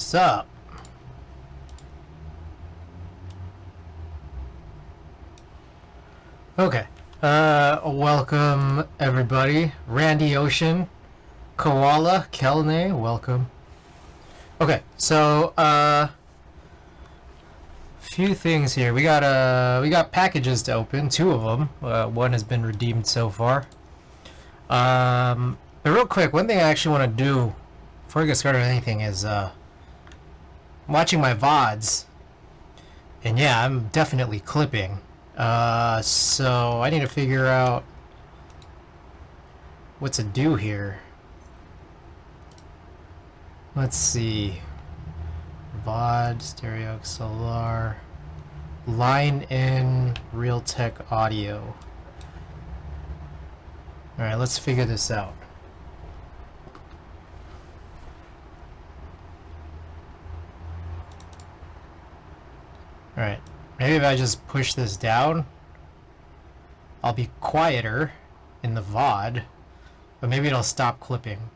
Sup? Okay. Welcome everybody. Randy Ocean, Koala, Kelne, welcome. Okay, so few things here. We got packages to open, 2 of them. One has been redeemed so far. But real quick, one thing I actually want to do before I get started on anything is I'm watching my VODs, and yeah, I'm definitely clipping. So I need to figure out what to do here. Let's see. VOD, stereo XLR, line in, Realtek audio. Alright, let's figure this out. Alright, maybe if I just push this down, I'll be quieter in the VOD, but maybe it'll stop clipping.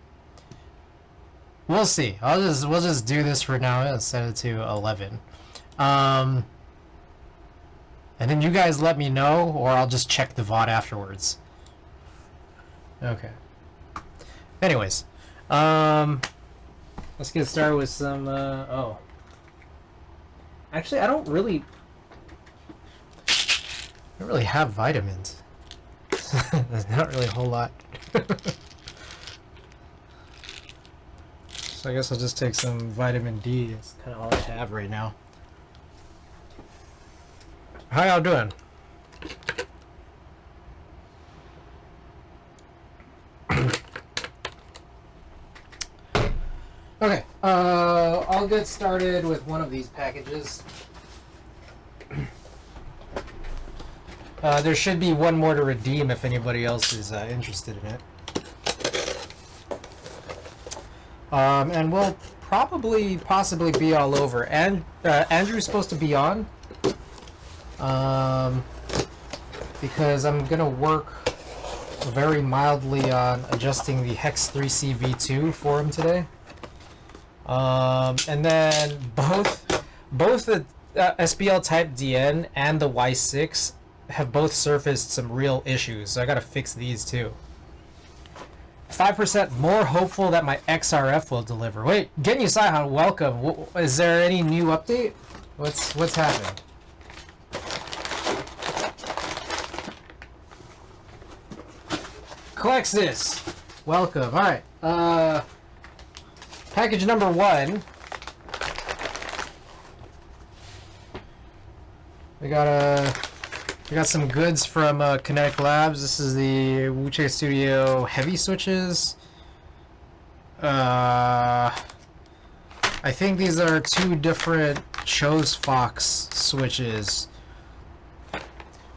We'll see. We'll just do this for now and set it to 11. And then you guys let me know, or I'll just check the VOD afterwards. Okay. Anyways, let's get started with some. Oh, actually, I don't really have vitamins. There's not really a whole lot. So I guess I'll just take some vitamin D. It's kind of all I have right now. How y'all doing? Okay, I'll get started with one of these packages. There should be one more to redeem if anybody else is interested in it. And we'll possibly be all over. And Andrew's supposed to be on, because I'm gonna work very mildly on adjusting the Hex 3C V2 for him today. And then both the SBL Type DN and the Y6 have both surfaced some real issues, so I gotta fix these too. 5% more hopeful that my XRF will deliver. Wait, Genyu Saihan, welcome. Is there any new update? What's happening? Clexus, welcome. All right. Package number 1. We got some goods from Kinetic Labs. This is the Wuche Studio heavy switches. I think these are 2 different Chose Fox switches.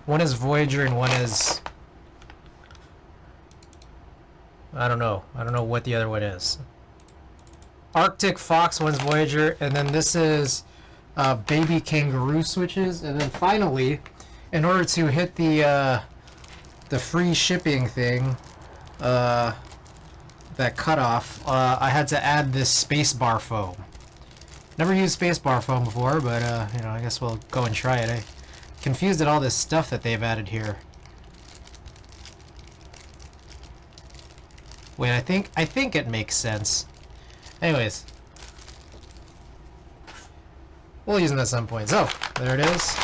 One is Voyager and one is... I don't know what the other one is. Arctic Fox, one's Voyager, and then this is Baby Kangaroo switches. And then finally, in order to hit the free shipping thing, that cutoff, I had to add this spacebar foam. Never used spacebar foam before, but you know, I guess we'll go and try it. I confused at all this stuff that they've added here. Wait, I think it makes sense. Anyways, we'll use them at some point. So there it is.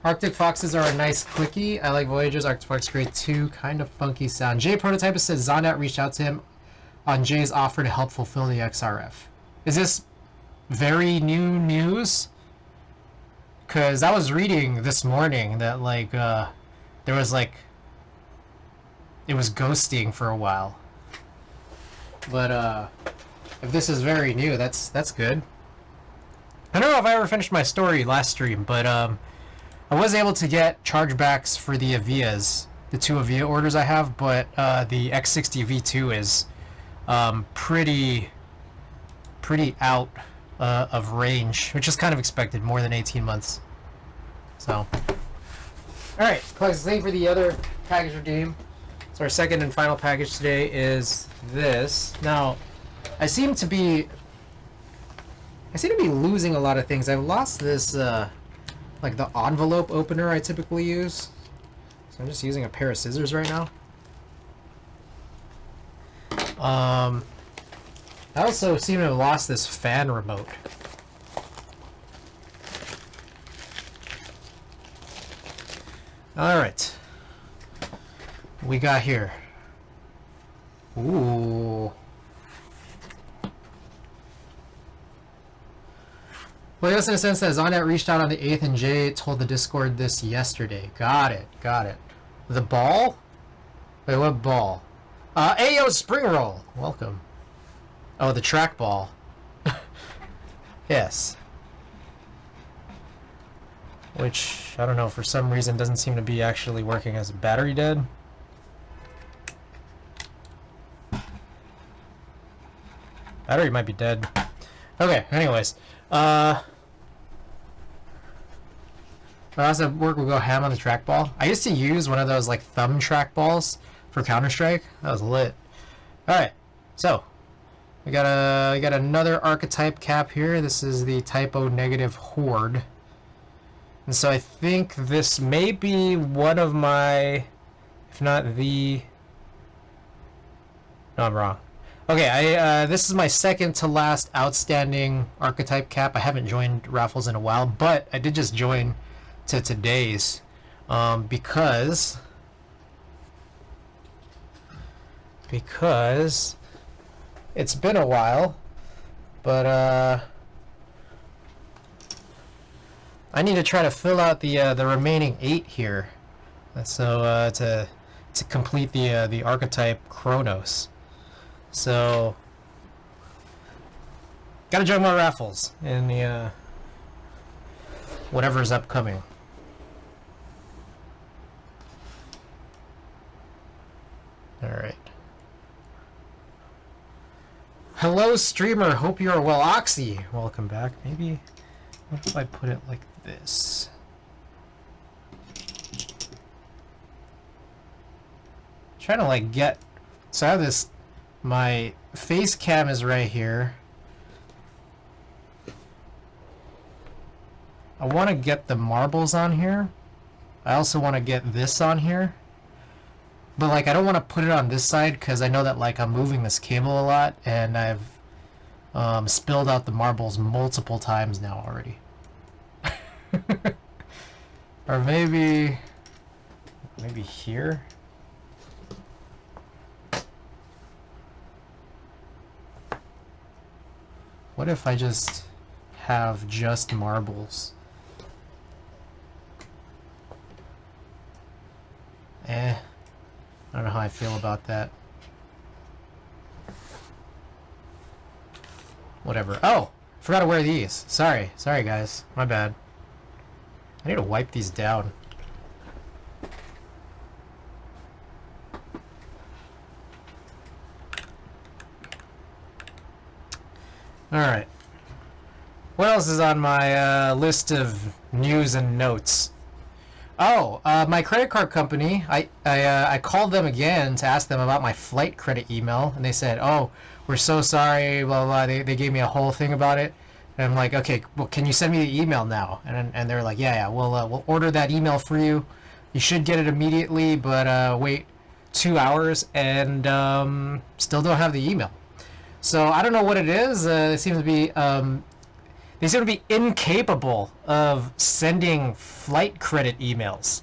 Arctic Foxes are a nice clicky. I like Voyagers. Arctic Fox Grade 2, kind of funky sound. Jay Prototypist says Zondat reached out to him on Jay's offer to help fulfill the XRF. Is this very new news? Because I was reading this morning that like there was like it was ghosting for a while. But if this is very new, that's good. I don't know if I ever finished my story last stream, but I was able to get chargebacks for the Avias, the 2 Avia orders I have, but the X60 V2 is pretty out of range, which is kind of expected, more than 18 months. So, alright, thank you for the other package redeem. So our second and final package today is this. Now, I seem to be losing a lot of things. I've lost this, like the envelope opener I typically use. So I'm just using a pair of scissors right now. I also seem to have lost this fan remote. Alright. We got here. Ooh. Well, yes, in a sense that Zonet reached out on the 8th and Jay told the Discord this yesterday. Got it. Got it. The ball? Wait, what ball? Ayo Spring Roll! Welcome. Oh, the trackball. Yes. Which, I don't know, for some reason doesn't seem to be actually working as a battery dead. Battery might be dead. Okay, anyways. I also work will go ham on the trackball. I used to use one of those like thumb trackballs for Counter-Strike. That was lit. Alright, so we got another archetype cap here. This is the typo negative horde. And so I think this may be one of my, if not the, no, I'm wrong. Okay, this is my second to last outstanding archetype cap. I haven't joined raffles in a while, but I did just join to today's because it's been a while, but I need to try to fill out the remaining 8 here, so to complete the archetype Chronos. So gotta join more raffles in the whatever's upcoming. All right. Hello, streamer. Hope you are well. Oxy, welcome back. Maybe. What if I put it like this? Trying to like get. So I have this. My face cam is right here. I want to get the marbles on here. I also want to get this on here. But like I don't want to put it on this side because I know that like I'm moving this cable a lot and I've spilled out the marbles multiple times now already. Or maybe here. What if I just have just marbles? I don't know how I feel about that. Whatever. Oh! Forgot to wear these. Sorry guys. My bad. I need to wipe these down. Alright. What else is on my list of news and notes? Oh, my credit card company, I called them again to ask them about my flight credit email, and they said, oh, we're so sorry, blah, blah, blah. They gave me a whole thing about it. And I'm like, okay, well, can you send me the email now? And they're like, yeah, we'll order that email for you. You should get it immediately, but wait 2 hours and still don't have the email. So I don't know what it is. They seem to be incapable of sending flight credit emails.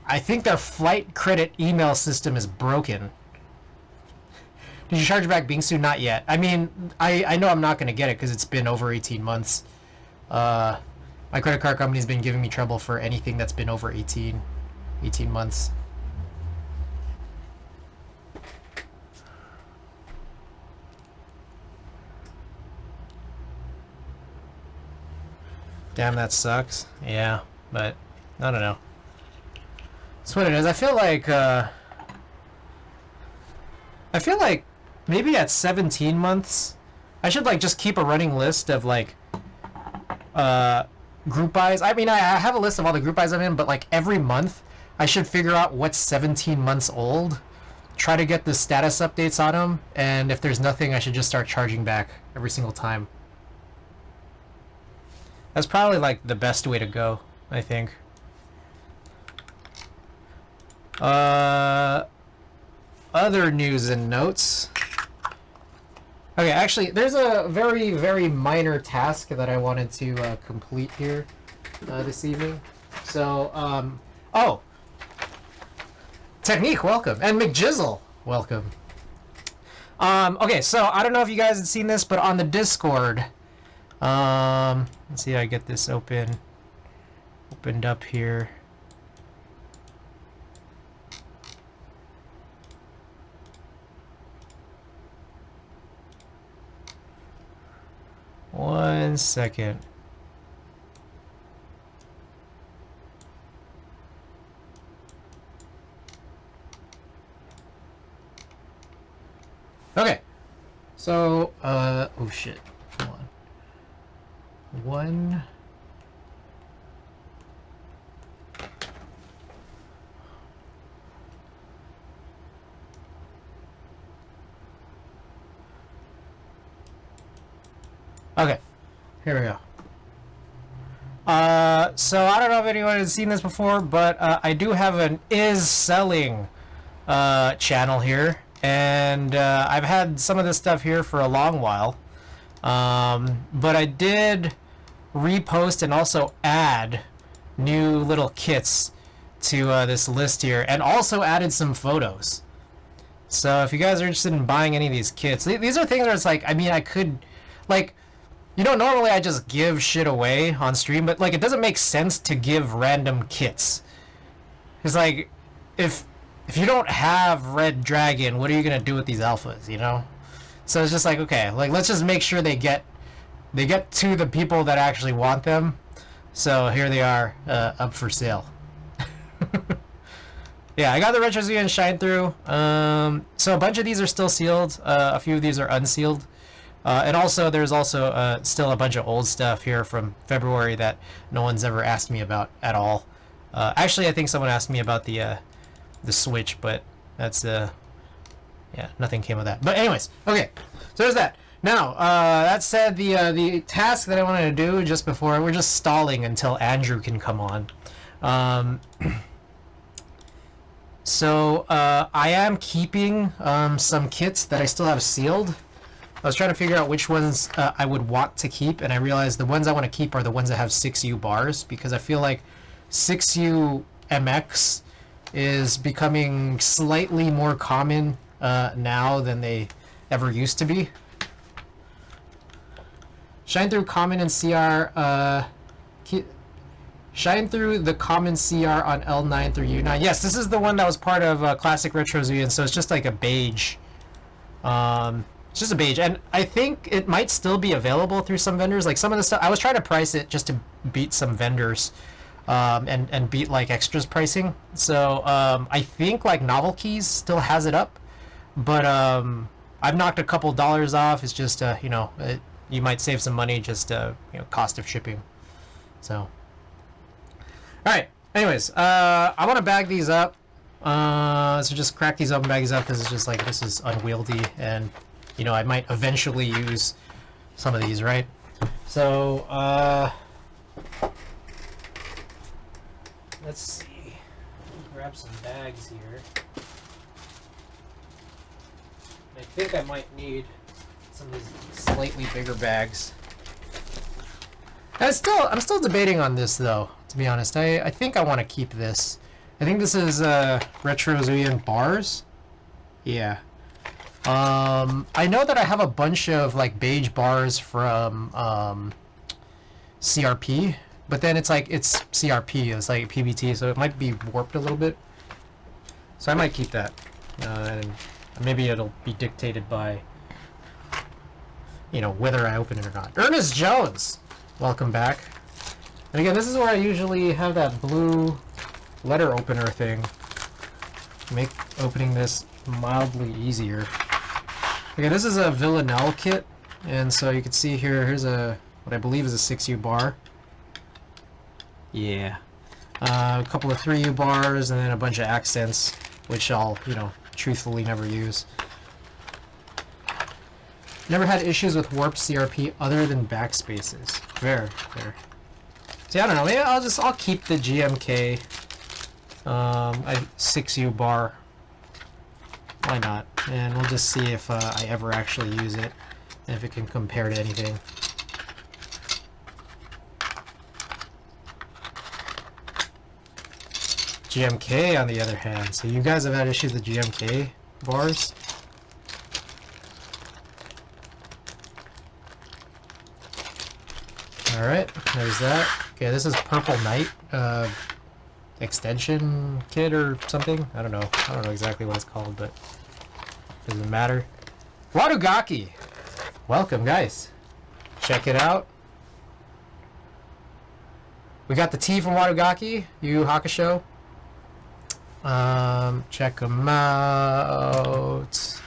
I think their flight credit email system is broken. Did you charge back Bingsu? Not yet. I mean, I know I'm not going to get it because it's been over 18 months. My credit card company's been giving me trouble for anything that's been over 18 months. Damn, that sucks. Yeah, but I don't know. That's what it is. I feel like maybe at 17 months, I should like just keep a running list of like group buys. I mean, I have a list of all the group buys I'm in, but like every month, I should figure out what's 17 months old, try to get the status updates on them, and if there's nothing, I should just start charging back every single time. That's probably like the best way to go, I think. Other news and notes. Okay, actually, there's a very, very minor task that I wanted to complete here this evening. So, oh! Technique, welcome. And McJizzle, welcome. Okay, so I don't know if you guys had seen this, but on the Discord, let's see how I get this opened up here. One second. Okay. So, oh shit. Come on. One. Okay, here we go. So I don't know if anyone has seen this before, but I do have an is selling channel here, and I've had some of this stuff here for a long while. But I did repost and also add new little kits to this list here, and also added some photos. So if you guys are interested in buying any of these kits, these are things where it's like, I mean, I could, like, you know, normally I just give shit away on stream, but like it doesn't make sense to give random kits. It's like, if you don't have Red Dragon, what are you gonna do with these alphas, you know? So it's just like, okay, like let's just make sure they get to the people that actually want them. So here they are, up for sale. Yeah, I got the Retro Z and Shine Through. So a bunch of these are still sealed. A few of these are unsealed. And also, there's also still a bunch of old stuff here from February that no one's ever asked me about at all. Actually, I think someone asked me about the Switch, but that's yeah, nothing came of that. But anyways, okay, so there's that. Now, that said, the task that I wanted to do just before, we're just stalling until Andrew can come on. So I am keeping some kits that I still have sealed. I was trying to figure out which ones I would want to keep, and I realized the ones I want to keep are the ones that have 6U bars, because I feel like 6U MX is becoming slightly more common now than they ever used to be. Shine through common and CR. Shine through the common CR on L9 through U9. Yes, this is the one that was part of Classic Retro Z, and so it's just like a beige. It's just a beige, and I think it might still be available through some vendors. Like some of the stuff, I was trying to price it just to beat some vendors, and beat like extras pricing. So I think like Novel Keys still has it up, but I've knocked a couple dollars off. It's just you know, you might save some money, just you know, cost of shipping. So, all right. Anyways, I want to bag these up. So just crack these up and bag these up because it's just like, this is unwieldy, and you know, I might eventually use some of these, right? So, let's see. Grab some bags here. I think I might need some of these slightly bigger bags. I'm still debating on this though, to be honest. I think I want to keep this. I think this is Retro Zoian bars. Yeah. I know that I have a bunch of like beige bars from CRP, but then it's like, it's CRP, it's like PBT, so it might be warped a little bit. So I might keep that. And maybe it'll be dictated by, you know, whether I open it or not. Ernest Jones, welcome back. And again, this is where I usually have that blue letter opener thing. Make opening this mildly easier. Okay, this is a Villanelle kit, and so you can see here, here's a, what I believe is a 6U bar. Yeah. A couple of 3U bars, and then a bunch of accents, which I'll, you know, truthfully never use. Never had issues with warp CRP other than backspaces. Fair. See, I don't know. Maybe I'll keep the GMK 6U bar. Why not? And we'll just see if I ever actually use it, and if it can compare to anything. GMK, on the other hand. So you guys have had issues with GMK bars? Alright, there's that. Okay, this is Purple Knight extension kit or something. I don't know exactly what it's called, but doesn't matter. Wadugaki! Welcome, guys. Check it out. We got the tea from Wadugaki, Yu Hakusho. Check them out.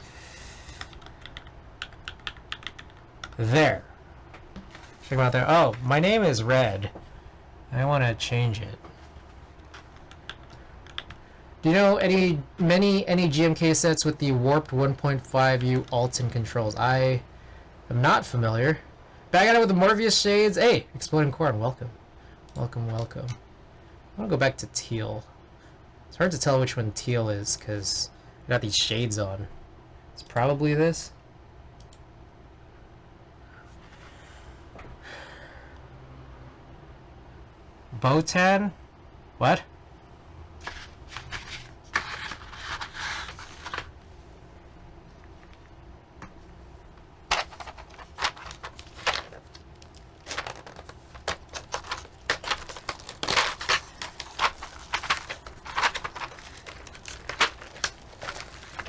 There. Check them out there. Oh, my name is Red. I want to change it. Do you know any GMK sets with the warped 1.5U alts and controls? I am not familiar. Back at it with the Morpheus shades. Hey, Exploding Corn, welcome. Welcome. I want to go back to teal. It's hard to tell which one teal is because I got these shades on. It's probably this. Botan? What?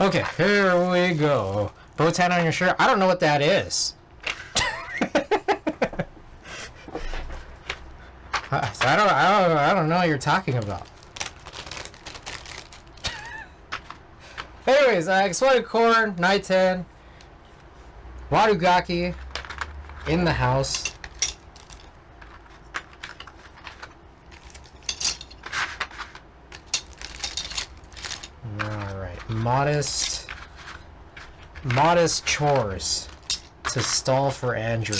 Okay, here we go. Botan on your shirt? I don't know what that is. I don't know what you're talking about. Anyways, Exploded Corn, Nighten, Wadugaki, in the house. Alright, modest chores to stall for Andrew.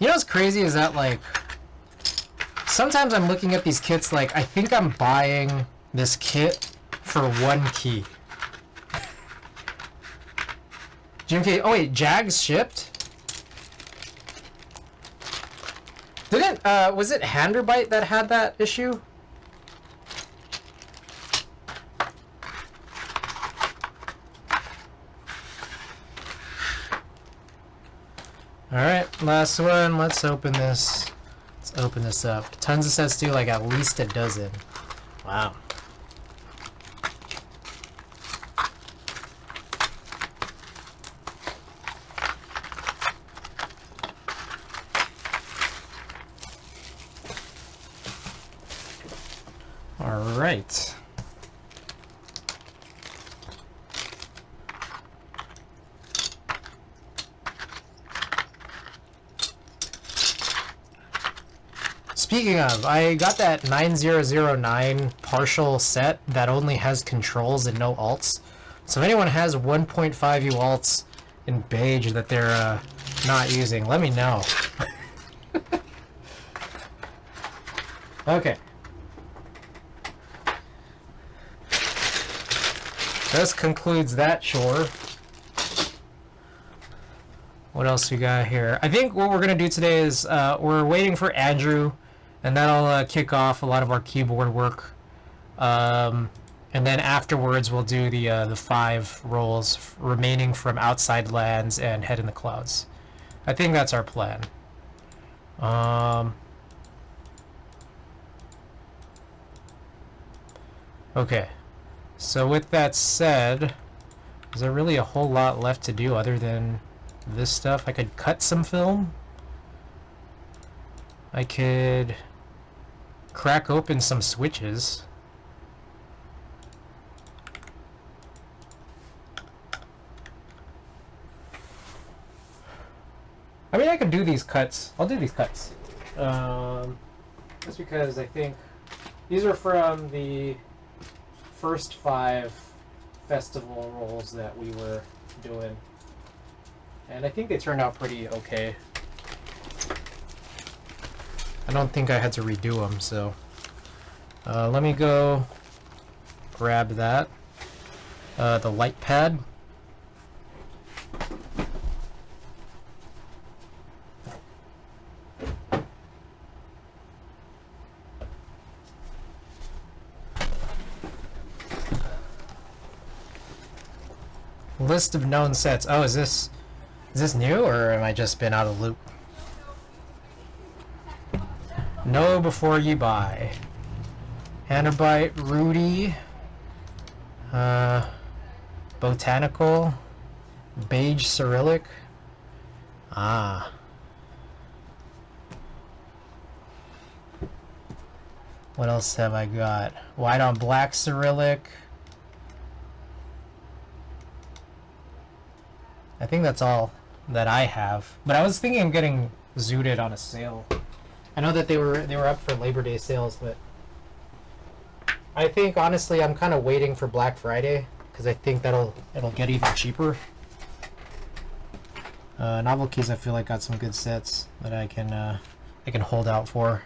You know what's crazy is that, like, sometimes I'm looking at these kits like, I think I'm buying this kit for one key. GMK, oh wait, Jags shipped? Didn't, was it Handerbite that had that issue? Alright, last one. Let's open this. Let's open this up. Tons of sets do, like, at least a dozen. Wow. Alright. Speaking of, I got that 9009 partial set that only has controls and no alts. So if anyone has 1.5U alts in beige that they're not using, let me know. Okay. This concludes that chore. What else we got here? I think what we're going to do today is we're waiting for Andrew, and that'll kick off a lot of our keyboard work. And then afterwards we'll do the 5 rolls remaining from Outside Lands and Head in the Clouds. I think that's our plan. Okay. So with that said, is there really a whole lot left to do other than this stuff? I could cut some film. I could crack open some switches. I mean, I could do these cuts. I'll do these cuts. Just because I think these are from the first 5 festival rolls that we were doing. And I think they turned out pretty okay. I don't think I had to redo them, so let me go grab that. The light pad. List of known sets. Oh, is this new, or am I just been out of the loop? Know before you buy. Handerbite, Rudy, Botanical, Beige Cyrillic. Ah. What else have I got? White on Black Cyrillic. I think that's all that I have. But I was thinking of getting zooted on a sale. I know that they were up for Labor Day sales, but I think honestly I'm kind of waiting for Black Friday because I think it'll get even cheaper. Novel Keys I feel like got some good sets that I can hold out for.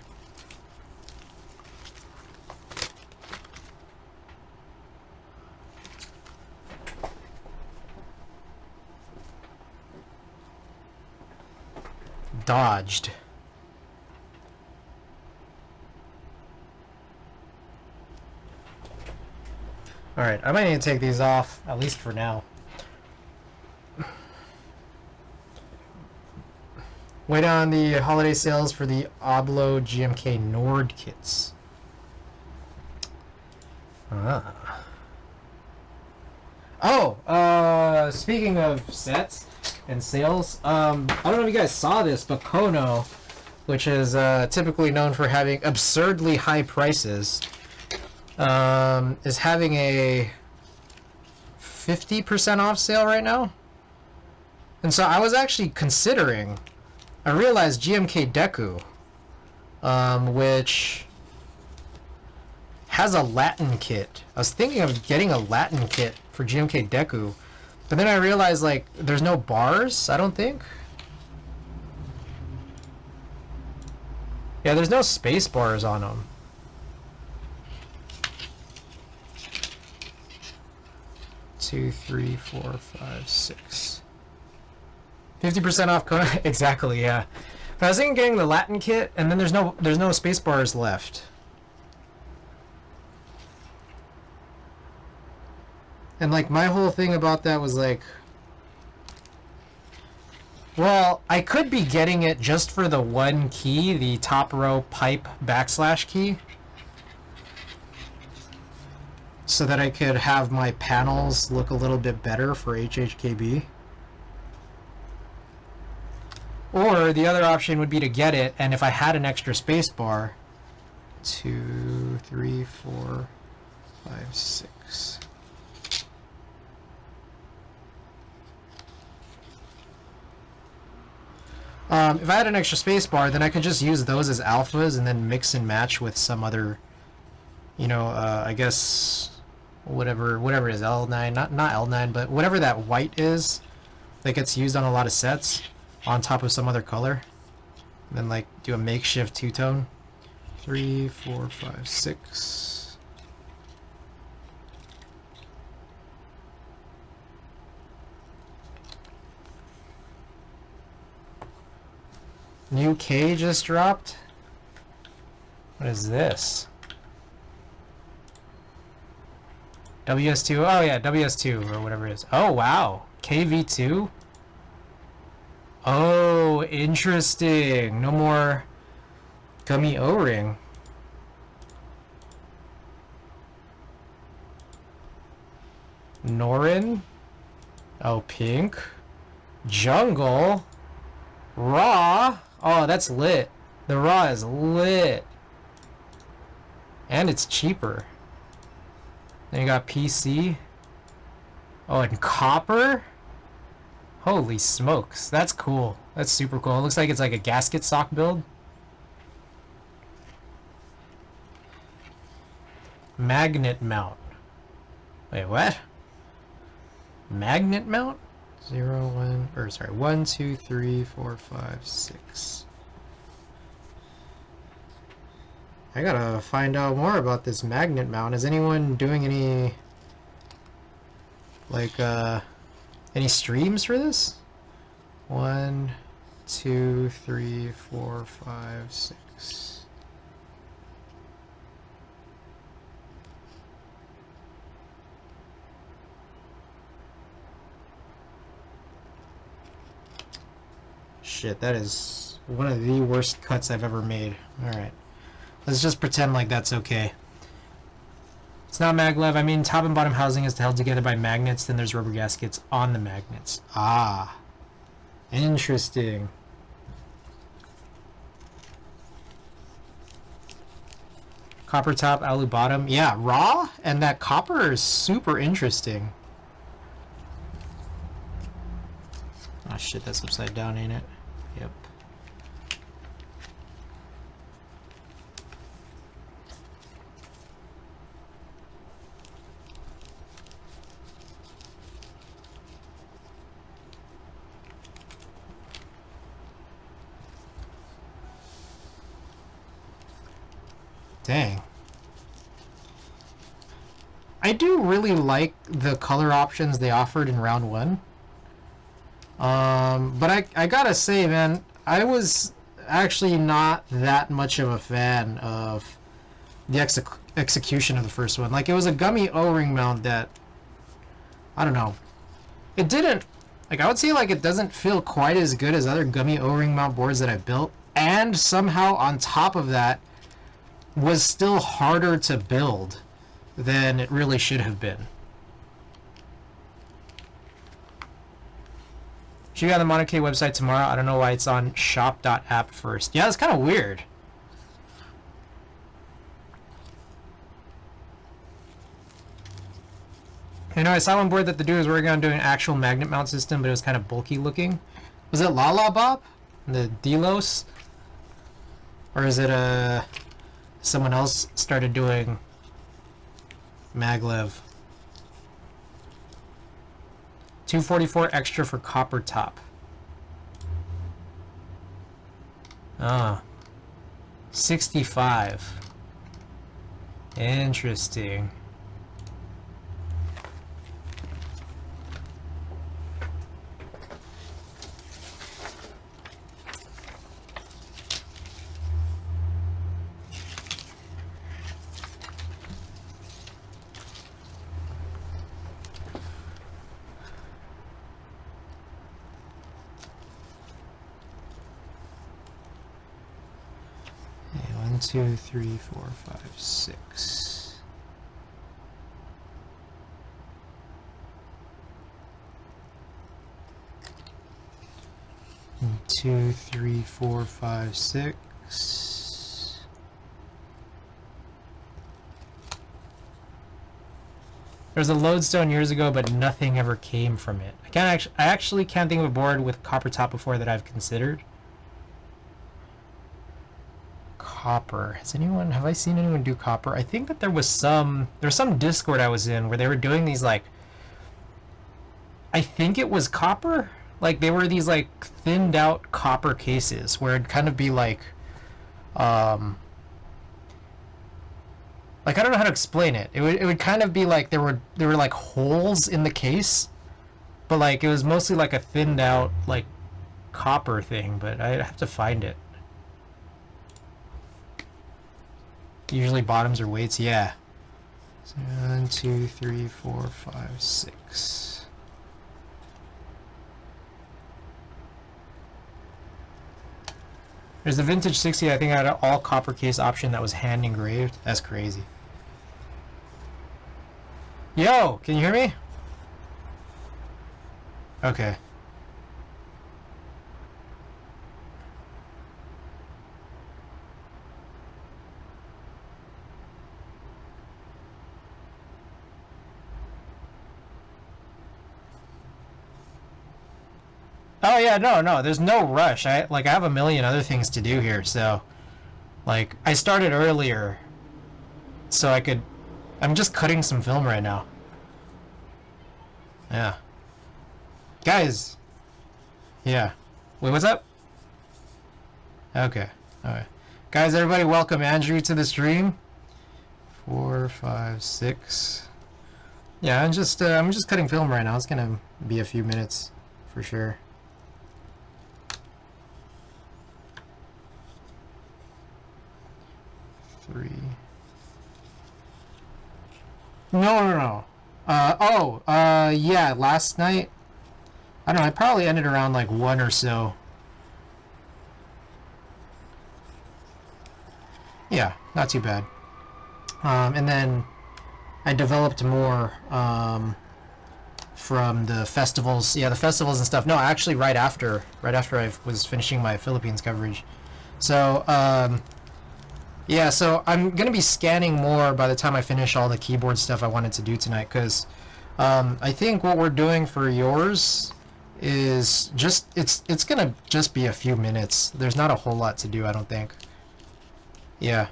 Dodged. Alright, I might need to take these off, at least for now. Wait on the holiday sales for the Oblo GMK Nord kits. Ah. Oh, speaking of sets and sales, I don't know if you guys saw this, but Kono, which is typically known for having absurdly high prices, is having a 50% off sale right now. And so I was actually considering, I realized GMK Deku, which has a Latin kit. I was thinking of getting a Latin kit for GMK Deku, but then I realized, like, there's no bars, I don't think. Yeah, there's no space bars on them. Two, 3, 4, 5, 6. 50% off code. Exactly, yeah. But I was thinking getting the Latin kit, and then there's no space bars left. And like my whole thing about that was like, well, I could be getting it just for the one key, the top row pipe / key, so that I could have my panels look a little bit better for HHKB. Or the other option would be to get it, and if I had an extra space bar, 2, 3, 4, 5, 6. If I had an extra space bar, then I could just use those as alphas and then mix and match with some other, you know, I guess whatever it is, L9, not L9, but whatever that white is that gets used on a lot of sets, on top of some other color, and then like do a makeshift two-tone. 3, 4, 5, 6. New K just dropped. What is this? WS2. Oh yeah, WS2 or whatever it is. Oh wow, KV2. Oh, interesting. No more gummy O-ring. Norin. Oh, pink. Jungle. Raw. Oh, that's lit. The raw is lit. And it's cheaper. Then you got PC. Oh, and copper. Holy smokes, that's cool. That's super cool. It looks like it's like a gasket sock build. Magnet mount. Wait, what? Magnet mount? 0, 1, or sorry, 1, 2, 3, 4, 5, 6. I gotta find out more about this magnet mount. Is anyone doing any, like, any streams for this? 1, 2, 3, 4, 5, 6. Shit, that is one of the worst cuts I've ever made. Alright. Let's just pretend like that's okay. It's not maglev. I mean, top and bottom housing is held together by magnets, then there's rubber gaskets on the magnets. Ah. Interesting. Copper top, alu bottom. Yeah, raw, and that copper is super interesting. Oh shit, that's upside down, ain't it? Yep. Dang. I do really like the color options they offered in round one. But I gotta say, man, I was actually not that much of a fan of the execution of the first one. Like, it was a gummy O-ring mount that, I don't know, it didn't, like, I would say, like, it doesn't feel quite as good as other gummy O-ring mount boards that I've built, and somehow on top of that was still harder to build than it really should have been. Should be on the Monarchy website tomorrow. I don't know why it's on shop.app first. Yeah, it's kind of weird. You know, I saw one board that the dude was working on doing an actual magnet mount system, but it was kind of bulky looking. Was it Lala Bob? The Delos? Or is it someone else started doing maglev? 244 extra for copper top. Ah. 65. Interesting. Okay, 1, 2, 3, 4, 5, 6. One, 2, 3, 4, 5, 6. There was a lodestone years ago, but nothing ever came from it. I actually can't think of a board with copper top before that I've considered. Copper. Have I seen anyone do copper? I think that there was some Discord I was in where they were doing these, like, I think it was copper. Like, they were these, like, thinned out copper cases where it'd kind of be like I don't know how to explain it. It would kind of be like there were like holes in the case, but like it was mostly like a thinned out like copper thing, but I'd have to find it. Usually bottoms or weights, yeah. So 1, 2, 3, 4, 5, 6. There's the vintage 60. I think I had an all copper case option that was hand engraved. That's crazy. Yo, can you hear me? Okay. Oh yeah, no, there's no rush. I have a million other things to do here, so like I started earlier so I could. I'm just cutting some film right now. Yeah, guys. Yeah. Wait, what's up? Okay. All right, guys. Everybody, welcome Andrew to the stream. 4, 5, 6. Yeah, I'm just cutting film right now. It's gonna be a few minutes for sure. Three. No. Yeah, last night. I don't know, I probably ended around like 1 or so. Yeah, not too bad. And then I developed more from the festivals. Yeah, the festivals and stuff. No, actually right after I was finishing my Philippines coverage. So, yeah, so I'm going to be scanning more by the time I finish all the keyboard stuff I wanted to do tonight, because I think what we're doing for yours is just, it's going to just be a few minutes. There's not a whole lot to do, I don't think. Yeah.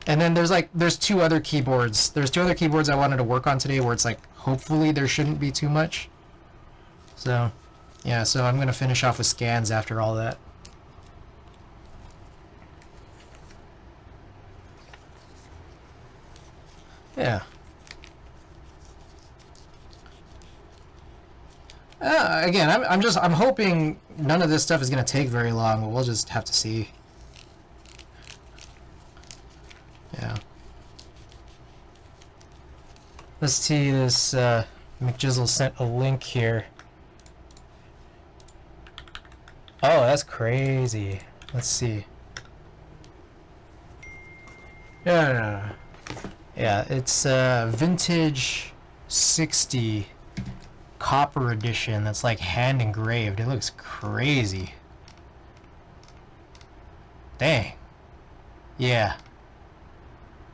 And then there's two other keyboards. There's two other keyboards I wanted to work on today where it's like, hopefully there shouldn't be too much. So, yeah, so I'm going to finish off with scans after all that. Yeah. Again, I'm hoping none of this stuff is going to take very long, but we'll just have to see. Yeah. Let's see, this McJizzle sent a link here. Oh, that's crazy. Let's see. No. Yeah, it's vintage 60 copper edition that's like hand engraved. It looks crazy. Dang. Yeah.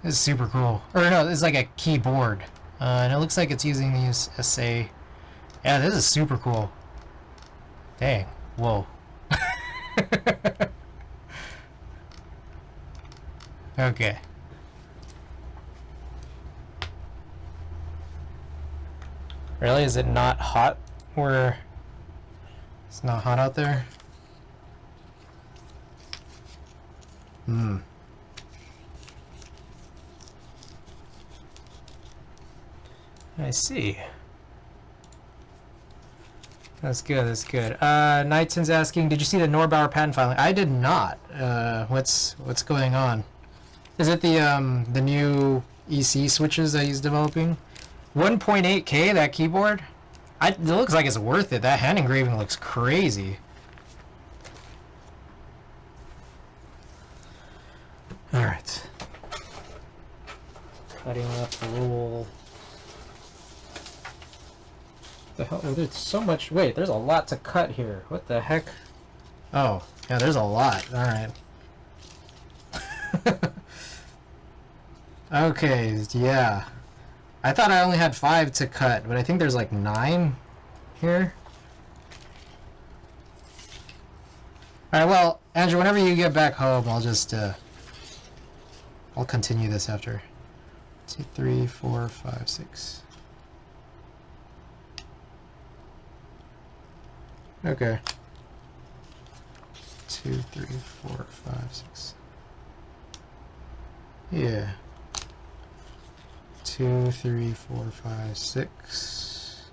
This is super cool. Or no, it's like a keyboard. And it looks like it's using these SA. Yeah, this is super cool. Dang. Whoa. Okay. Really? Is it not hot where it's not hot out there? I see. That's good, that's good. Knighton's asking, did you see the Norbauer patent filing? I did not. What's going on? Is it the new EC switches that he's developing? 1.8K, that keyboard? It looks like it's worth it. That hand engraving looks crazy. Alright. Cutting up roll. The hell? Oh, there's so much. Wait, there's a lot to cut here. What the heck? Oh, yeah, there's a lot. Alright. Okay, yeah. I thought I only had 5 to cut, but I think there's like 9 here. Alright, well, Andrew, whenever you get back home, I'll just, I'll continue this after. 2, 3, 4, 5, 6. Okay. 2, 3, 4, 5, 6. Yeah. 2, 3, 4, 5, 6.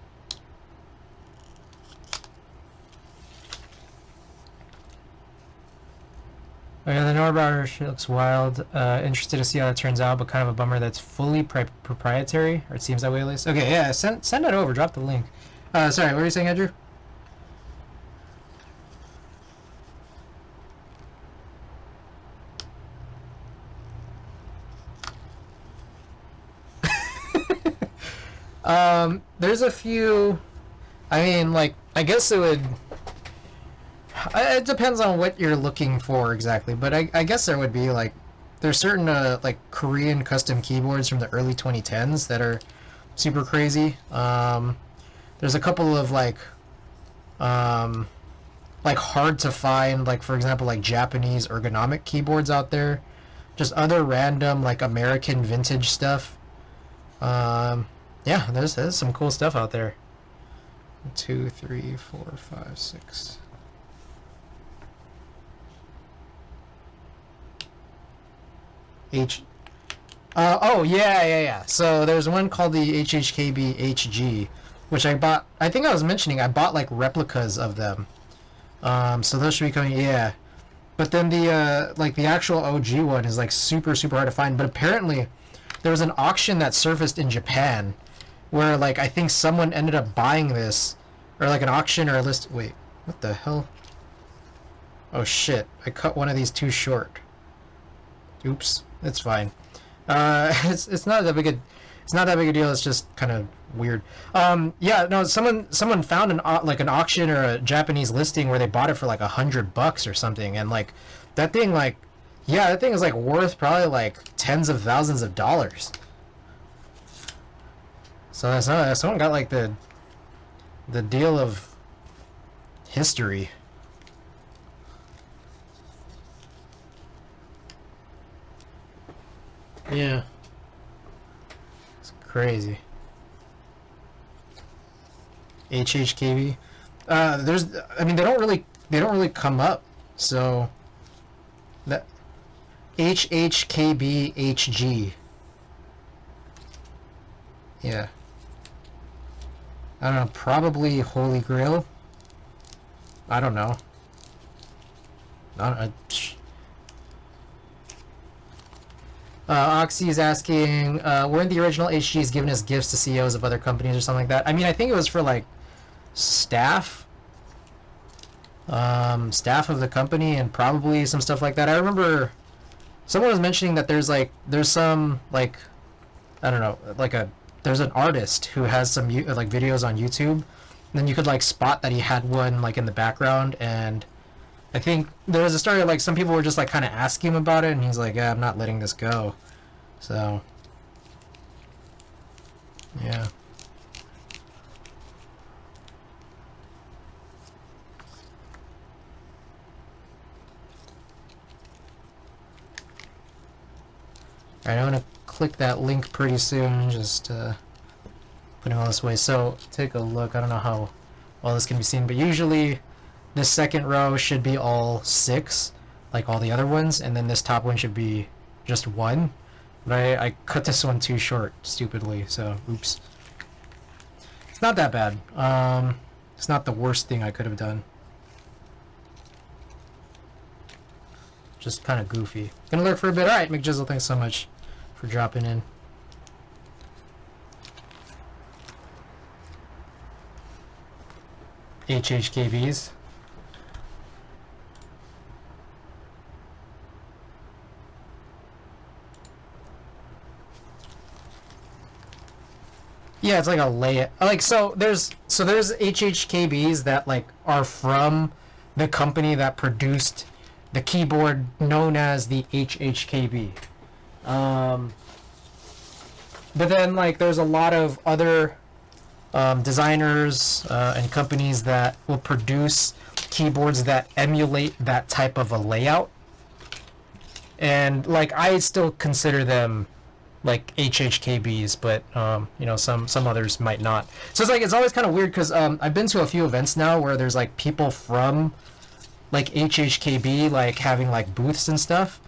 Oh yeah, the Norbauer shit looks wild. Interested to see how that turns out, but kind of a bummer that's fully proprietary, or it seems that way at least. Okay, yeah, send it over. Drop the link. Sorry, what were you saying, Andrew? There's a few. I mean, like, I guess it would. It depends on what you're looking for exactly, but I guess there would be like, there's certain like Korean custom keyboards from the early 2010s that are super crazy. There's a couple of like, like hard to find, like for example, like Japanese ergonomic keyboards out there. Just other random like American vintage stuff. Yeah, there's some cool stuff out there. 2, 3, 4, 5, 6. H. Oh yeah. So there's one called the HHKB HG, which I bought. I think I was mentioning I bought like replicas of them. So those should be coming. Yeah. But then the like the actual OG one is like super hard to find. But apparently, there was an auction that surfaced in Japan, where like I think someone ended up buying this, or like an auction or a list. Wait, what the hell? Oh shit! I cut one of these too short. Oops, it's fine. It's not that big a it's not that big a deal. It's just kind of weird. Yeah, no, someone found like an auction or a Japanese listing where they bought it for like $100 or something, and like that thing like yeah, that thing is like worth probably like tens of thousands of dollars. So that's someone got like the deal of history. Yeah. It's crazy. HHKB. There's I mean they don't really come up. So that HHKBHG. Yeah. I don't know, probably Holy Grail. I don't know. Oxy's asking, weren't the original HGs given as gifts to CEOs of other companies or something like that? I mean, I think it was for like staff of the company and probably some stuff like that. I remember someone was mentioning that there's some like I don't know, like there's an artist who has some like videos on YouTube, and then you could like spot that he had one like in the background, and I think there was a story like some people were just like kind of asking him about it, and he's like, yeah, I'm not letting this go. So yeah. Alright, I'm gonna click that link pretty soon, just putting all this away. So take a look. I don't know how well this can be seen, but usually this second row should be all 6, like all the other ones, and then this top one should be just 1. But I cut this one too short, stupidly, so oops. It's not that bad. It's not the worst thing I could have done. Just kind of goofy. Gonna lurk for a bit. Alright, McJizzle, thanks so much for dropping in. HHKBs. Yeah, it's like a layout. Like so there's HHKBs that like are from the company that produced the keyboard known as the HHKB. But then like there's a lot of other designers and companies that will produce keyboards that emulate that type of a layout. And like I still consider them like HHKBs, but you know, some others might not. So it's like it's always kind of weird because I've been to a few events now where there's like people from like HHKB like having like booths and stuff,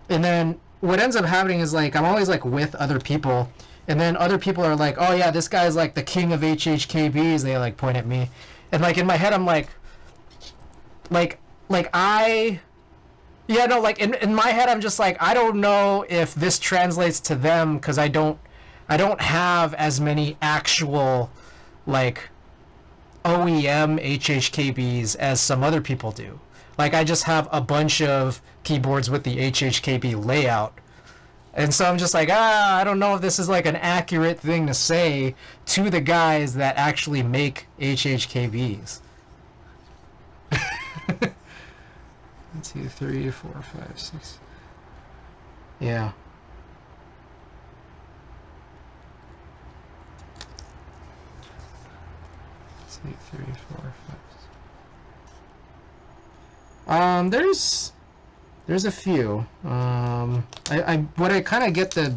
and then what ends up happening is like I'm always like with other people, and then other people are like, oh yeah, this guy's like the king of HHKBs. They like point at me, and like in my head I'm like I. Yeah, no, like in my head, I'm just like I don't know if this translates to them because I don't have as many actual like OEM HHKBs as some other people do. Like I just have a bunch of keyboards with the HHKB layout, and so I'm just like I don't know if this is like an accurate thing to say to the guys that actually make HHKBs. 1, 2, 3, 4, 5, 6. Yeah. Let's see, 3, 4, 5. There's a few. I what I kind of get the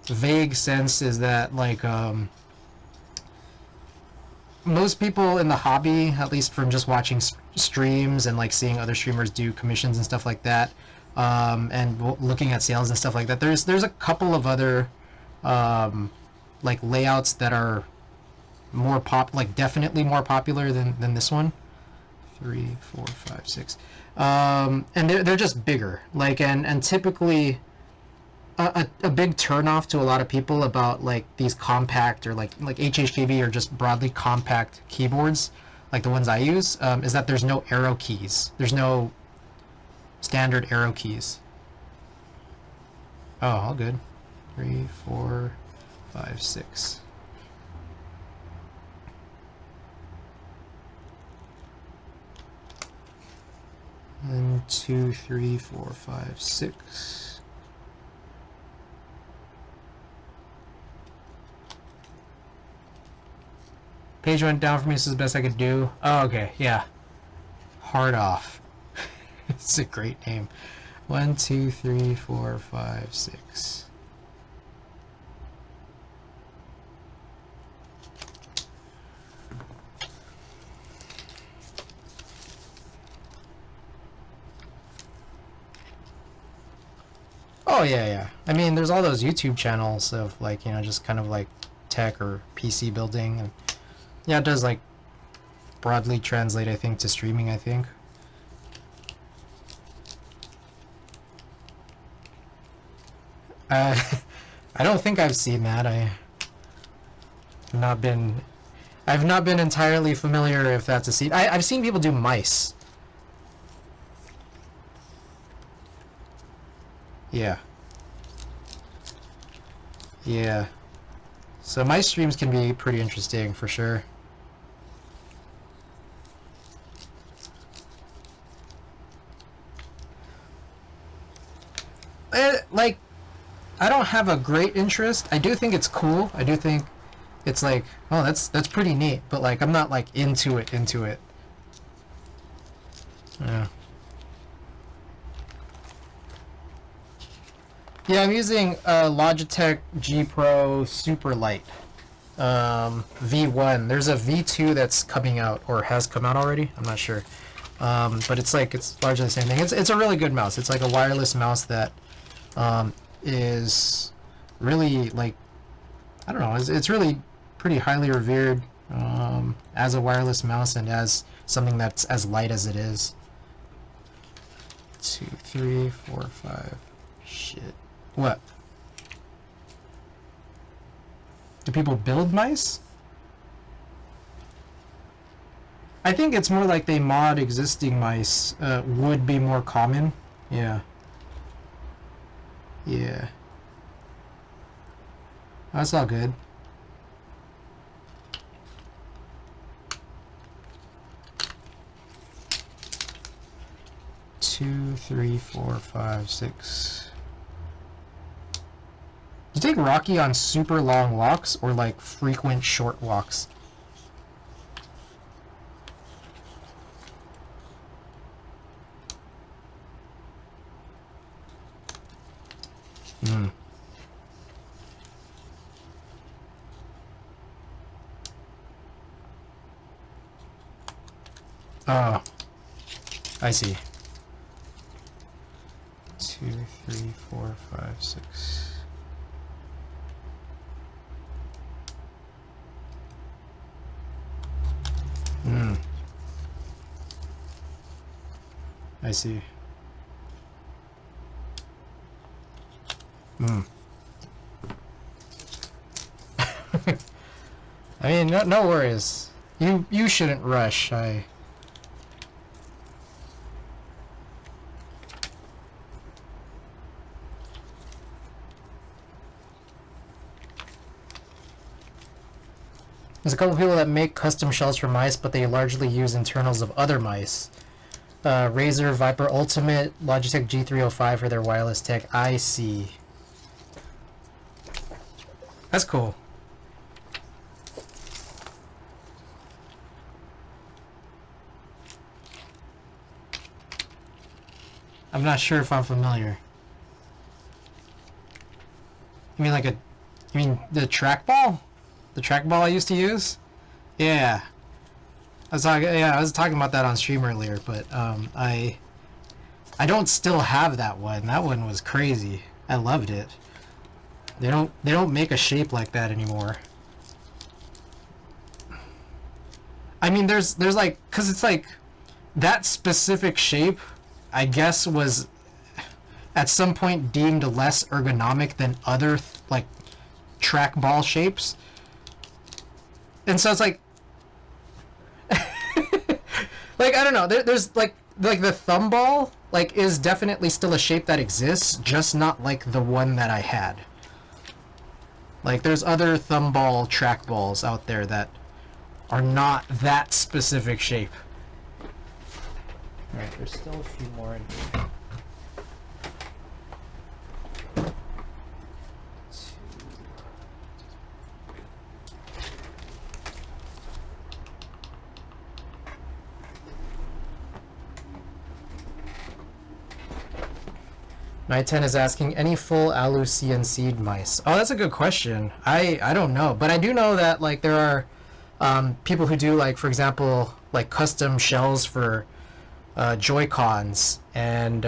vague sense is that like most people in the hobby, at least from just watching streams and like seeing other streamers do commissions and stuff like that, and looking at sales and stuff like that, there's a couple of other like layouts that are more like definitely more popular than this one. 3, 4, 5, 6, and they're just bigger. Like and typically a big turnoff to a lot of people about like these compact or like HHKB or just broadly compact keyboards, like the ones I use, is that there's no arrow keys. There's no standard arrow keys. Oh, all good. 3, 4, 5, 6. 1, 2, 3, 4, 5, 6. Page went down for me. This is the best I could do. Oh, okay, yeah. Hard off. It's a great name. 1, 2, 3, 4, 5, 6. Oh yeah. I mean, there's all those YouTube channels of like, you know, just kind of like tech or PC building, and yeah, it does like broadly translate, I think, to streaming, I think. I don't think I've seen that. I've not been entirely familiar if that's a seed. I've seen people do mice. Yeah. Yeah. So my streams can be pretty interesting for sure. Like, I don't have a great interest. I do think it's cool. I do think it's like, oh, that's pretty neat. But like, I'm not like into it. Yeah. Yeah, I'm using Logitech G Pro Super Light V1. There's a V2 that's coming out or has come out already. I'm not sure, but it's largely the same thing. It's a really good mouse. It's like a wireless mouse that is really like, I don't know. It's really pretty highly revered as a wireless mouse and as something that's as light as it is. 2, 3, 4, 5. Shit. What? Do people build mice? I think it's more like they mod existing mice. Would be more common. Yeah. Yeah. That's all good. Two, 3, 4, 5, 6. Do you take Rocky on super long walks or like frequent short walks? Hmm. Oh, I see. 2, 3, 4, 5, 6. Hmm. I see. Hmm. I mean, no worries. You shouldn't rush. There's a couple people that make custom shells for mice, but they largely use internals of other mice. Razer Viper Ultimate, Logitech G305 for their wireless tech. I see. That's cool. I'm not sure if I'm familiar. You mean like a... You mean the trackball? The trackball I used to use? Yeah. I was talking about that on stream earlier, but I don't still have that one. That one was crazy. I loved it. They don't make a shape like that anymore. I mean, there's like, cause it's like that specific shape, I guess, was at some point deemed less ergonomic than other like trackball shapes, and so it's like, like I don't know. There's like the thumb ball like is definitely still a shape that exists, just not like the one that I had. Like there's other thumb ball trackballs out there that are not that specific shape. Alright, there's still a few more in here. Night 10 is asking, any full alu CNC'd mice? Oh, that's a good question. I don't know, but I do know that like there are people who do, like, for example, like custom shells for Joy-Cons, and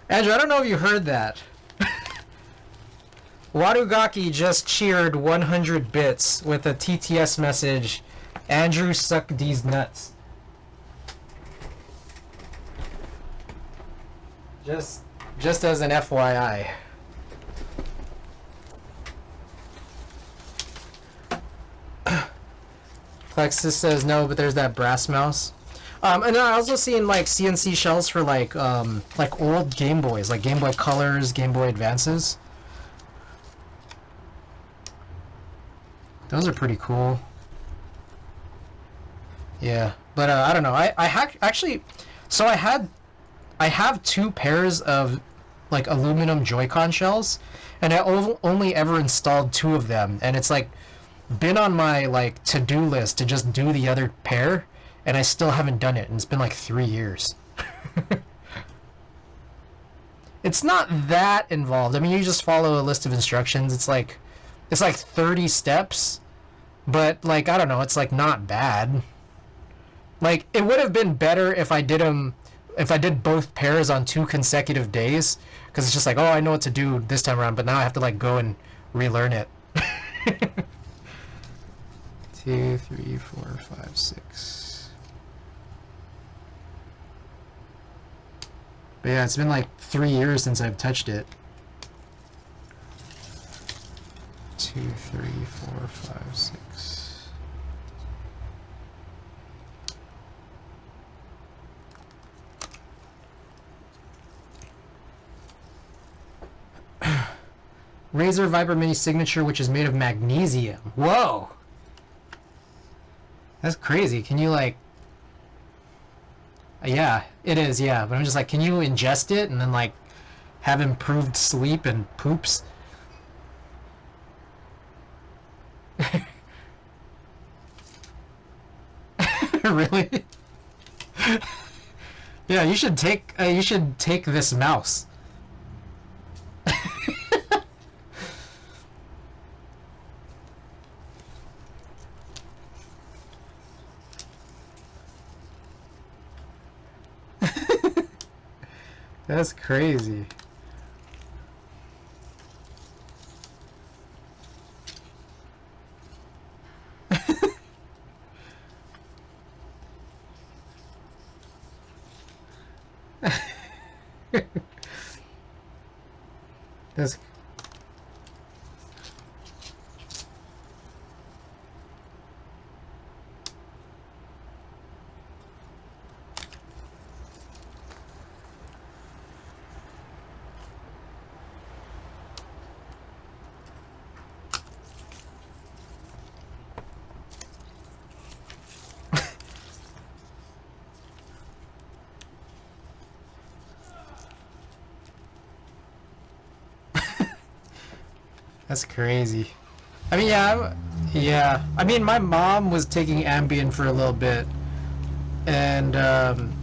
Andrew, I don't know if you heard that. Wadugaki just cheered 100 bits with a TTS message, Andrew suck these nuts. Just as an FYI. Plexus says no, but there's that brass mouse. And then I also seen like CNC shells for like old Game Boys, like Game Boy Colors, Game Boy Advances. Those are pretty cool. Yeah, but I don't know. Actually, so I have two pairs of like aluminum Joy-Con shells, and I only ever installed two of them, and it's like been on my like to-do list to just do the other pair, and I still haven't done it, and it's been like 3 years. It's not that involved. I mean, you just follow a list of instructions. It's like 30 steps, but like I don't know, it's like not bad. Like it would have been better if I did both pairs on 2 consecutive days, because it's just like, oh, I know what to do this time around, but now I have to like go and relearn it. 2, 3, 4, 5, 6. But yeah, it's been like 3 years since I've touched it. 2, 3, 4, 5, 6. Razer Viper Mini Signature, which is made of magnesium. Whoa! That's crazy. Can you like... Yeah, it is, yeah. But I'm just like, can you ingest it and then like have improved sleep and poops? Really? Yeah, you should take this mouse. That's crazy. That's That's crazy. I mean, Yeah, I mean, my mom was taking Ambien for a little bit, and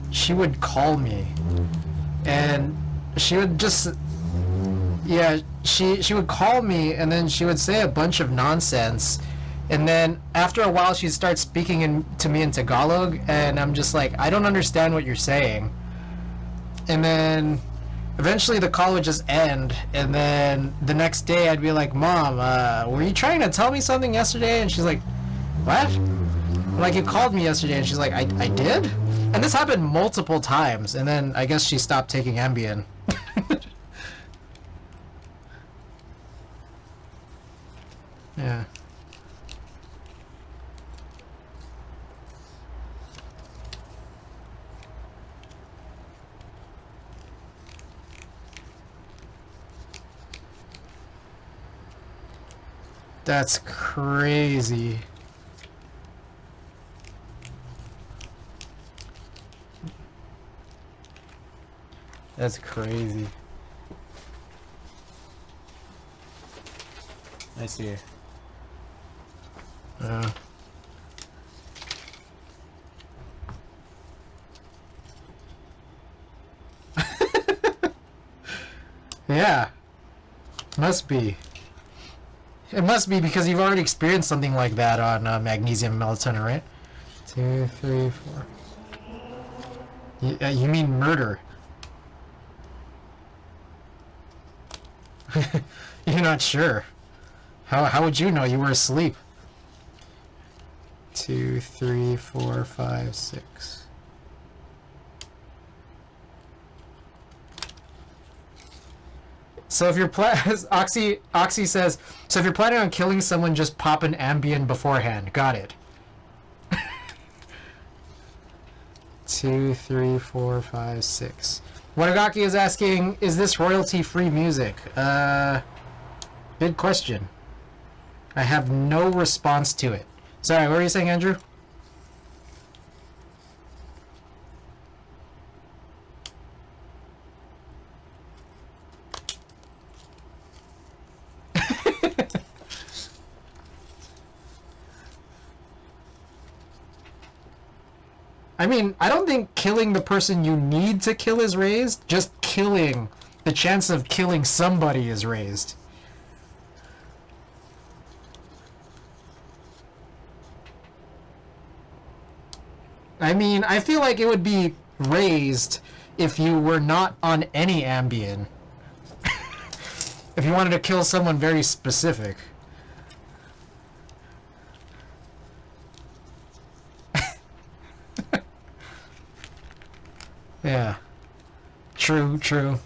she would call me, and she would just, yeah, she would call me, and then she would say a bunch of nonsense, and then after a while she'd start speaking to me in Tagalog, and I'm just like, I don't understand what you're saying, and then eventually the call would just end, and then the next day I'd be like, Mom, were you trying to tell me something yesterday? And she's like, what? I'm like, you called me yesterday. And she's like, I did? And this happened multiple times, and then I guess she stopped taking Ambien. Yeah. That's crazy. That's crazy. I see. Uh, yeah, must be. It must be because you've already experienced something like that on magnesium melatonin, right? 2, 3, 4. You mean murder? You're not sure. How would you know you were asleep? 2, 3, 4, 5, 6. So if you're Oxy says, so if you're planning on killing someone, just pop an Ambien beforehand. Got it. 2, 3, 4, 5, 6. Watagaki is asking, is this royalty-free music? Good question. I have no response to it. Sorry, what were you saying, Andrew? I mean, I don't think killing the person you need to kill is raised. Just killing, the chance of killing somebody is raised. I mean, I feel like it would be raised if you were not on any Ambien. If you wanted to kill someone very specific. Yeah. True, true.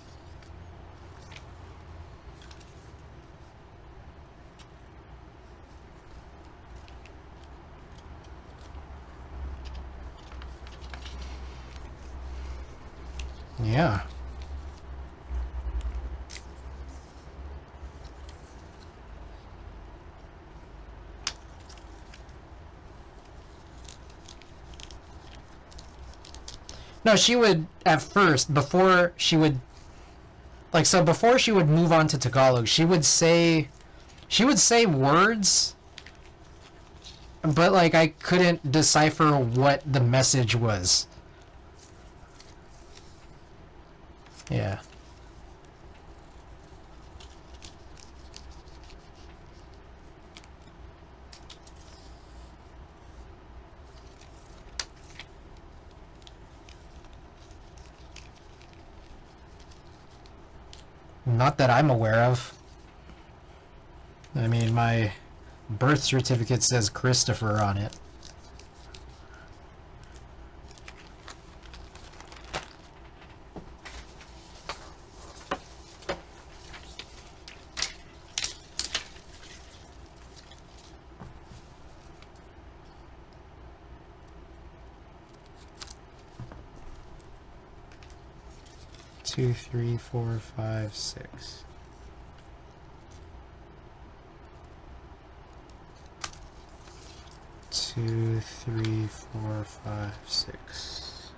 Yeah. No, she would, at first, before she would, like, so before she would move on to Tagalog, she would say words, but, like, I couldn't decipher what the message was. Yeah. Not that I'm aware of. I mean, my birth certificate says Christopher on it. Two, three, four, five, six. Two, three, four, five, six.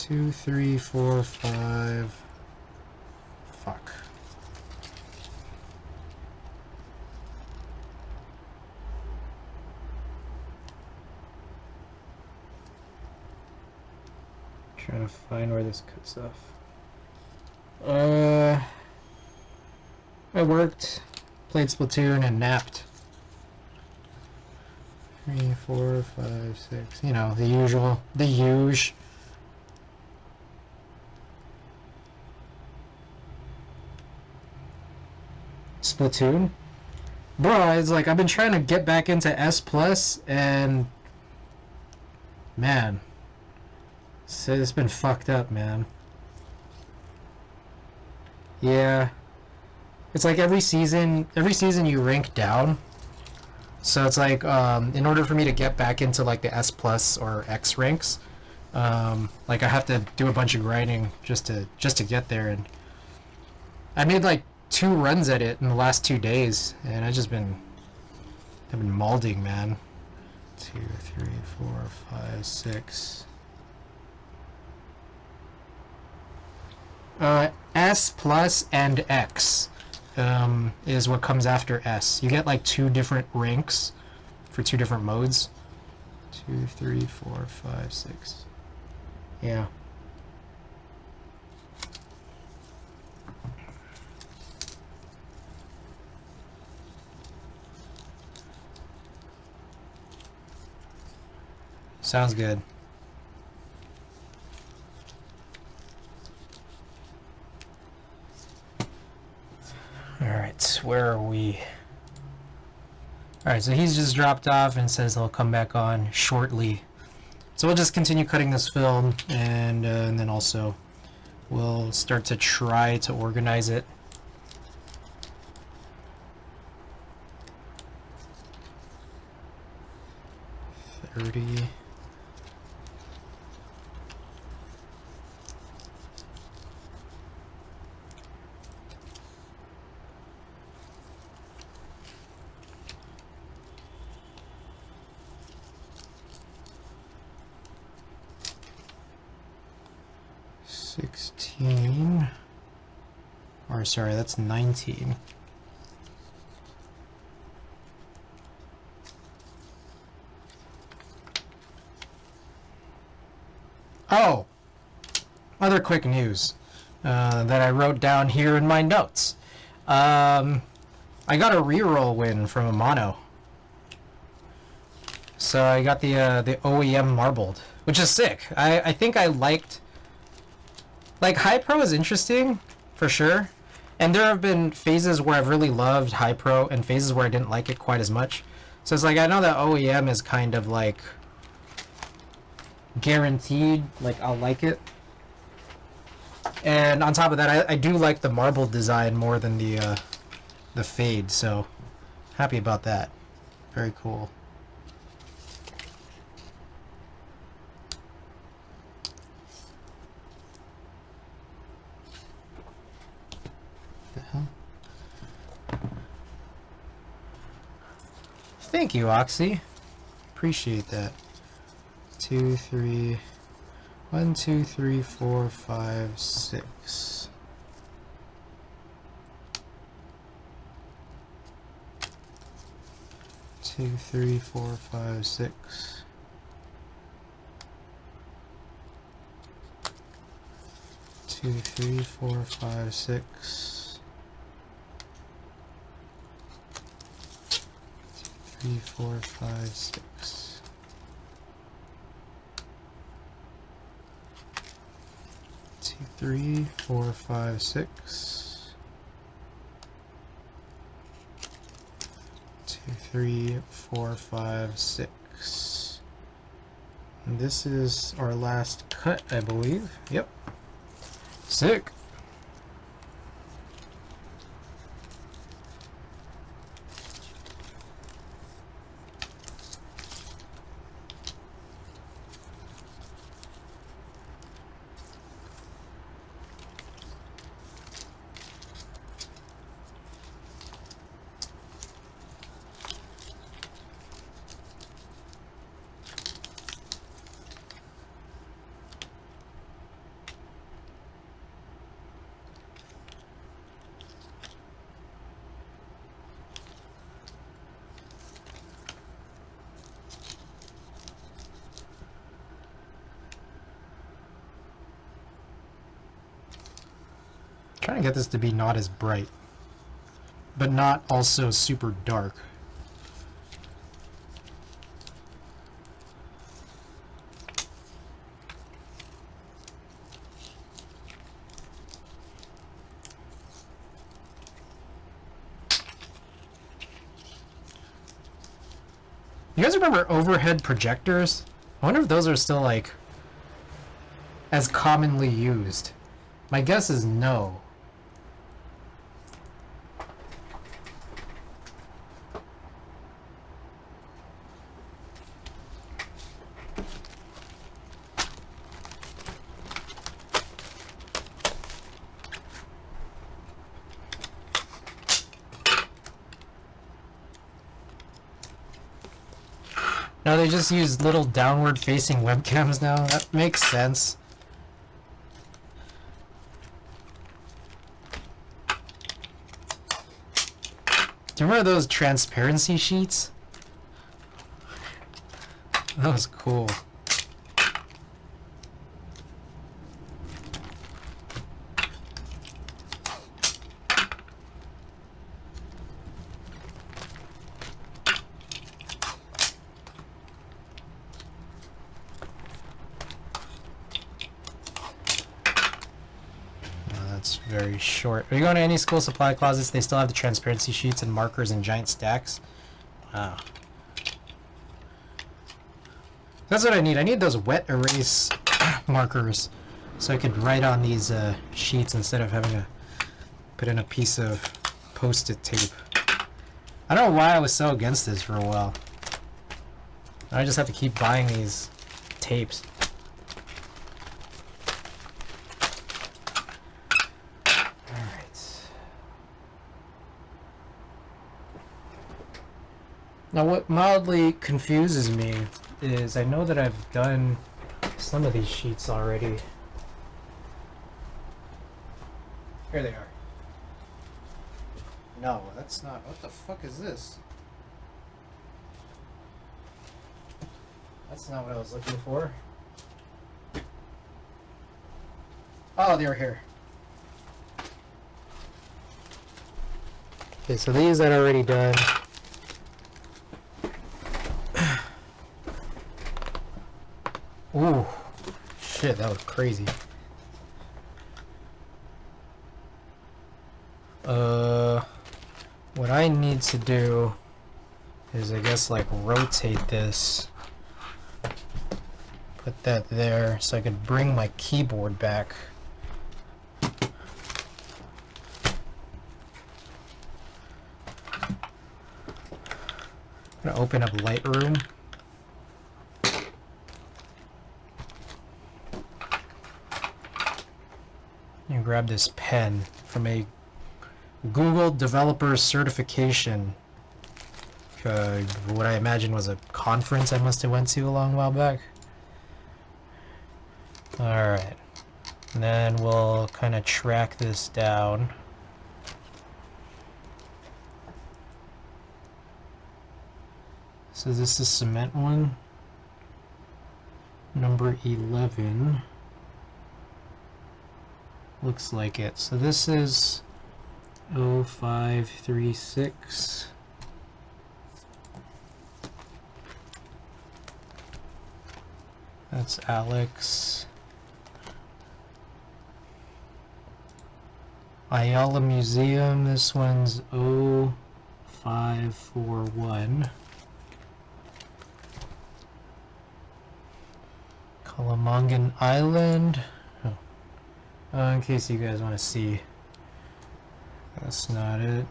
2, 3, 4, 5. Fuck. Trying to find where this cuts off. I worked, played Splatoon, and napped. 3, 4, 5, 6. You know, the usual. The huge. Splatoon? Bro, it's like I've been trying to get back into S Plus, and man, it's been fucked up, man. Yeah, it's like every season you rank down. So it's like in order for me to get back into like the S Plus or X ranks, like I have to do a bunch of grinding just to get there, and I made like 2 runs at it in the last 2 days, and I've been mauling, man. 2, 3, 4, 5, 6. S plus and X is what comes after S. You get like 2 different ranks for 2 different modes. 2, 3, 4, 5, 6. Yeah. Sounds good. Alright, where are we? Alright, so he's just dropped off and says he'll come back on shortly. So we'll just continue cutting this film, and then also we'll start to try to organize it. $30. $16, or sorry, that's $19. Oh, other quick news that I wrote down here in my notes. I got a reroll win from a mono. So I got the OEM marbled, which is sick. I think I liked... Like, High Pro is interesting, for sure. And there have been phases where I've really loved High Pro and phases where I didn't like it quite as much. So it's like, I know that OEM is kind of like guaranteed, like I'll like it. And on top of that, I do like the marble design more than the fade, so happy about that. Very cool. The hell? Thank you, Oxy. Appreciate that. 2, 3, 1, 2, 3, 4, 5, 6. Two, 3, 4, 5, 6. 2, 3, 4, 5, 6. 3, 4, 5, 6. 2, 3, 4, 5, 6. 2, 3, 4, 5, 6. And this is our last cut, I believe. Yep. Sick. trying to get this to be not as bright, but not also super dark. You guys remember overhead projectors? I wonder if those are still like as commonly used. My guess is no. No, they just use little downward facing webcams now. That makes sense. Do you remember those transparency sheets? That was cool. Very short. Are you going to any school supply closets? They still have the transparency sheets and markers in giant stacks. Wow. That's what I need. I need those wet erase markers so I could write on these sheets instead of having to put in a piece of post-it tape. I don't know why I was so against this for a while. I just have to keep buying these tapes. Now what mildly confuses me is I know that I've done some of these sheets already. Here they are. No, that's not. What the fuck is this? That's not what I was looking for. Oh, they were here. Okay, so these I'd already done. Ooh, shit, that was crazy. What I need to do is, I guess, like rotate this. Put that there so I could bring my keyboard back. I'm gonna open up Lightroom. You grab this pen from a Google Developer Certification. What I imagine was a conference I must have went to a long while back. Alright. And then we'll kind of track this down. So this is cement one. Number 11. Looks like it. So this is 0536. That's Alex. Ayala Museum, this one's 0541. Kalamangan Island. In case you guys want to see. That's not it.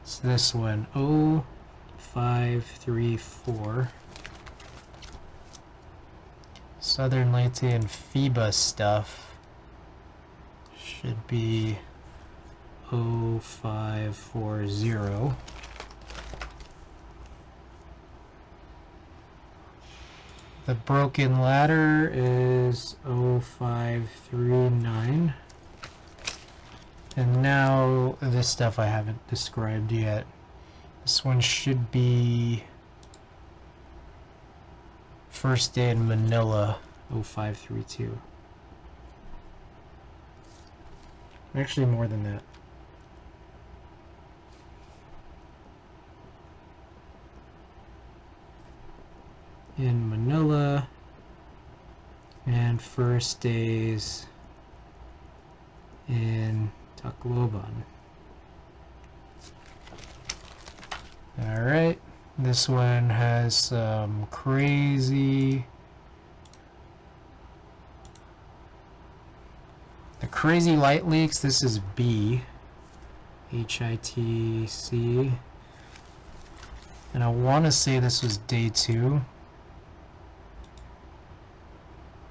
It's this one. 0534. Southern Leyte and FIBA stuff should be 0540. The Broken Ladder is 0539. And now this stuff I haven't described yet. This one should be First Day in Manila, 0532. Actually, more than that. In Manila, and first days in Tacloban. Alright, this one has some crazy... The crazy light leaks, this is B. HITC. And I want to say this was day 2.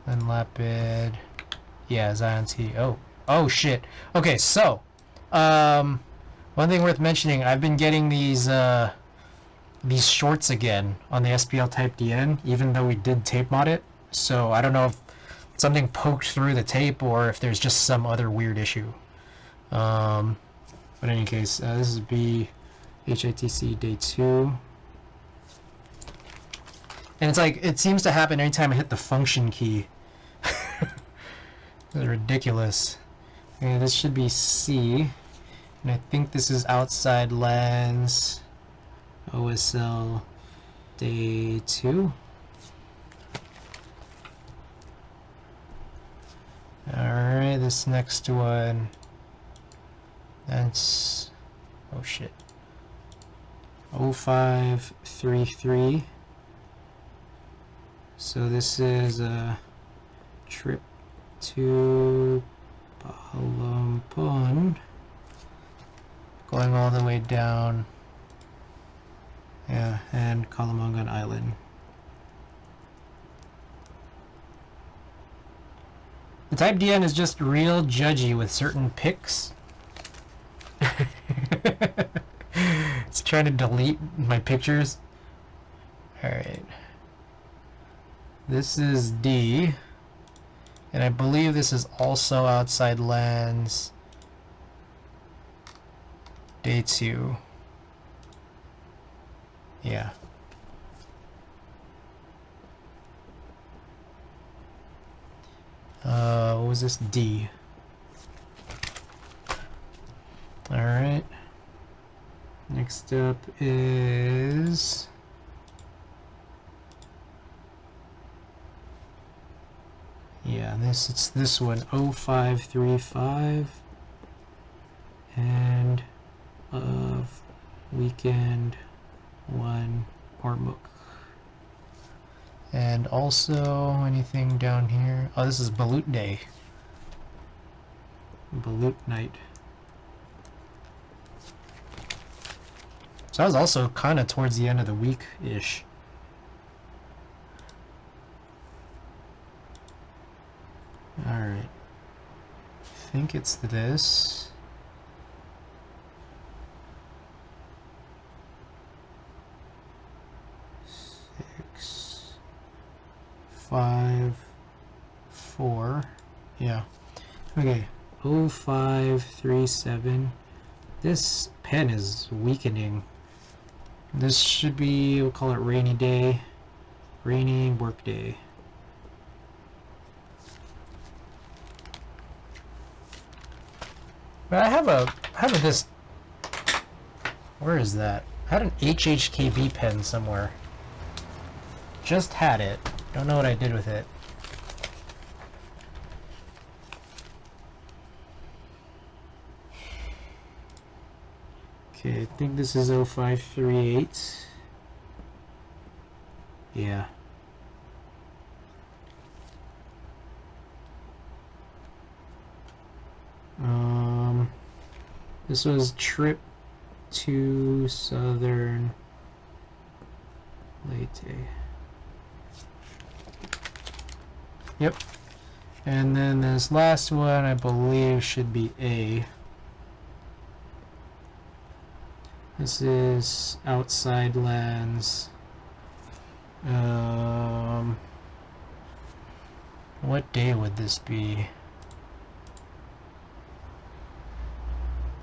Then Lapid. Yeah, Zion T. Oh shit. Okay, so one thing worth mentioning, I've been getting these shorts again on the SPL Type DN, even though we did tape mod it. So I don't know if something poked through the tape or if there's just some other weird issue. But in any case, this is B HITC day 2. And it's like, it seems to happen anytime I hit the function key. It's ridiculous. Okay, this should be C. And I think this is outside lens. OSL day 2. Alright, this next one. That's... oh shit. 0533. So this is a trip to Palampon, going all the way down, yeah, and Kalamangan Island. The Type DN is just real judgy with certain pics. It's trying to delete my pictures. Alright. This is D, and I believe this is also outside lens day 2. Yeah. What was this? D. Alright. Next up is... yeah, it's this one, 0535, and of weekend 1 Ormuk. And also anything down here. Oh, this is Balut Day. Balut night. So that was also kind of towards the end of the week-ish. Alright. I think it's this. 6, 5, 4. Yeah. Okay. 0537. This pen is weakening. This should be, we'll call it rainy day. Rainy work day. But I have this, where is that? I had an HHKB pen somewhere. Just had it. Don't know what I did with it. Okay, I think this is 0538. Yeah. This was trip to Southern Leyte. Yep. And then this last one, I believe, should be A. This is outside lens. What day would this be?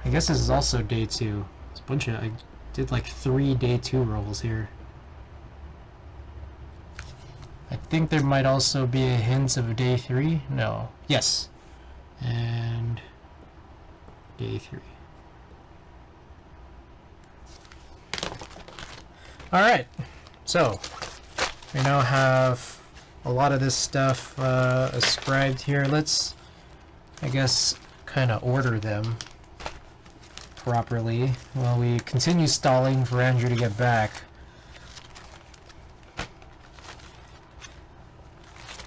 I guess this is also day 2. It's a bunch of, I did like 3 day 2 rolls here. I think there might also be a hint of day 3. No. Yes. And Day 3. Alright, so we now have a lot of this stuff ascribed here. Let's, I guess, kind of order them properly while we continue stalling for Andrew to get back.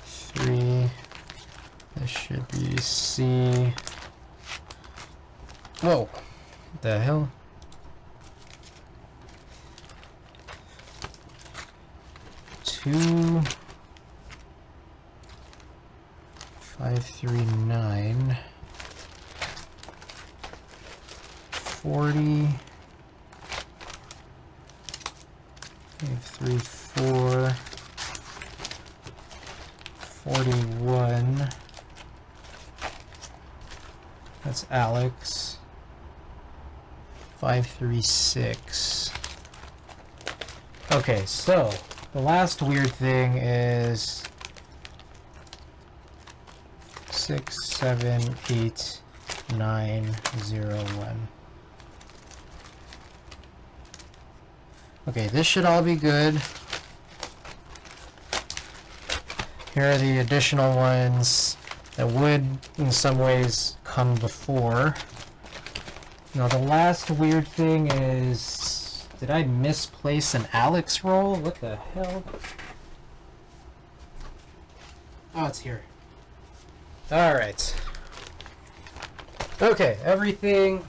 3. This should be C. Whoa! What the hell? Two. 539. 40. 534. 41. That's Alex. 536. Okay, so the last weird thing is 678901. Okay, this should all be good. Here are the additional ones that would, in some ways, come before. Now, the last weird thing is... Did I misplace an Alex roll? What the hell? Oh, it's here. Alright. Okay, everything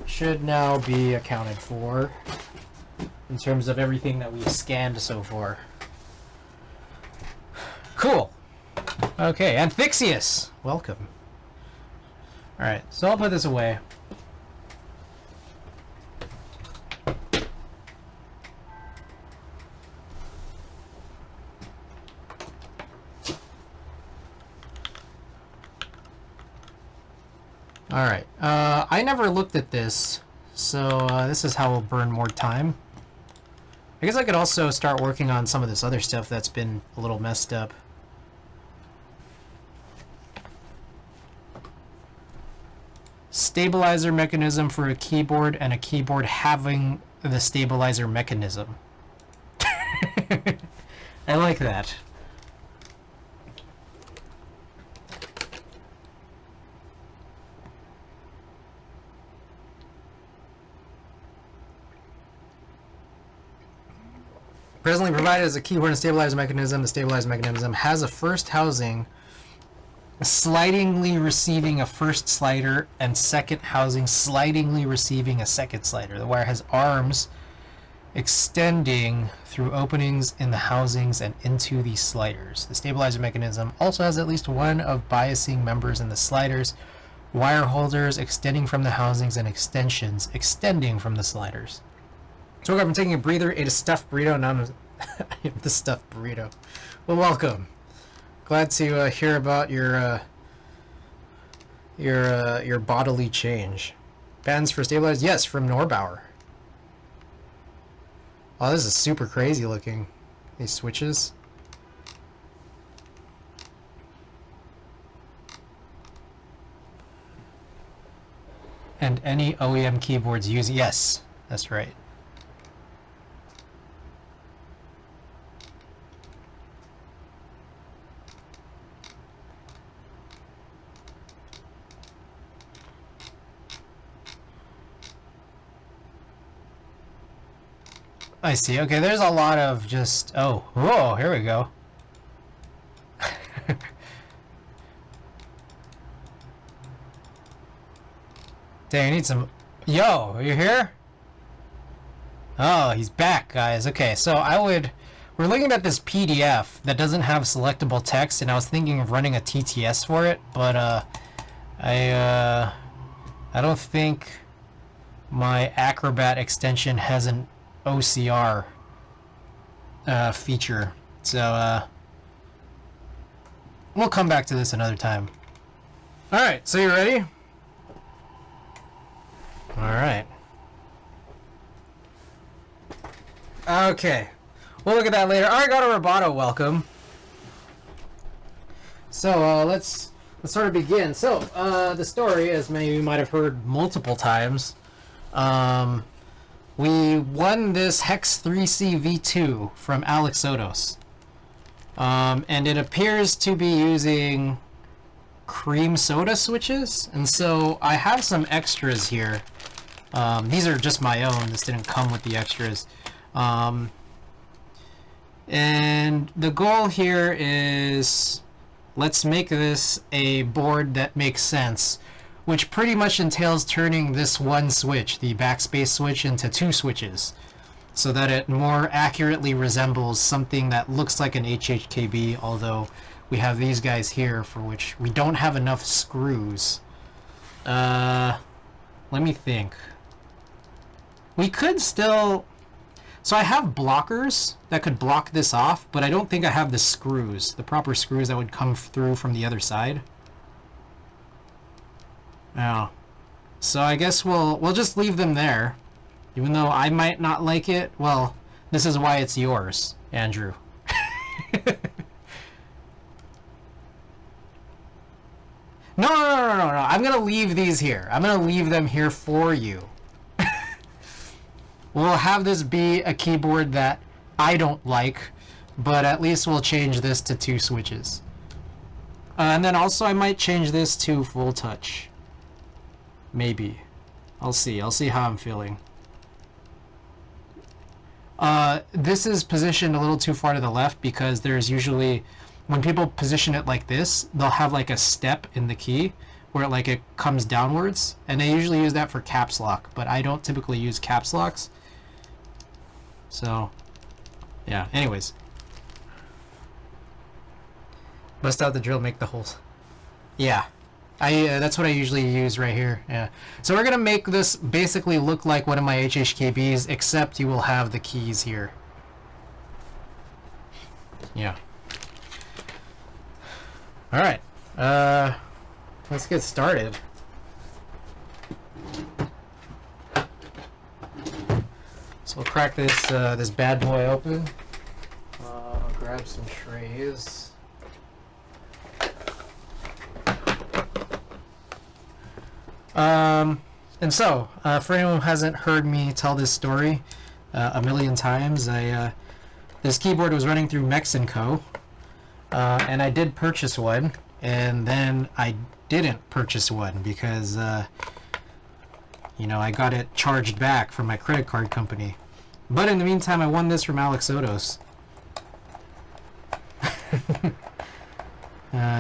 should now be accounted for in terms of everything that we've scanned so far. Cool. Okay, Amphixius, welcome. Alright, so I'll put this away. Alright, I never looked at this, so this is how we'll burn more time. I guess I could also start working on some of this other stuff that's been a little messed up. Stabilizer mechanism for a keyboard and a keyboard having the stabilizer mechanism. I like that. Presently provided as a keyboard and stabilizer mechanism, the stabilizer mechanism has a first housing slidingly receiving a first slider and second housing slidingly receiving a second slider. The wire has arms extending through openings in the housings and into the sliders. The stabilizer mechanism also has at least one of biasing members in the sliders, wire holders extending from the housings and extensions extending from the sliders. So I've been taking a breather, ate a stuffed burrito, now I'm the stuffed burrito. Well, welcome. Glad to hear about your bodily change. Bands for stabilizers? Yes, from Norbauer. Oh, this is super crazy looking. These switches. And any OEM keyboards use... Yes, that's right. I see. Okay, there's a lot of just... Oh, whoa, here we go. Dang, I need some... Yo, are you here? Oh, he's back, guys. Okay, so we're looking at this PDF that doesn't have selectable text, and I was thinking of running a TTS for it, but I don't think my Acrobat extension has an OCR feature, so we'll come back to this another time. Alright, so you ready? Alright. Okay. We'll look at that later. Arigato Roboto, welcome. So let's let's sort of begin. So, the story, as many of you might have heard multiple times, we won this Hex 3C V2 from Alex Sotos. And it appears to be using cream soda switches. And so I have some extras here. These are just my own. This didn't come with the extras. And the goal here is, let's make this a board that makes sense, which pretty much entails turning this one switch, the backspace switch, into two switches, so that it more accurately resembles something that looks like an HHKB, although we have these guys here for which we don't have enough screws. Let me think. We could still... So I have blockers that could block this off, but I don't think I have the screws, the proper screws that would come through from the other side. Oh. So I guess we'll just leave them there. Even though I might not like it, well, this is why it's yours, Andrew. No, I'm gonna leave these here. I'm gonna leave them here for you. We'll have this be a keyboard that I don't like, but at least we'll change this to two switches. And then also I might change this to full touch. Maybe. I'll see how I'm feeling. This is positioned a little too far to the left because there's usually, when people position it like this, they'll have like a step in the key where it comes downwards, and they usually use that for caps lock, but I don't typically use caps locks. So, yeah, anyways. Bust out the drill, make the holes. Yeah. That's what I usually use right here. Yeah. So we're gonna make this basically look like one of my HHKBs, except you will have the keys here. Yeah. All right. Let's get started. So we'll crack this bad boy open. Grab some trays. And so, for anyone who hasn't heard me tell this story a million times, this keyboard was running through Mexico, and I did purchase one, and then I didn't purchase one because, you know, I got it charged back from my credit card company. But in the meantime, I won this from Alex Sotos.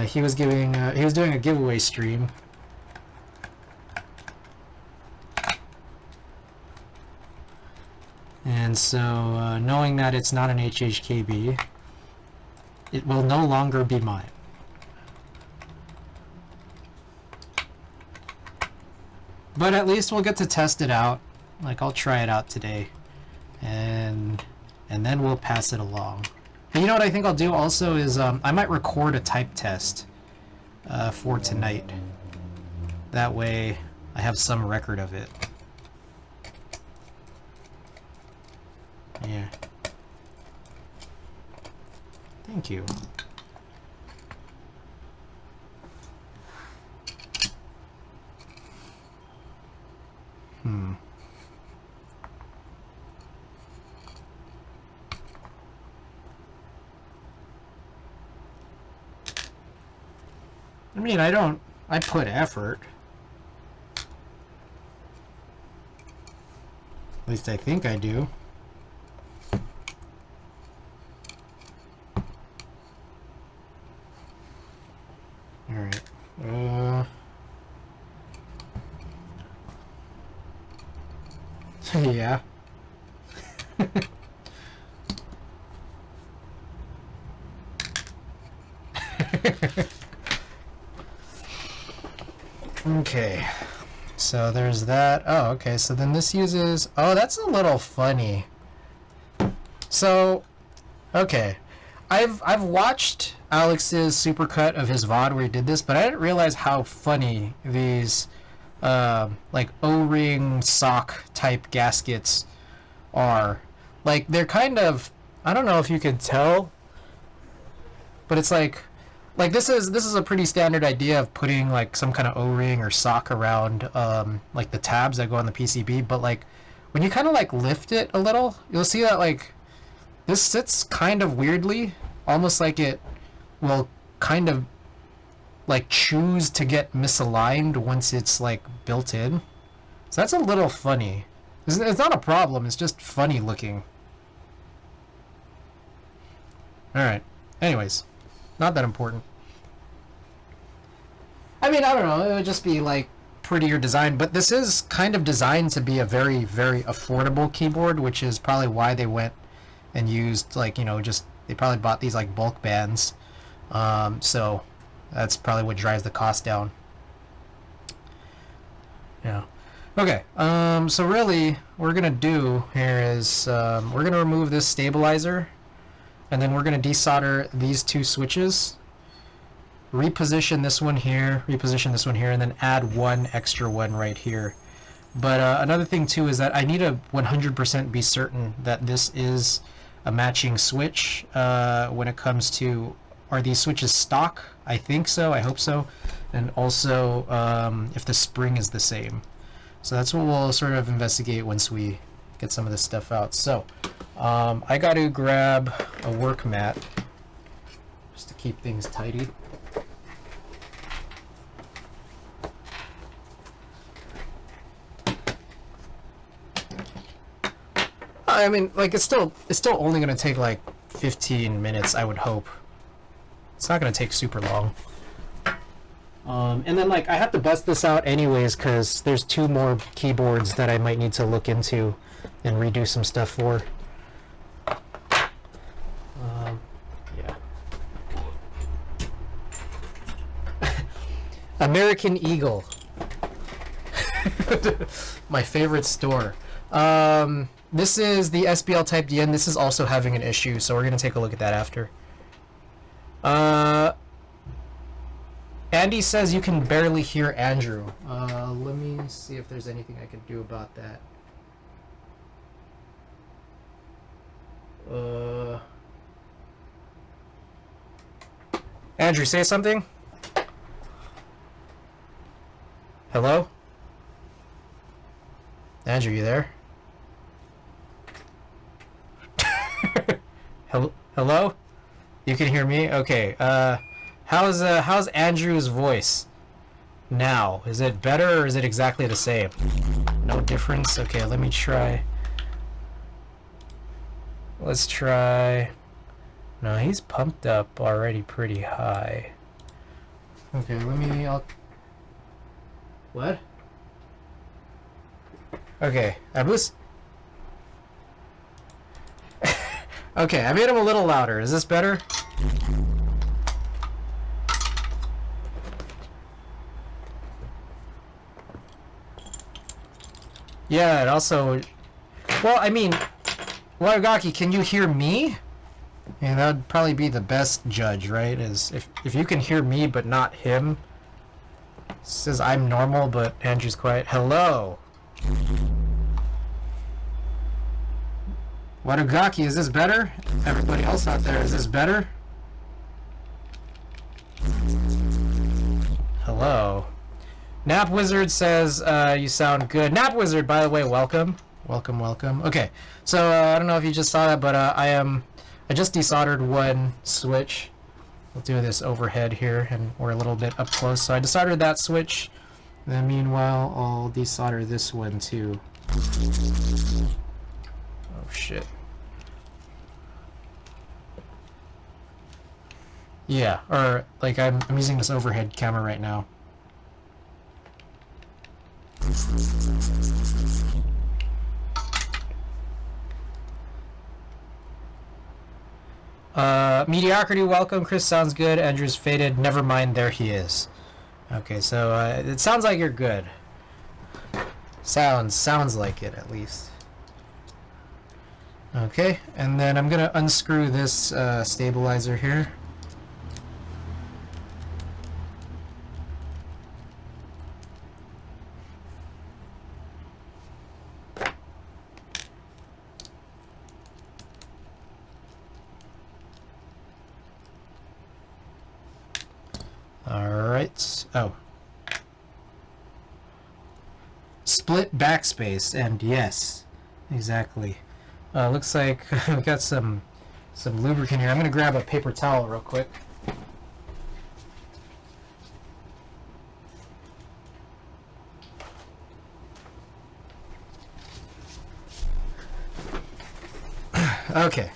He was doing a giveaway stream. And so, knowing that it's not an HHKB, it will no longer be mine. But at least we'll get to test it out. Like, I'll try it out today. And then we'll pass it along. And you know what I think I'll do also is, I might record a type test for tonight. That way, I have some record of it. Yeah. Thank you. I mean, I put effort. At least I think I do. Alright. Yeah. Okay. So there's that. Oh, okay. So then this uses... Oh, that's a little funny. So, okay. I've watched Alex's supercut of his VOD where he did this, but I didn't realize how funny these like O-ring sock type gaskets are. Like, they're kind of, I don't know if you can tell, but it's like like this is a pretty standard idea of putting like some kind of O-ring or sock around like the tabs that go on the PCB, but like when you kind of like lift it a little, you'll see that like this sits kind of weirdly, almost like it will kind of like choose to get misaligned once it's like built in. So that's a little funny. It's not a problem, it's just funny looking. Alright. Anyways, not that important. I mean, I don't know, it would just be like prettier design, but this is kind of designed to be a very, very affordable keyboard, which is probably why they went and used like, you know, just they probably bought these like bulk bands. So that's probably what drives the cost down. Yeah. Okay, so really what we're gonna do here is we're gonna remove this stabilizer, and then we're gonna desolder these two switches, reposition this one here, reposition this one here, and then add one extra one right here. But another thing too is that I need to 100% be certain that this is a matching switch when it comes to, are these switches stock? I think so, I hope so. And also if the spring is the same. So that's what we'll sort of investigate once we get some of this stuff out. So I got to grab a work mat just to keep things tidy. I mean, like it's still only gonna take like 15 minutes, I would hope. It's not gonna take super long. And then like I have to bust this out anyways because there's two more keyboards that I might need to look into and redo some stuff for. Yeah. American Eagle. My favorite store. This is the SBL Type DN. This is also having an issue, so we're going to take a look at that after. Andy says you can barely hear Andrew. Let me see if there's anything I can do about that. Andrew, say something. Hello? Andrew, you there? Hello? You can hear me? Okay. How's Andrew's voice now? Is it better or is it exactly the same? No difference? Okay, let me try. Let's try. No, he's pumped up already pretty high. Okay, what? Okay, I was. Okay, I made him a little louder. Is this better? Yeah, it also... Well, I mean... Waragaki, can you hear me? Yeah, that would probably be the best judge, right? Is if you can hear me but not him. It says I'm normal, but Andrew's quiet. Hello! Waragaki, is this better? Everybody else out there, is this better? Hello. Nap Wizard says you sound good. Nap Wizard, by the way, welcome. Welcome, welcome. Okay, so I don't know if you just saw that, but I just desoldered one switch. We'll do this overhead here, and we're a little bit up close. So I desoldered that switch. And then meanwhile, I'll desolder this one too. Oh shit. Yeah, or like I'm using this overhead camera right now. Mediocrity, welcome. Chris sounds good. Andrew's faded. Never mind, there he is. Okay, so it sounds like you're good. Sounds like it at least. Okay, and then I'm gonna unscrew this stabilizer here. right. Oh. Split backspace, and yes, exactly. Looks like we got some lubricant here. I'm gonna grab a paper towel real quick. Okay.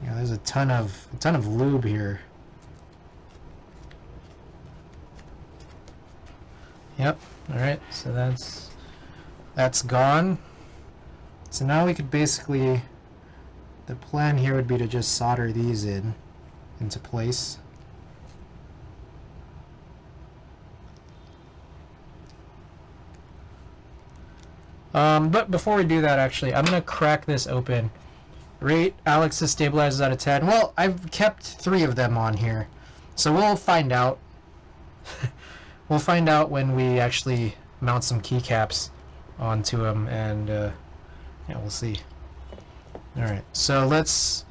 Yeah, there's a ton of lube here. Yep. All right. So that's gone. So now we could basically, the plan here would be to just solder these into place. But before we do that, actually, I'm gonna crack this open. Rate Alex's stabilizers out of 10. Well, I've kept 3 of them on here, so we'll find out. We'll find out when we actually mount some keycaps onto them, and yeah, we'll see. All right, so let's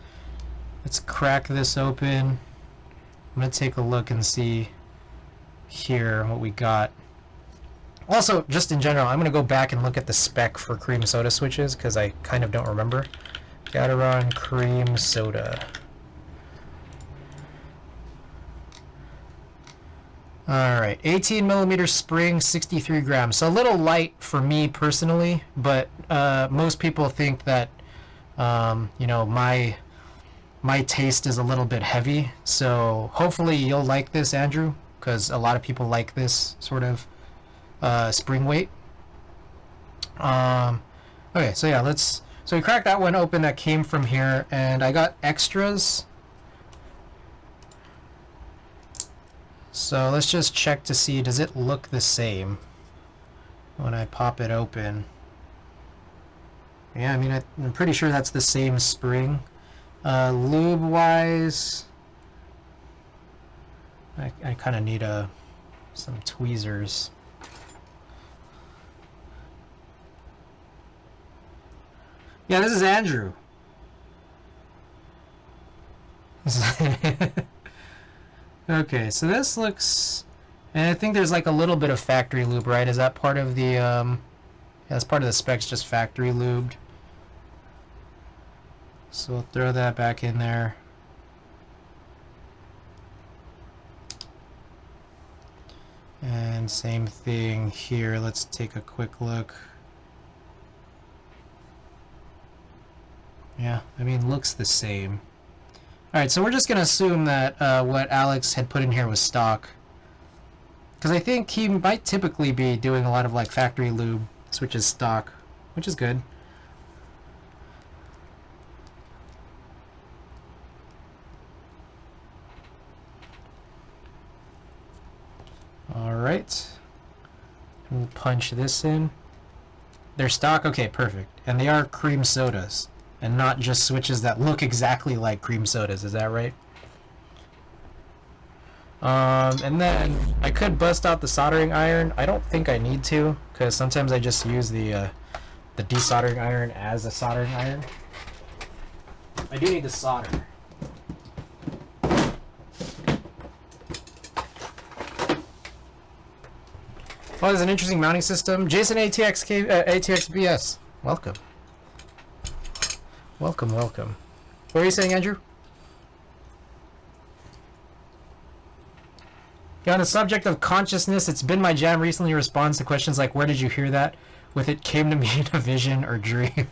crack this open. I'm gonna take a look and see here what we got. Also, just in general, I'm going to go back and look at the spec for cream soda switches, because I kind of don't remember. Gateron cream soda. Alright, 18 millimeter spring, 63 grams. So a little light for me personally, but most people think that, you know, my taste is a little bit heavy. So hopefully you'll like this, Andrew, because a lot of people like this sort of spring weight. Okay, so yeah, so we cracked that one open that came from here, and I got extras. So let's just check to see, does it look the same when I pop it open? Yeah, I mean, I'm pretty sure that's the same spring. Lube wise, I kind of need some tweezers. Yeah, this is Andrew. Okay, so this looks, and I think there's like a little bit of factory lube, right? Is that part of the, yeah, that's part of the specs, just factory lubed. So we'll throw that back in there. And same thing here. Let's take a quick look. Yeah, I mean, looks the same. Alright, so we're just going to assume that what Alex had put in here was stock. Because I think he might typically be doing a lot of like factory lube, which is stock, which is good. Alright. We'll punch this in. They're stock? Okay, perfect. And they are cream sodas, and not just switches that look exactly like cream sodas, is that right? And then I could bust out the soldering iron. I don't think I need to, because sometimes I just use the desoldering iron as a soldering iron. I do need to solder. Oh, there's an interesting mounting system. Jason ATXBS, welcome. Welcome, welcome. What were you saying, Andrew? Yeah, on the subject of consciousness, it's been my jam recently responds to questions like, where did you hear that? With it came to me in a vision or dream.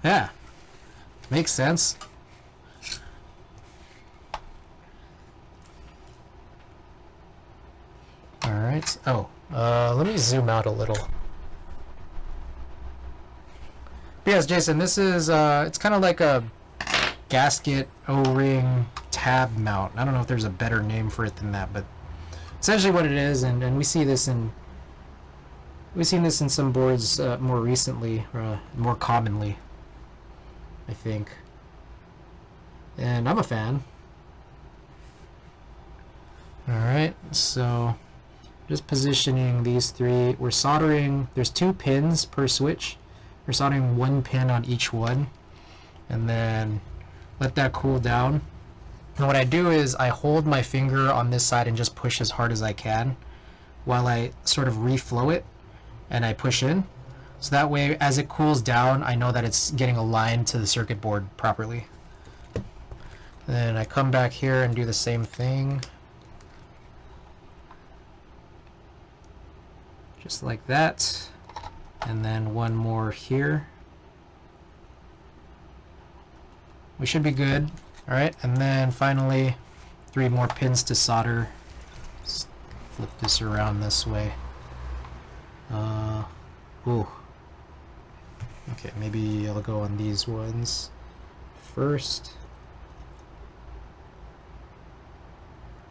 Yeah. Makes sense. Alright. Oh, let me zoom out a little. But yes, Jason, this is, it's kind of like a gasket O-ring tab mount. I don't know if there's a better name for it than that, but essentially what it is, and we see this in, we've seen this in some boards more recently, more commonly, I think. And I'm a fan. Alright, so just positioning these three. We're soldering, there's 2 pins per switch. We're soldering 1 pin on each one, and then let that cool down. And what I do is I hold my finger on this side and just push as hard as I can while I sort of reflow it and I push in. So that way, as it cools down, I know that it's getting aligned to the circuit board properly. Then I come back here and do the same thing. Just like that. And then one more here. We should be good. Alright, and then finally 3 more pins to solder. Just flip this around this way. Ooh. Okay, maybe I'll go on these ones first.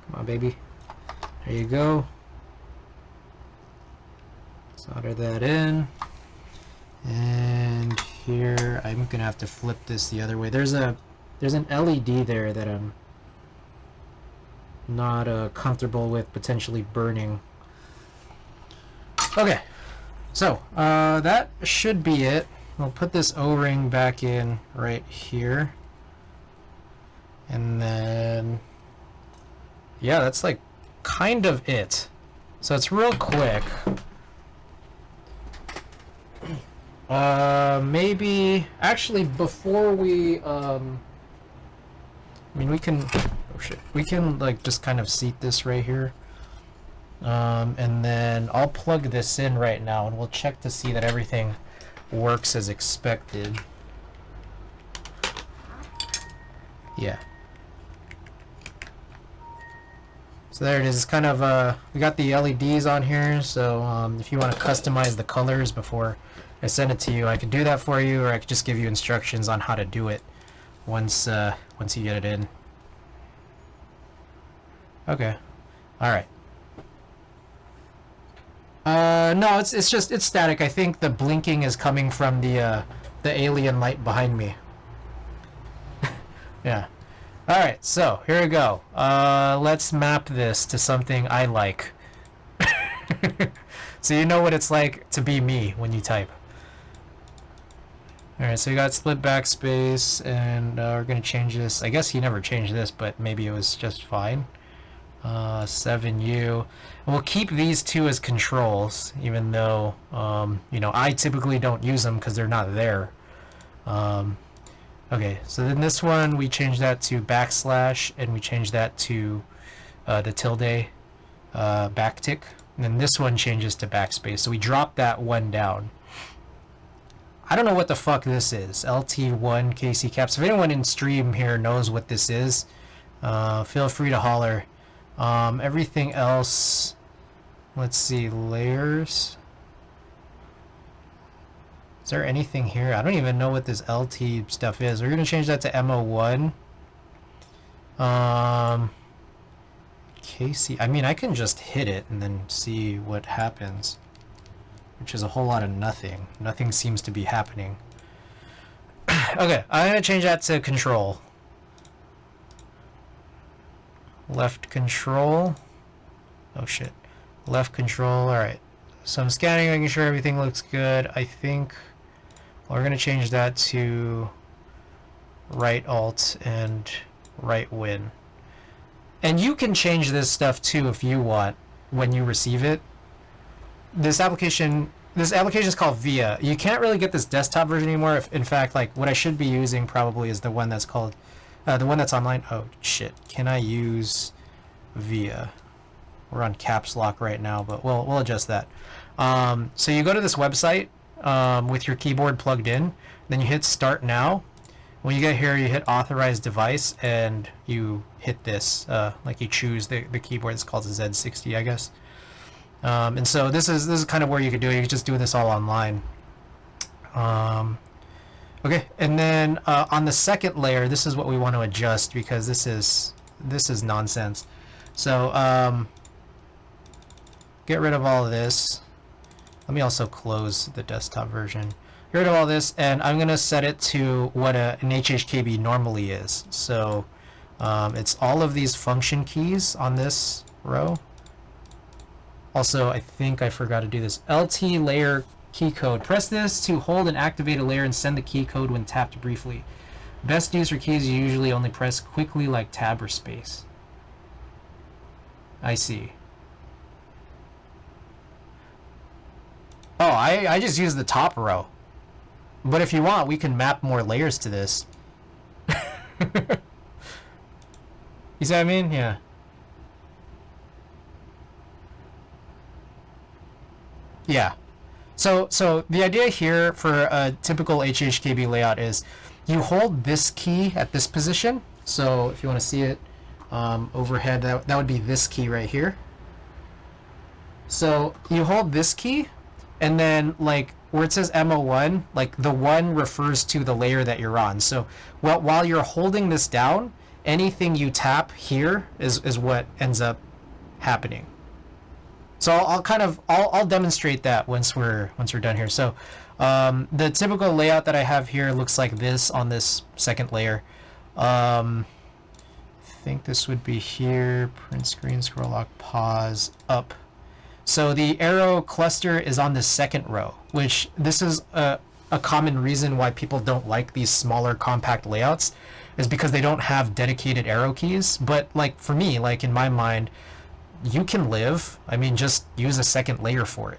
Come on, baby. There you go. Solder that in. And here, I'm gonna have to flip this the other way. There's an LED there that I'm not comfortable with potentially burning. Okay, so that should be it. We'll put this O-ring back in right here. And then, yeah, that's like kind of it. So it's real quick. Maybe, actually, before we, I mean, we can, oh shit, we can like just kind of seat this right here. And then I'll plug this in right now and we'll check to see that everything works as expected. Yeah. So there it is. It's kind of, we got the LEDs on here, so if you want to customize the colors before I send it to you, I can do that for you, or I could just give you instructions on how to do it once you get it in. Okay. Alright. No, it's just, it's static. I think the blinking is coming from the alien light behind me. Yeah. Alright, so here we go. Let's map this to something I like. So you know what it's like to be me when you type. Alright, so we got split backspace, and we're going to change this. I guess he never changed this, but maybe it was just fine. 7U. And we'll keep these two as controls, even though, you know, I typically don't use them because they're not there. Okay, so then this one, we change that to backslash, and we change that to the tilde backtick. And then this one changes to backspace. So we drop that one down. I don't know what the fuck this is. LT1 KC caps. If anyone in stream here knows what this is, feel free to holler. Everything else, let's see, layers. Is there anything here? I don't even know what this LT stuff is. We're going to change that to MO1. KC, I mean, I can just hit it and then see what happens, which is a whole lot of nothing. Nothing seems to be happening. Okay, I'm going to change that to control. Left control. Oh shit. Left control. Alright. So I'm scanning, making sure everything looks good. I think we're going to change that to right alt and right win. And you can change this stuff too if you want when you receive it. This application is called VIA. You can't really get this desktop version anymore. In fact, like what I should be using probably is the one that's called the one that's online. Oh shit! Can I use VIA? We're on caps lock right now, but we'll adjust that. So you go to this website with your keyboard plugged in, then you hit Start Now. When you get here, you hit Authorize Device, and you hit this. Like you choose the keyboard. It's called the Z60, I guess. And so this is kind of where you could do it. You could just do this all online. Okay, and then on the second layer, this is what we want to adjust because this is nonsense. So get rid of all of this. Let me also close the desktop version. Get rid of all this, and I'm gonna set it to what an HHKB normally is. So it's all of these function keys on this row. Also, I think I forgot to do this. LT layer key code. Press this to hold and activate a layer and send the key code when tapped briefly. Best use for keys, you usually only press quickly like tab or space. I see. Oh, I just use the top row. But if you want, we can map more layers to this. You see what I mean? Yeah. Yeah. So the idea here for a typical HHKB layout is you hold this key at this position. So if you want to see it overhead, that would be this key right here. So you hold this key, and then like where it says MO1, like the 1 refers to the layer that you're on. So while you're holding this down, anything you tap here is what ends up happening. So I'll demonstrate that once we're done here. So the typical layout that I have here looks like this on this second layer. I think this would be here, print screen, scroll lock, pause, up. So the arrow cluster is on the second row, which this is a common reason why people don't like these smaller compact layouts, is because they don't have dedicated arrow keys. But like for me, like in my mind, you can live. I mean, just use a second layer for it.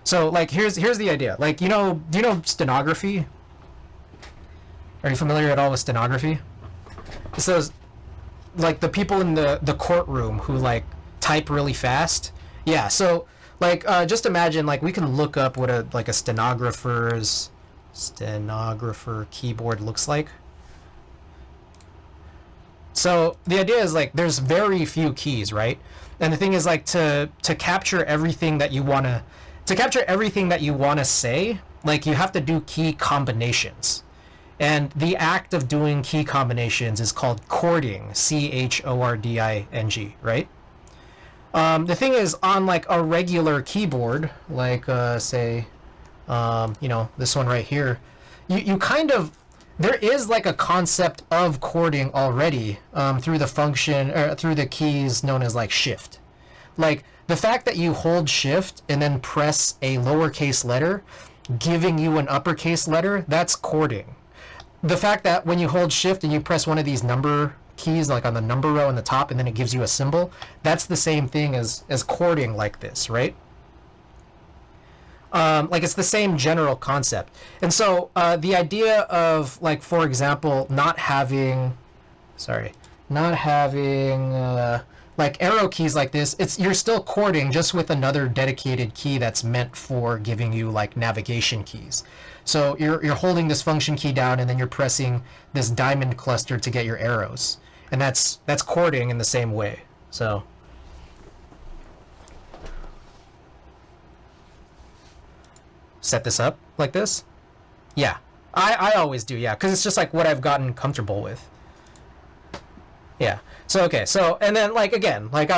So like here's the idea. Like, do you know stenography? Are you familiar at all with stenography? So like the people in the courtroom who like type really fast. Yeah, so like just imagine like we can look up what a stenographer keyboard looks like. So the idea is like there's very few keys, right? And the thing is like to capture everything that you wanna say, like you have to do key combinations. And the act of doing key combinations is called chording, CHORDING, right? The thing is, on like a regular keyboard, like say, this one right here, you kind of, there is like a concept of chording already through the function, or through the keys known as like shift. Like the fact that you hold shift and then press a lowercase letter, giving you an uppercase letter, that's chording. The fact that when you hold shift and you press one of these number keys, like on the number row in the top, and then it gives you a symbol, that's the same thing as chording like this, right? Like it's the same general concept. And so the idea of like, for example, not having like arrow keys like this, you're still chording just with another dedicated key that's meant for giving you like navigation keys. So you're holding this function key down and then you're pressing this diamond cluster to get your arrows. And that's chording in the same way. So set this up like this. Yeah, I always do, yeah, because it's just like what I've gotten comfortable with. Yeah. So okay, so and then like again, like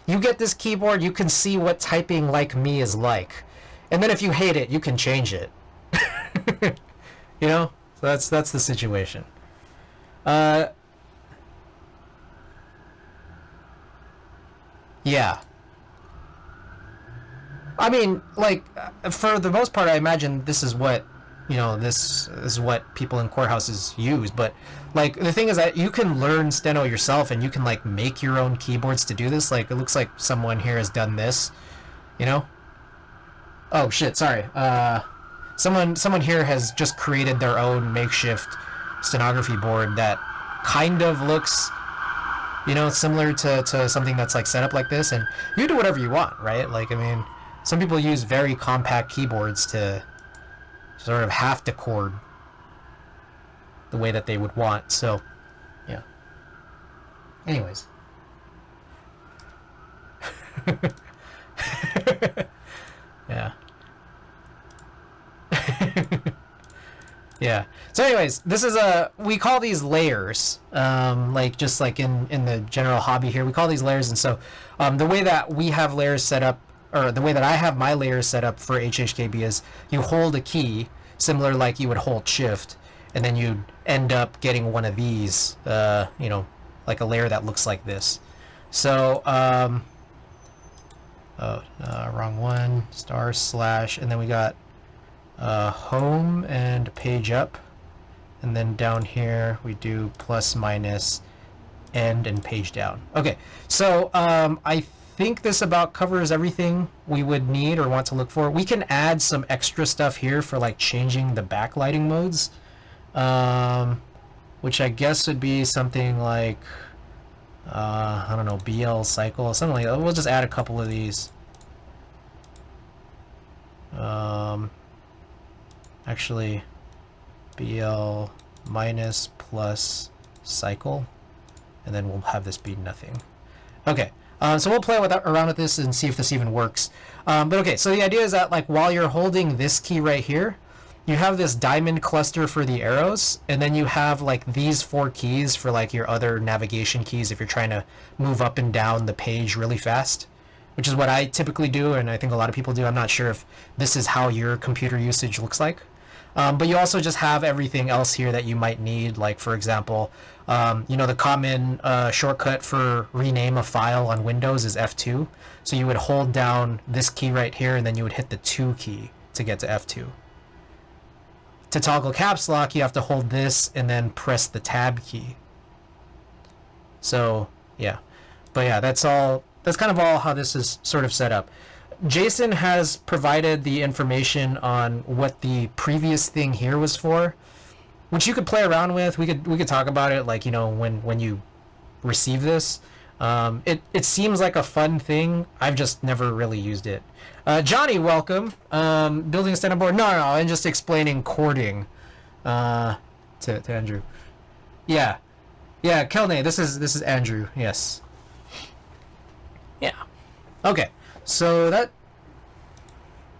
you get this keyboard, you can see what typing like me is like. And then if you hate it, you can change it. So that's the situation. Yeah. I mean, like, for the most part, I imagine this is what, this is what people in courthouses use. But, like, the thing is that you can learn steno yourself and you can, like, make your own keyboards to do this. Like, it looks like someone here has done this, Oh, shit, sorry. Someone here has just created their own makeshift stenography board that kind of looks, similar to something that's, like, set up like this. And you do whatever you want, right? Like, I mean, some people use very compact keyboards to sort of have to chord the way that they would want. So, yeah. Anyways. Yeah. Yeah. So anyways, this is we call these layers, like just like in the general hobby here, we call these layers. And so the way that we have layers set up, or the way that I have my layers set up for HHKB is you hold a key, similar like you would hold shift, and then you'd end up getting one of these, like a layer that looks like this. So, wrong one, // and then we got home and page up, And then down here we do plus, minus, end, and page down. Okay, so I think this about covers everything we would need or want to look for. We can add some extra stuff here for like changing the backlighting modes, which I guess would be something like I don't know, BL cycle, something like that. We'll just add a couple of these. Actually, BL minus plus cycle, and then we'll have this be nothing. Okay, so we'll play around with this and see if this even works. But okay, so the idea is that like while you're holding this key right here, you have this diamond cluster for the arrows, and then you have like these 4 keys for like your other navigation keys if you're trying to move up and down the page really fast, which is what I typically do, and I think a lot of people do. I'm not sure if this is how your computer usage looks like. But you also just have everything else here that you might need, like for example, you know, the common shortcut for rename a file on Windows is F2. So you would hold down this key right here, and then you would hit the 2 key to get to F2. To toggle caps lock, you have to hold this and then press the tab key. So yeah, but yeah, that's kind of all how this is sort of set up. Jason has provided the information on what the previous thing here was for, which you could play around with. We could talk about it, like, you know, when you receive this. It seems like a fun thing. I've just never really used it. Johnny, welcome. Building a stand-up board. No, I'm just explaining chording to Andrew. Yeah, Kelne, this is Andrew. Yes. Yeah. Okay. So that,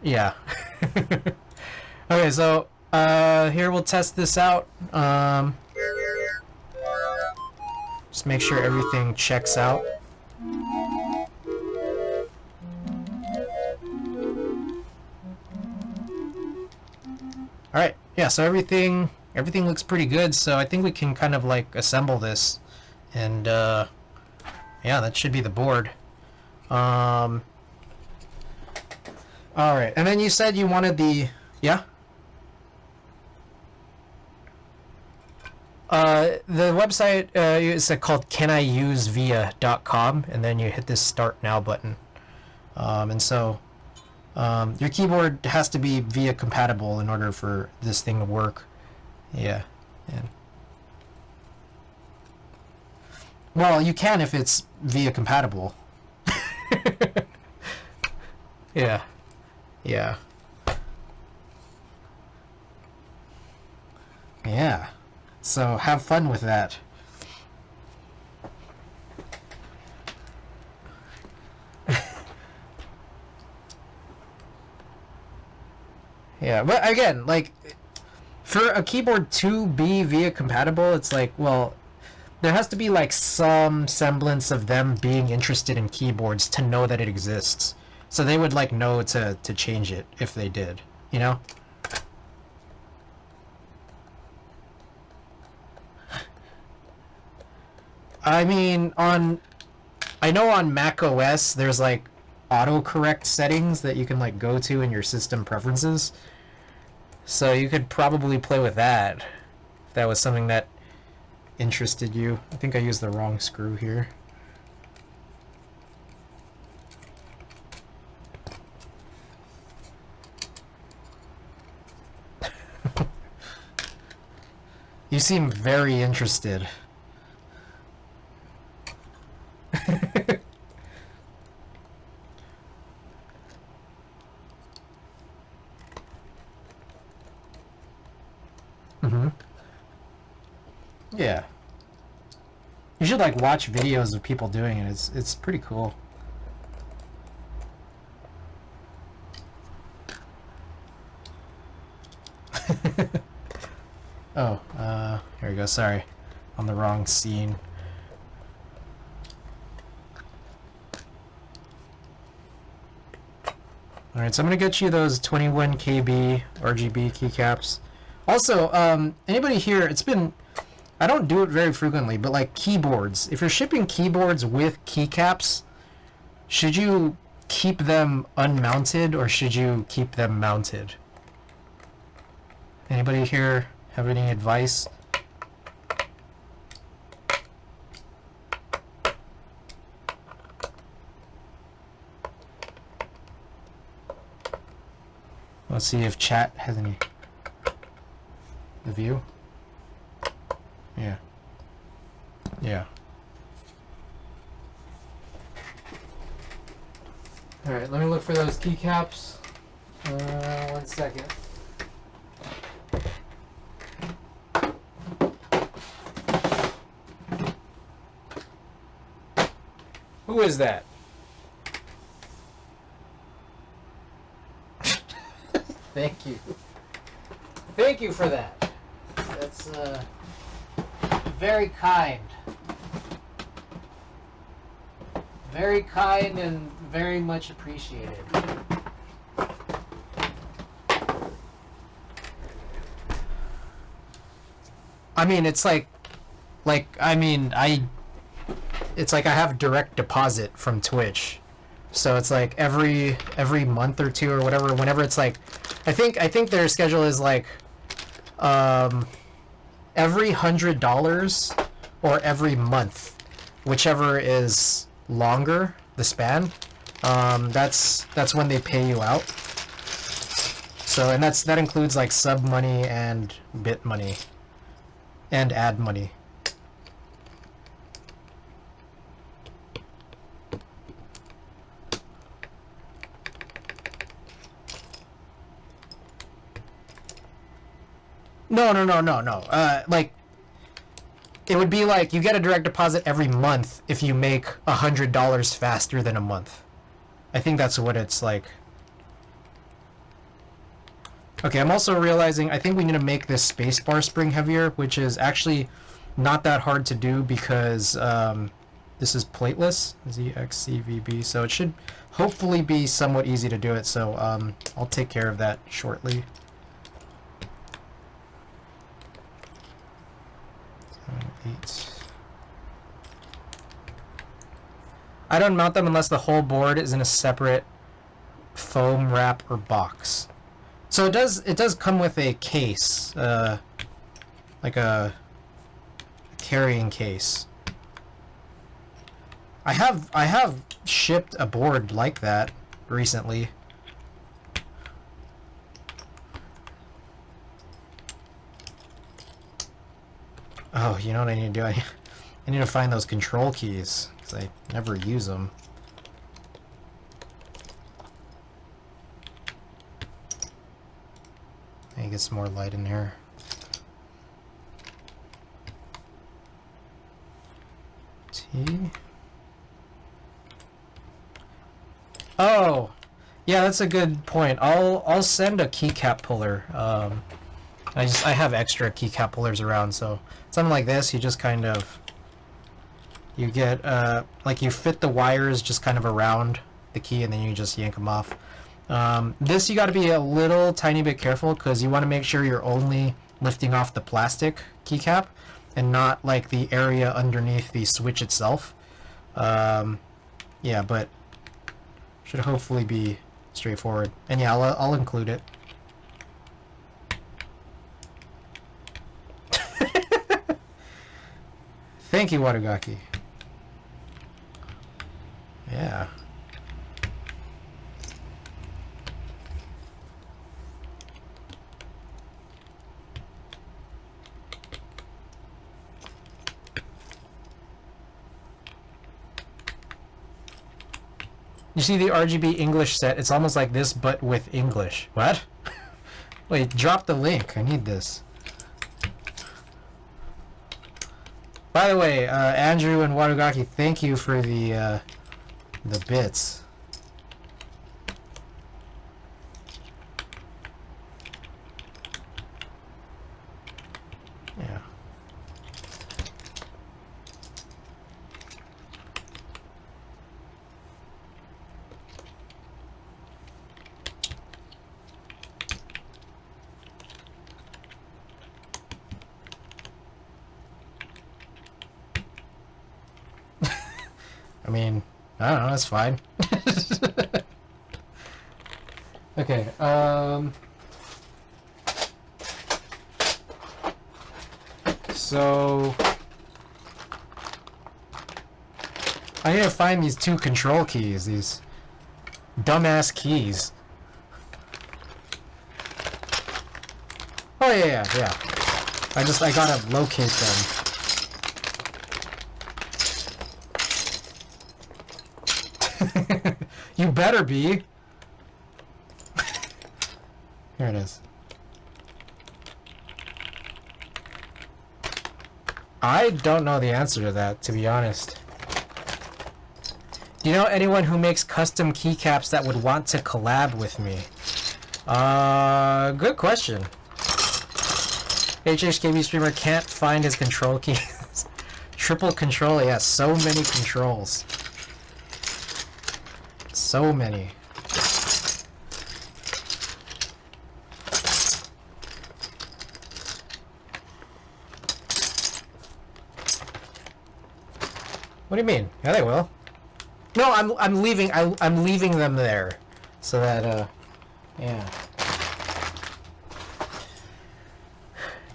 yeah. Okay, so here we'll test this out. Just make sure everything checks out. Alright, yeah, so everything looks pretty good, so I think we can kind of like assemble this. And yeah, that should be the board. Alright, and then you said you wanted the... Yeah? The website is called caniusevia.com, and then you hit this Start Now button. And so your keyboard has to be VIA compatible in order for this thing to work. Yeah. Well, you can if it's VIA compatible. Yeah. Yeah. Yeah. So have fun with that. Yeah, but again, like, for a keyboard to be VIA compatible, it's like, well, there has to be like some semblance of them being interested in keyboards to know that it exists. So they would like know to change it if they did, you know? I mean, I know on Mac OS there's like autocorrect settings that you can like go to in your system preferences. So you could probably play with that if that was something that interested you. I think I used the wrong screw here. You seem very interested. Yeah. You should like watch videos of people doing it. It's pretty cool. Oh, here we go. Sorry. On the wrong scene. Alright, so I'm gonna get you those 21 KB RGB keycaps. Also, anybody here, I don't do it very frequently, but like keyboards. If you're shipping keyboards with keycaps, should you keep them unmounted or should you keep them mounted? Anybody here Have any advice? Let's see if chat has any. The view? Yeah. Yeah. Alright, let me look for those keycaps. 1 second. Who is that? Thank you. Thank you for that. That's very kind. Very kind and very much appreciated. I mean, it's like it's like I have direct deposit from Twitch. So it's like every month or two or whatever, whenever it's like, I think their schedule is like every $100 or every month, whichever is longer, the span. That's when they pay you out. So, and that includes like sub money and bit money and ad money. No. Like, it would be like you get a direct deposit every month if you make $100 faster than a month. I think that's what it's like. Okay, I'm also realizing I think we need to make this spacebar spring heavier, which is actually not that hard to do because this is plateless, ZXCVB, so it should hopefully be somewhat easy to do it. So I'll take care of that shortly. I don't mount them unless the whole board is in a separate foam wrap or box. So it does come with a case, like a carrying case. I have shipped a board like that recently. Oh, you know what I need to do? I need to find those control keys, because I never use them. I get some more light in here. T. Oh, yeah, that's a good point. I'll send a keycap puller. I have extra keycap pullers around, so something like this, you just kind of, you get like you fit the wires just kind of around the key, and then you just yank them off. This you got to be a little tiny bit careful, because you want to make sure you're only lifting off the plastic keycap and not like the area underneath the switch itself. Yeah, but should hopefully be straightforward. And yeah, I'll include it. Thank you, Watugaki. Yeah. You see the RGB English set, it's almost like this, but with English. What? Wait, drop the link. I need this. By the way, Andrew and Watugaki, thank you for the bits. Yeah. I mean, I don't know, that's fine. Okay, So I need to find these two control keys, these dumbass keys. Oh yeah. I gotta locate them. You better be. Here it is. I don't know the answer to that, to be honest. Do you know anyone who makes custom keycaps that would want to collab with me? Good question. HHKB streamer can't find his control keys. Triple control, yeah, so many controls. So many. What do you mean? Yeah, they will. No, I'm leaving. I'm leaving them there, so that yeah.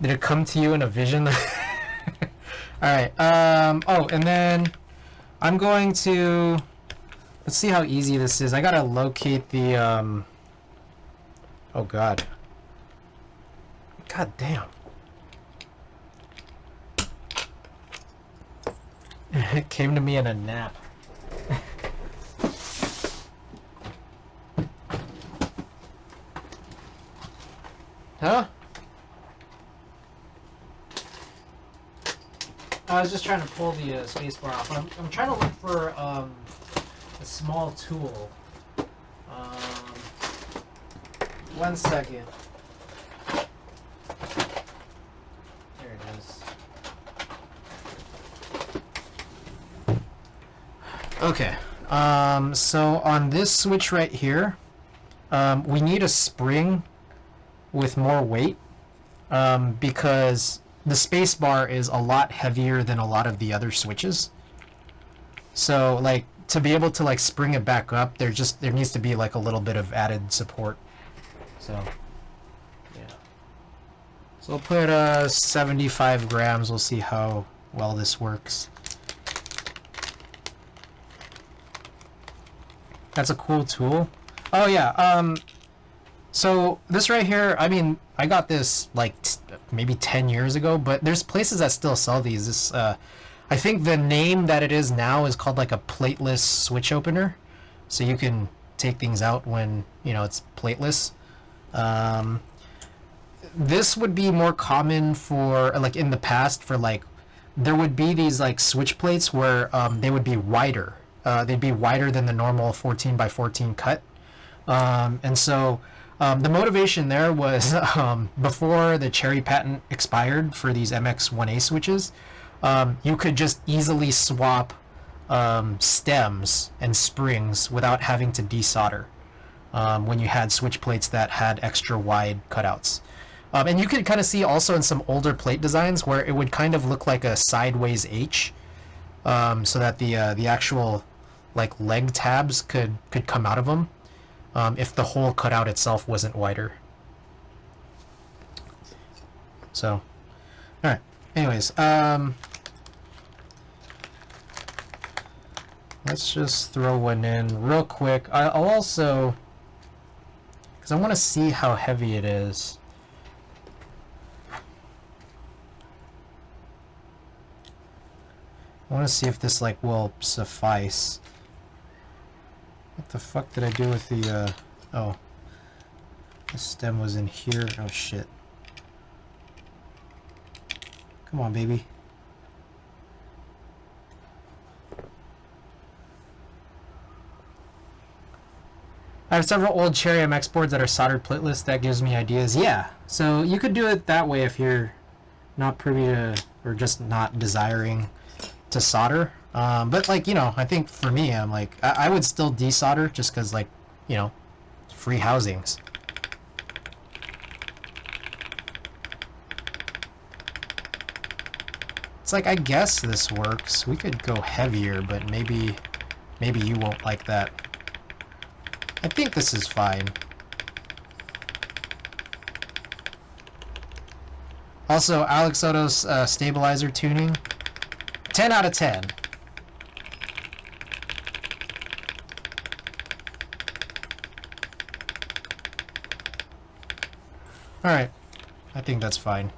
Did it come to you in a vision? All right. Oh, and then I'm going to. Let's see how easy this is. I gotta locate the. Oh God. God damn. It came to me in a nap. Huh? I was just trying to pull the spacebar off. I'm trying to look for a small tool. 1 second. There it is. Okay. So on this switch right here, we need a spring with more weight, because the space bar is a lot heavier than a lot of the other switches. So like to be able to like spring it back up, there needs to be like a little bit of added support. So yeah. So we'll put 75 grams. We'll see how well this works. That's a cool tool. Oh yeah. So this right here, I mean, I got this like maybe 10 years ago, but there's places that still sell these. This, I think the name that it is now is called like a plateless switch opener. So you can take things out when, you know, it's plateless. This would be more common for, like in the past, for like, there would be these like switch plates where they would be wider. They'd be wider than the normal 14 by 14 cut. And so the motivation there was before the Cherry patent expired for these MX1A switches, you could just easily swap stems and springs without having to desolder when you had switch plates that had extra wide cutouts. And you could kind of see also in some older plate designs where it would kind of look like a sideways H, so that the actual like leg tabs could come out of them. If the whole cutout itself wasn't wider. So, alright. Anyways, let's just throw one in real quick. I'll also, because I want to see how heavy it is. I want to see if this like will suffice. What the fuck did I do with the, oh. The stem was in here. Oh, shit. Come on, baby. I have several old Cherry MX boards that are soldered plateless. That gives me ideas. Yeah, so you could do it that way if you're not privy to, or just not desiring to solder. But like, you know, I think for me, I'm like, I would still desolder just because, like, you know, free housings. It's like, I guess this works. We could go heavier, but maybe you won't like that. I think this is fine. Also, Alex Soto's stabilizer tuning, 10 out of 10. Alright, I think that's fine.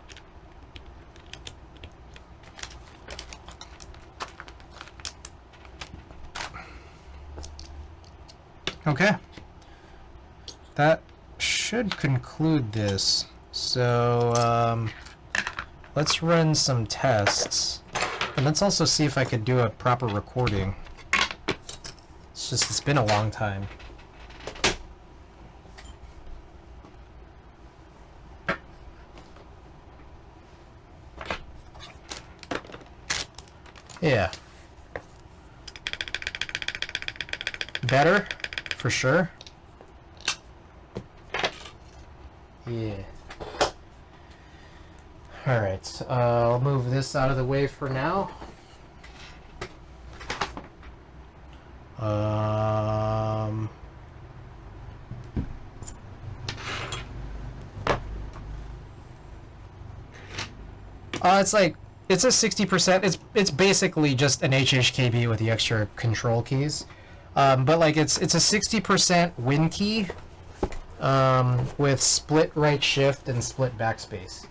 Okay. That should conclude this. So, let's run some tests. And let's also see if I could do a proper recording. It's been a long time. Yeah. Better, for sure. Yeah. Alright, I'll move this out of the way for now. It's like, it's a 60%, it's basically just an HHKB with the extra control keys. But like it's a 60% win key, with split right shift and split backspace.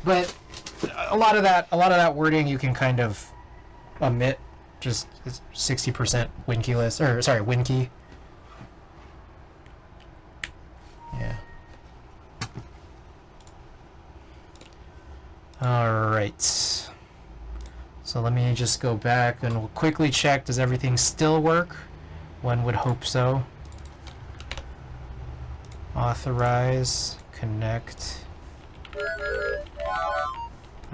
But a lot of that wording you can kind of omit. Just 60% win key list, or sorry, win key. Yeah. Alright. So let me just go back and we'll quickly check, does everything still work? One would hope so. Authorize, connect.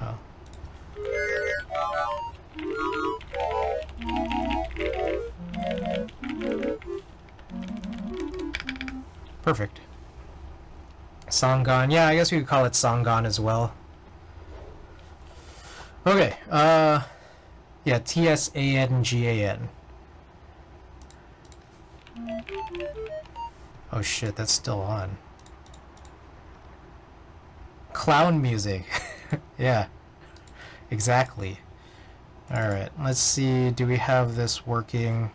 Oh. Perfect. Songon. Yeah, I guess we could call it Songon as well. Okay, yeah, TSANGAN. Oh shit, that's still on. Clown music. Yeah, exactly. Alright, let's see, do we have this working?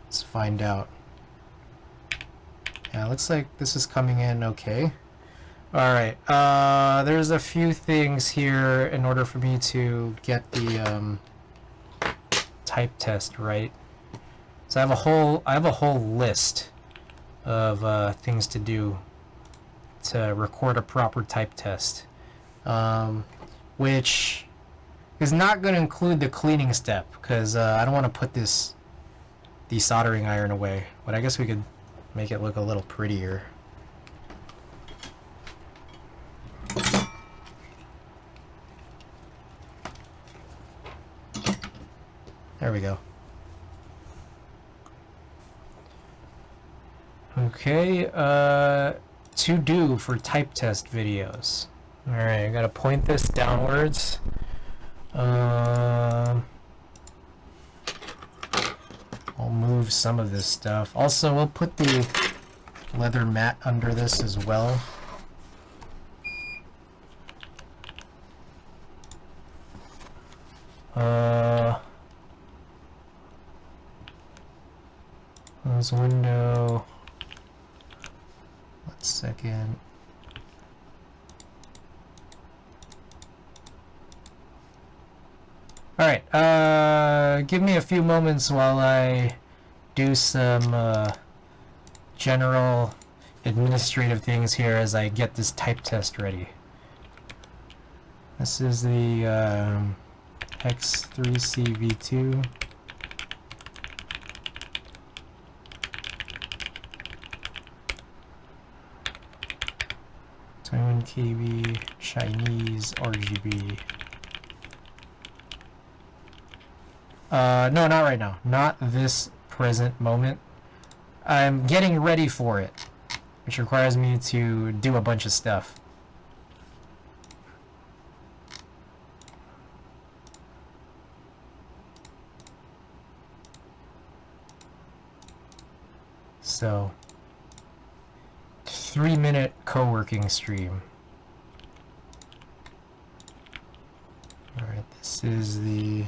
Let's find out. Yeah, looks like this is coming in okay. Alright, there's a few things here in order for me to get the type test right. So I have a whole list of things to do to record a proper type test, which is not going to include the cleaning step because I don't want to put the soldering iron away, but I guess we could make it look a little prettier. There we go. Okay, to do for type test videos. Alright, I gotta point this downwards. I'll move some of this stuff. Also, we'll put the leather mat under this as well. Close window. 1 second. Alright, give me a few moments while I do some general administrative things here as I get this type test ready. This is the X3CV2. Taiwan KB, Chinese, RGB. No, not right now. Not this present moment. I'm getting ready for it, which requires me to do a bunch of stuff. So, 3-minute co-working stream. Alright, this is the...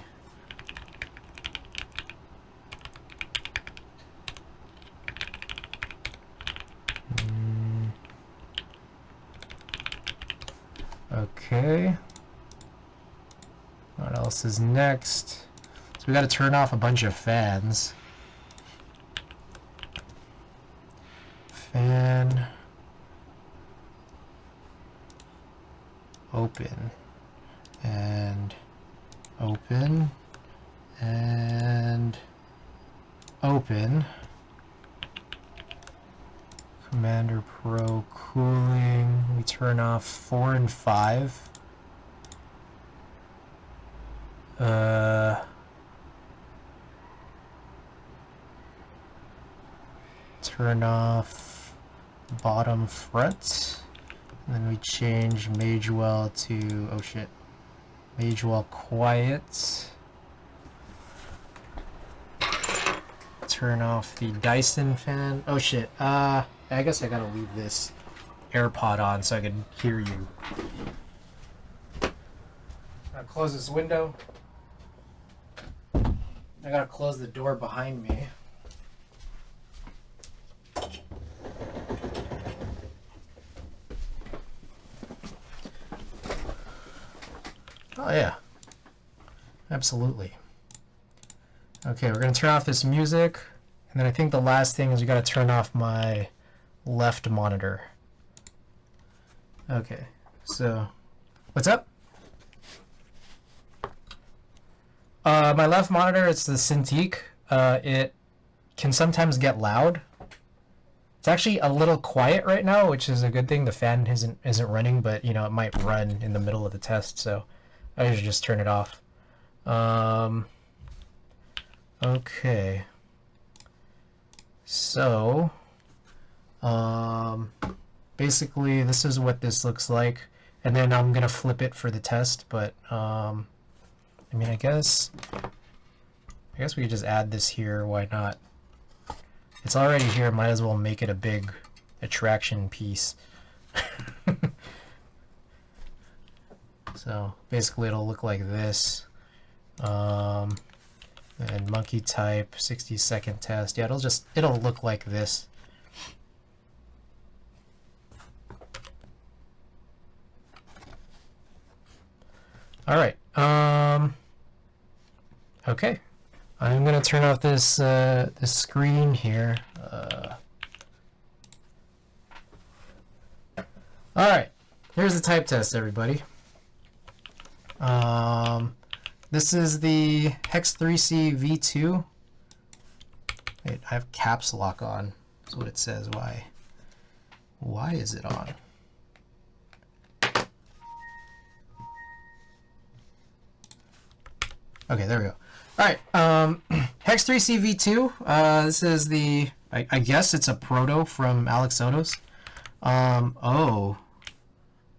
Okay. What else is next? So we gotta turn off a bunch of fans. Fan. Open. And open. And open. Commander Pro cooling. We turn off 4 and 5. Turn off bottom front. And then we change Magewell to, oh shit, Magewell quiet. Turn off the Dyson fan. Oh shit, I guess I gotta leave this AirPod on so I can hear you. I'll close this window. I gotta close the door behind me. Oh yeah, absolutely. Okay, we're gonna turn off this music, and then I think the last thing is we gotta turn off my left monitor. Okay, so what's up? My left monitor, it's the Cintiq. It can sometimes get loud. It's actually a little quiet right now, which is a good thing. The fan isn't running, but you know it might run in the middle of the test, so I should just turn it off. Okay. So, basically this is what this looks like, and then I'm gonna flip it for the test, but I mean, I guess we could just add this here. Why not? It's already here. Might as well make it a big attraction piece. So basically, it'll look like this. And monkey type 60-second test. Yeah, it'll look like this. All right. Okay. I'm gonna turn off this this screen here. All right. Here's the type test, everybody. This is the Hex 3C V2. Wait, I have caps lock on. That's what it says. Why? Why is it on? Okay, there we go. All right, Hex 3C V2. This is the, I guess it's a proto from Alex Otos. Oh,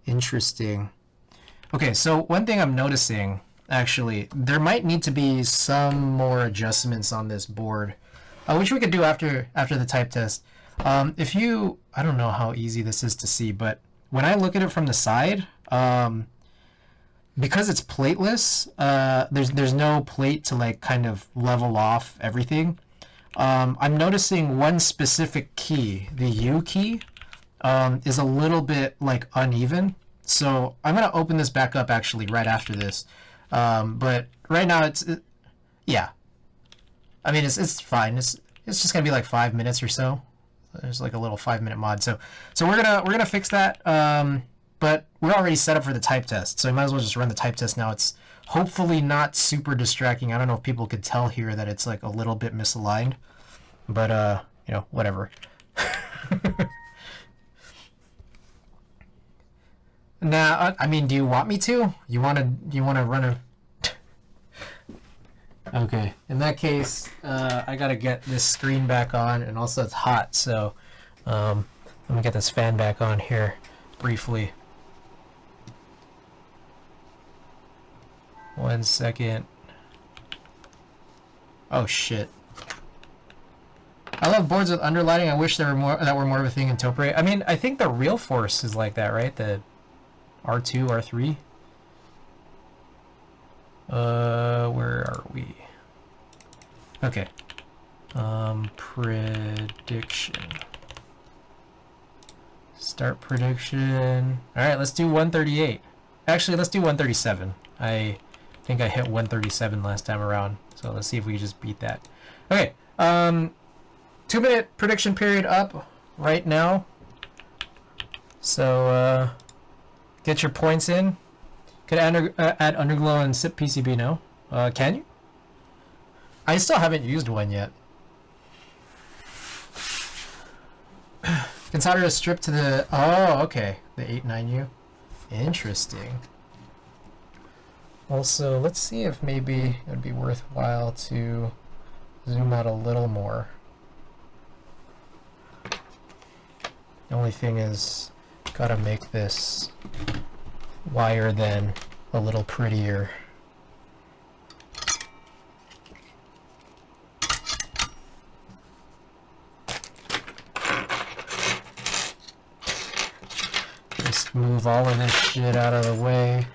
interesting. Okay, so one thing I'm noticing, actually, there might need to be some more adjustments on this board, which we could do after the type test. If you, I don't know how easy this is to see, but when I look at it from the side, because it's plateless, there's no plate to like kind of level off everything. I'm noticing one specific key, the U key, is a little bit like uneven. So I'm gonna open this back up actually right after this, but right now yeah. I mean it's fine. It's just gonna be like 5 minutes or so. There's like a little 5-minute mod. So we're gonna fix that. But we're already set up for the type test, so I might as well just run the type test now. It's hopefully not super distracting. I don't know if people could tell here that it's like a little bit misaligned, but you know, whatever. Nah, I mean, do you want me to? You wanna run a? Okay, in that case, I gotta get this screen back on, and also it's hot, so let me get this fan back on here briefly. 1 second. Oh shit. I love boards with underlighting. I wish there were that were more of a thing in Topre. I mean, I think the Real Force is like that, right? The R2, R3. Where are we? Okay. Prediction. Start prediction. Alright, let's do 138. Actually, let's do 137. I think I hit 137 last time around. So let's see if we can just beat that. Okay. 2-minute prediction period up right now. So, get your points in. Could add Underglow and SIP PCB now. Can you? I still haven't used one yet. Can solder a strip to the... Oh, okay. The 89U. Interesting. Also, let's see if maybe it would be worthwhile to zoom out a little more. The only thing is, gotta make this wire then a little prettier. Just move all of this shit out of the way.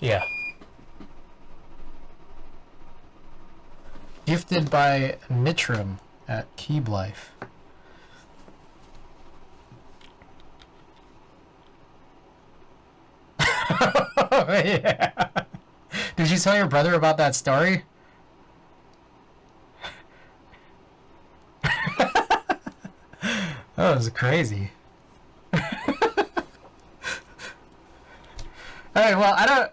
Yeah. Gifted by Mitram at Keeb Life. Yeah. Did you tell your brother about that story? That was crazy. Alright, well, I don't...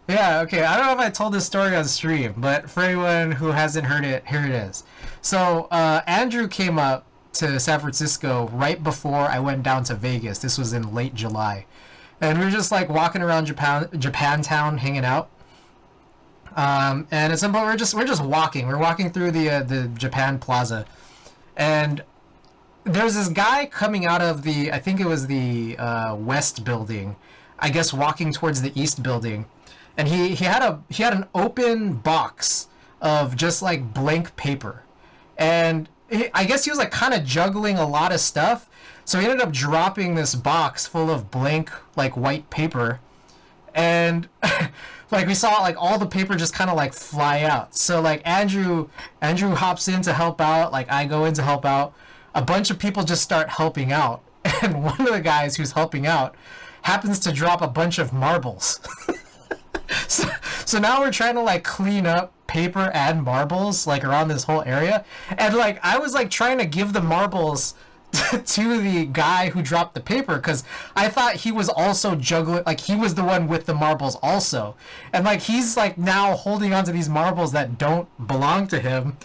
Yeah, okay, I don't know if I told this story on stream, but for anyone who hasn't heard it, here it is. So, Andrew came up to San Francisco right before I went down to Vegas. This was in late July. And we were just, like, walking around Japantown, hanging out. And at some point, we're just walking. We're walking through the Japan Plaza. And there's this guy coming out of the, I think it was the West building, I guess walking towards the East building. And he had an open box of just like blank paper, and I guess he was like kind of juggling a lot of stuff, so he ended up dropping this box full of blank like white paper, and like we saw like all the paper just kind of like fly out. So like Andrew hops in to help out, like I go in to help out. A bunch of people just start helping out, and one of the guys who's helping out happens to drop a bunch of marbles. So now we're trying to like clean up paper and marbles like around this whole area, and like I was like trying to give the marbles to the guy who dropped the paper because I thought he was also juggling, like he was the one with the marbles also, and like he's like now holding onto these marbles that don't belong to him.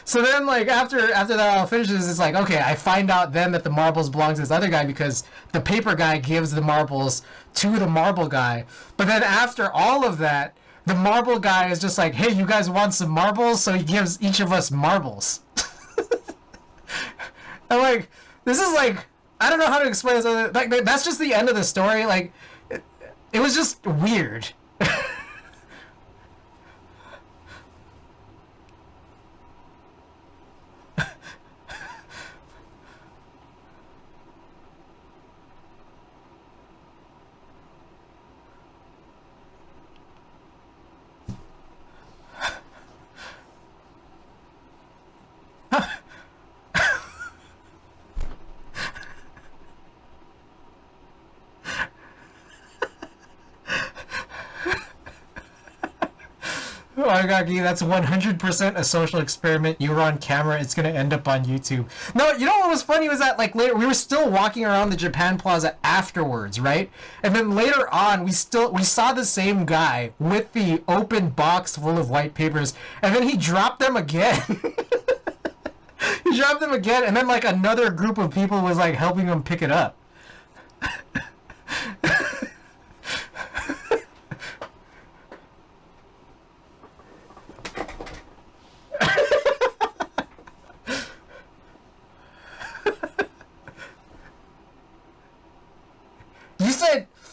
So then, like, after that all finishes, it's like, okay, I find out then that the marbles belong to this other guy because the paper guy gives the marbles to the marble guy. But then after all of that, the marble guy is just like, hey, you guys want some marbles? So he gives each of us marbles. And, like, this is, like, I don't know how to explain this. Like, that's just the end of the story. Like, it was just weird. Oh my god, that's 100% a social experiment. You were on camera, it's gonna end up on YouTube. No, you know what was funny was that, like, later, we were still walking around the Japan Plaza afterwards, right? And then later on, we saw the same guy with the open box full of white papers, and then he dropped them again. He dropped them again, and then, like, another group of people was, like, helping him pick it up.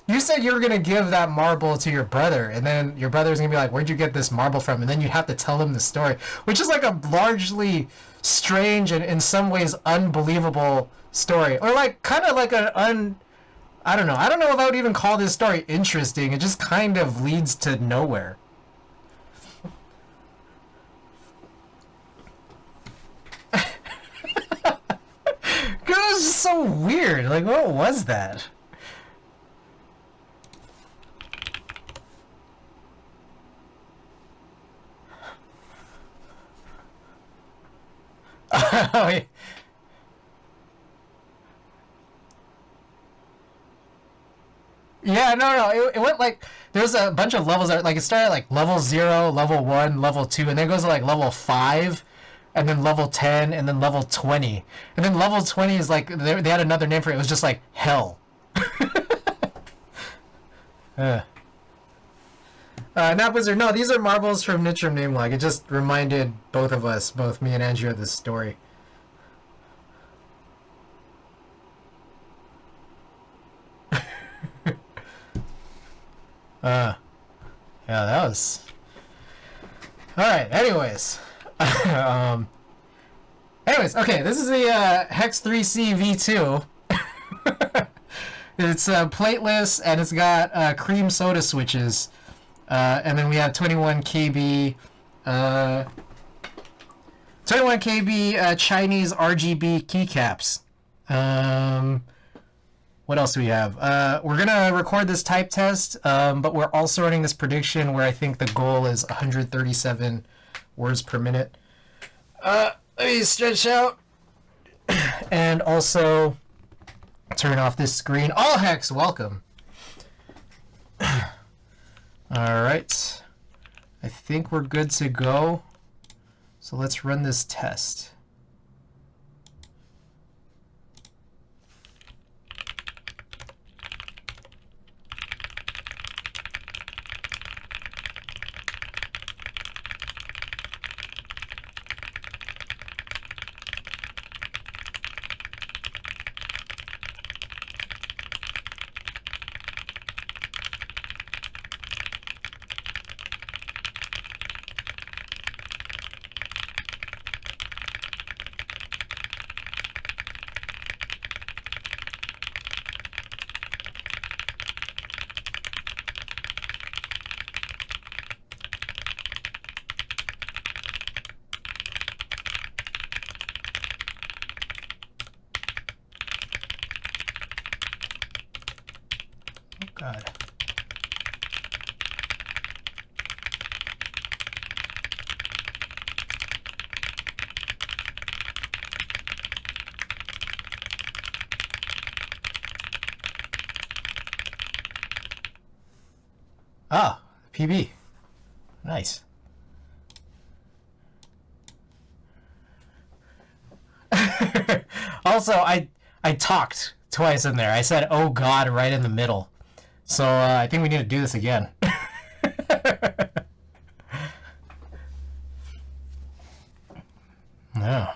you said you were gonna give that marble to your brother, and then your brother's gonna be like, "Where'd you get this marble from?" And then you have to tell him the story, which is like a largely strange and in some ways unbelievable story, or like kind of like I don't know. I don't know if I would even call this story interesting. It just kind of leads to nowhere. It was just so weird. Like, what was that? Oh, yeah. Yeah, no, no. It went like there was a bunch of levels that like it started like level 0, level 1, level 2, and then it goes to like level 5, and then level 10, and then level 20. And then level 20 is like they had another name for it. It was just like hell. uh. Not Wizard. No, these are marbles from Nitram Namelog. It just reminded both of us, both me and Andrew, of this story. Uh, yeah, that was. Alright, anyways. um, okay, this is the Hex 3C V2. It's plateless, and it's got cream soda switches. And then we have 21 KB, 21 KB Chinese RGB keycaps. What else do we have? We're gonna record this type test, but we're also running this prediction where I think the goal is 137 words per minute. Let me stretch out and also turn off this screen. All Hex, welcome. All right, I think we're good to go. So let's run this test. God. Ah, PB. Nice. Also, I talked twice in there. I said, "Oh God," right in the middle. So I think we need to do this again. Yeah,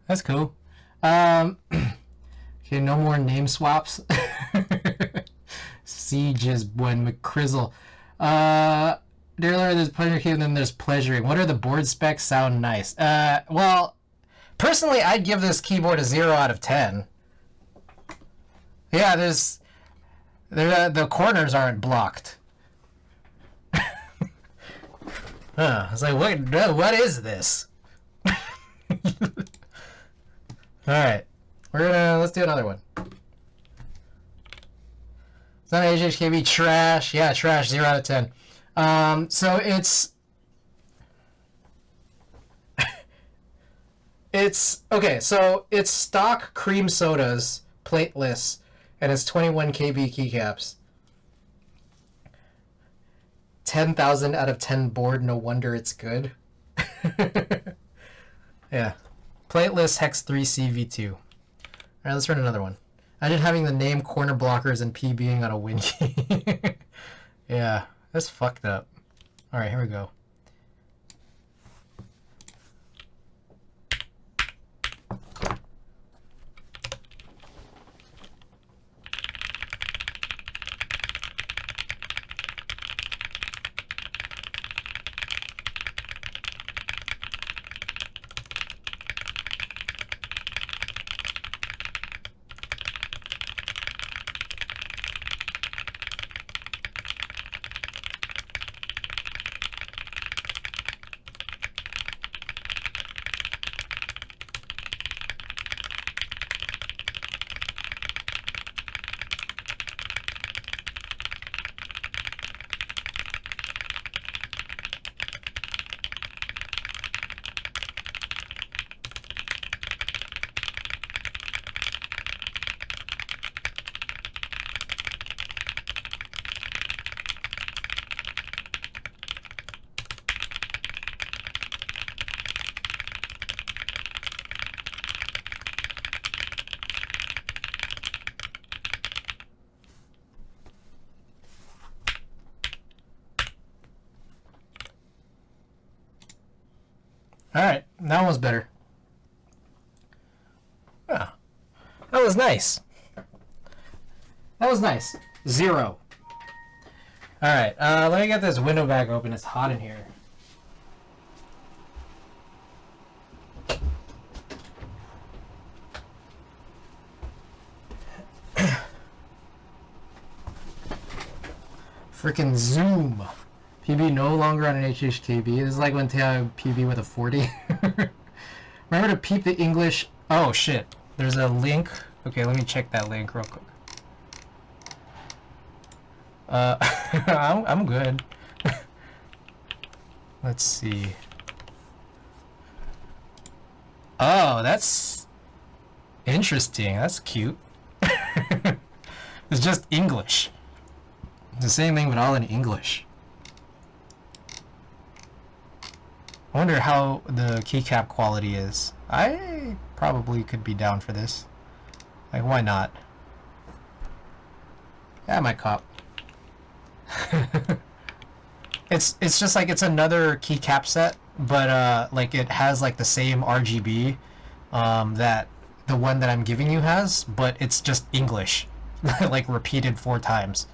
that's cool. Okay, no more name swaps. Siege is when McCrizzle. There's pleasure cave, and then there's pleasuring. What are the board specs? Sound nice. Well, personally, I'd give this keyboard a 0 out of 10. Yeah, the corners aren't blocked. I was like, what is this? Alright. Let's do another one. It's not HHKB, trash. Yeah, trash, 0 out of 10. So it's okay, so it's stock cream sodas, plateless, and it's 21 KB keycaps. 10,000 out of 10 board, no wonder it's good. Yeah. Plateless Hex 3 CV2. Alright, let's run another one. Imagine having the name corner blockers and P being on a win key. Yeah, that's fucked up. Alright, here we go. Alright, that one was better. Ah, that was nice. That was nice. 0. Alright, let me get this window back open. It's hot in here. Freaking Zoom. PB no longer on an HHKB. This is like when PB with a 40. Remember to peep the English. Oh shit. There's a link. Okay, let me check that link real quick. I'm good. Let's see. Oh, that's interesting. That's cute. It's just English. It's the same thing, but all in English. I wonder how the keycap quality is. I probably could be down for this. Like, why not? Yeah, I might cop. It's just like it's another keycap set, but like it has like the same RGB that the one that I'm giving you has, but it's just English, like repeated 4 times.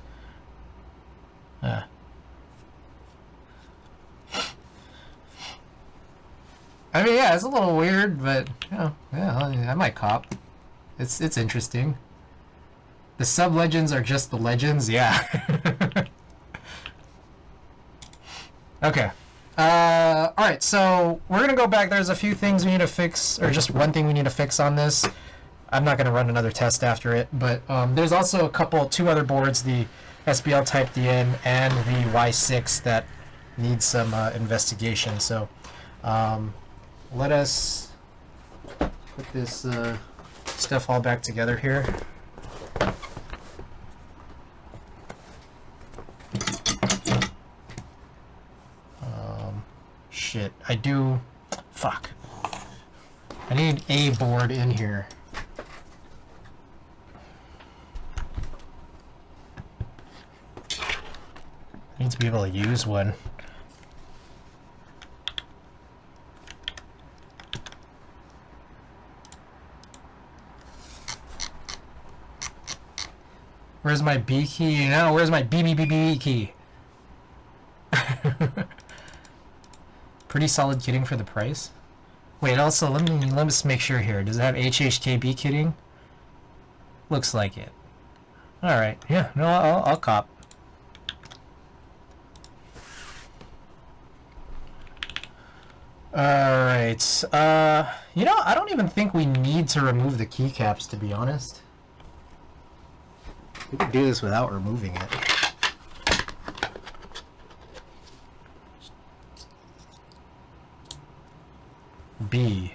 I mean, yeah, it's a little weird, but you know, yeah, I might cop. It's interesting. The sub-legends are just the legends, yeah. Okay. Alright, so we're gonna go back. There's a few things we need to fix, or just one thing we need to fix on this. I'm not gonna run another test after it, but there's also two other boards, the SBL Type DN and the Y6 that need some investigation. So let us put this stuff all back together here. Shit, I do. Fuck. I need a board in here. I need to be able to use one. Where's my B key? No, where's my B key? Pretty solid kitting for the price. Wait, also let me just make sure here. Does it have HHKB kitting? Looks like it. All right. Yeah. No, I'll cop. All right. You know, I don't even think we need to remove the keycaps, to be honest. We could do this without removing it. B.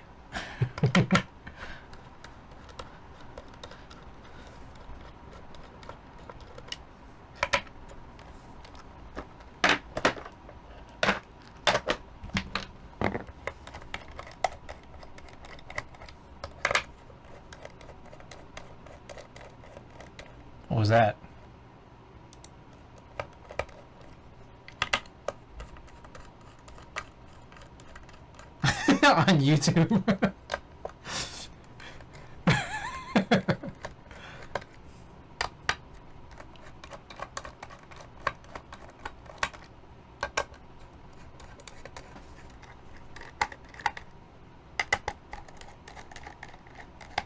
What was that? On YouTube.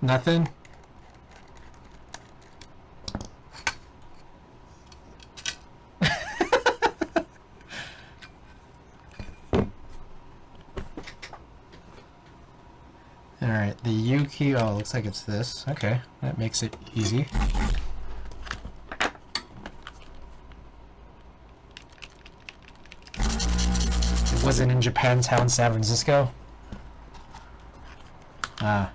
Nothing? Alright, the U key, oh, looks like it's this. Okay, that makes it easy. It wasn't in Japantown, San Francisco? Ah.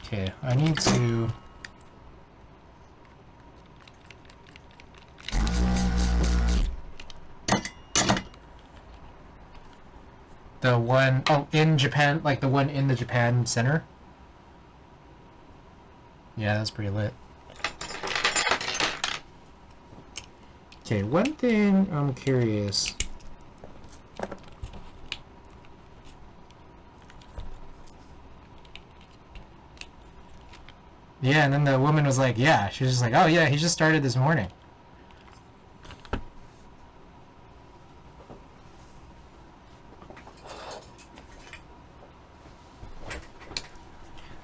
Okay, I need to... the one, oh, in Japan, like the one in the Japan Center. Yeah, that's pretty lit. Okay, one thing I'm curious. Yeah, and then the woman was like, yeah, she was just like, oh yeah, he just started this morning.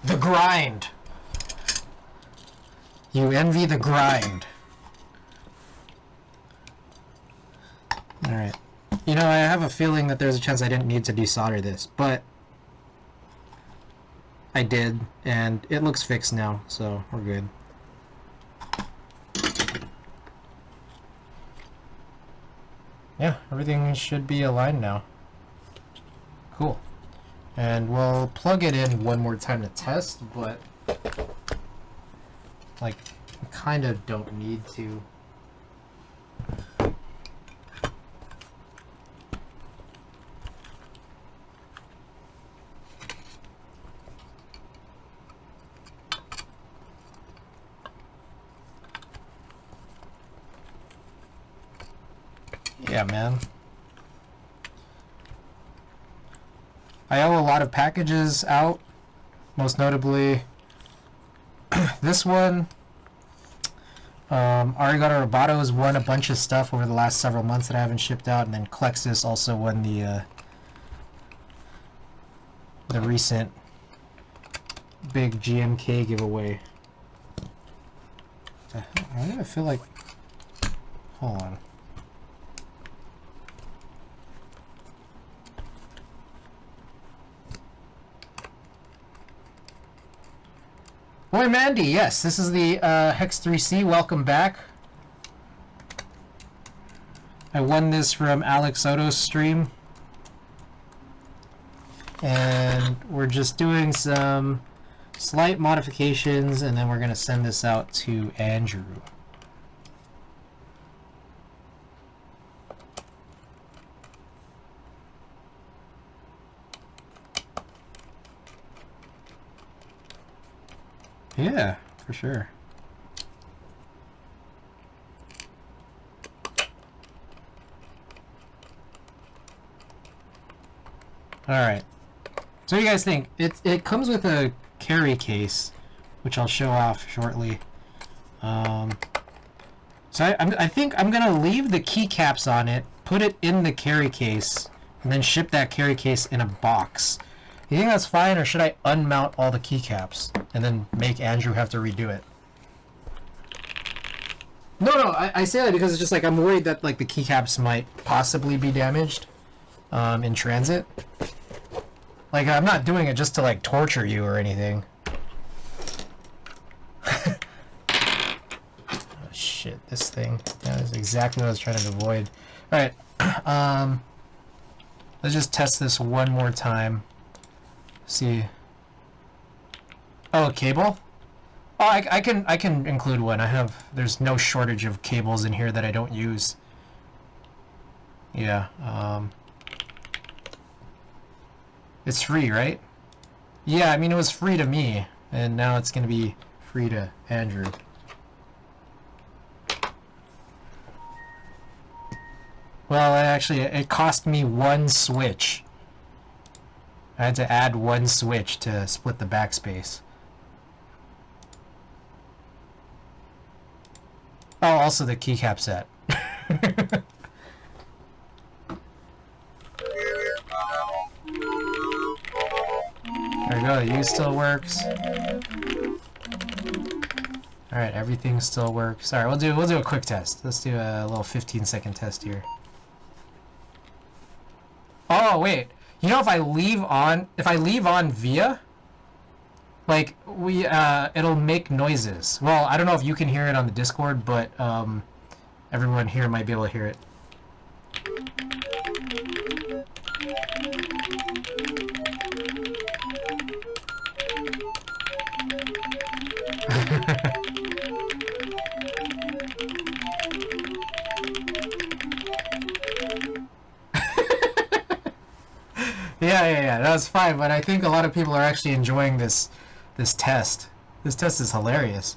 The grind. You envy the grind. Alright. You know, I have a feeling that there's a chance I didn't need to desolder this, but I did, and it looks fixed now, so we're good. Yeah, everything should be aligned now. Cool. And we'll plug it in one more time to test, but like, I kind of don't need to. Yeah, man. I owe a lot of packages out, most notably this one. Arigato Roboto has won a bunch of stuff over the last several months that I haven't shipped out, and then Klexus also won the recent big GMK giveaway. I feel like, hold on. Boy, Mandy, yes, this is the Hex 3C. Welcome back. I won this from Alex Soto's stream. And we're just doing some slight modifications, and then we're going to send this out to Andrew. Yeah, for sure. Alright. So what do you guys think? It comes with a carry case, which I'll show off shortly. So I think I'm going to leave the keycaps on it, put it in the carry case, and then ship that carry case in a box. You think that's fine, or should I unmount all the keycaps and then make Andrew have to redo it? No, I say that because it's just like I'm worried that like the keycaps might possibly be damaged in transit. Like, I'm not doing it just to like torture you or anything. Oh, shit, this thing. That is exactly what I was trying to avoid. Alright, let's just test this one more time. See. Oh, a cable? Oh, I can include one. There's no shortage of cables in here that I don't use. Yeah, it's free, right? Yeah, I mean, it was free to me, and now it's gonna be free to Andrew. Well, actually, it cost me one switch. I had to add one switch to split the backspace. Oh, also the keycap set. There we go, the U still works. Alright, everything still works. Alright, we'll do a quick test. Let's do a little 15-second test here. Oh, wait. You know, if I leave on via, like, it'll make noises. Well, I don't know if you can hear it on the Discord, but everyone here might be able to hear it. Yeah. That's fine, but I think a lot of people are actually enjoying this test. This test is hilarious.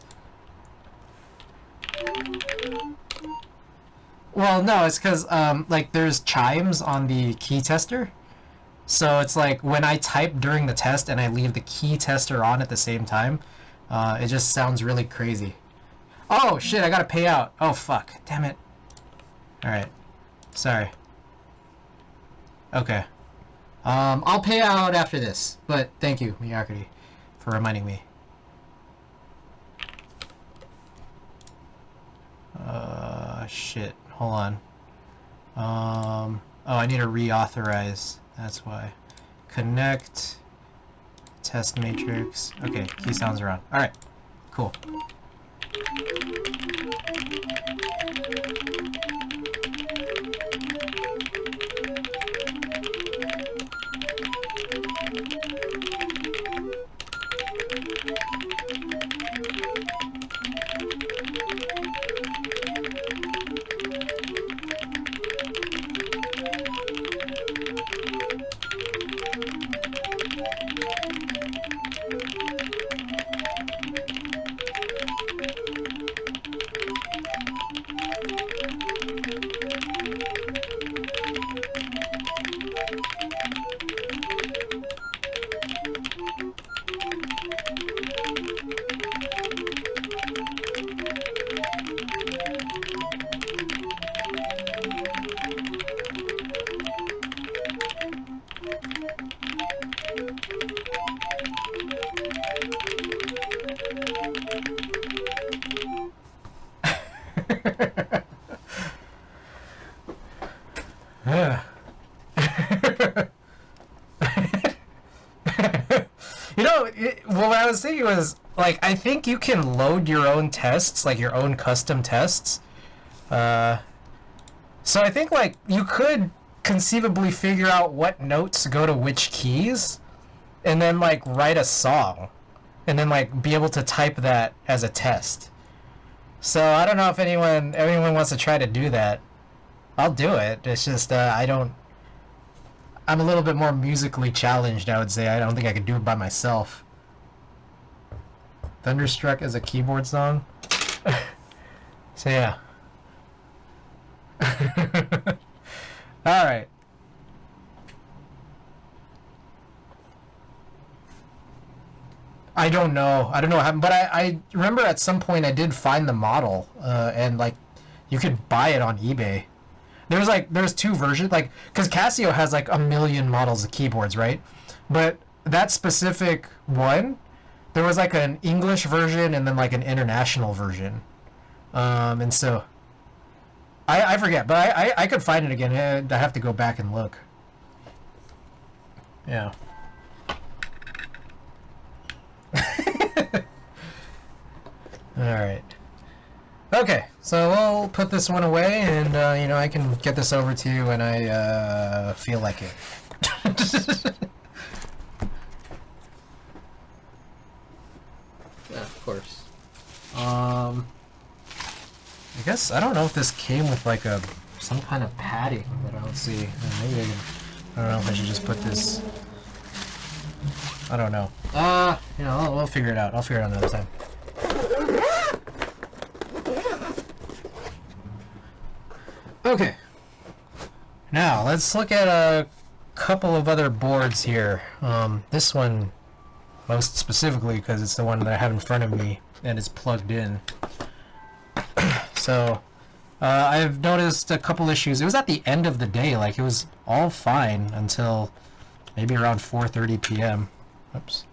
Well, no, it's because like there's chimes on the key tester. So it's like when I type during the test and I leave the key tester on at the same time, it just sounds really crazy. Oh shit, I gotta pay out. Oh fuck, damn it. Alright, sorry. Okay. I'll pay out after this, but thank you, Miyakuri, for reminding me. Shit, hold on. Oh, I need to reauthorize. That's why. Connect. Test matrix. Okay, key sounds are on. Alright, cool. What I was thinking was, like, I think you can load your own tests, like your own custom tests. So I think, like, you could conceivably figure out what notes go to which keys, and then, like, write a song, and then, like, be able to type that as a test. So I don't know if anyone wants to try to do that. I'll do it. It's just, I'm a little bit more musically challenged, I would say. I don't think I could do it by myself. Thunderstruck as a keyboard song? So yeah. Alright. I don't know what happened, but I remember at some point I did find the model, and like, you could buy it on eBay. There's two versions, like, because Casio has like a million models of keyboards, right? But that specific one, there was like an English version and then like an international version. And so I forget, but I could find it again. I have to go back and look. Yeah. Alright. Okay, so we'll put this one away, and you know, I can get this over to you when I feel like it. Yeah, of course. I guess I don't know if this came with like some kind of padding, but I don't see. Maybe I don't know if I should just put this. I don't know. You know, we'll figure it out. I'll figure it out another time. Okay. Now, let's look at a couple of other boards here. This one, most specifically, because it's the one that I have in front of me and is plugged in. So, I've noticed a couple issues. It was at the end of the day, like, it was all fine until maybe around 4:30 p.m. Oops.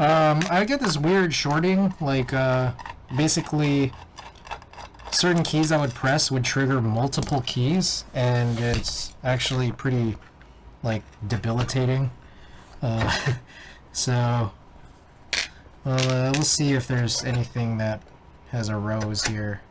I get this weird shorting, like, basically certain keys I would press would trigger multiple keys, and it's actually pretty, like, debilitating. So, well, we'll see if there's anything that has a rose here.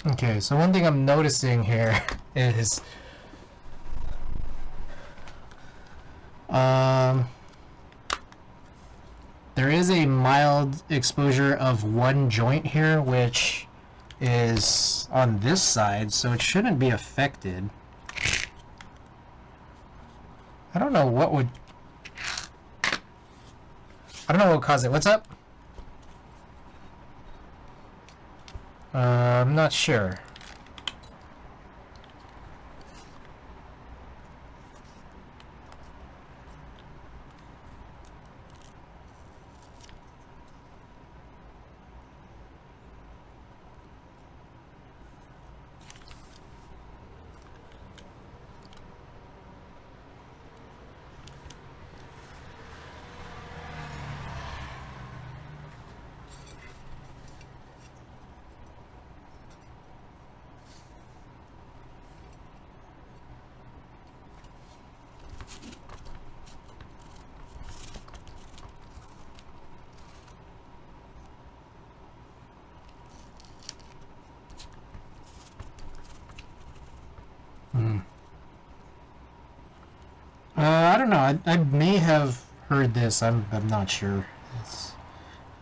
Okay, so one thing I'm noticing here is there is a mild exposure of one joint here, which is on this side, so it shouldn't be affected. I don't know what would cause it. What's up? I'm not sure. I don't know. I may have heard this. I'm not sure.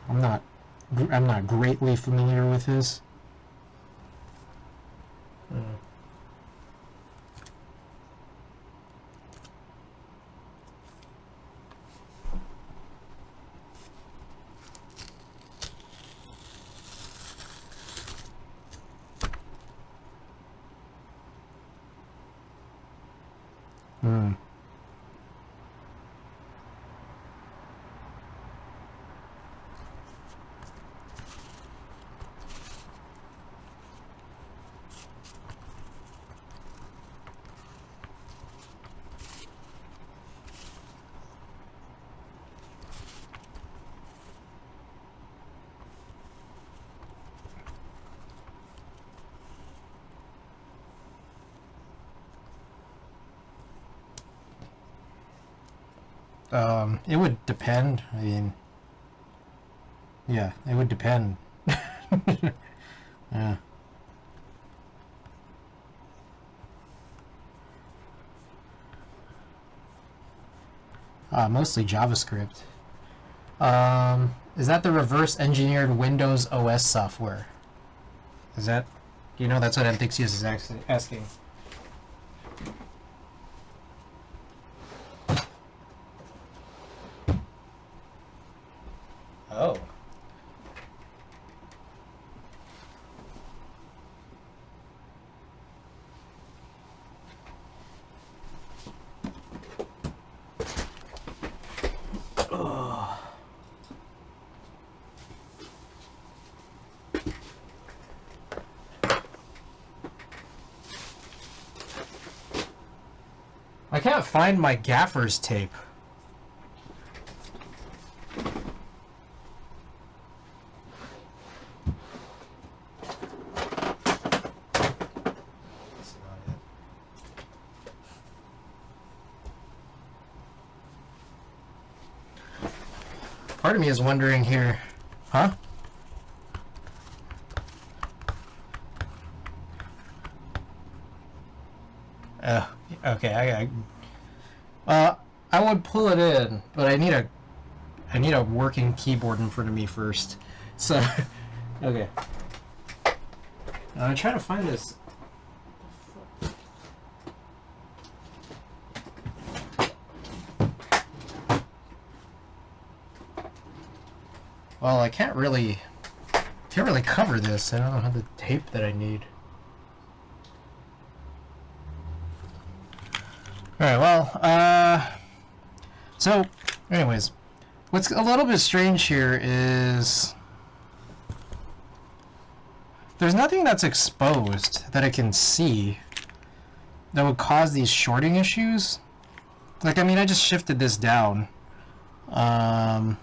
I'm not greatly familiar with this. It would depend. I mean, yeah, it would depend. Yeah. Mostly JavaScript. Is that the reverse engineered Windows OS software? Is that, you know, that's what Antixious is actually asking. Oh. I can't find my gaffer's tape. Part of me is wondering here, huh? Okay. I would pull it in, but I need a working keyboard in front of me first. So, okay. I'm trying to find this. Well, I can't really cover this. I don't have the tape that I need. Alright, well, So, anyways, what's a little bit strange here is there's nothing that's exposed that I can see that would cause these shorting issues. Like, I mean, I just shifted this down. The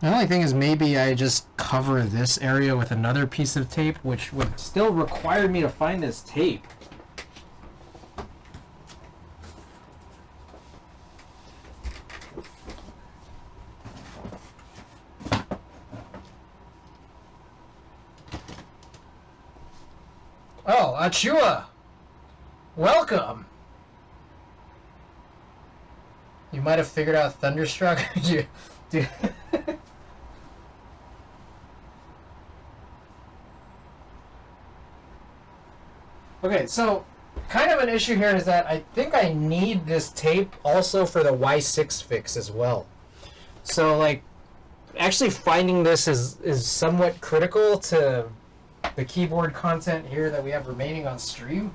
only thing is maybe I just cover this area with another piece of tape, which would still require me to find this tape. Oh, Achua! Welcome! You might have figured out Thunderstruck. Dude. Okay, so kind of an issue here is that I think I need this tape also for the Y6 fix as well. So, like, actually finding this is somewhat critical to the keyboard content here that we have remaining on stream.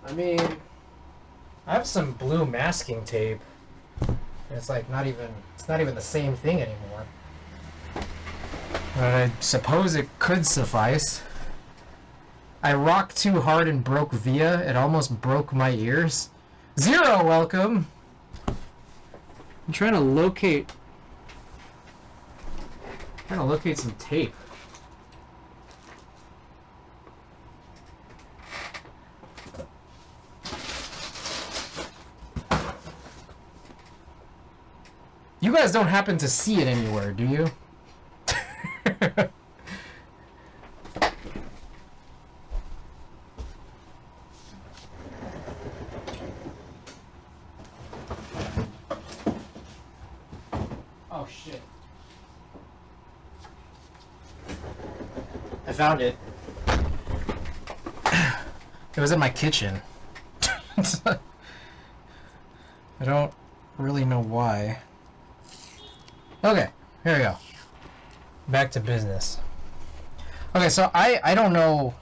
I mean, I have some blue masking tape. And it's like it's not even the same thing anymore. But I suppose it could suffice. I rocked too hard and broke Via. It almost broke my ears. Zero, welcome. I'm trying to locate some tape. You guys don't happen to see it anywhere, do you? Oh shit. I found it. It was in my kitchen. I don't really know why. Okay, here we go. Back to business. Okay, so I don't know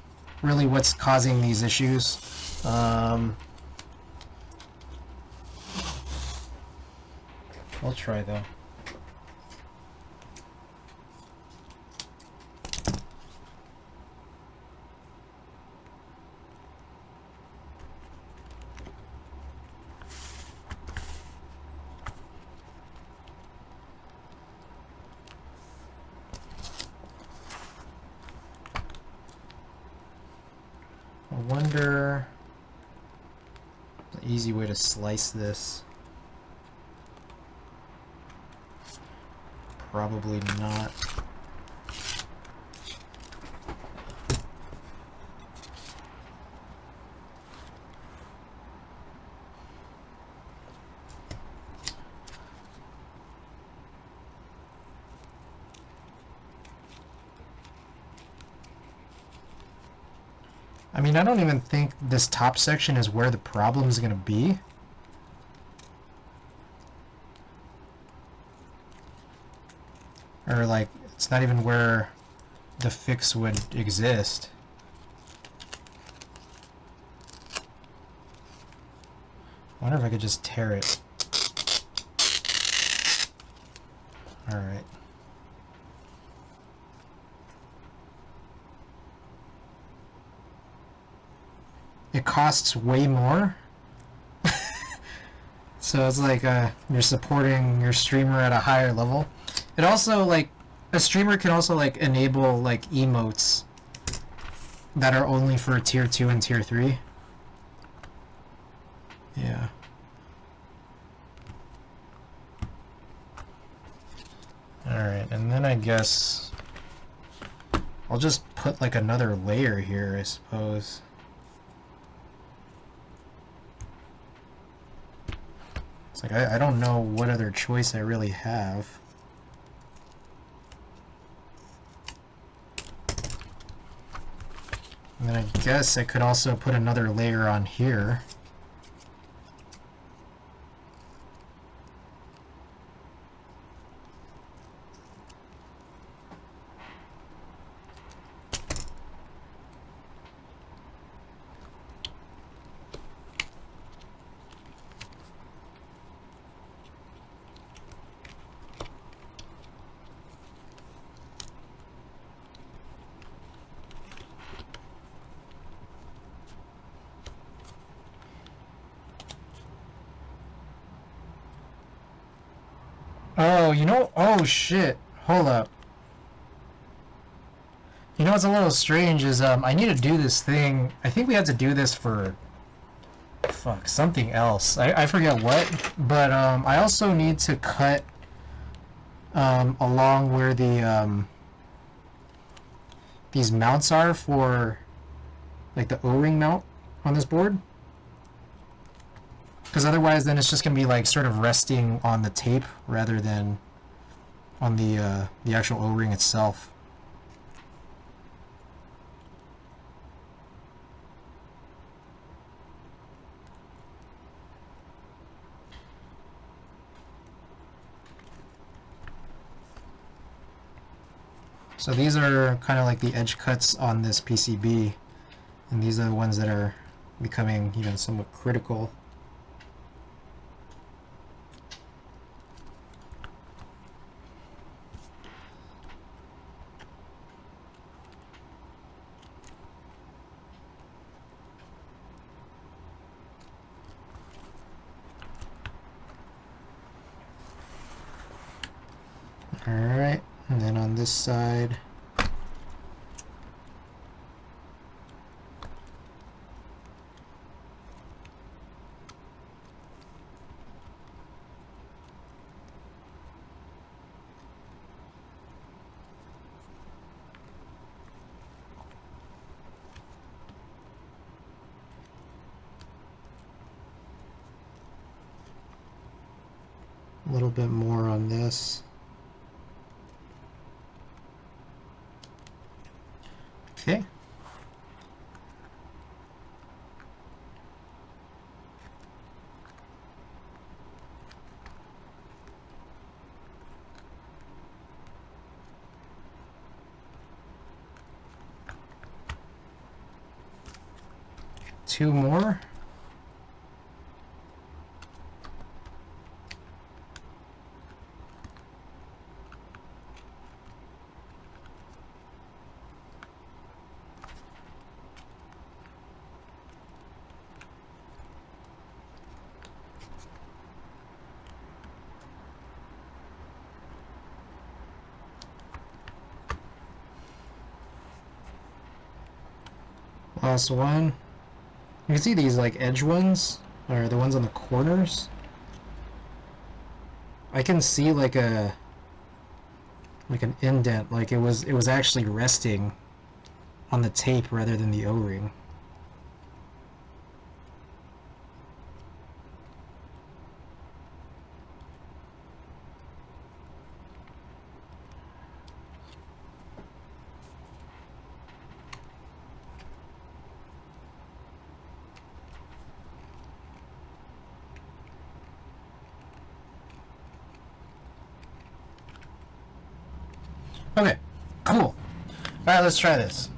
really what's causing these issues. I'll try though. I wonder the easy way to slice this. Probably not. I mean, I don't even think this top section is where the problem is going to be. Or, like, it's not even where the fix would exist. I wonder if I could just tear it. Alright. It costs way more. So it's like you're supporting your streamer at a higher level. It also, like, a streamer can also, like, enable, like, emotes that are only for tier 2 and tier 3. Yeah. Alright, and then I guess I'll just put, like, another layer here, I suppose. It's like, I don't know what other choice I really have. And then I guess I could also put another layer on here. Oh, you know, oh shit, hold up. You know what's a little strange is, I need to do this thing. I think we had to do this for, fuck, something else. I forget what, but, I also need to cut, along where the, these mounts are for, like, the O-ring mount on this board. Because otherwise then it's just going to be, like, sort of resting on the tape rather than on the actual O-ring itself. So these are kind of like the edge cuts on this PCB, and these are the ones that are becoming even somewhat critical. Alright, and then on this side, a little bit more on this. Okay. Two more. Last one. You can see these like edge ones, or the ones on the corners. I can see like an indent, like it was actually resting on the tape rather than the O-ring. Okay, cool. Alright, let's try this.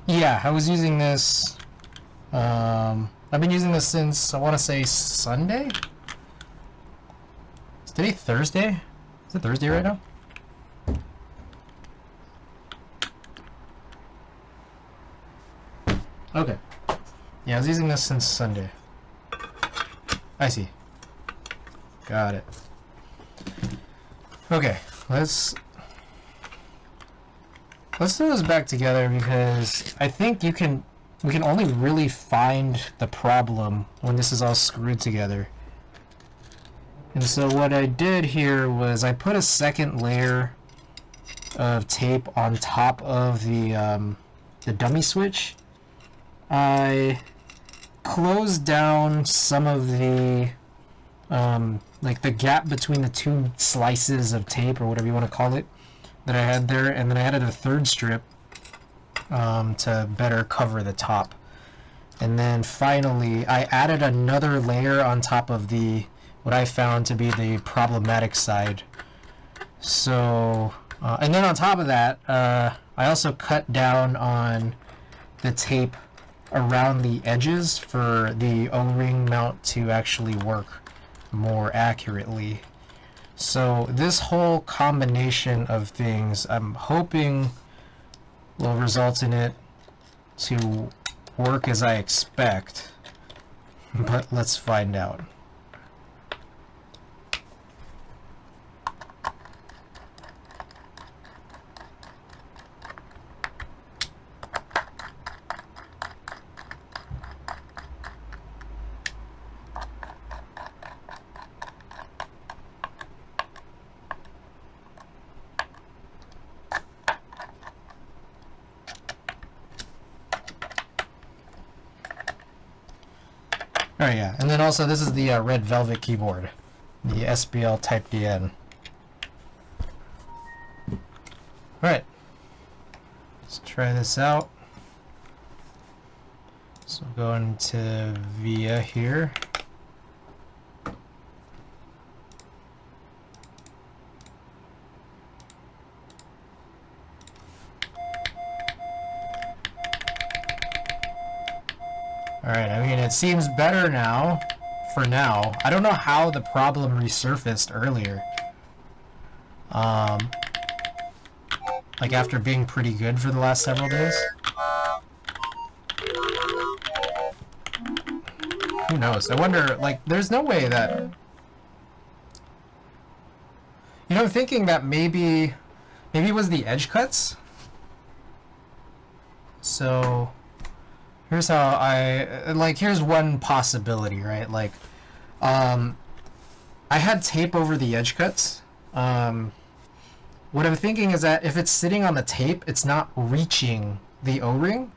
Yeah, I was using this, I've been using this since, I want to say, Sunday? Is today Thursday? Is it Thursday right now? Okay. Yeah, I was using this since Sunday. I see. Got it. Okay, let's... Let's throw this back together because I think we can only really find the problem when this is all screwed together. And so what I did here was I put a second layer of tape on top of the dummy switch. I closed down some of the like the gap between the two slices of tape, or whatever you want to call it, that I had there, and then I added a third strip to better cover the top. And then finally I added another layer on top of the what I found to be the problematic side. So and then on top of that, I also cut down on the tape around the edges for the O-ring mount to actually work more accurately. So this whole combination of things, I'm hoping will result in it to work as I expect, but let's find out. Oh yeah, and then also this is the red velvet keyboard, the SBL Type DN. Alright, let's try this out. So go into VIA here. Alright, I mean, it seems better now, for now. I don't know how the problem resurfaced earlier. Like after being pretty good for the last several days. Who knows? I wonder, like, there's no way that... You know, I'm thinking that maybe it was the edge cuts. So... Here's how here's one possibility, right? Like, I had tape over the edge cuts. What I'm thinking is that if it's sitting on the tape, it's not reaching the O-ring.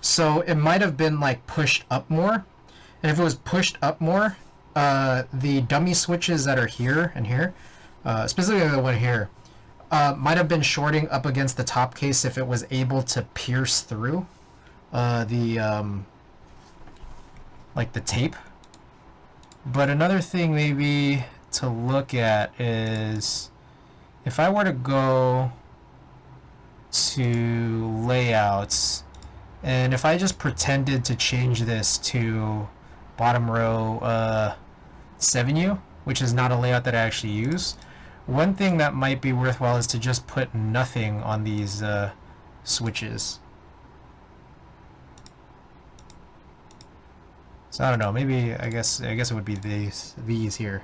So it might have been, like, pushed up more. And if it was pushed up more, the dummy switches that are here and here, specifically the one here, might have been shorting up against the top case if it was able to pierce through. Like the tape. But another thing maybe to look at is if I were to go to layouts, and if I just pretended to change this to bottom row 7U, which is not a layout that I actually use, one thing that might be worthwhile is to just put nothing on these switches. So I don't know, maybe I guess it would be these here.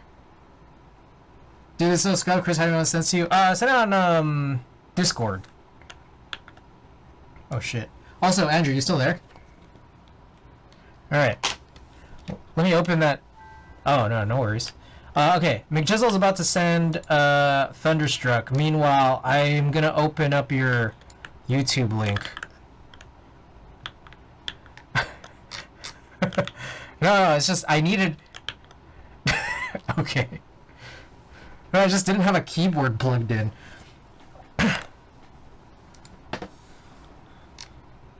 Dude, so Scott, Chris, how do you want to send to you? Send it on Discord. Oh shit. Also, Andrew, you still there? Alright. Let me open that. Oh no, no worries. Okay, McJizzle's about to send Thunderstruck. Meanwhile, I'm gonna open up your YouTube link. No, it's just I needed. Okay. No, I just didn't have a keyboard plugged in.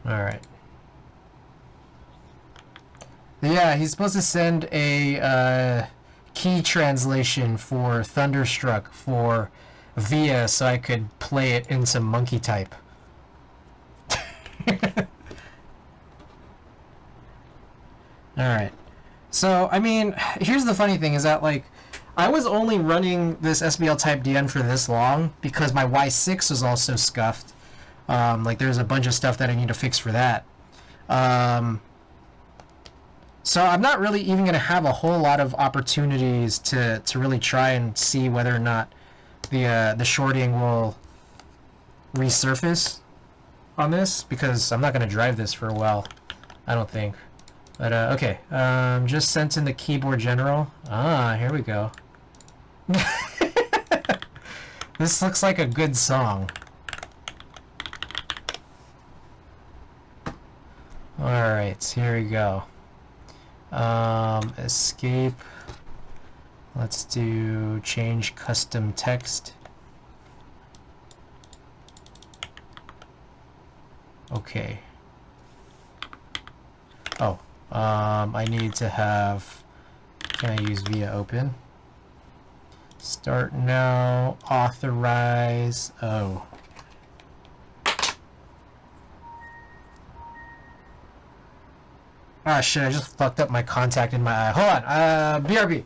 Alright. Yeah, he's supposed to send a key translation for Thunderstruck for VIA so I could play it in some monkey type. Alright. So, I mean, here's the funny thing is that, like, I was only running this SBL Type DN for this long because my Y6 was also scuffed. Like, there's a bunch of stuff that I need to fix for that. So I'm not really even going to have a whole lot of opportunities to really try and see whether or not the shorting will resurface. on this because I'm not going to drive this for a while, I don't think. But okay, just sent in the keyboard general. Ah, here we go. This looks like a good song. Alright, here we go. Escape. Let's do change custom text. Okay. Oh, I need to have, can I use via open? Start now, authorize, oh. Ah shit, I just fucked up my contact in my eye. Hold on, BRB.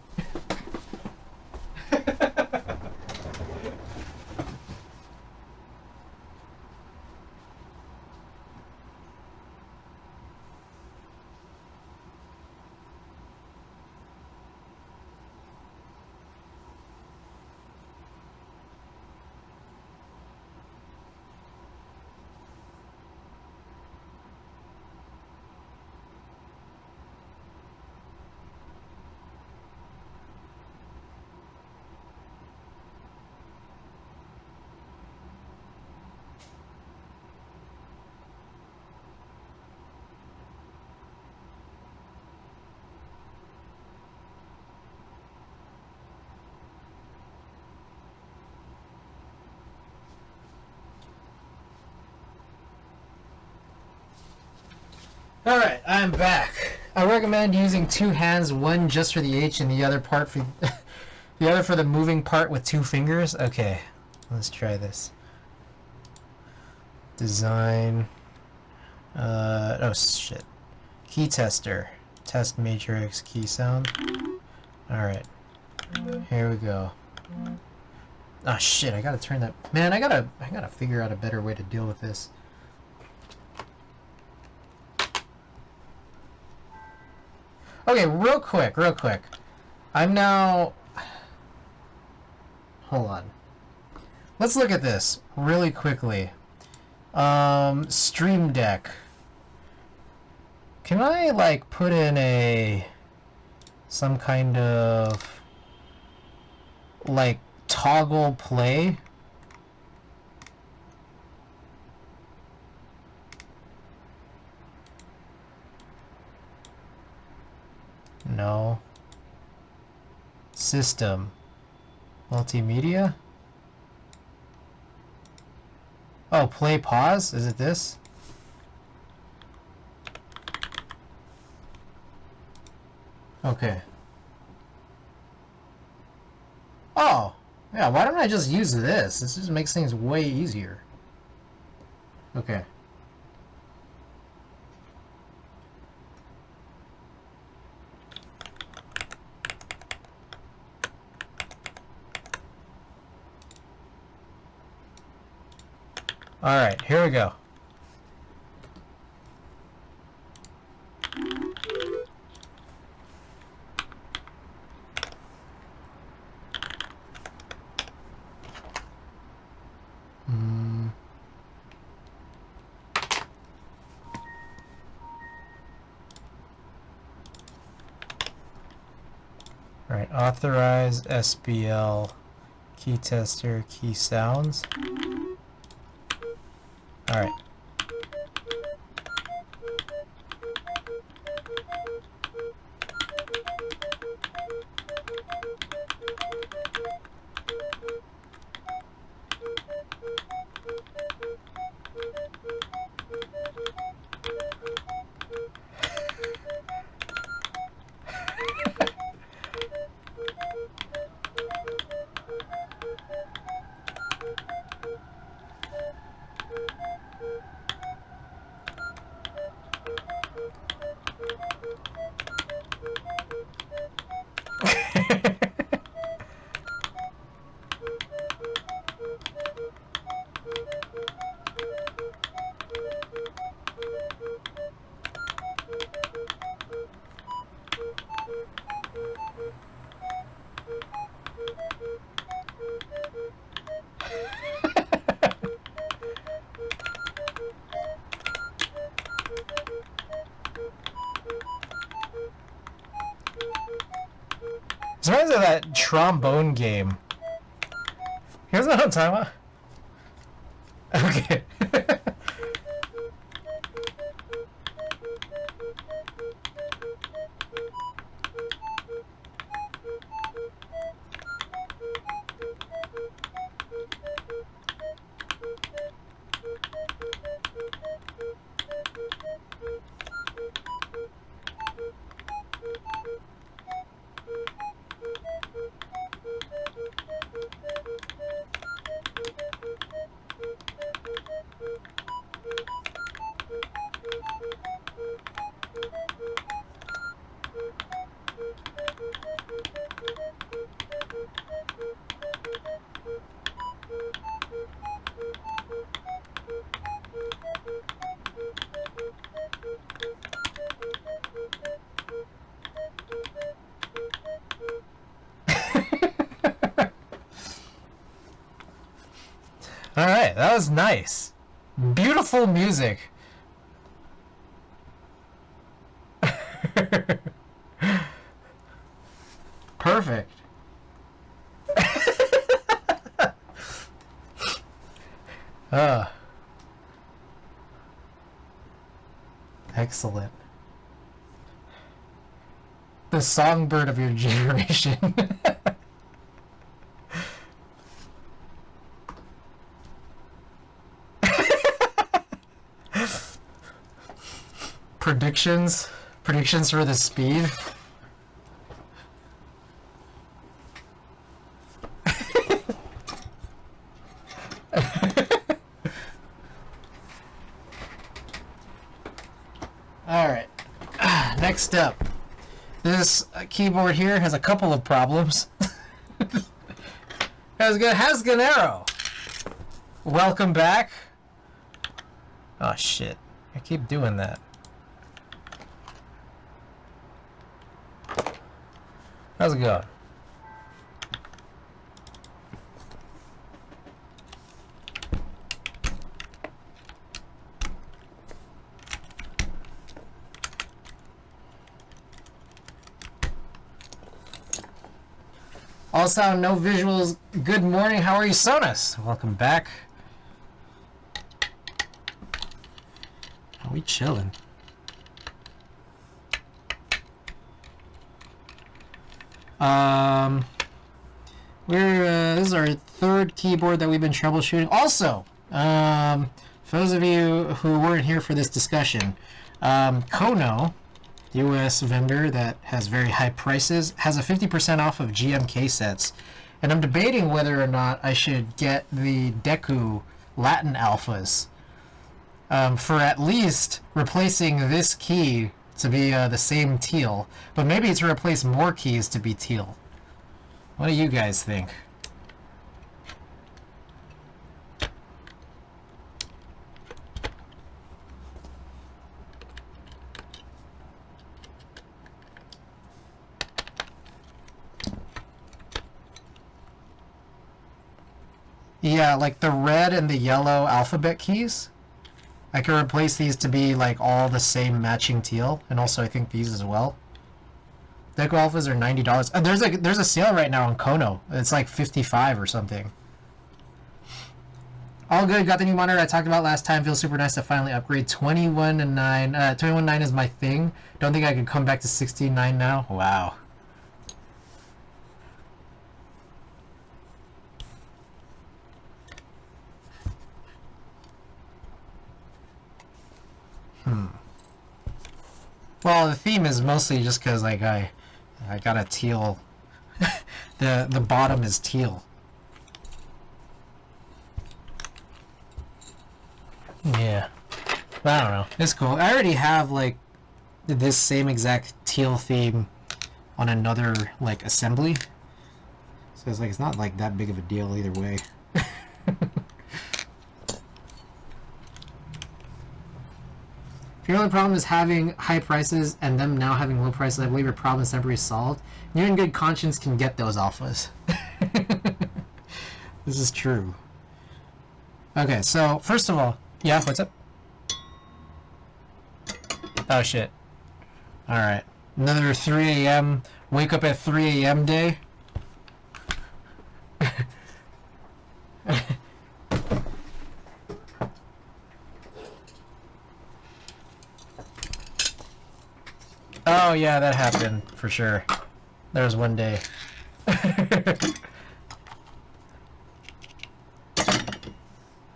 Alright, I'm back. I recommend using two hands, one just for the H and the other part for the other for the moving part with two fingers. Okay, let's try this. Design. Oh shit. Key tester. Test matrix key sound. Alright. Here we go. Oh shit, I gotta turn that. Man, I gotta figure out a better way to deal with this. Okay, real quick. I'm now... Hold on. Let's look at this really quickly. Stream Deck. Can I, like, put in some kind of, like, toggle play? No. System. Multimedia? Oh, play pause? Is it this? Okay. Oh! Yeah, why don't I just use this? This just makes things way easier. Okay. Alright, here we go. Alright, authorize SBL key tester key sounds. Alright. This reminds me of that trombone game. You guys know what I'm talking about? Okay. Alright, that was nice. Beautiful music. Perfect. Excellent. The songbird of your generation. Predictions for the speed. All right, next up, this keyboard here has a couple of problems. Hasganero, welcome back. Oh shit, I keep doing that. How's it going? All sound, no visuals. Good morning. How are you, Sonus? Welcome back. Are we chilling? This is our third keyboard that we've been troubleshooting. Also, for those of you who weren't here for this discussion, Kono, US vendor that has very high prices, has a 50% off of GMK sets, and I'm debating whether or not I should get the Deku Latin alphas for at least replacing this key to be the same teal, but maybe to replace more keys to be teal. What do you guys think? Yeah, like the red and the yellow alphabet keys. I can replace these to be like all the same matching teal, and also I think these as well. Deco alphas are $90. There's a sale right now on Kono. It's like $55 or something. All good. Got the new monitor I talked about last time. Feels super nice to finally upgrade. 21.9. 21.9 is my thing. Don't think I could come back to 16.9 now. Wow. Well, the theme is mostly just because like I got a teal. the bottom is teal. Yeah, but I don't know. It's cool. I already have like this same exact teal theme on another like assembly, so it's like it's not like that big of a deal either way. If your only problem is having high prices and them now having low prices, I believe your problem is temporarily solved. You in good conscience can get those alphas. This is true. Okay, so first of all, yeah, what's up? Oh shit. Alright. Another 3 a.m. wake up at 3 a.m. day. Oh yeah, that happened for sure. There was one day.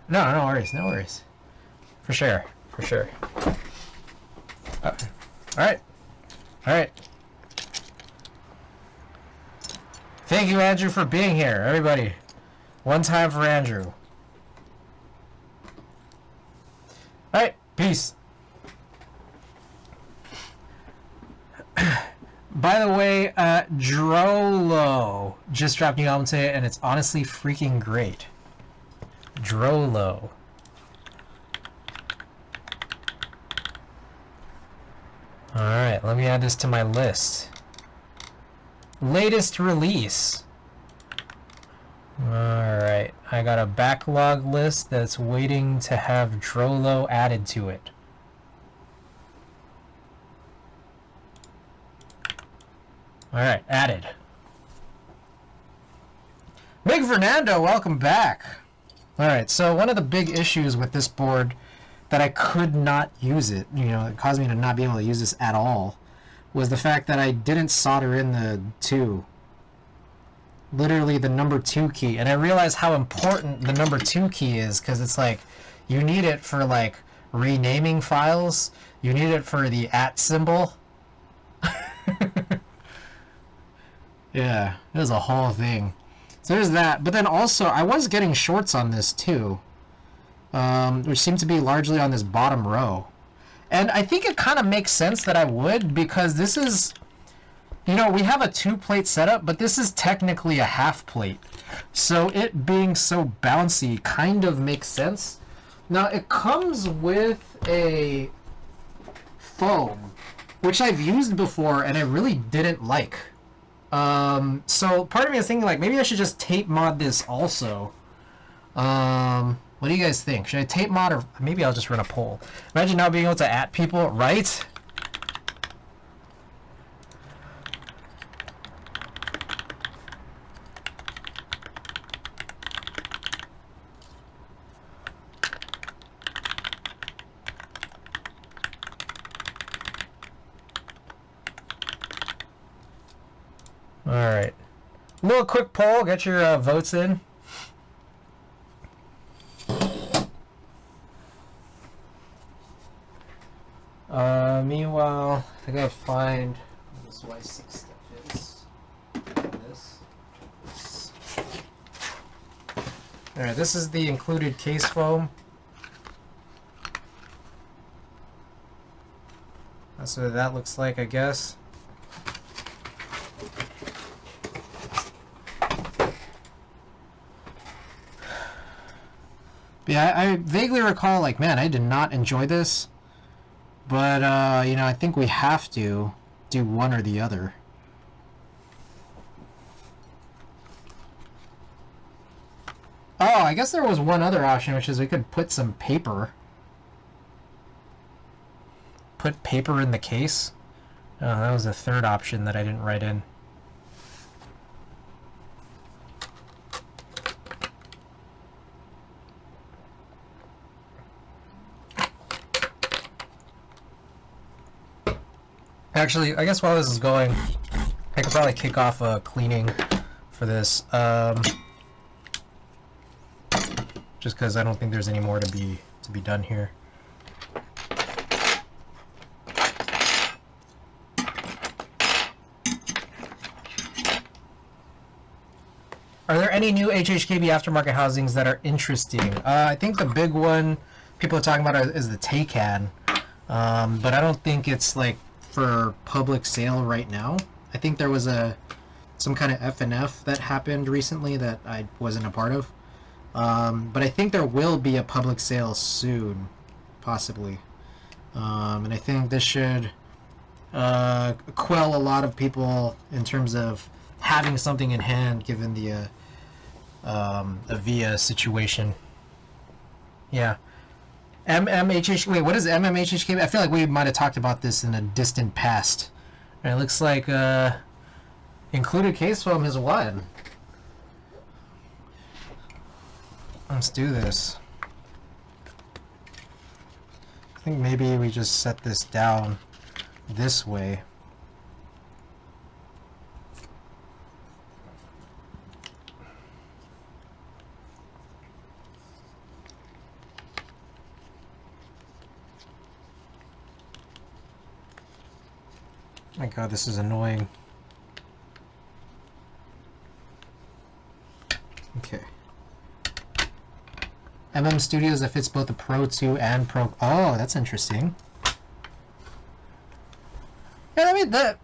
No, no worries, no worries. For sure, for sure. All right, all right. Thank you, Andrew, for being here, everybody. One time for Andrew. All right, peace. By the way, Drolo just dropped a new album today, and it's honestly freaking great. Drolo. Alright, let me add this to my list. Latest release. Alright, I got a backlog list that's waiting to have Drolo added to it. Alright, added. Big Fernando, welcome back. Alright, so one of the big issues with this board that I could not use it, you know, it caused me to not be able to use this at all, was the fact that I didn't solder in the 2. Literally the number 2 key. And I realized how important the number 2 key is, because it's like, you need it for like renaming files, you need it for the @ symbol. Yeah, it was a whole thing. So there's that. But then also, I was getting shorts on this too, which seemed to be largely on this bottom row. And I think it kind of makes sense that I would, because this is, you know, we have a 2-plate setup, but this is technically a half plate. So it being so bouncy kind of makes sense. Now, it comes with a foam, which I've used before and I really didn't like. So part of me is thinking like maybe I should just tape mod this also. What do you guys think? Should I tape mod, or maybe I'll just run a poll? Imagine now being able to @ people, right? All right. Little quick poll. Get your votes in. Meanwhile, I gotta find what this Y6 stuff is. This. All right. This is the included case foam. That's what that looks like, I guess. Yeah, I vaguely recall, like, man, I did not enjoy this. But, you know, I think we have to do one or the other. Oh, I guess there was one other option, which is we could put some paper. Put paper in the case. Oh, that was the third option that I didn't write in. Actually, I guess while this is going, I could probably kick off a cleaning for this. Just because I don't think there's any more to be done here. Are there any new HHKB aftermarket housings that are interesting? I think the big one people are talking about is the Taycan, but I don't think it's like for public sale right now. I think there was some kind of FNF that happened recently that I wasn't a part of, but I think there will be a public sale soon, possibly, and I think this should quell a lot of people in terms of having something in hand, given the VIA situation. Yeah. MMHH. Wait, what is MMHHK? I feel like we might have talked about this in a distant past. And it looks like included case foam is one. Let's do this. I think maybe we just set this down this way. My god, this is annoying. Okay. Studios that fits both the Pro 2 and Pro... Oh, that's interesting. Yeah, I mean, I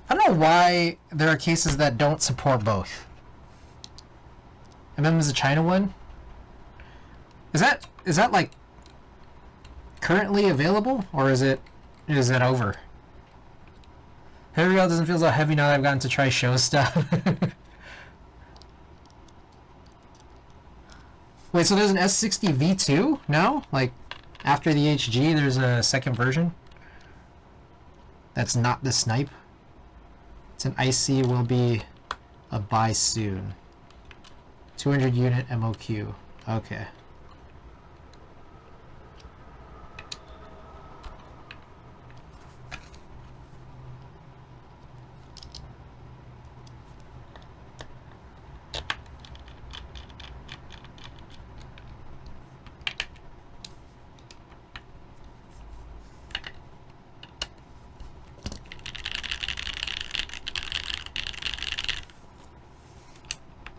don't know why there are cases that don't support both. is a China one? Is that like currently available, or is it over? Heavy Rail doesn't feel so heavy now that I've gotten to try show stuff. Wait, so there's an S60 V2 now? Like, after the HG, there's a second version? That's not the Snipe? It's an IC, will be a buy soon. 200 unit MOQ. Okay.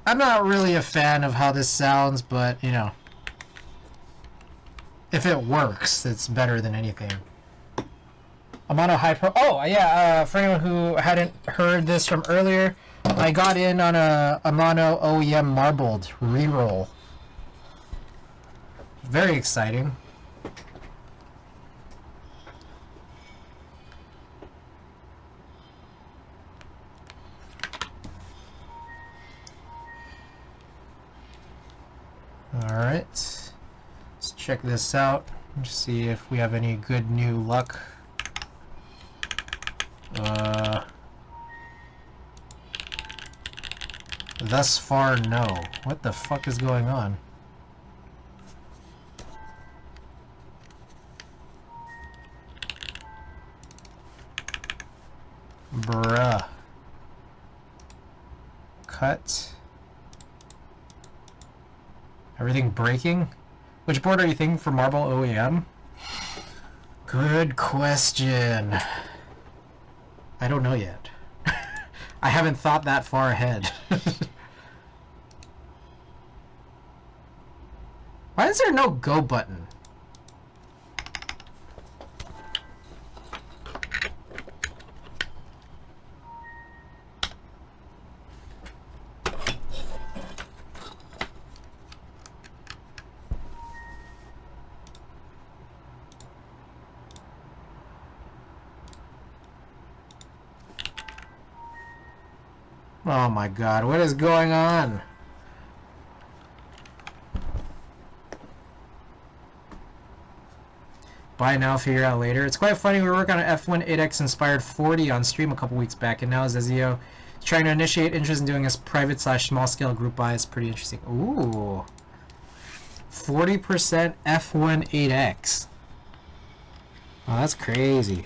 I'm not really a fan of how this sounds, but, you know, if it works, it's better than anything. Amano High Pro. Oh, yeah, for anyone who hadn't heard this from earlier, I got in on a Amano OEM marbled reroll. Very exciting. Alright, let's check this out and see if we have any good new luck. Thus far, no. What the fuck is going on? Bruh. Cut. Everything breaking? Which board are you thinking for Marble OEM? Good question. I don't know yet. I haven't thought that far ahead. Why is there no go button? Oh my god, what is going on? Buy now, figure out later. It's quite funny, we were working on an F1 8X inspired 40 on stream a couple weeks back, and now Zezio is trying to initiate interest in doing a private / small scale group buy. It's pretty interesting. Ooh. 40% F1 8X. Oh, that's crazy.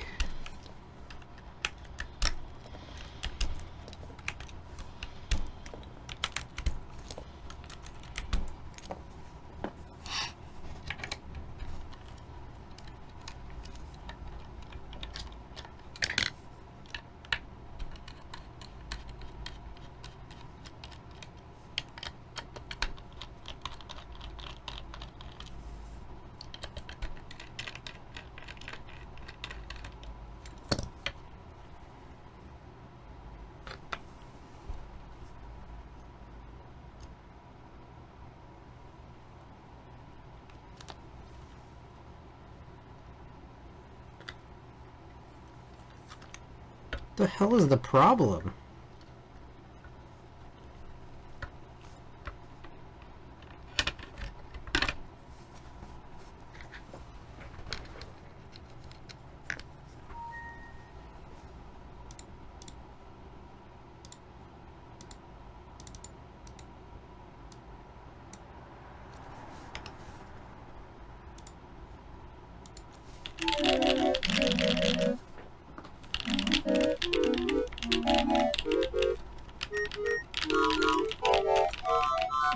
What the hell is the problem?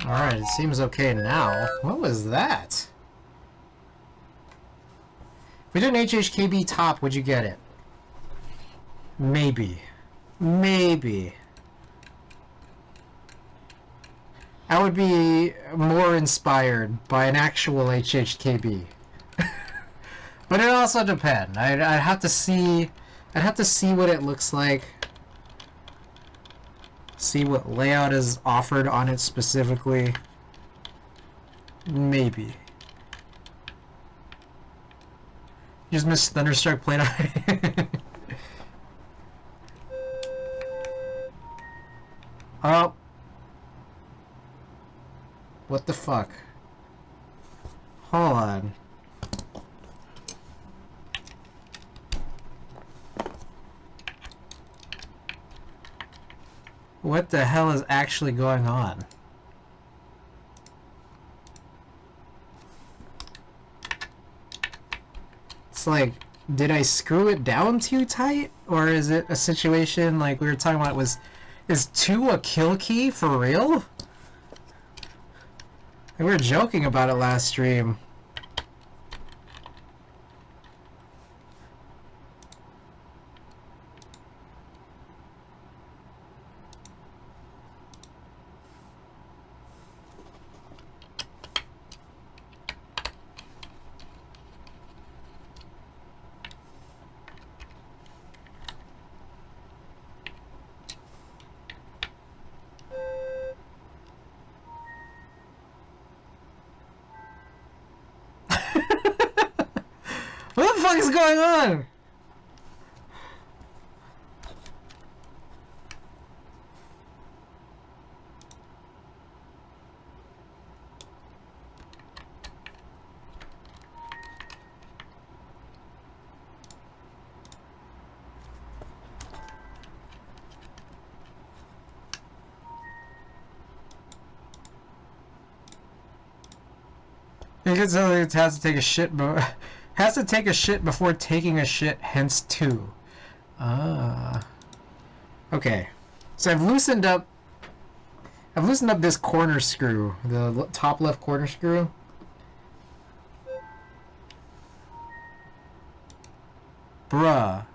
Alright, it seems okay now. What was that? If we did an HHKB top, would you get it? Maybe. Maybe. I would be more inspired by an actual HHKB. But it also depends. I'd have to see... I'd have to see what it looks like. See what layout is offered on it specifically. Maybe. You just missed Thunderstruck playing on it. Oh. What the fuck? Hold on. What the hell is actually going on? It's like, did I screw it down too tight? Or is it a situation like we were talking about, is 2 a kill key for real? We were joking about it last stream. What the fuck is going on? You can tell it has to take a shit, but has to take a shit before taking a shit, hence 2. Ah. Okay. So I've loosened up this corner screw, the top left corner screw. Bruh.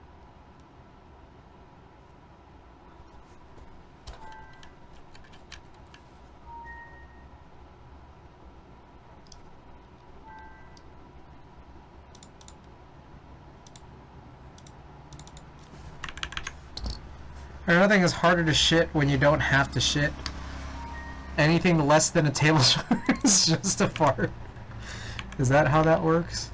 Nothing is harder to shit when you don't have to shit. Anything less than a tablespoon is just a fart. Is that how that works?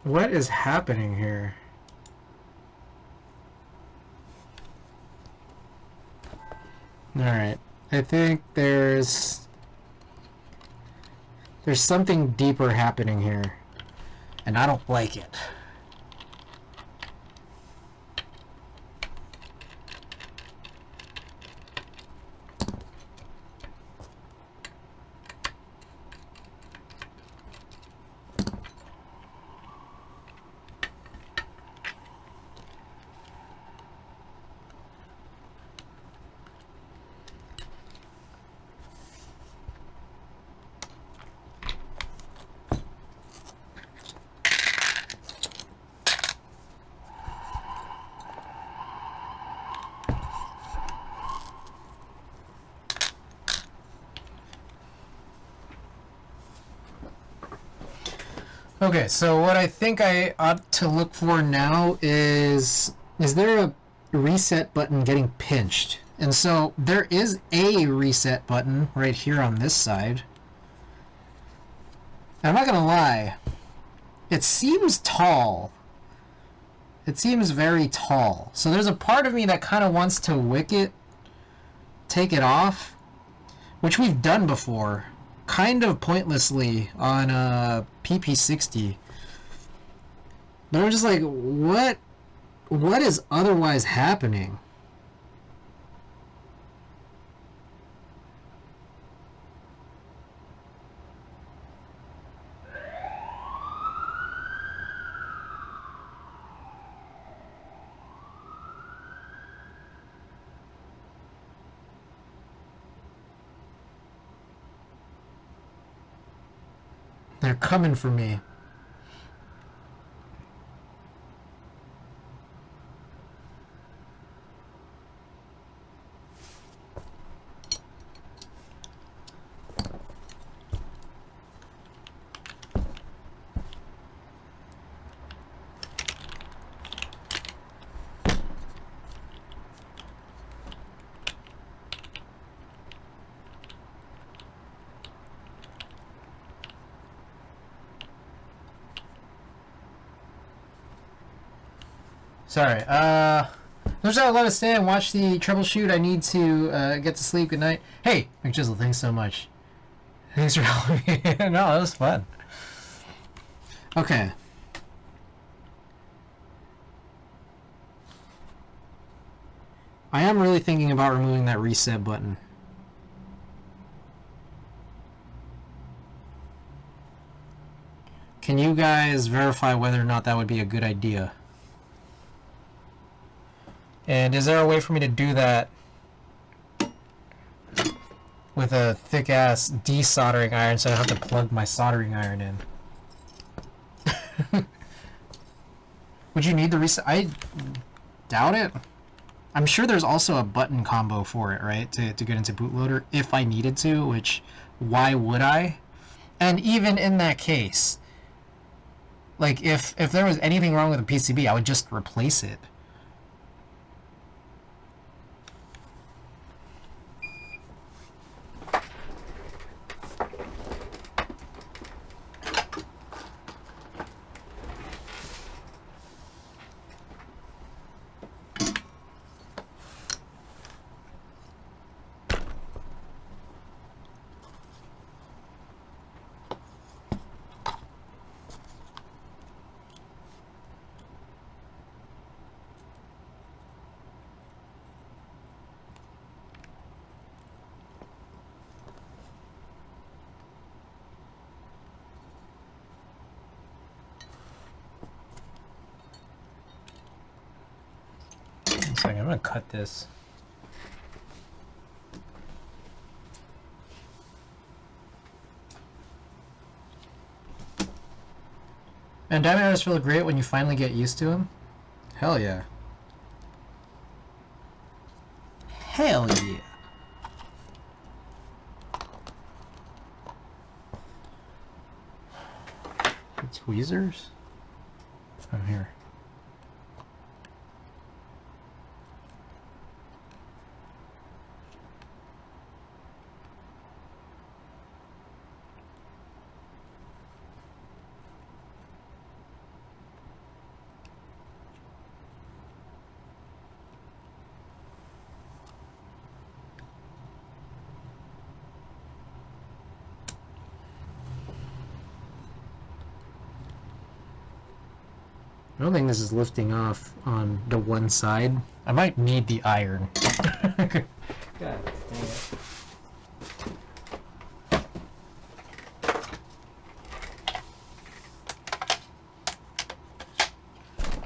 What is happening here? Alright, I think there's something deeper happening here, and I don't like it. Okay, so what I think I ought to look for now is there a reset button getting pinched? And so there is a reset button right here on this side. And I'm not gonna lie, it seems tall. It seems very tall. So there's a part of me that kind of wants to wick it, take it off, which we've done before. Kind of pointlessly on PP60, but I'm just like, what is otherwise happening? They're coming for me. Sorry. There's not a lot to stay and watch the troubleshoot. I need to get to sleep. Good night. Hey, McChisel, thanks so much. Thanks for helping me. No, that was fun. Okay. I am really thinking about removing that reset button. Can you guys verify whether or not that would be a good idea? And is there a way for me to do that with a thick-ass desoldering iron so I don't have to plug my soldering iron in? Would you need the reset? I doubt it. I'm sure there's also a button combo for it, right? To get into bootloader if I needed to, which why would I? And even in that case, like if there was anything wrong with the PCB, I would just replace it. I'm gonna cut this. And diamond arrows feel great when you finally get used to them. Hell yeah. Hell yeah. The tweezers? Oh, here. I don't think this is lifting off on the one side. I might need the iron. God dang it.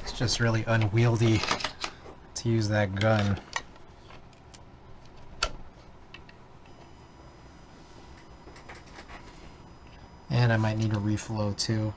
It's just really unwieldy to use that gun. And I might need a reflow too.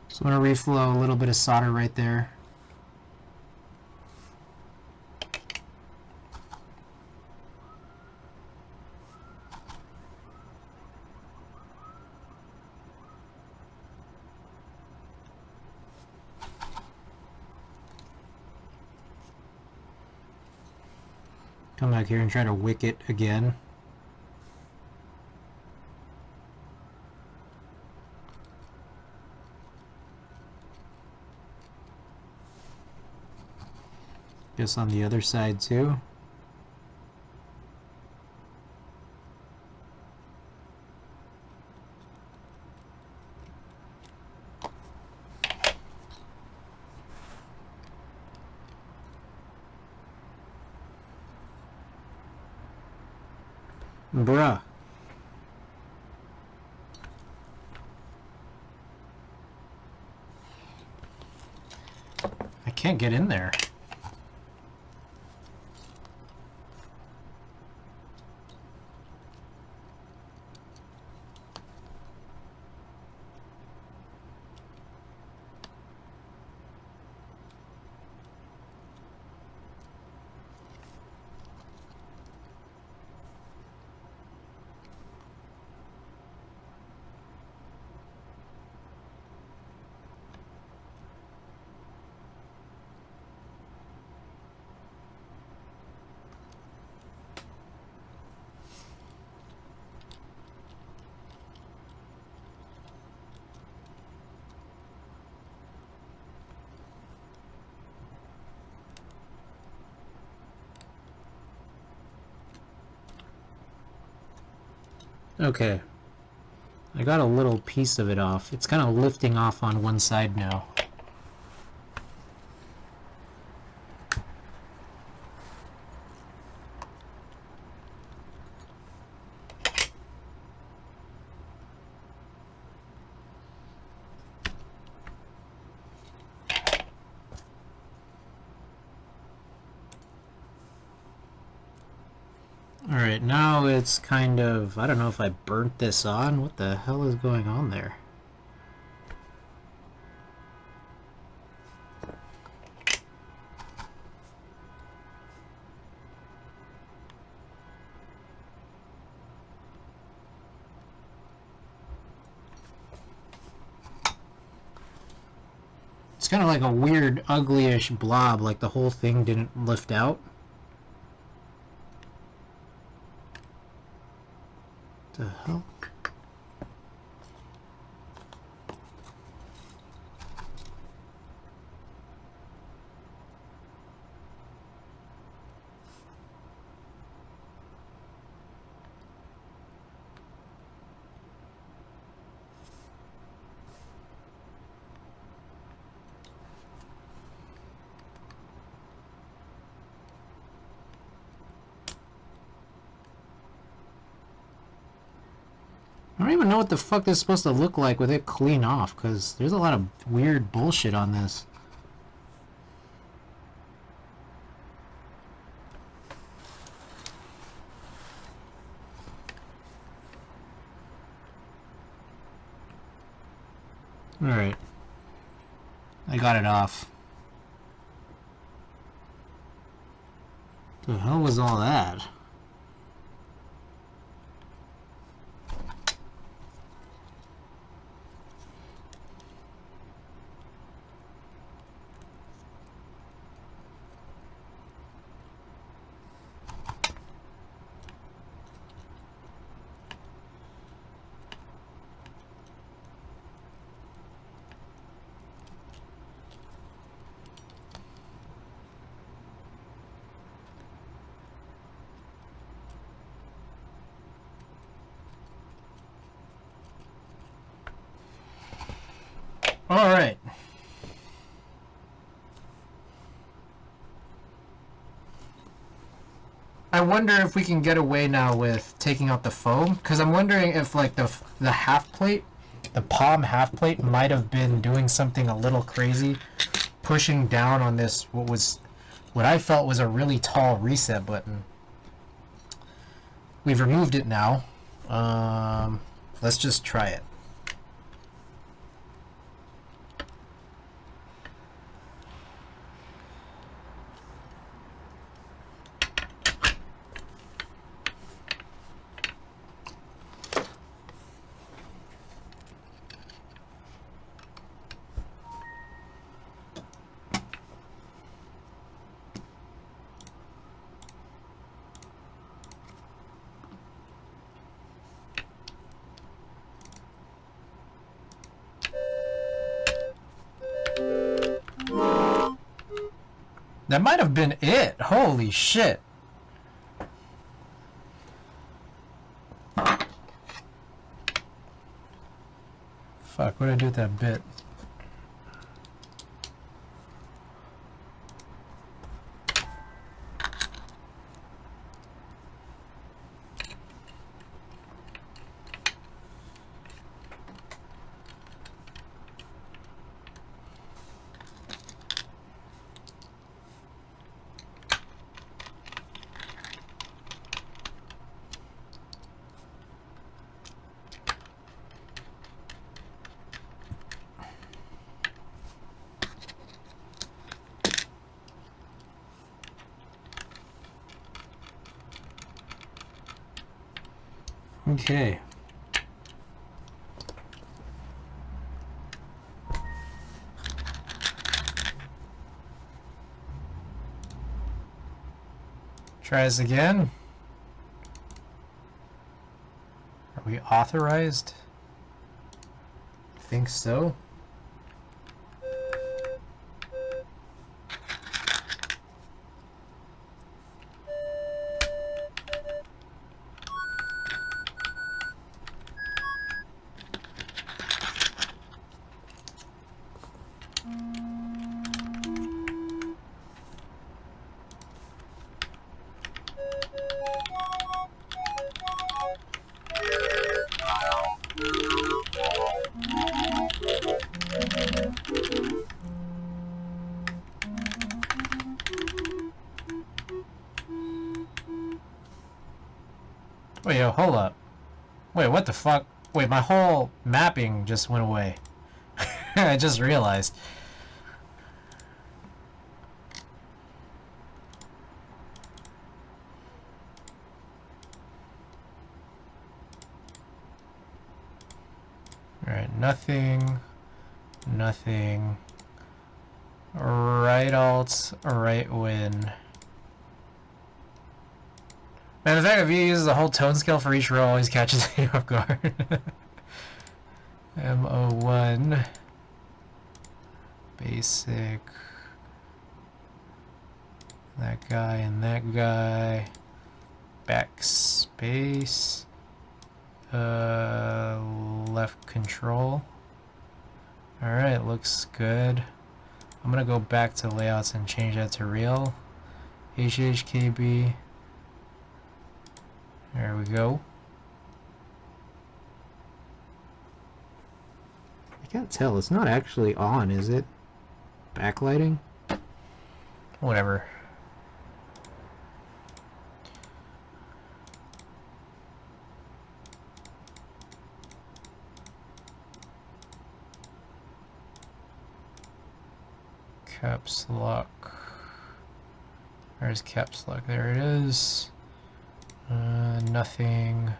So I'm going to reflow a little bit of solder right there. Come back here and try to wick it again. Guess on the other side too. Bruh. I can't get in there. Okay. I got a little piece of it off. It's kind of lifting off on one side now. Alright, now it's kind of... I don't know if I burnt this on. What the hell is going on there? It's kind of like a weird, ugly-ish blob, like the whole thing didn't lift out. The hell? I don't even know what the fuck this is supposed to look like with it clean off, because there's a lot of weird bullshit on this. Alright. I got it off. The hell was all that? All right. I wonder if we can get away now with taking out the foam, because I'm wondering if like the half plate, the palm half plate might have been doing something a little crazy, pushing down on this what I felt was a really tall reset button. We've removed it now. Let's just try it. That might have been it. Holy shit. Fuck, what did I do with that bit? Okay. Try this again. Are we authorized? I think so. Wait, yo, hold up. Wait, what the fuck? Wait, my whole mapping just went away. I just realized. Alright, nothing. Nothing. Right alt, right win. Man, the fact that VOD uses a whole tone scale for each row always catches me off guard. MO1. Basic. That guy and that guy. Backspace. Left control. Alright, looks good. I'm gonna go back to layouts and change that to real. HHKB. There we go. I can't tell. It's not actually on, is it? Backlighting? Whatever. Caps lock. Where's caps lock? There it is. Nothing.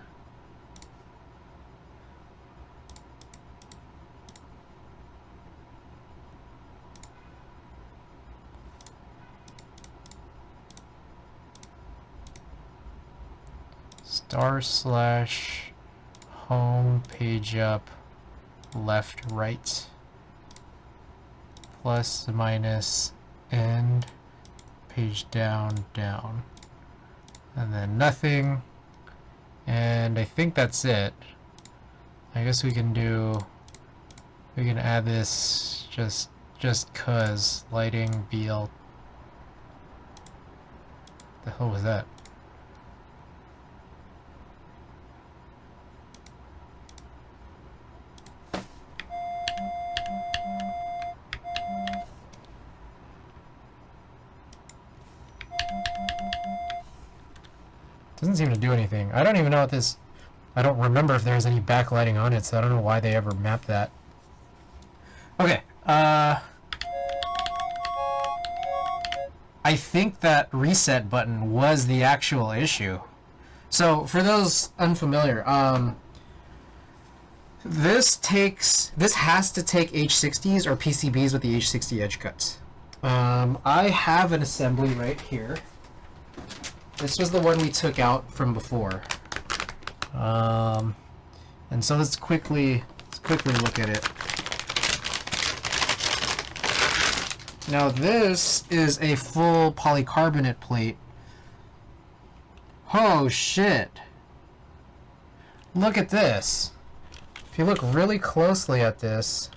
/ home page up left right plus minus end page down down. And then nothing, and I think that's it. I guess we can add this just cause lighting BL. The hell was that? Doesn't seem to do anything. I don't even know what this... I don't remember if there's any backlighting on it, so I don't know why they ever mapped that. Okay, I think that reset button was the actual issue. So, for those unfamiliar, this has to take H60s or PCBs with the H60 edge cuts. I have an assembly right here. This was the one we took out from before. And so let's quickly look at it. Now this is a full polycarbonate plate. Oh shit. Look at this. If you look really closely at this,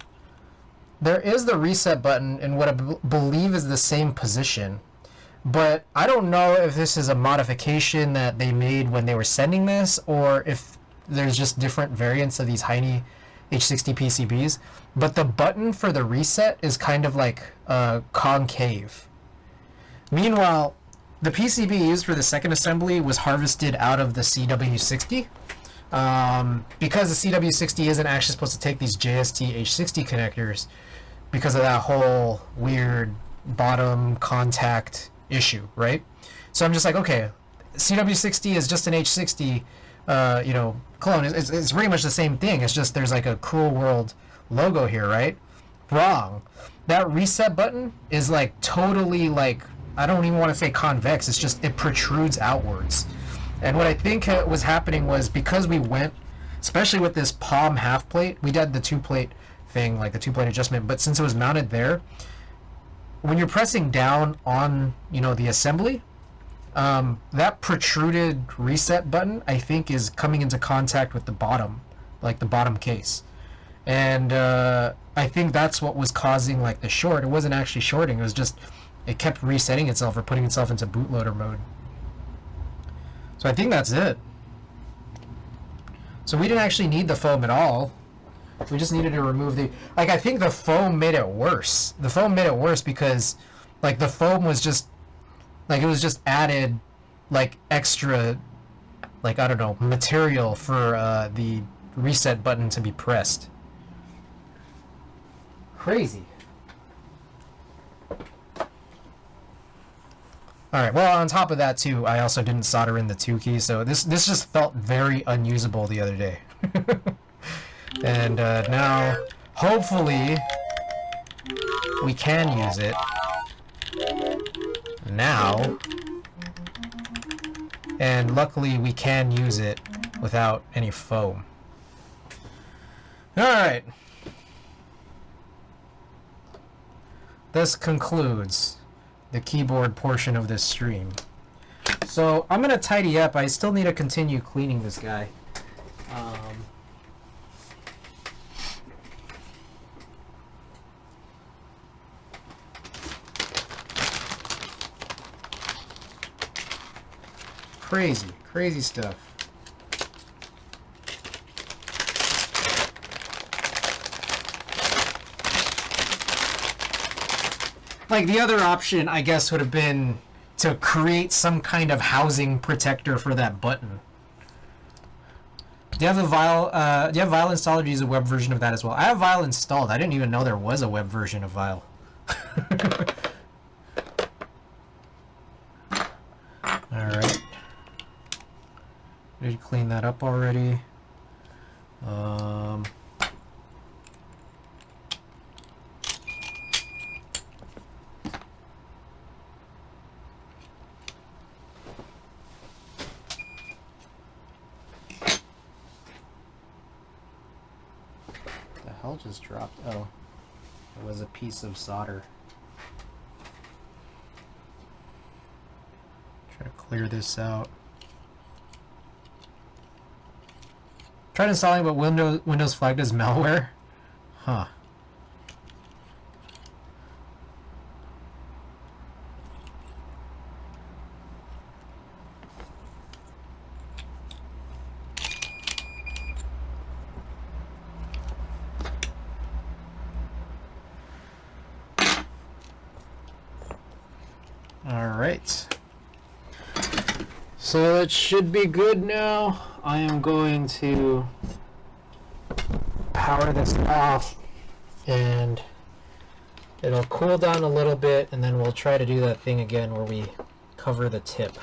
there is the reset button in what I believe is the same position. But I don't know if this is a modification that they made when they were sending this, or if there's just different variants of these Heine H60 PCBs. But the button for the reset is kind of like concave. Meanwhile, the PCB used for the second assembly was harvested out of the CW60. Because the CW60 isn't actually supposed to take these JST H60 connectors because of that whole weird bottom contact issue, right? So I'm just like, okay, CW60 is just an H60. you know, clone. It's pretty much the same thing. It's just there's like a Cruel World logo here, right? Wrong. That reset button is like totally like, I don't even want to say convex. It's just it protrudes outwards. And what I think was happening was because we went, especially with this palm half plate, we did the 2-plate thing, like the 2-plate adjustment. But since it was mounted there, when you're pressing down on, you know, the assembly, that protruded reset button, I think, is coming into contact with the bottom, like the bottom case. And I think that's what was causing like the short. It wasn't actually shorting. It was just it kept resetting itself or putting itself into bootloader mode. So I think that's it. So we didn't actually need the foam at all. We just needed to remove the... Like, I think the foam made it worse. The foam made it worse because, like, the foam was just... Like, it was just added, like, extra, like, I don't know, material for the reset button to be pressed. Crazy. Alright, well, on top of that, too, I also didn't solder in the 2 key, so this just felt very unusable the other day. And now, hopefully, we can use it now. And luckily, we can use it without any foam. Alright. This concludes the keyboard portion of this stream. So I'm gonna tidy up. I still need to continue cleaning this guy. Crazy stuff. Like, the other option, I guess, would have been to create some kind of housing protector for that button. Do you have the Vile? Do you have Vile installed, or do you use a web version of that as well? I have Vile installed. I didn't even know there was a web version of Vile. All right. Did you clean that up already? The hell just dropped? Oh, it was a piece of solder. Try to clear this out. Tried installing, but Windows flagged as malware. Huh. All right. So it should be good now. I am going to power this off and it'll cool down a little bit, and then we'll try to do that thing again where we cover the tip.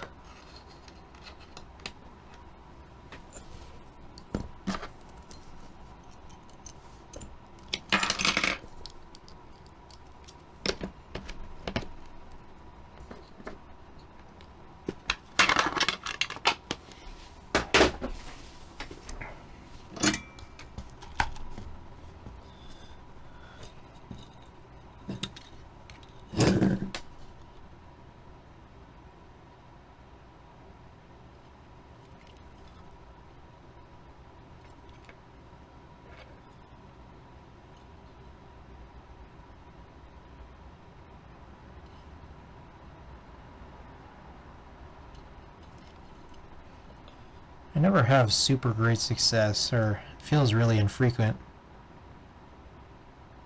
I never have super great success, or it feels really infrequent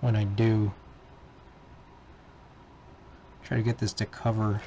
when I do. Try to get this to cover.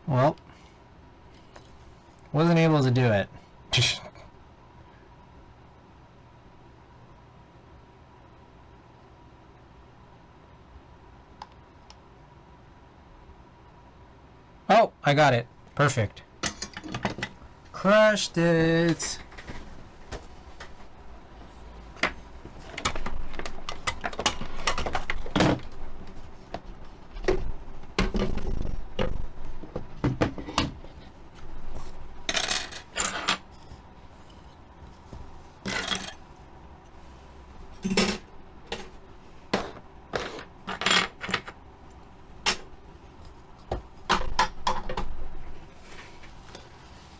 Well, wasn't able to do it. Oh, I got it. Perfect. Crushed it.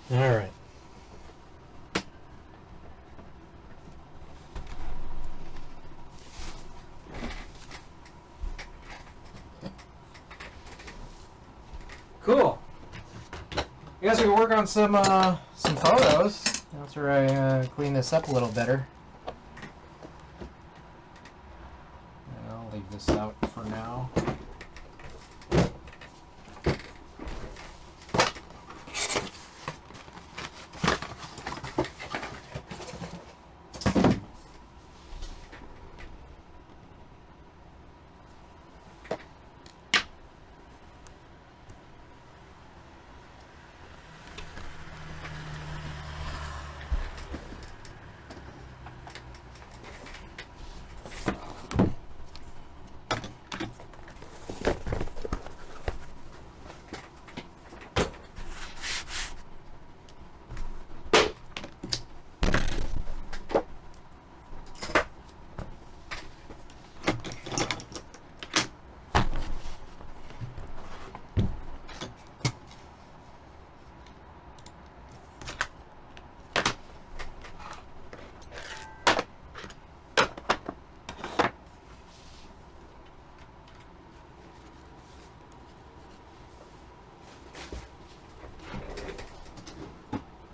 All right. Cool. I guess we can work on some photos after I clean this up a little better. And I'll leave this out for now.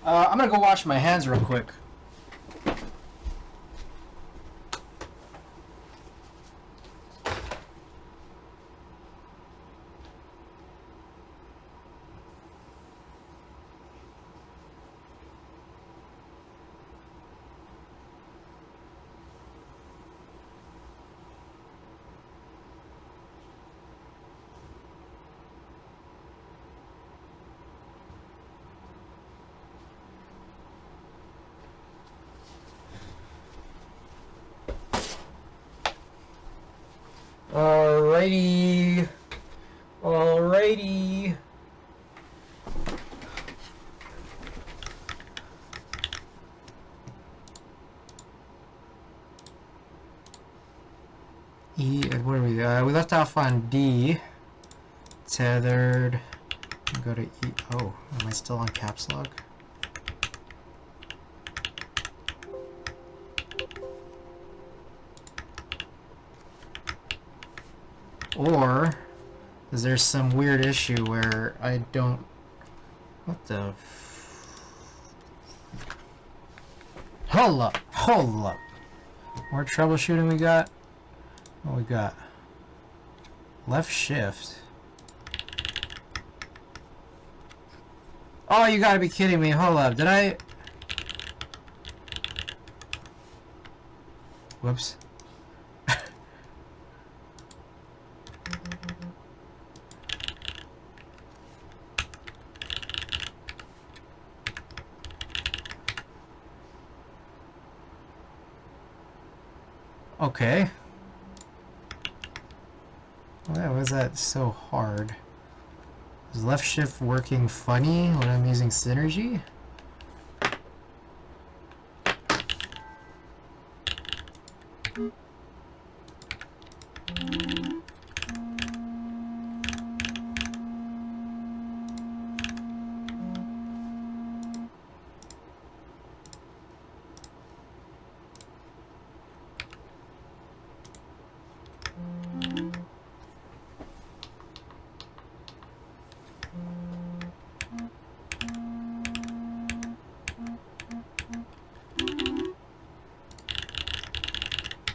I'm gonna go wash my hands real quick. Alrighty. Alrighty. What do we got? We left off on D. Tethered. Go to E. Oh, am I still on caps lock? Or is there some weird issue where I don't... What the... Hold up! Hold up! More troubleshooting we got? What we got? Left shift. Oh, you gotta be kidding me. Hold up. Did I... Whoops. Okay. Why was that so hard? Is left shift working funny when I'm using synergy?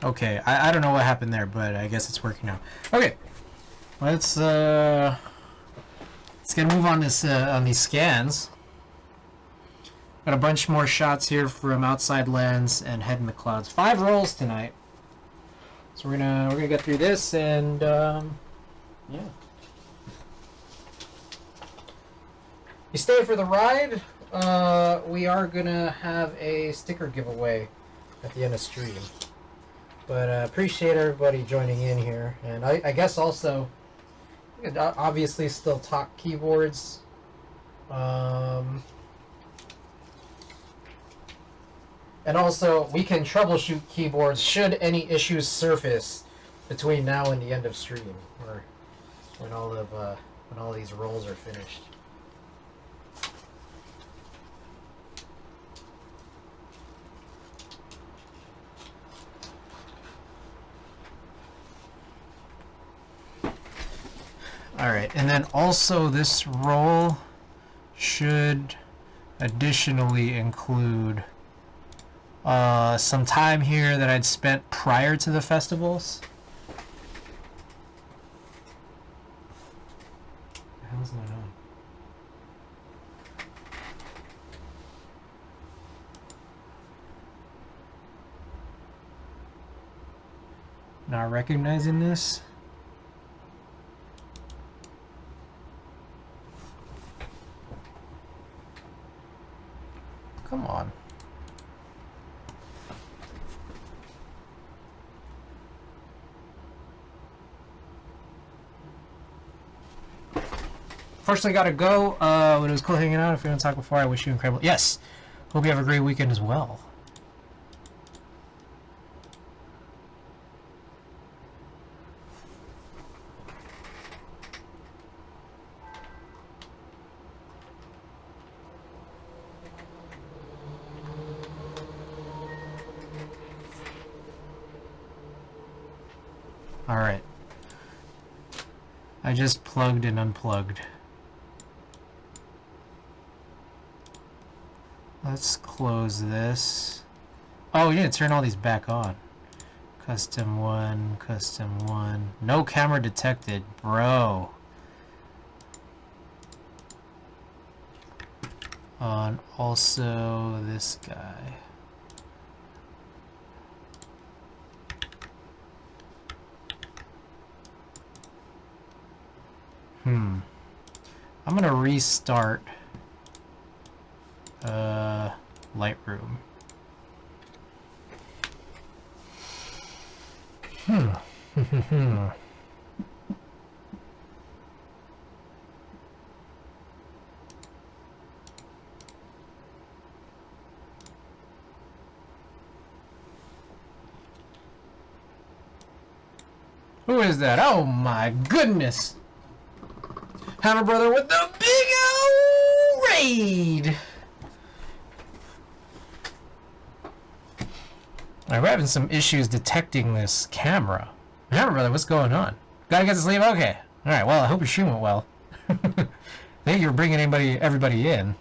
Okay, I don't know what happened there, but I guess it's working now. Okay, let's Let's get a move on this on these scans. Got a bunch more shots here from outside lens and head in the clouds. 5 rolls tonight. So we're gonna get through this and yeah. You stay for the ride. We are gonna have a sticker giveaway at the end of stream. But appreciate everybody joining in here, and I guess also we could obviously still talk keyboards. And also we can troubleshoot keyboards should any issues surface between now and the end of stream, or when all these rolls are finished. Alright, and then also this roll should additionally include some time here that I'd spent prior to the festivals. What the hell's going on? Not recognizing this? Come on. Unfortunately, gotta go. But it was cool hanging out. If we don't talk before, I wish you incredible. Yes. Hope you have a great weekend as well. Alright. I just plugged and unplugged. Let's close this. Oh, yeah, turn all these back on. Custom 1, custom 1. No camera detected, bro. On also this guy. I'm gonna restart Lightroom. Who is that? Oh my goodness! Hammer Brother with the big old raid! Alright, we're having some issues detecting this camera. Hammer Brother, what's going on? Gotta get to sleep? Okay. Alright, well, I hope your stream went well. Thank you for bringing everybody in.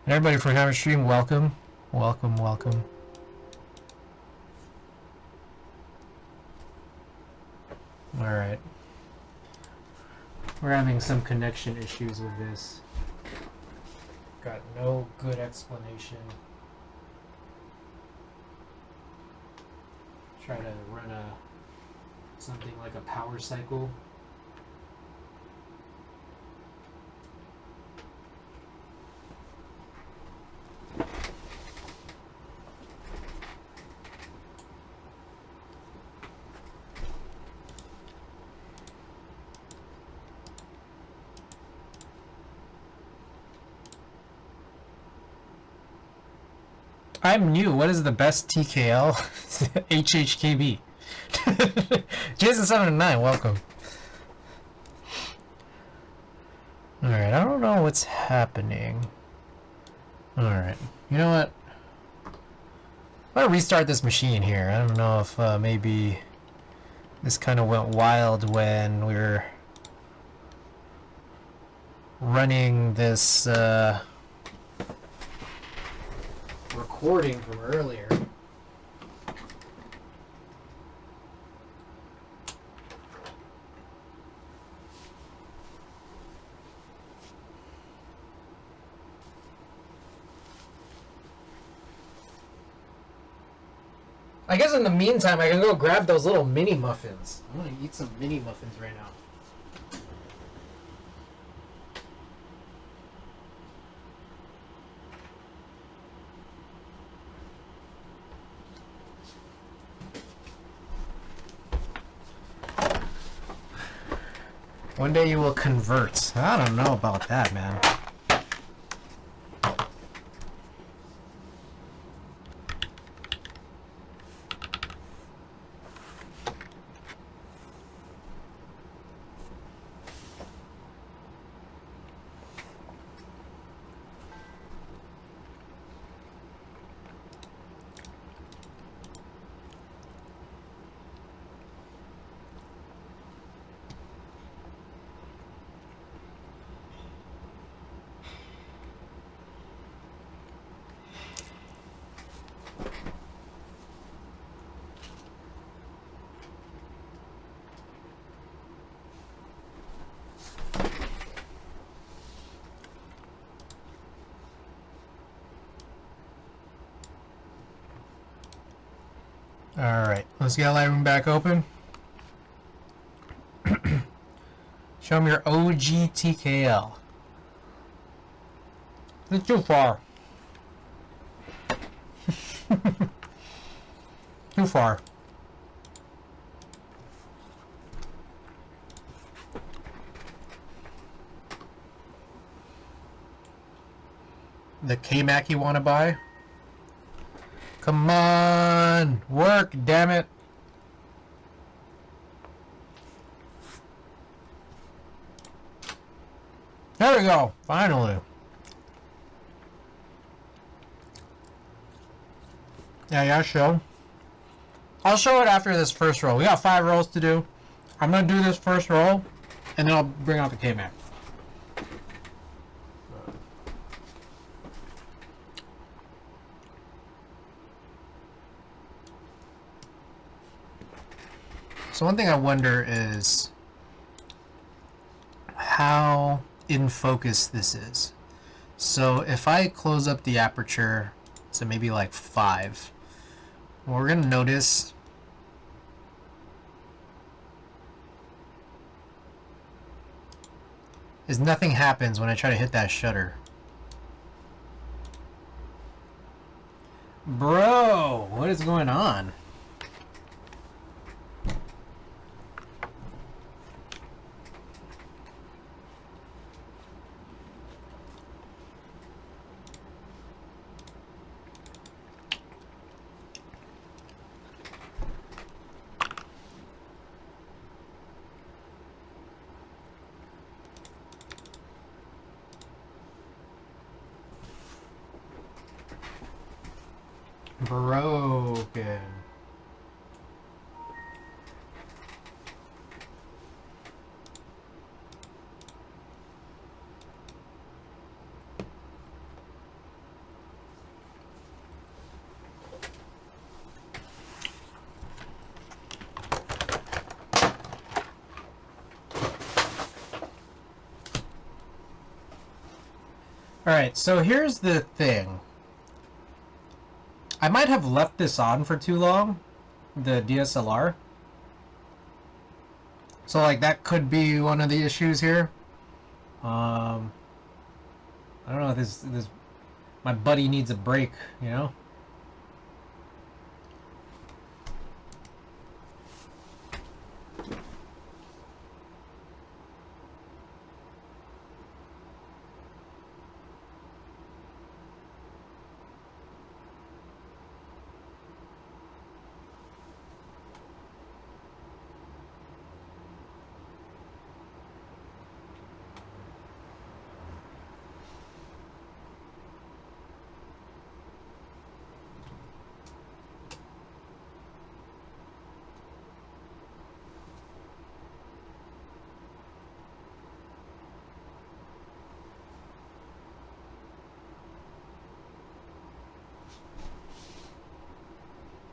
And everybody from Hammer Stream, welcome. Welcome, welcome. Alright. We're having some connection issues with this. Got no good explanation. Try to run something like a power cycle. I'm new. What is the best TKL? HHKB. Jason709, welcome. Alright, I don't know what's happening. Alright, you know what? I'm gonna restart this machine here. I don't know if maybe this kind of went wild when we were running this recording from earlier. I guess in the meantime, I can go grab those little mini muffins. I'm gonna eat some mini muffins right now. One day you will convert. I don't know about that, man. Alright, let's get Lightroom back open. Show me your OG TKL. It's too far. Too far. The K-Mac you want to buy? Come on! Work, damn it! There we go! Finally! Yeah, show. I'll show it after this first roll. We got 5 rolls to do. I'm gonna do this first roll, and then I'll bring out the K-Mac. So one thing I wonder is how in focus this is. So if I close up the aperture to maybe like 5, what we're gonna notice is nothing happens when I try to hit that shutter. Bro, what is going on? Broken. Alright, so here's the thing. I might have left this on for too long, the DSLR. So like that could be one of the issues here. I don't know if this my buddy needs a break, you know?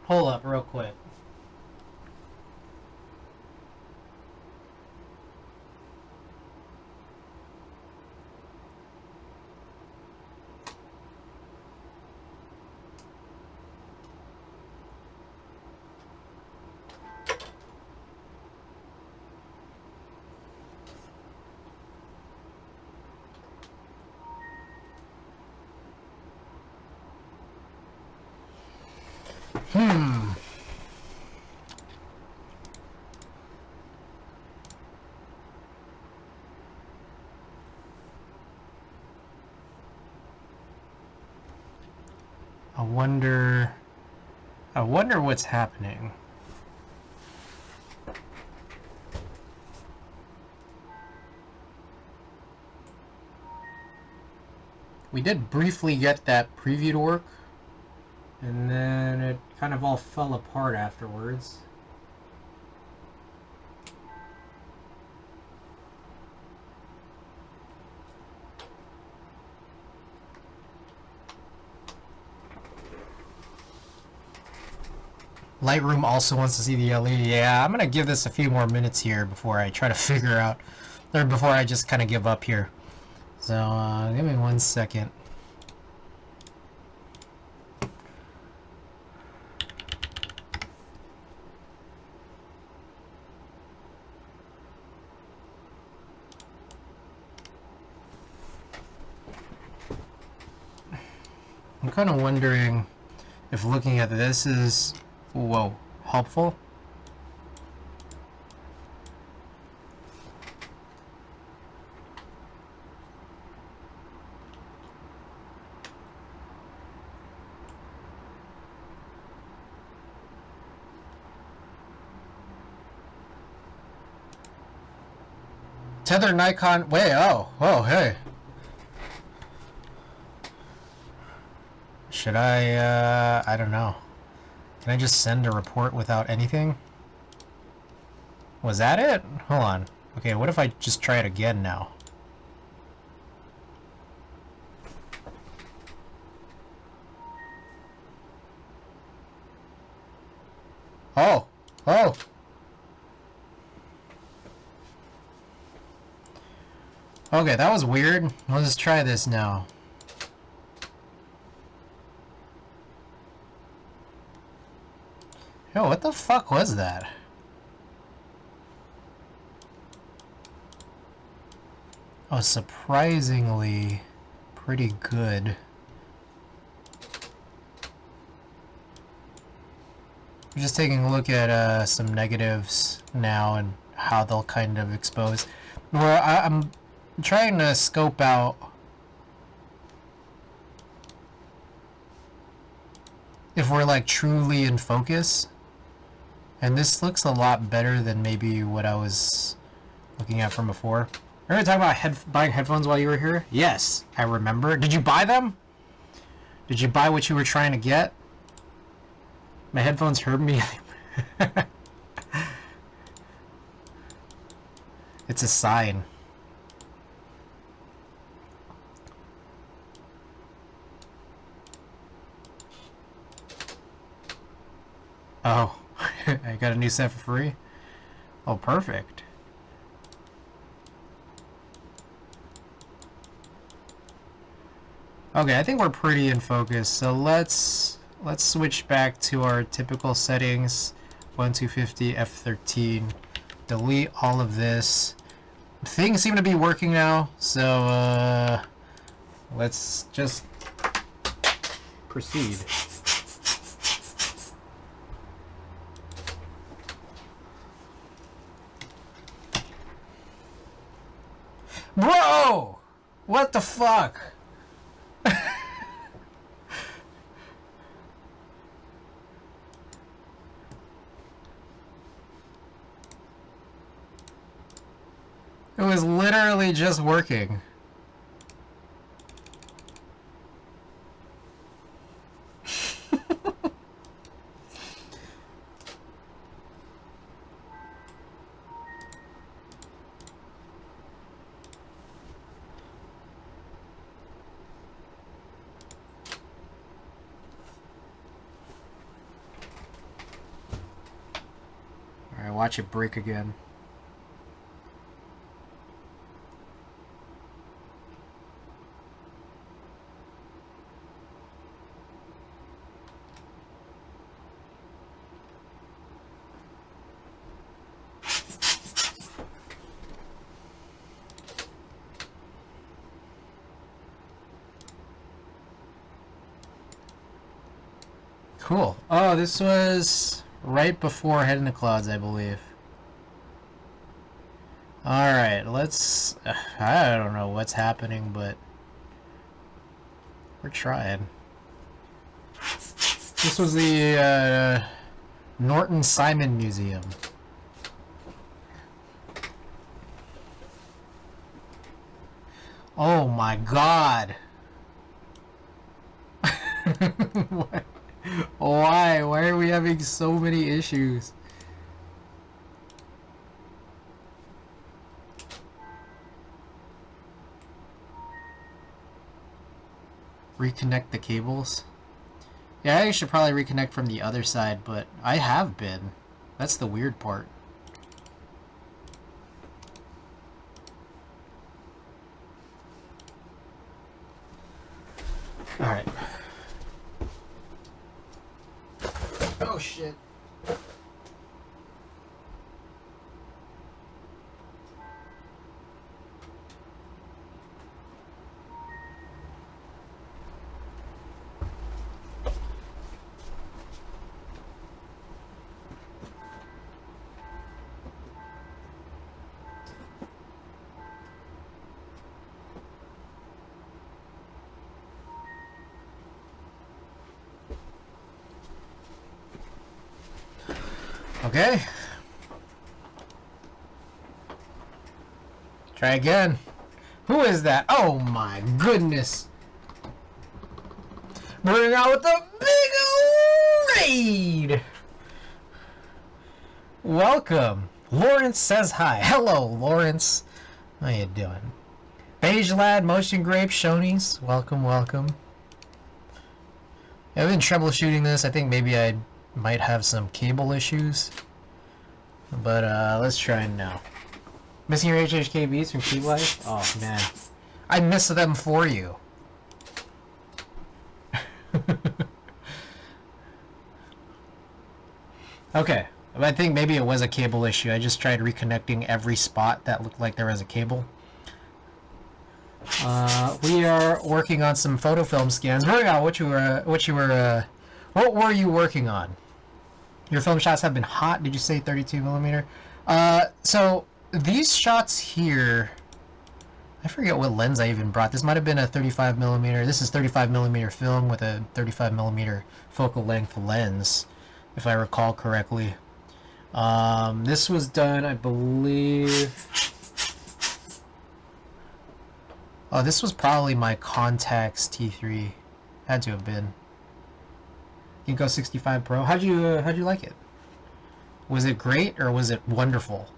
Hold up real quick. Hmm. I wonder what's happening. We did briefly get that preview to work, and then it kind of all fell apart afterwards. Lightroom also wants to see the LED. Yeah, I'm gonna give this a few more minutes here before I try to figure out, or before I just kind of give up here. So give me 1 second. I'm kind of wondering if looking at this is, whoa, helpful. Tether Nikon, wait, oh, hey. Should I don't know. Can I just send a report without anything? Was that it? Hold on. Okay, what if I just try it again now? Oh! Oh! Okay, that was weird. Let's try this now. Yo, what the fuck was that? Oh, surprisingly pretty good. I'm just taking a look at some negatives now and how they'll kind of expose. Well, I'm trying to scope out if we're like truly in focus. And this looks a lot better than maybe what I was looking at from before. Remember talking about buying headphones while you were here? Yes, I remember. Did you buy them? Did you buy what you were trying to get? My headphones hurt me. It's a sign. Oh, I got a new set for free? Oh, perfect. Okay, I think we're pretty in focus, so let's switch back to our typical settings. 1250 f13. Delete all of this. Things seem to be working now, so let's just proceed. Bro! What the fuck? It was literally just working. Alright, watch it break again. cool. Oh, this was right before Head in the Clouds, I believe. Alright, let's... I don't know what's happening, but... we're trying. This was the Norton Simon Museum. Oh my god! Why? Why are we having so many issues? Reconnect the cables? Yeah, I should probably reconnect from the other side, but I have been. That's the weird part. Alright. Oh shit. Okay. Try again. Who is that? Oh my goodness. Bring out the big old raid. Welcome. Lawrence says hi. Hello, Lawrence. How you doing? Beige Lad, Motion Grape, Shonies. Welcome, welcome. I've been troubleshooting this. I think maybe I might have some cable issues, but let's try it now. Missing your HHK beats from Cube Life? Oh man, I miss them for you. Okay, I think maybe it was a cable issue. I just tried reconnecting every spot that looked like there was a cable. We are working on some photo film scans. What were you working on? Your film shots have been hot. Did you say 32 millimeter? So these shots here, I forget what lens I even brought. This might have been a 35 millimeter. This is 35 millimeter film with a 35 millimeter focal length lens, if I recall correctly. This was done, I believe. Oh, this was probably my Contax T3. Had to have been. Ginkgo 65 Pro. How'd you like it? Was it great or was it wonderful?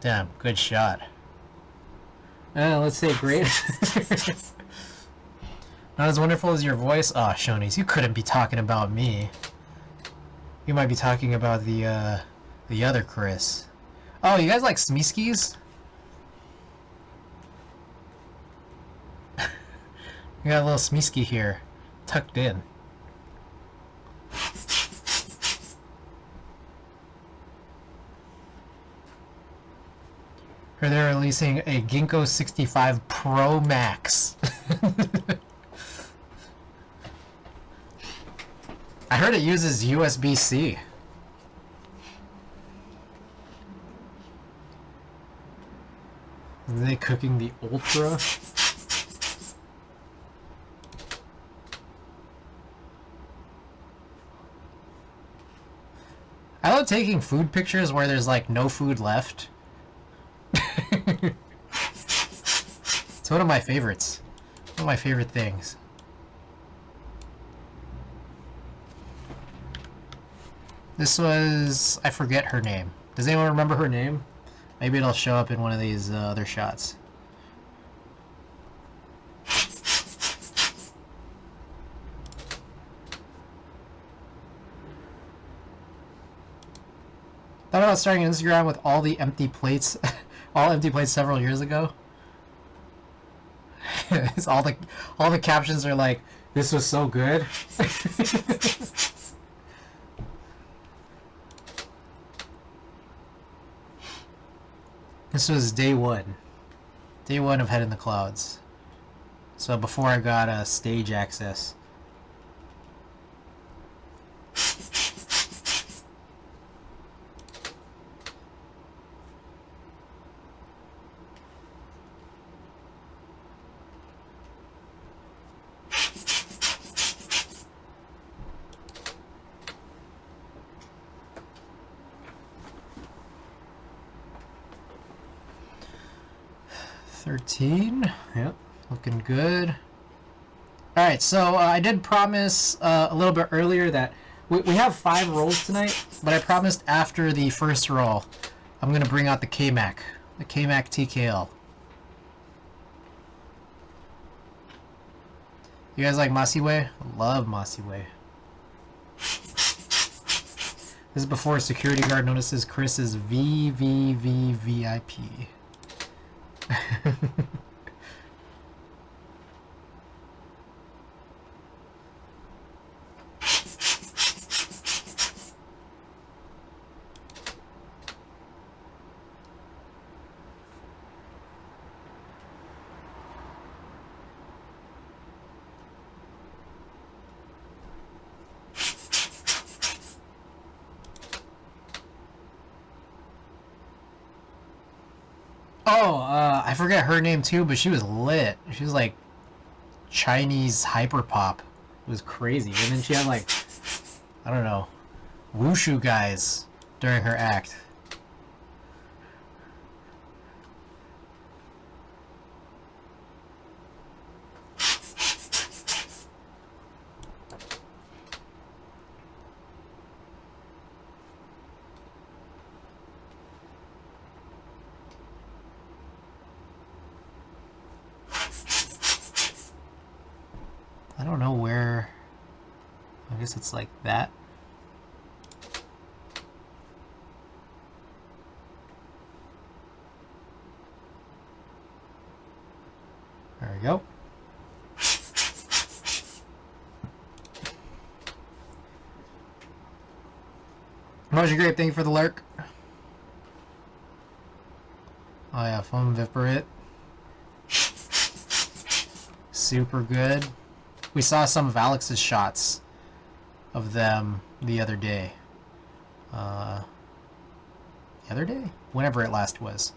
Damn, good shot. Let's say great. Not as wonderful as your voice. Aw, Shonies, you couldn't be talking about me. You might be talking about the other Chris. Oh, you guys like Smeeskies? We got a little Smeesky here, tucked in. Or they're releasing a Ginkgo 65 Pro Max. I heard it uses USB-C. Are they cooking the Ultra? I love taking food pictures where there's like no food left. It's one of my favorites. One of my favorite things. This was... I forget her name. Does anyone remember her name? Maybe it'll show up in one of these other shots. Thought about starting Instagram with all the empty plates, all empty plates several years ago. It's all the captions are like, "This was so good." This was day one. Day one of Head in the Clouds. So before I got stage access. Yep, looking good. Alright, so I did promise a little bit earlier that we have 5 rolls tonight, but I promised after the first roll I'm going to bring out the K-Mac, TKL. You guys like Masiwe? Love Masiwe. This is before a security guard notices Chris is VVVVIP. I forget her name too, but she was lit. She was like Chinese hyperpop. It was crazy. And then she had like, I don't know, wushu guys during her act. I don't know where. I guess it's like that. There we go. Motion Grape, thank you for the lurk. Oh yeah, Foam Viperate. Super good. We saw some of Alex's shots of them the other day. The other day? Whenever it last was.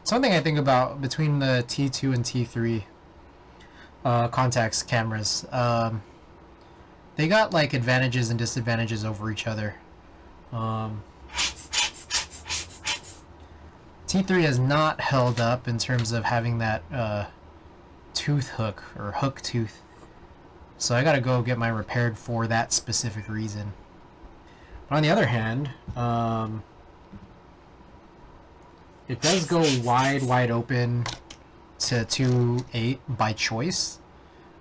Something I think about between the T2 and T3 contacts cameras, they got like advantages and disadvantages over each other. T3 has not held up in terms of having that tooth hook or hook tooth, so I gotta go get mine repaired for that specific reason. But on the other hand, it does go wide open to 2.8 by choice.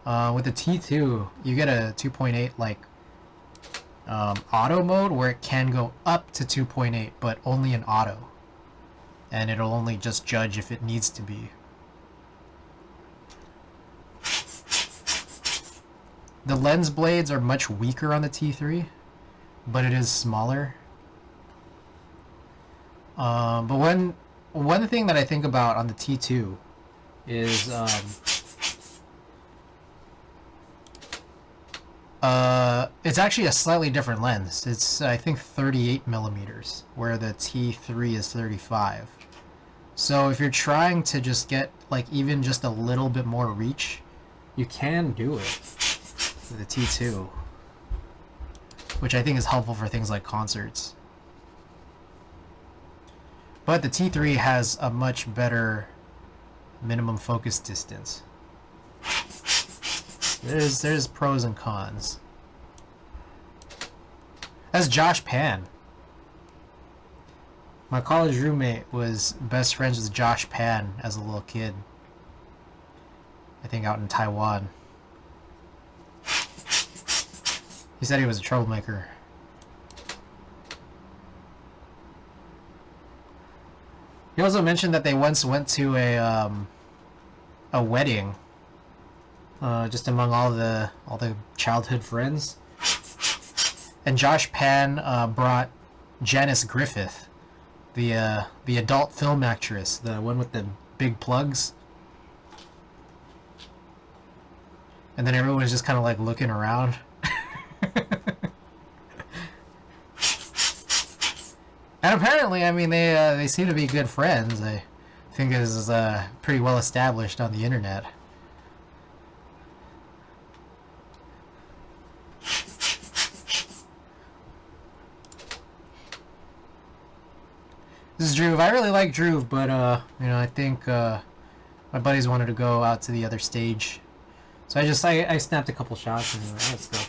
With the T2, you get a 2.8 like auto mode where it can go up to 2.8, but only in auto, and it'll only just judge if it needs to be. The lens blades are much weaker on the T3, but it is smaller. But one thing that I think about on the T2 is it's actually a slightly different lens. It's I think 38 millimeters, where the T3 is 35. So if you're trying to just get like even just a little bit more reach, you can do it with the T2, which I think is helpful for things like concerts. But the T3 has a much better minimum focus distance. There's pros and cons. That's Josh Pan. My college roommate was best friends with Josh Pan as a little kid. I think out in Taiwan. He said he was a troublemaker. He also mentioned that they once went to a wedding, just among all the childhood friends, and Josh Pan brought Janice Griffith, the adult film actress, the one with the big plugs. And then everyone was just kind of like looking around. And apparently, I mean, they seem to be good friends. I think this is pretty well established on the internet. This is Drew. I really like Drew, but you know, I think my buddies wanted to go out to the other stage, so I snapped a couple shots and let's go.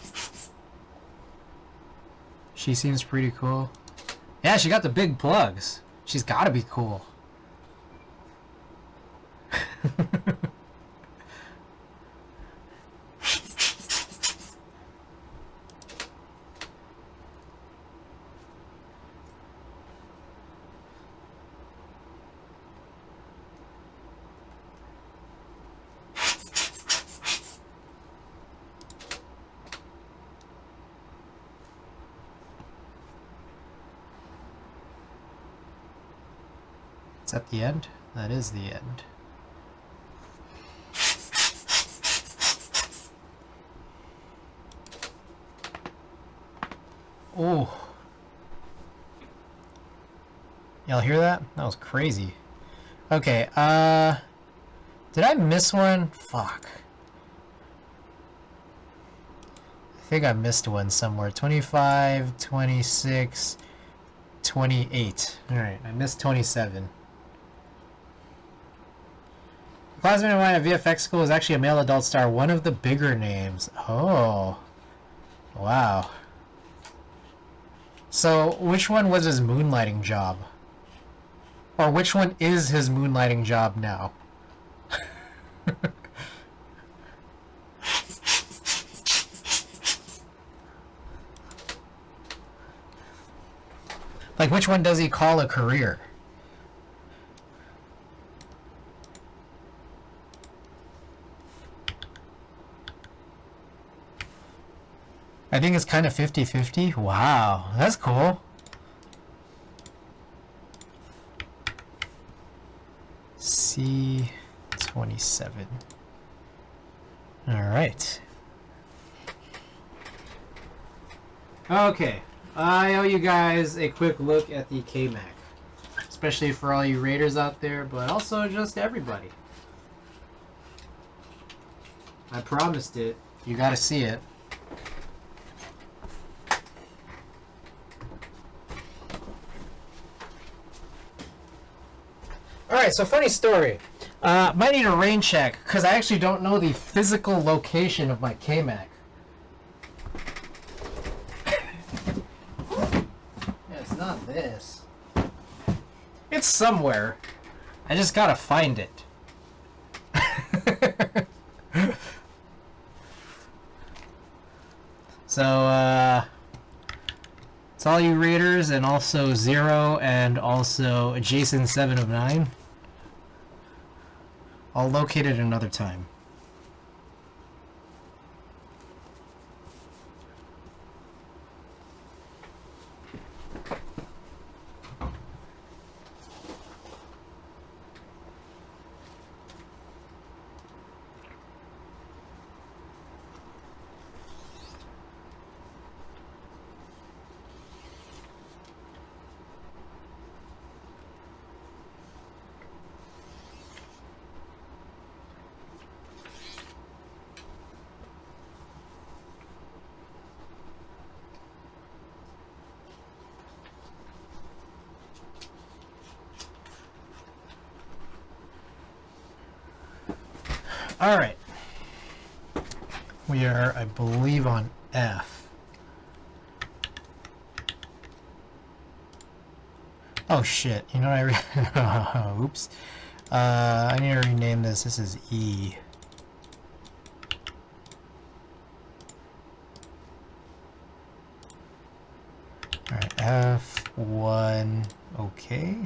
She seems pretty cool. Yeah, she got the big plugs. She's got to be cool. It's at the end? That is the end. Oh. Y'all hear that? That was crazy. Okay, did I miss one? Fuck. I think I missed one somewhere. 25, 26, 28. Alright, I missed 27. Classmate of mine at VFX school is actually a male adult star, one of the bigger names. Oh. Wow. So, which one was his moonlighting job? Or which one is his moonlighting job now? Like, which one does he call a career? I think it's kind of 50-50. Wow, that's cool. C27. All right. Okay, I owe you guys a quick look at the KMac, especially for all you Raiders out there, but also just everybody. I promised it. You gotta see it. Alright, so funny story. Might need a rain check, because I actually don't know the physical location of my KMac. Yeah, it's not this. It's somewhere. I just gotta find it. So, it's all you Raiders, and also Zero, and also Jason 7 of 9. I'll locate it another time. Alright. We are, I believe, on F. Oh shit. You know what oops. I need to rename this. This is E. Alright, F1. Okay.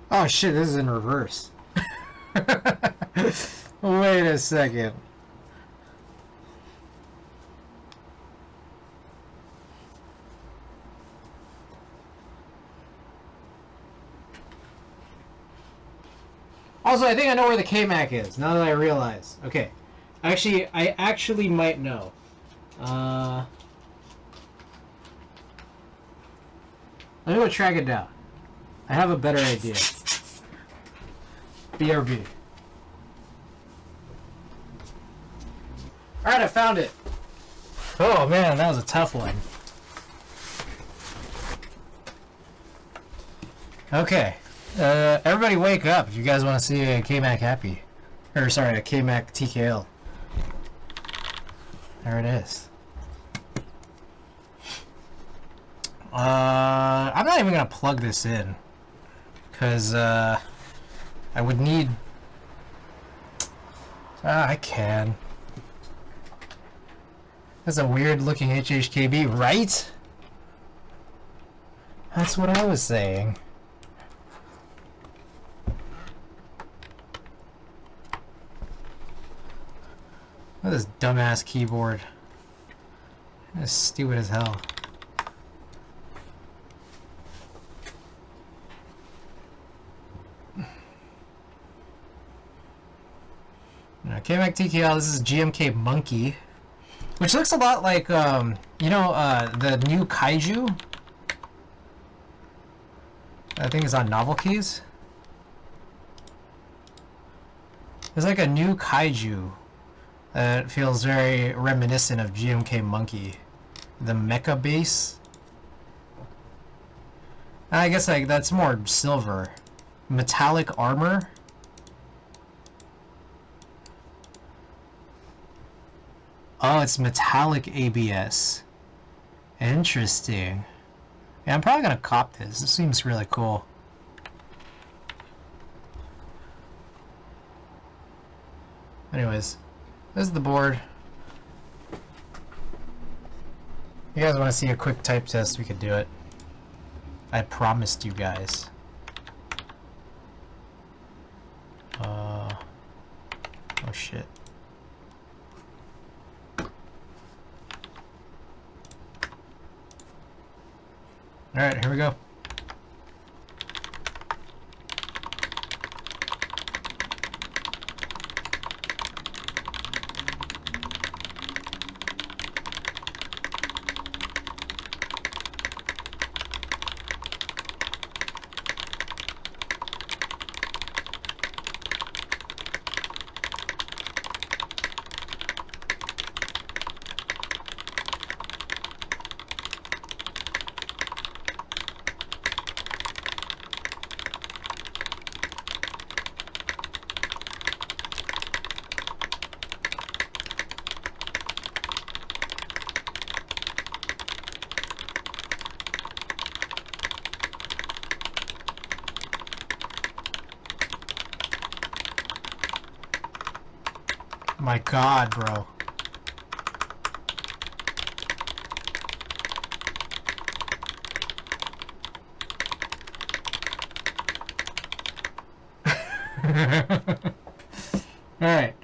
Oh shit, this is in reverse. Wait a second. Also, I think I know where the K-Mac is, now that I realize. Okay. I actually might know. Let me go track it down. I have a better idea. BRB. Alright, I found it. Oh man, that was a tough one. Okay. Everybody wake up if you guys want to see a K-Mac happy. Or sorry, a K-Mac TKL. There it is. I'm not even gonna plug this in. Because, I would need... I can. That's a weird looking HHKB, right? That's what I was saying. Look at this dumbass keyboard. It's stupid as hell. K-Mac TKL, this is GMK Monkey. Which looks a lot like, you know, the new Kaiju? I think it's on Novel Keys. There's like a new Kaiju that feels very reminiscent of GMK Monkey. The mecha base. I guess like that's more silver. Metallic armor. Oh, it's metallic ABS. Interesting. Yeah, I'm probably gonna cop this. This seems really cool. Anyways, this is the board. You guys want to see a quick type test? We could do it. I promised you guys. Oh shit. Alright, here we go. My god, bro. Alright.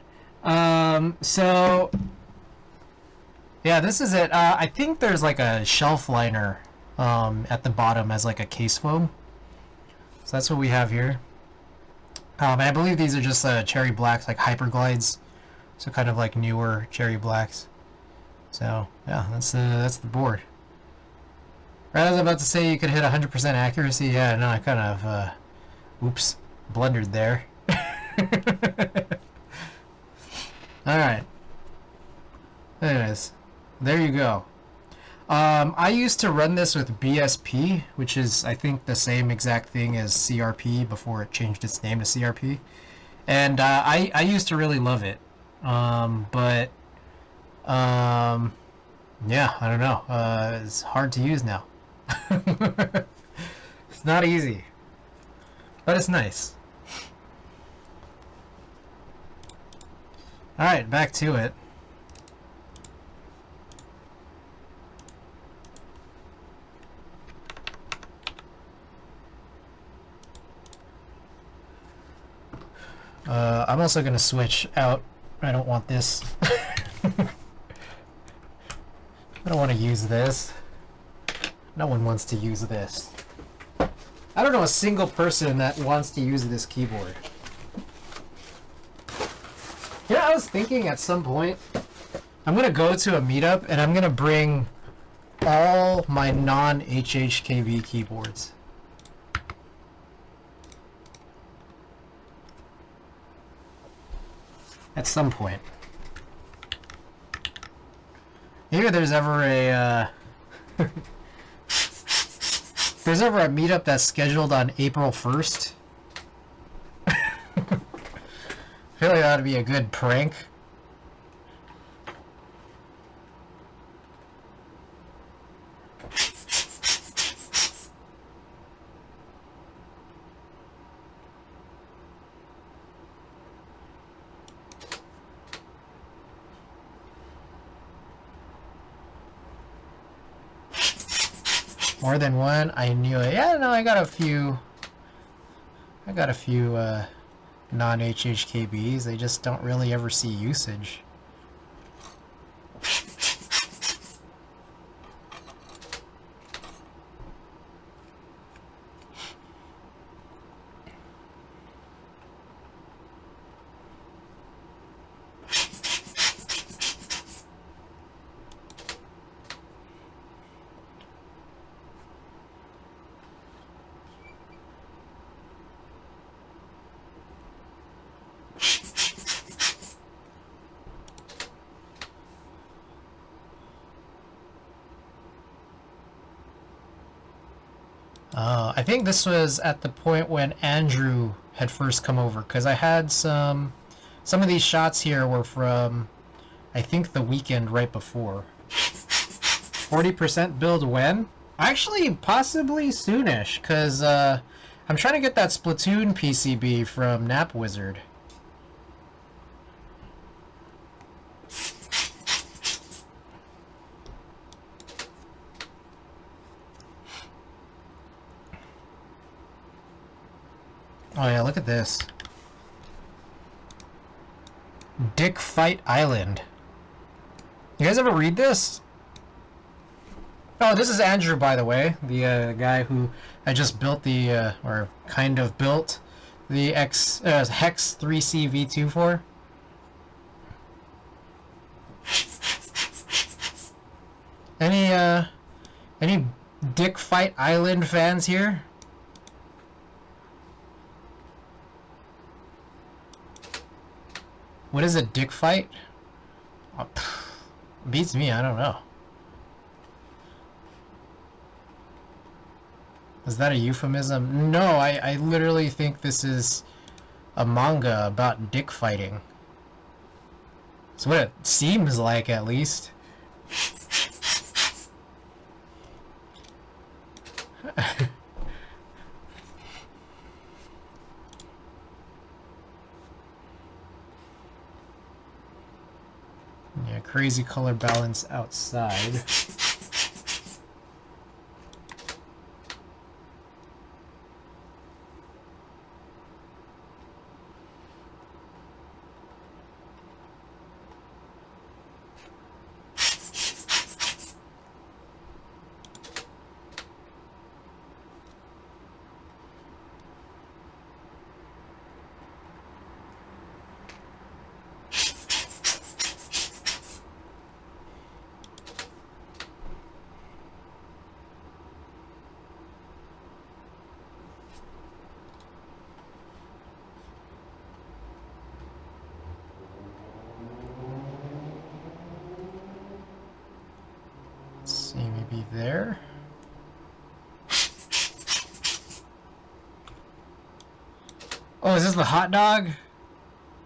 So... yeah, this is it. I think there's like a shelf liner at the bottom as like a case foam. So that's what we have here. And I believe these are just cherry blacks, like Hyperglides. So kind of like newer cherry blacks. So yeah, that's the board. Right, I was about to say you could hit 100% accuracy. Yeah, no, I kind of oops, blundered there. All right. Anyways, there you go. I used to run this with BSP, which is I think the same exact thing as CRP before it changed its name to CRP, and I used to really love it. But yeah, I don't know. It's hard to use now. It's not easy, but it's nice. All right, back to it. I'm also going to switch out. I don't want this. I don't want to use this. No one wants to use this. I don't know a single person that wants to use this keyboard. You know, I was thinking at some point, I'm going to go to a meetup and I'm going to bring all my non-HHKB keyboards. At some point. Maybe there's ever a there's ever a meetup that's scheduled on April 1st. I feel like that would be a good prank. More than one? I knew it. Yeah, no, I got a few non-HHKBs. They just don't really ever see usage. I think this was at the point when Andrew had first come over, because I had some of these shots here were from, I think, the weekend right before. 40% build when? Actually, possibly soonish, because I'm trying to get that Splatoon PCB from Nap Wizard. Oh yeah, look at this. Dick Fight Island. You guys ever read this? Oh, this is Andrew, by the way. The guy who I just built the, or kind of built the Hex 3C V2 for. Any Dick Fight Island fans here? What is a dick fight? Oh, beats me, I don't know. Is that a euphemism? No, I literally think this is a manga about dick fighting. That's what it seems like, at least. Yeah, crazy color balance outside. There. Oh, is this the hot dog?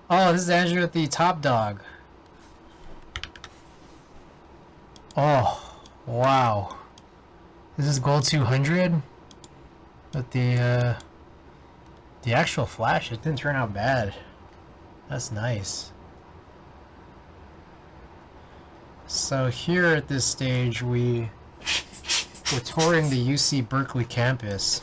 Oh, this is Andrew with the top dog. Oh, wow. This is gold 200. But the actual flash, it didn't turn out bad. That's nice. So here at this stage, we're touring the UC Berkeley campus.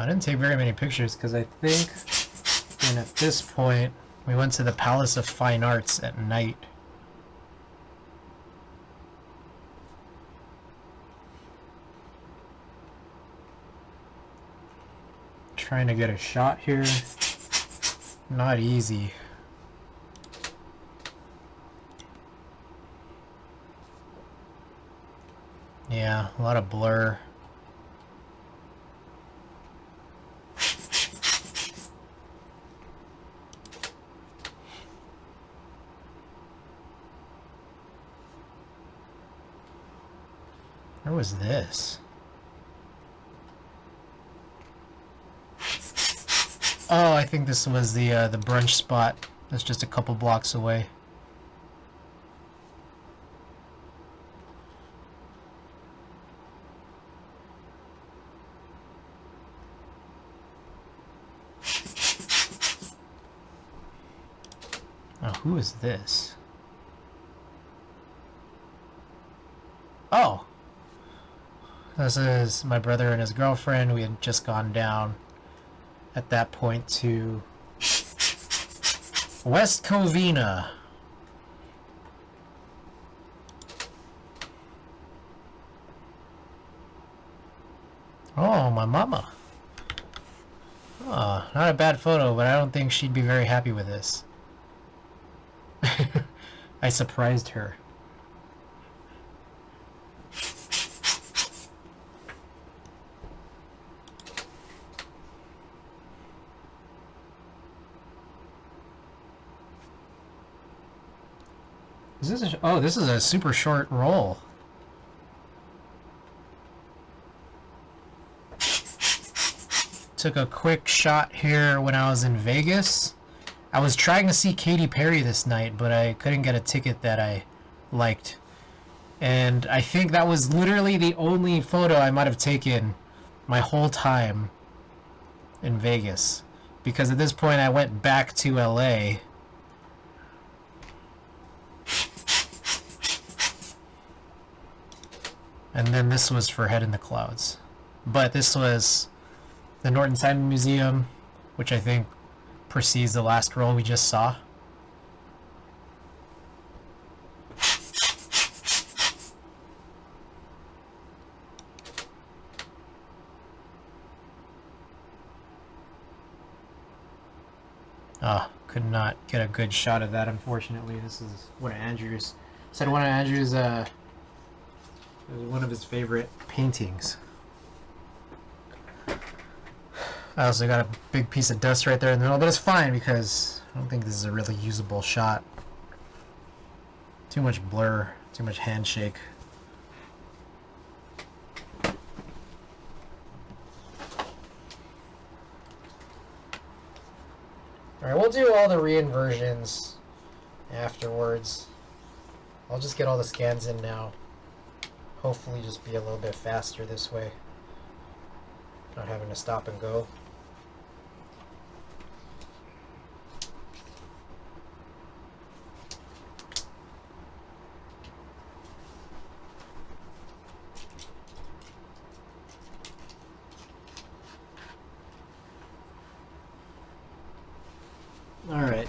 I didn't take very many pictures because I think then at this point we went to the Palace of Fine Arts at night. Trying to get a shot here. Not easy. Yeah, a lot of blur. Where was this? Oh, I think this was the brunch spot. That's just a couple blocks away. Oh, who is this? Oh! This is my brother and his girlfriend. We had just gone down at that point to West Covina. Oh, my mama. Oh, not a bad photo, but I don't think she'd be very happy with this. I surprised her. Oh, this is a super short roll. Took a quick shot here when I was in Vegas. I was trying to see Katy Perry this night, but I couldn't get a ticket that I liked. And I think that was literally the only photo I might have taken my whole time in Vegas. Because at this point I went back to LA. And then this was for Head in the Clouds. But this was the Norton Simon Museum, which I think precedes the last roll we just saw. Ah, could not get a good shot of that, unfortunately. This is one of Andrew's. Said one of Andrew's, one of his favorite paintings. I also got a big piece of dust right there in the middle, but it's fine because I don't think this is a really usable shot. Too much blur, too much handshake. Alright, we'll do all the re-inversions afterwards. I'll just get all the scans in now. Hopefully just be a little bit faster this way. Not having to stop and go. Alright.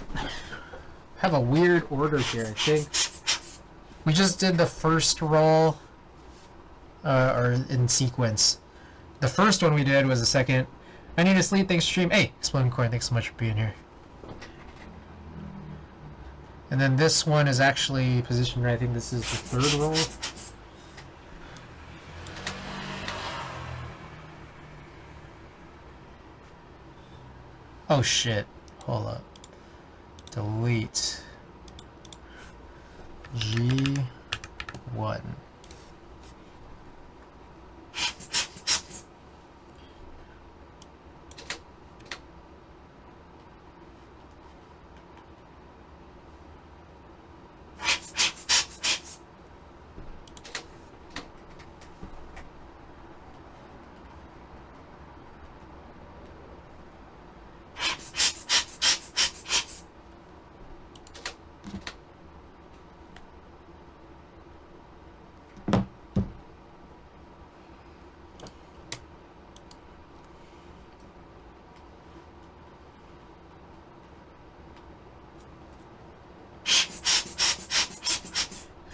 Have a weird order here, I think. We just did the first roll, or in sequence. The first one we did was the second. I need to sleep, thanks stream. Hey, Exploding Coin, thanks so much for being here. And then this one is actually positioned right. I think this is the third roll. Oh shit. Hold up. Delete. G1.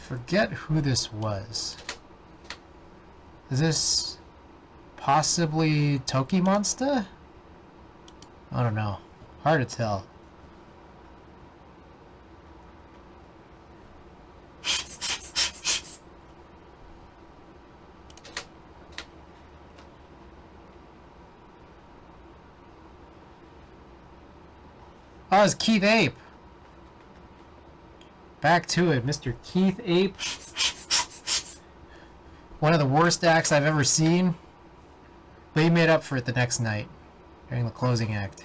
forget who this was. Is this possibly Toki Monster? I don't know. Hard to tell. Oh, it's Keith Ape. Back to it, Mr. Keith Ape. One of the worst acts I've ever seen. But he made up for it the next night, during the closing act.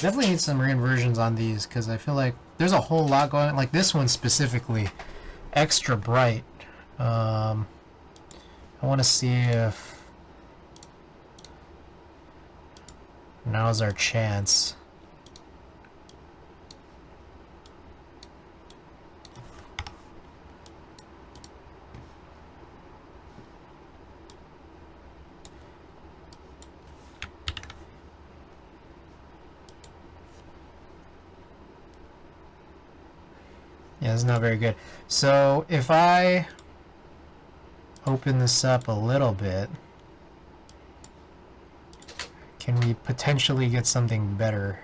Definitely need some reinversions on these because I feel like there's a whole lot going on. Like this one specifically, extra bright. I want to see if now's our chance. Yeah, it's not very good. So if I open this up a little bit, can we potentially get something better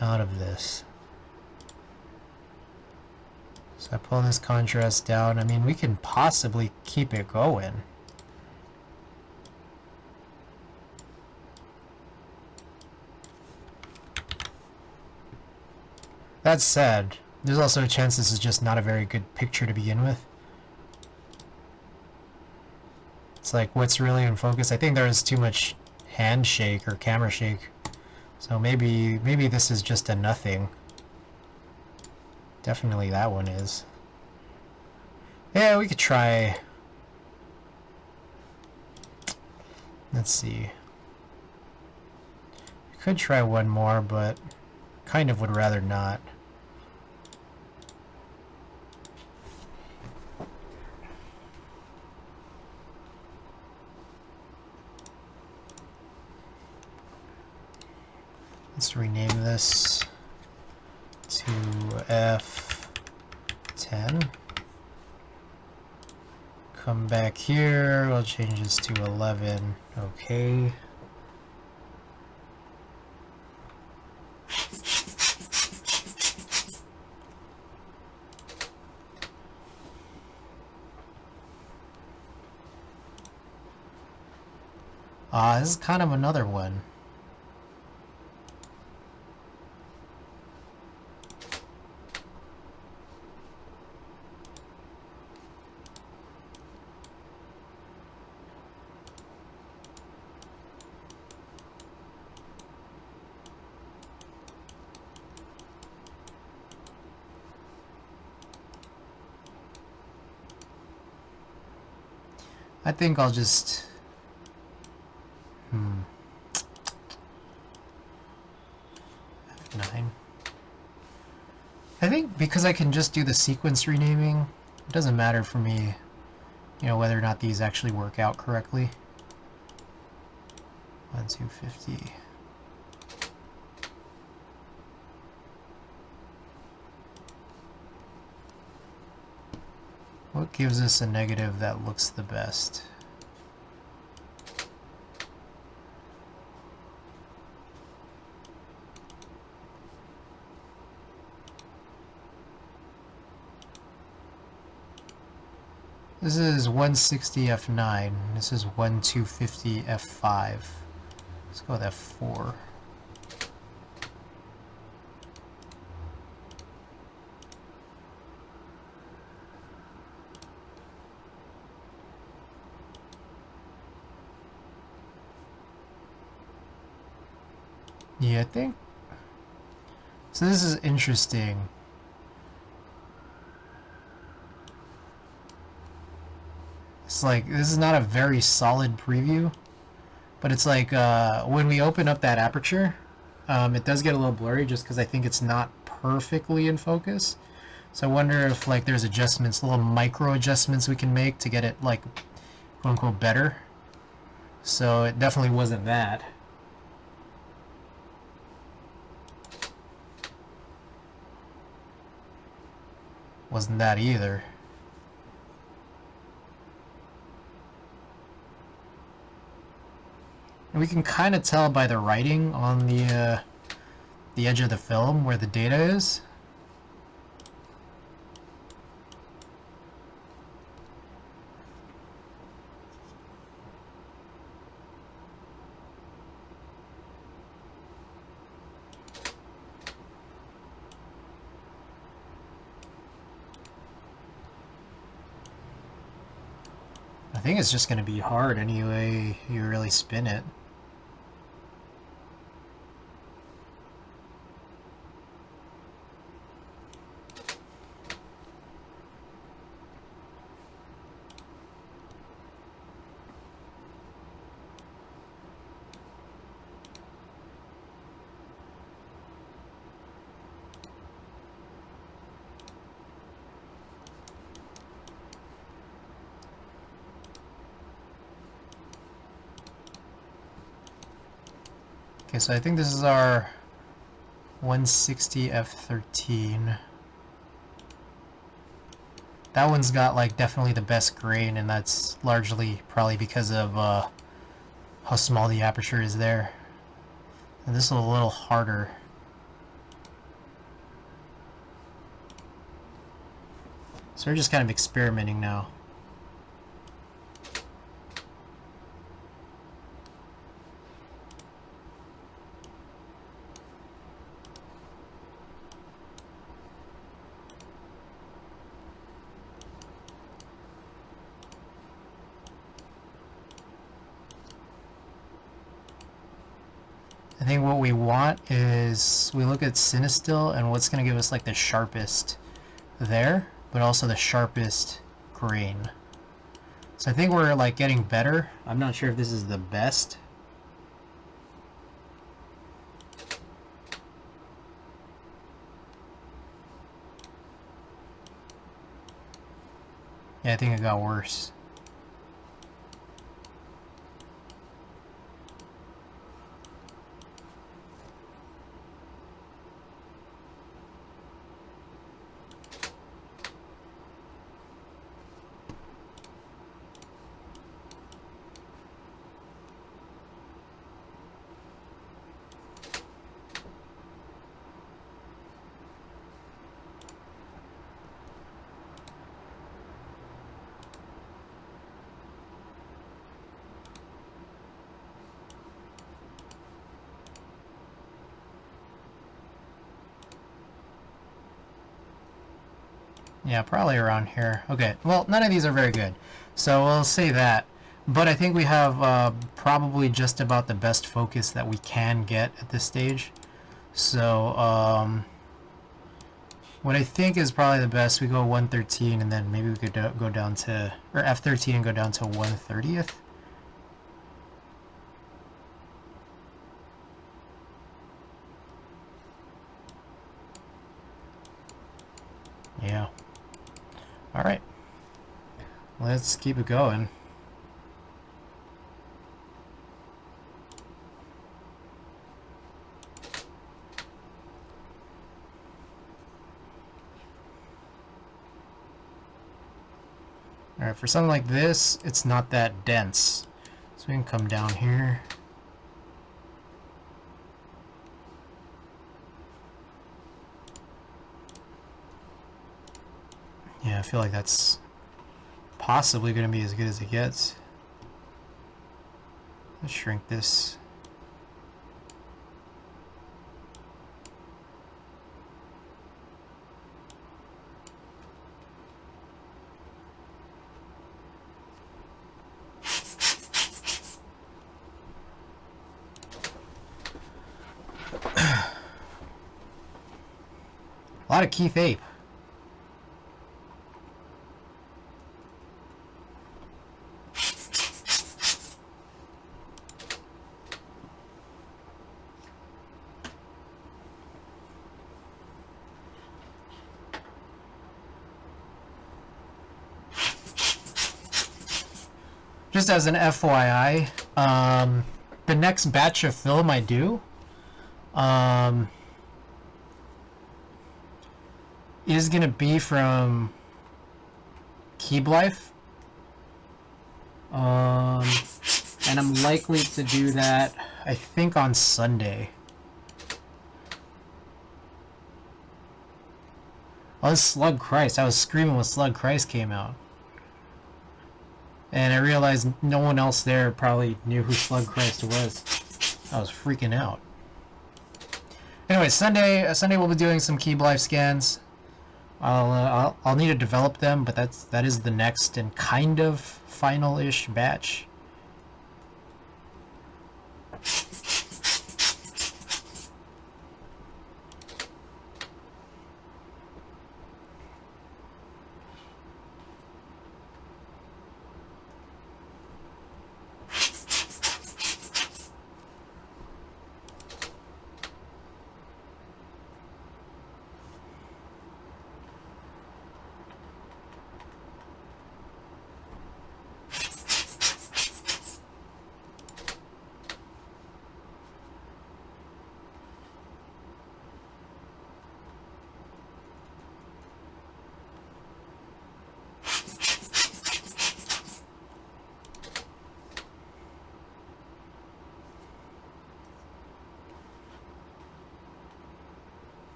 out of this? So I pull this contrast down. I mean, we can possibly keep it going. That said, there's also a chance this is just not a very good picture to begin with. It's like, what's really in focus? I think there is too much handshake or camera shake. So maybe this is just a nothing. Definitely that one is. Yeah, we could try. Let's see. We could try one more, but kind of would rather not. Let's rename this to F10. Come back here, we'll change this to 11. Okay. This is kind of another one. I think I'll just... F9. I think because I can just do the sequence renaming, it doesn't matter for me, you know, whether or not these actually work out correctly. 1250. What gives us a negative that looks the best? This is 160 F9. This is 1250 F5. Let's go with F4. Yeah, I think... So this is interesting. It's like, this is not a very solid preview, but it's like when we open up that aperture, it does get a little blurry just because I think it's not perfectly in focus. So I wonder if like there's adjustments, little micro adjustments we can make to get it like quote unquote better. So it definitely wasn't that. Wasn't that either. And we can kind of tell by the writing on the edge of the film where the data is. I think it's just going to be hard anyway you really spin it. Okay, so I think this is our 160 f13. That one's got like definitely the best grain, and that's largely probably because of how small the aperture is there. And this is a little harder. So we're just kind of experimenting now. I think what we want is we look at Cinestill and what's going to give us like the sharpest there, but also the sharpest grain. So I think we're like getting better. I'm not sure if this is the best. Yeah, I think it got worse. Yeah, probably around here. Okay, well, none of these are very good, so we'll say that. But I think we have probably just about the best focus that we can get at this stage. So, what I think is probably the best, we go 113, and then maybe we could go down to, or F13 and go down to 1/30th. Yeah. Alright. Let's keep it going. Alright, for something like this, it's not that dense. So we can come down here. Yeah, I feel like that's possibly going to be as good as it gets. Let's shrink this. lot of Keith Ape. Just as an FYI, the next batch of film I do is going to be from Keeb Life. And I'm likely to do that, I think, on Sunday. Oh, this Slug Christ. I was screaming when Slug Christ came out. And I realized no one else there probably knew who Slug Christ was. I was freaking out. Anyway, Sunday we'll be doing some Keeb Life scans. I'll need to develop them, but that is the next and kind of final-ish batch.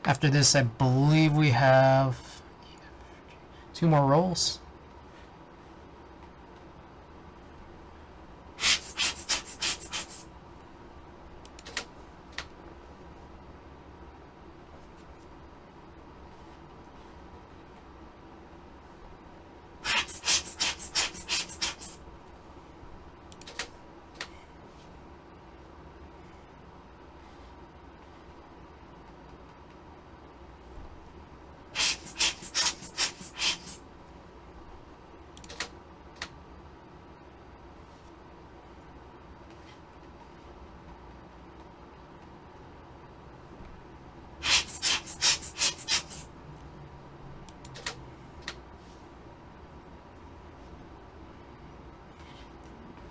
After this, I believe we have 2 more rolls.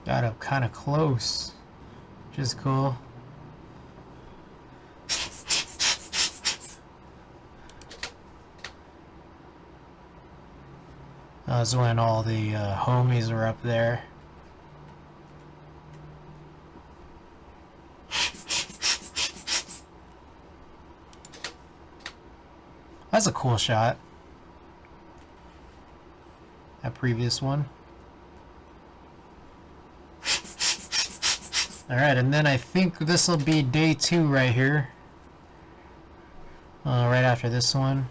Got up kind of close, which is cool. That was when all the homies were up there. That's a cool shot. That previous one. Alright, and then I think this will be day 2 right here. Right after this one.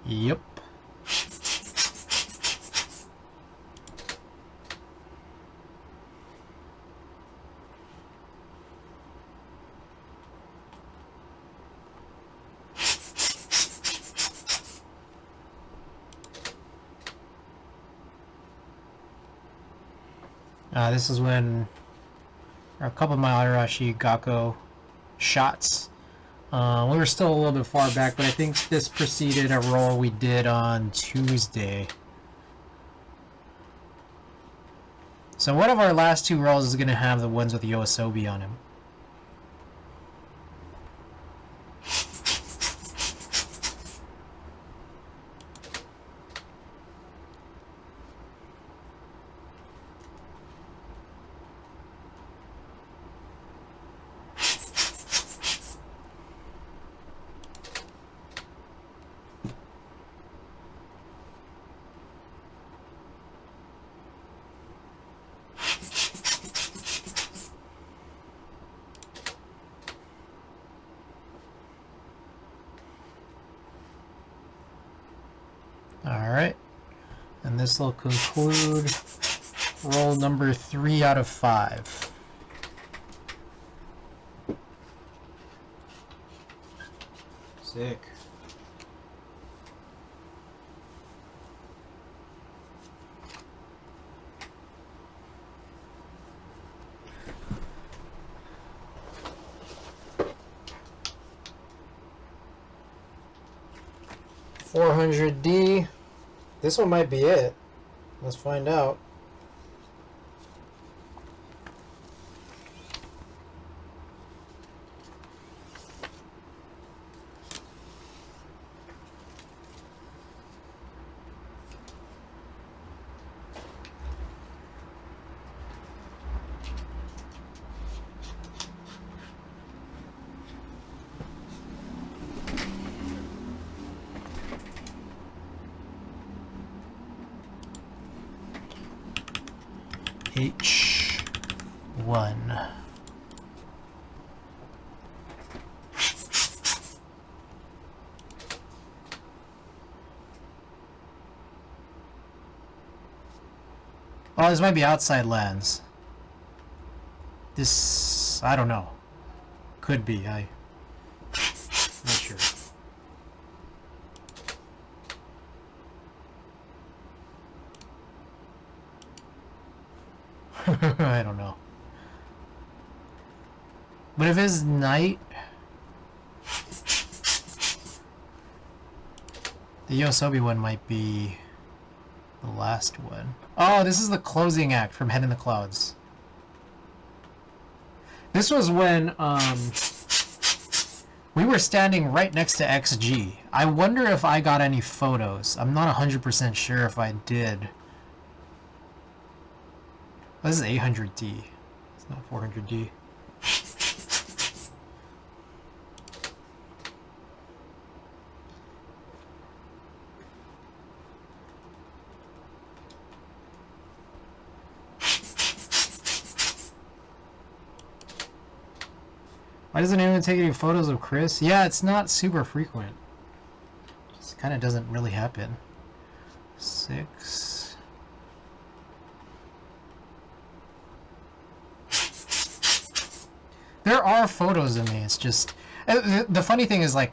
Yep. This is when a couple of my Arashi Gakko shots. We were still a little bit far back, but I think this preceded a roll we did on Tuesday. So one of our last 2 rolls is going to have the ones with the Yoasobi on him. Alright, and this will conclude Roll number 3 out of 5. Sick. $400D. This one might be it. Let's find out. H1. Oh, this might be outside lands. This, I don't know. Could be, I'm not sure. I don't know. But if it's night, the Yosobi one might be the last one. Oh, this is the closing act from Head in the Clouds. This was when we were standing right next to XG. I wonder if I got any photos. I'm not 100% sure if I did. Oh, this is 800D. It's not 400D. Why doesn't anyone take any photos of Chris? Yeah, it's not super frequent. It just kind of doesn't really happen. 6. There are photos of me. It's just the funny thing is, like,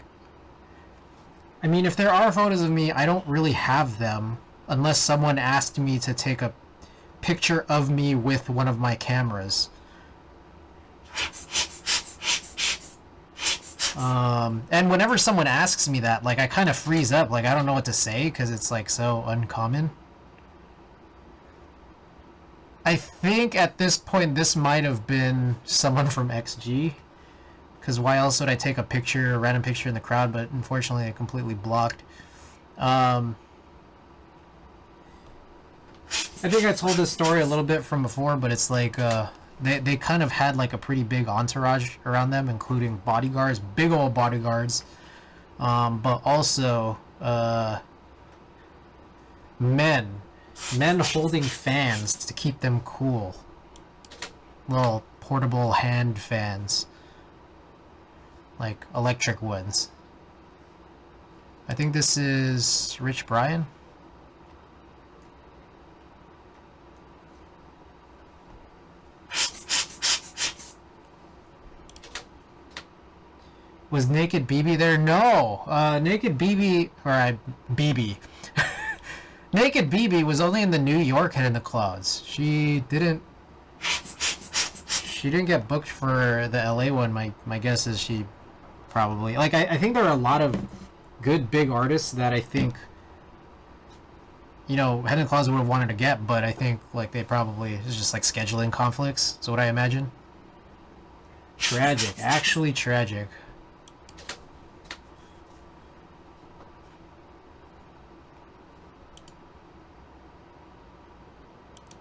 I mean, if there are photos of me, I don't really have them unless someone asked me to take a picture of me with one of my cameras. And whenever someone asks me that, like, I kind of freeze up. Like, I don't know what to say because it's, like, so uncommon. I think at this point this might have been someone from XG. Because why else would I take a picture, a random picture in the crowd, but unfortunately I completely blocked. I think I told this story a little bit from before, but it's like, they kind of had like a pretty big entourage around them, including bodyguards, big old bodyguards, but also men holding fans to keep them cool, little portable hand fans, like electric ones. I think this is Rich Brian. Was Naked BB there? No. Naked BB, or BB. Naked BB was only in the New York Head in the Clouds. She didn't get booked for the LA one. My guess is she probably, like, I think there are a lot of good big artists that I think, you know, Head in the Clouds would have wanted to get, but I think, like, they probably, it's just like scheduling conflicts. So what I imagine. Tragic. Actually tragic.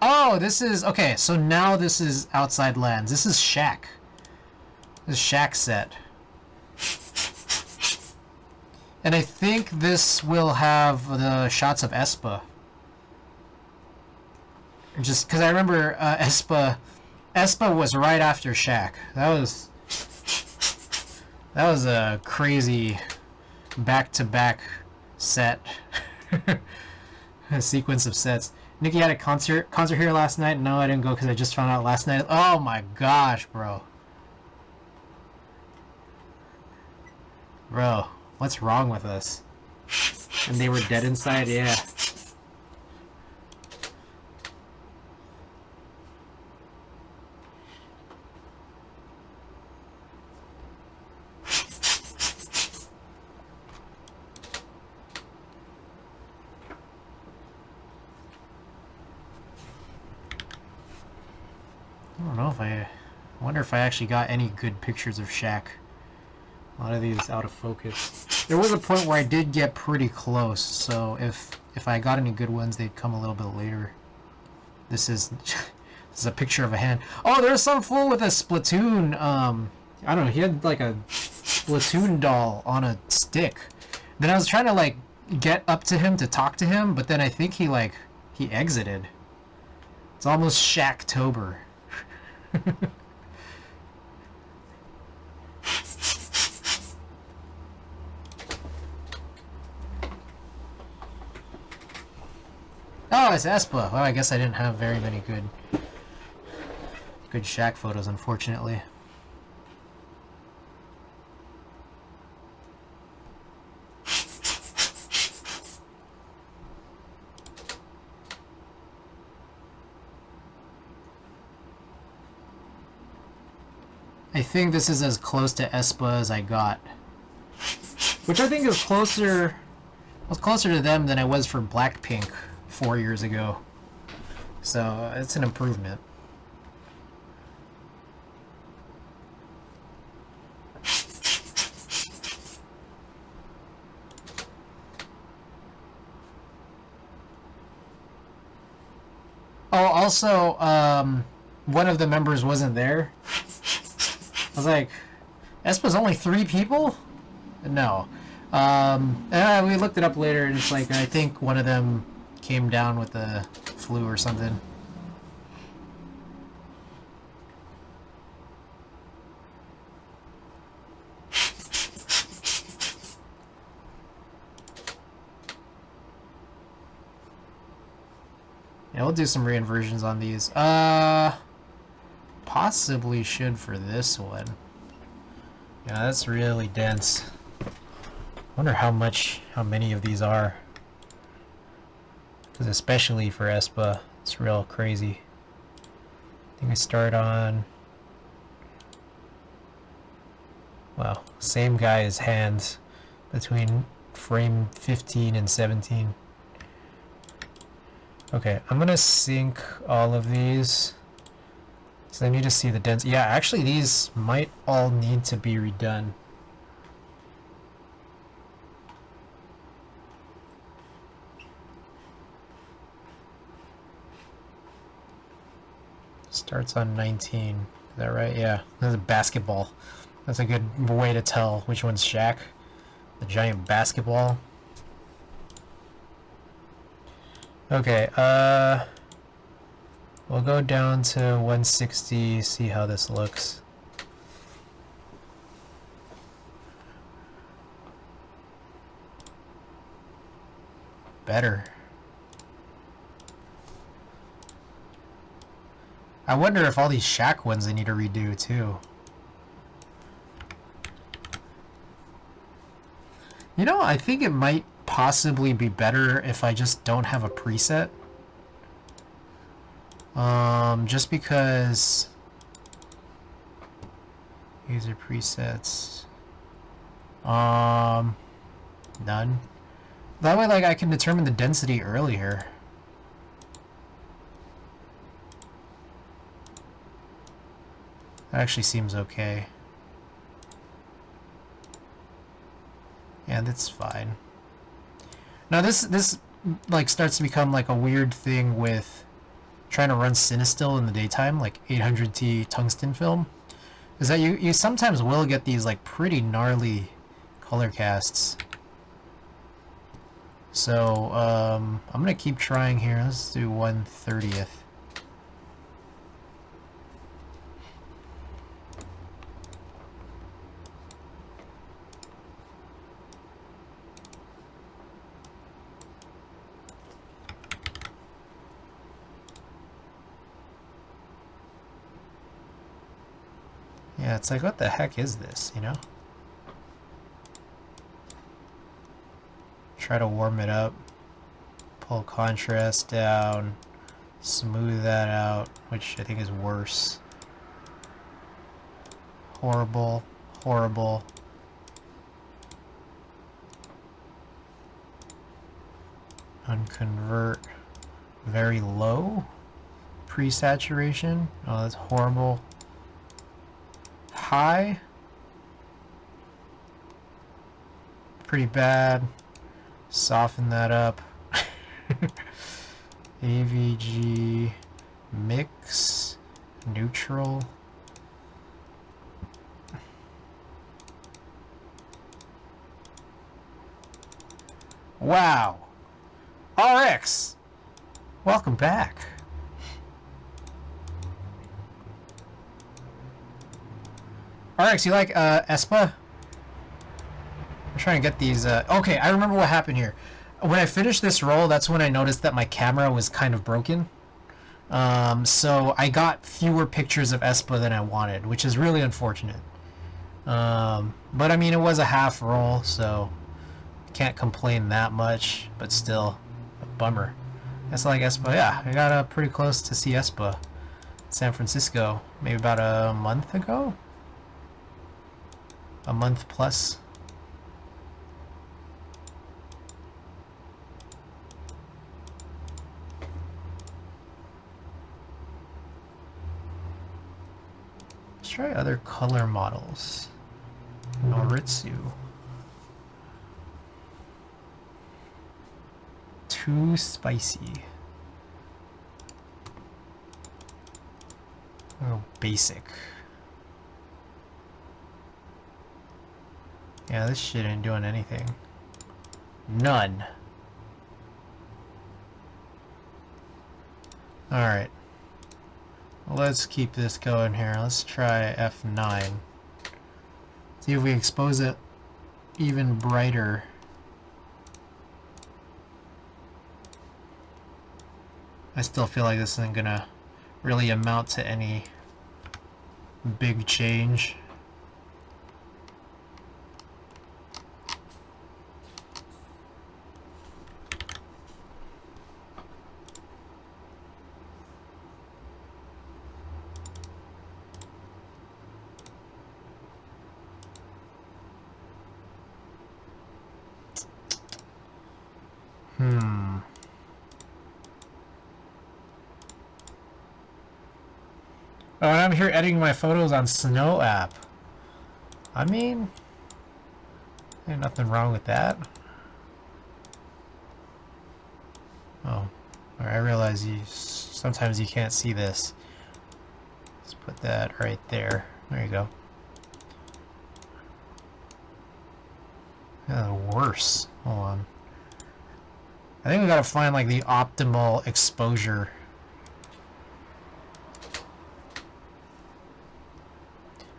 Oh, this is... Okay, so now this is Outside Lands. This is Shaq. This is Shaq set. And I think this will have the shots of Espa. Just because I remember Espa was right after Shaq. That was a crazy back-to-back set. A sequence of sets. Nikki had a concert here last night. No, I didn't go because I just found out last night. Oh my gosh, bro. Bro, what's wrong with us? And they were dead inside? Yeah. I don't know if I wonder if I actually got any good pictures of Shaq. A lot of these out of focus. There was a point where I did get pretty close, so if I got any good ones, they'd come a little bit later. This is this is a picture of a hand. Oh, there's some fool with a Splatoon. I don't know. He had like a Splatoon doll on a stick. Then I was trying to like get up to him to talk to him, but then I think he exited. It's almost Shaqtober. Oh, it's Espa. Well, I guess I didn't have very many good Shaq photos, unfortunately. I think this is as close to Espa as I got. Which I think is closer... I was closer to them than I was for Blackpink 4 years ago. So, it's an improvement. Oh, also, one of the members wasn't there. I was like, Espa's only 3 people? No. We looked it up later, and it's like, I think one of them came down with the flu or something. Yeah, we'll do some reinversions on these. Possibly should for this one. Yeah, that's really dense. Wonder how many of these are. Because especially for Espa, it's real crazy. I think I start on... Wow, same guy's hands between frame 15 and 17. Okay, I'm gonna sync all of these. So I need to see the density. Yeah, actually these might all need to be redone. Starts on 19. Is that right? Yeah. That's a basketball. That's a good way to tell which one's Shaq. The giant basketball. Okay, we'll go down to 160, see how this looks. Better. I wonder if all these Shaq ones they need to redo too. You know, I think it might possibly be better if I just don't have a preset. Just because user presets. None. That way, like, I can determine the density earlier. That actually seems okay. Yeah, that's fine. Now this like starts to become like a weird thing with trying to run Cinestil in the daytime, like 800T tungsten film, is that you sometimes will get these like pretty gnarly color casts. So I'm gonna keep trying here. Let's do 1/30th. Yeah, it's like, what the heck is this, you know? Try to warm it up. Pull contrast down. Smooth that out, which I think is worse. Horrible. Horrible. Unconvert. Very low. Pre-saturation. Oh, that's horrible. High. Pretty bad. Soften that up. AVG. Mix. Neutral. Wow. RX. Welcome back. RX, you like Espa? I'm trying to get these. Okay, I remember what happened here. When I finished this roll, that's when I noticed that my camera was kind of broken. So I got fewer pictures of Espa than I wanted, which is really unfortunate. But I mean, it was a half roll, so can't complain that much. But still, a bummer. That's like Espa. Yeah, I got pretty close to see Espa, San Francisco, maybe about a month ago. A month plus. Let's try other color models. Noritsu. Too spicy. Oh, basic. Yeah, this shit ain't doing anything. None. Alright. Let's keep this going here. Let's try F9. See if we expose it even brighter. I still feel like this isn't gonna really amount to any big change. Oh, and I'm here editing my photos on Snow app. I mean, ain't nothing wrong with that. Oh, I realize sometimes you can't see this. Let's put that right there. There you go. Worse. Hold on. I think we gotta find like the optimal exposure.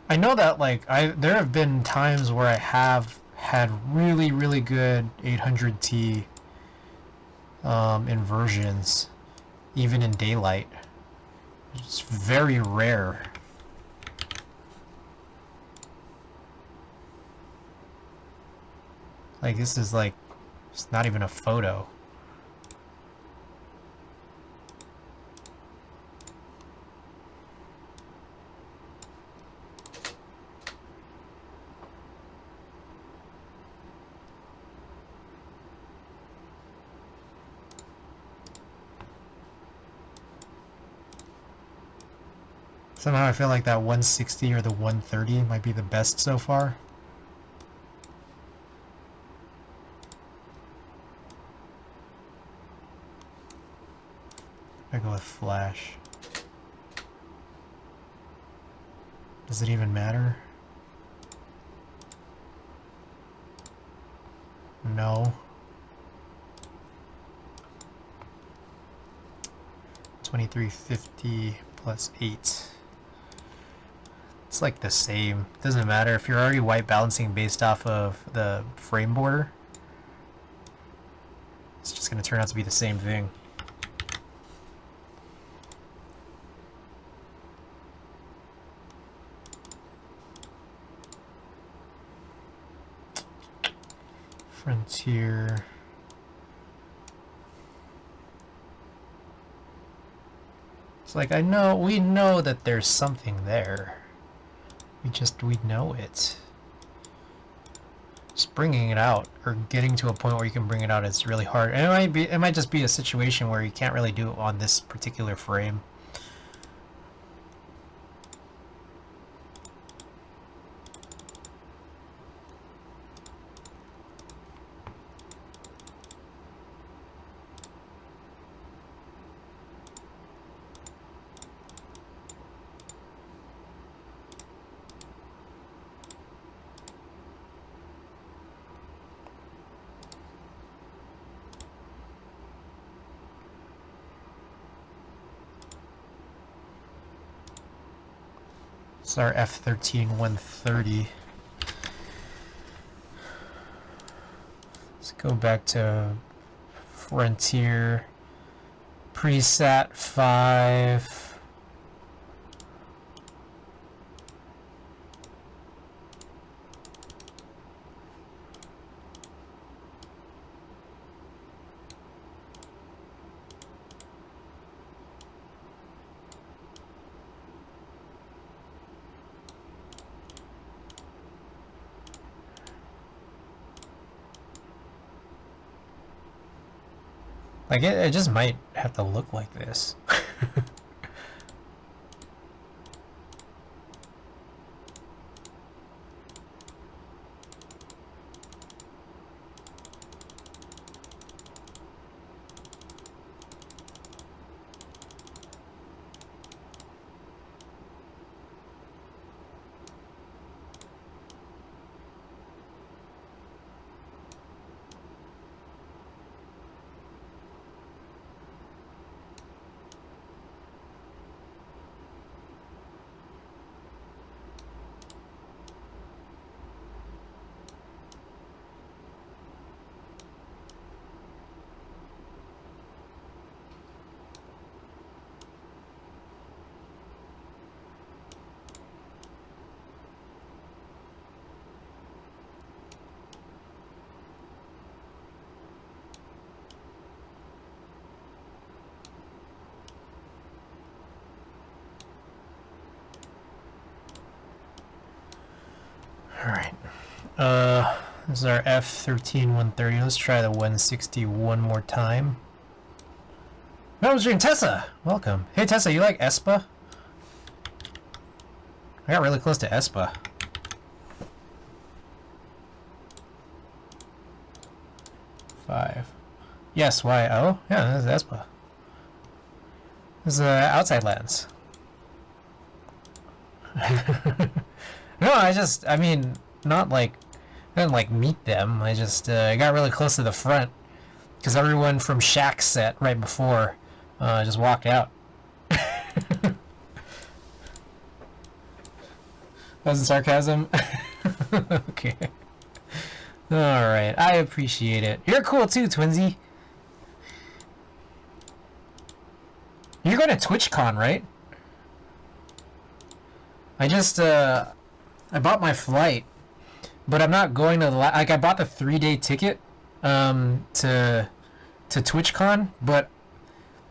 I know that like there have been times where I have had really good 800T inversions, even in daylight. It's very rare. Like this is like, it's not even a photo. Somehow I feel like that 160 or the 130 might be the best so far. I go with flash. Does it even matter? No. 2350 plus 8. It's like the same. Doesn't matter if you're already white balancing based off of the frame border. It's just going to turn out to be the same thing. Frontier. It's like, we know that there's something there. We know it. Just bringing it out, or getting to a point where you can bring it out, is really hard. And it might just be a situation where you can't really do it on this particular frame. It's our F-13-130. Let's go back to Frontier. Presat 5. Like, it just might have to look like this. Alright. This is our F-13-130. Let's try the 160 one more time. Oh, stream Tessa! Welcome. Hey Tessa, you like Espa? I got really close to Espa. Five. Yes, why? Oh, yeah, this is Espa. This is outside lens. No, I mean, not like, I didn't like meet them. I just got really close to the front because everyone from Shaq's set right before just walked out. That wasn't sarcasm. Okay. Alright, I appreciate it. You're cool too, Twinsy. You're going to TwitchCon, right? I just, I bought my flight, but I'm not going to, like, I bought the 3-day ticket, to TwitchCon, but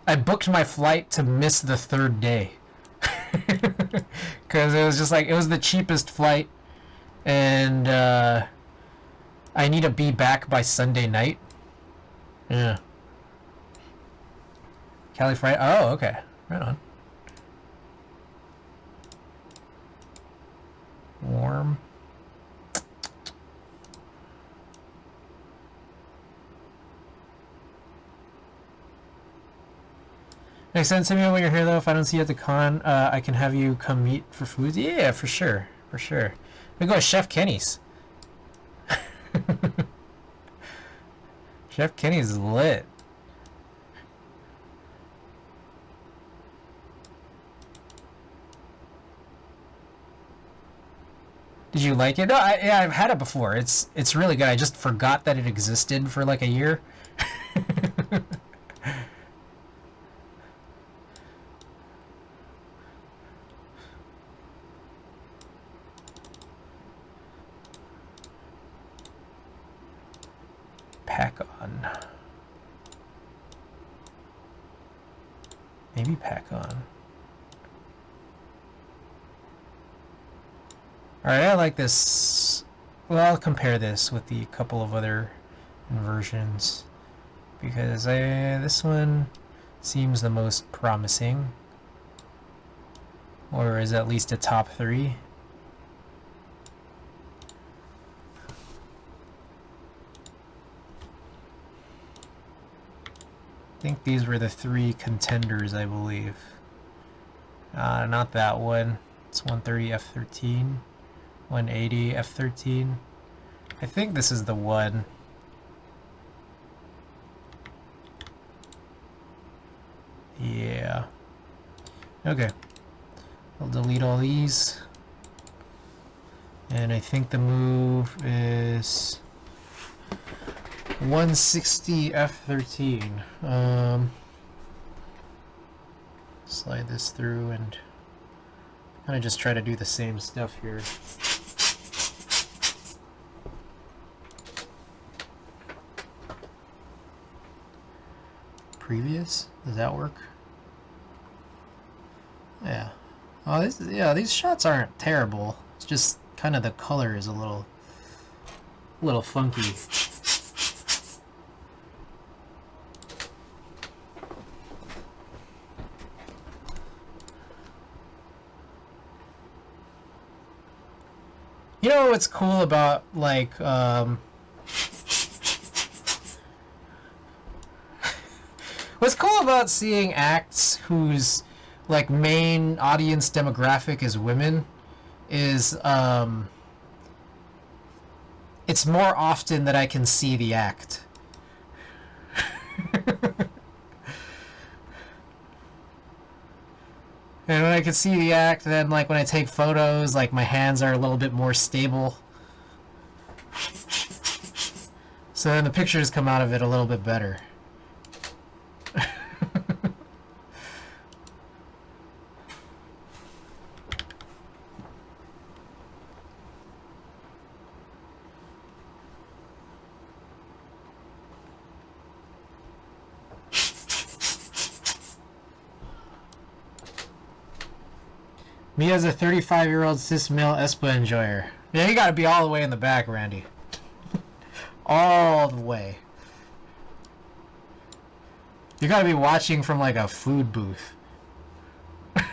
I booked my flight to miss the 3rd day. Because it was just like, it was the cheapest flight, and, I need to be back by Sunday night. Yeah. Cali Friday? Oh, okay. Right on. Warm. Makes sense to me when you're here, though. If I don't see you at the con, I can have you come meet for food. Yeah, for sure. For sure. We go to Chef Kenny's. Chef Kenny's is lit. Did you like it? No, yeah, I've had it before. It's really good. I just forgot that it existed for like a year. Maybe pack on. Alright, I like this. Well, I'll compare this with the couple of other inversions because this one seems the most promising, or is at least a top 3. I think these were the 3 contenders, I believe. Not that one. It's 130 F13. 180 F13. I think this is the one. Yeah. Okay. I'll delete all these. And I think the move is 160 F13. Slide this through and kind of just try to do the same stuff here. Previous? Does that work? Yeah. Oh, these shots aren't terrible. It's just kind of the color is a little funky. You know what's cool about like what's cool about seeing acts whose like main audience demographic is women is it's more often that I can see the act. And when I can see the act, then like when I take photos, like my hands are a little bit more stable. So then the pictures come out of it a little bit better. Me as a 35-year-old cis male ESPA enjoyer. Yeah, you gotta be all the way in the back, Randy. All the way. You gotta be watching from like a food booth. I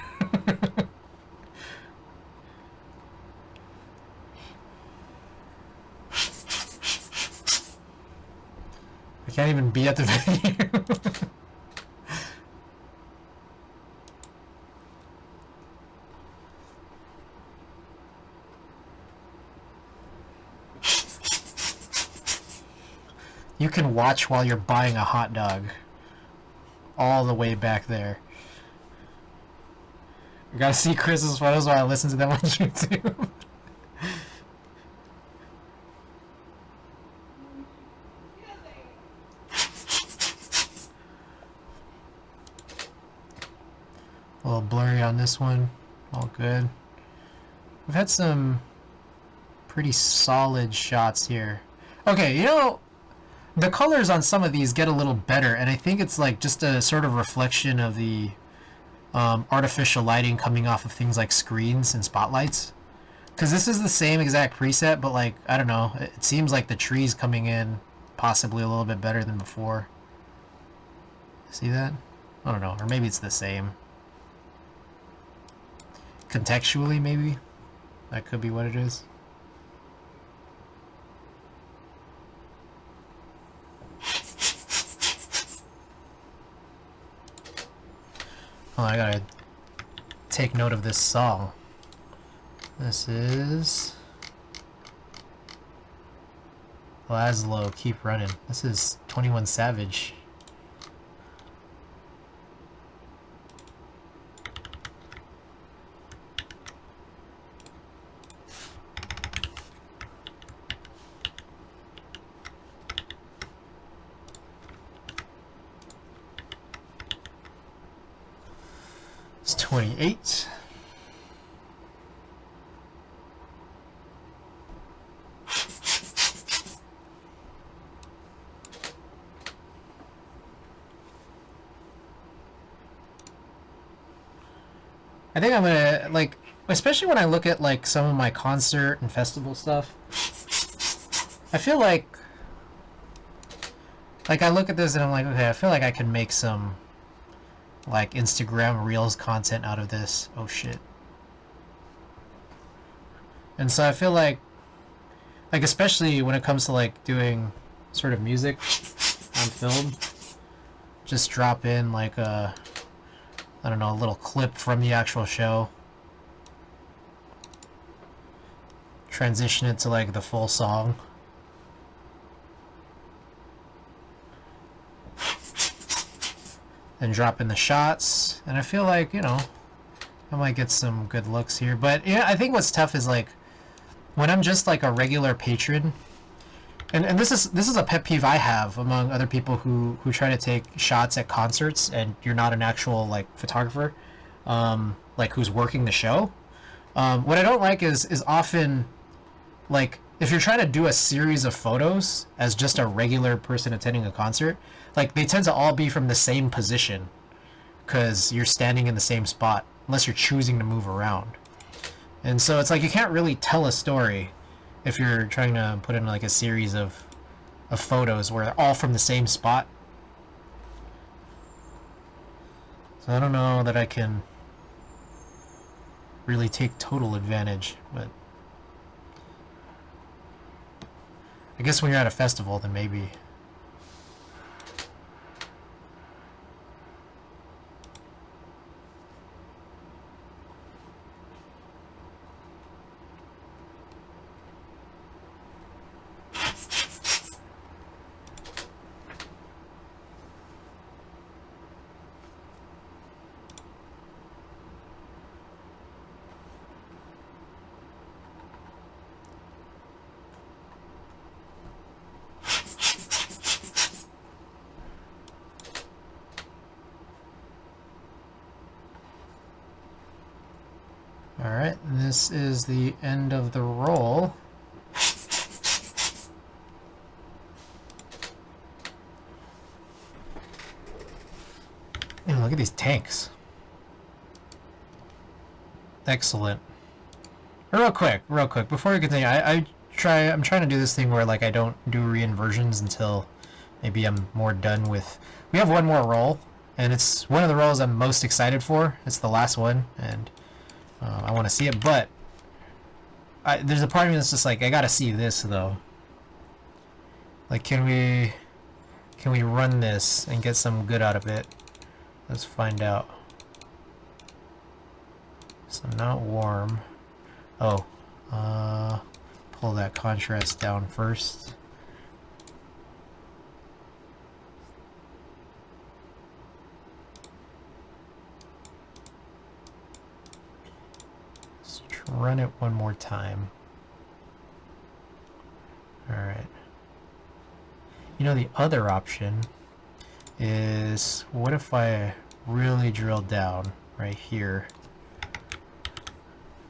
can't even be at the venue. You can watch while you're buying a hot dog. All the way back there. You gotta see Chris's photos while I listen to them on YouTube. A little blurry on this one. All good. We've had some pretty solid shots here. Okay, you know, the colors on some of these get a little better, and I think it's like just a sort of reflection of the artificial lighting coming off of things like screens and spotlights. Because this is the same exact preset, but like, I don't know, it seems like the tree's coming in possibly a little bit better than before. See that? I don't know, or maybe it's the same. Contextually, maybe? That could be what it is. Oh, I gotta take note of this song. This is Laszlo, Keep Running. This is 21 Savage. It's 28. I think I'm gonna, like, especially when I look at, like, some of my concert and festival stuff, I feel like I look at this and I'm like, okay, I feel like I can make some, like, Instagram Reels content out of this. Oh, shit. And so I feel like, especially when it comes to, like, doing sort of music on film, just drop in, like, a, I don't know, a little clip from the actual show. Transition it to, like, the full song. Then drop in the shots. And I feel like, you know, I might get some good looks here. But, yeah, I think what's tough is, like, when I'm just, like, a regular patron, and this is a pet peeve I have among other people who try to take shots at concerts and you're not an actual, like, photographer, like, who's working the show. What I don't like is often, like, if you're trying to do a series of photos as just a regular person attending a concert, like, they tend to all be from the same position because you're standing in the same spot unless you're choosing to move around. And so it's like you can't really tell a story if you're trying to put in, like, a series of photos where they're all from the same spot. So I don't know that I can really take total advantage, but I guess when you're at a festival, then maybe. Alright, this is the end of the roll. Look at these tanks. Excellent. Real quick, before we continue, I'm trying to do this thing where, like, I don't do reinversions until maybe I'm more done with. We have one more roll, and it's one of the rolls I'm most excited for. It's the last one, and I want to see it, but there's a part of me that's just like, I gotta see this though. Like, can we run this and get some good out of it? Let's find out. So not warm. Oh, pull that contrast down first. Let's run it one more time. Alright. You know, the other option is, what if I really drill down right here?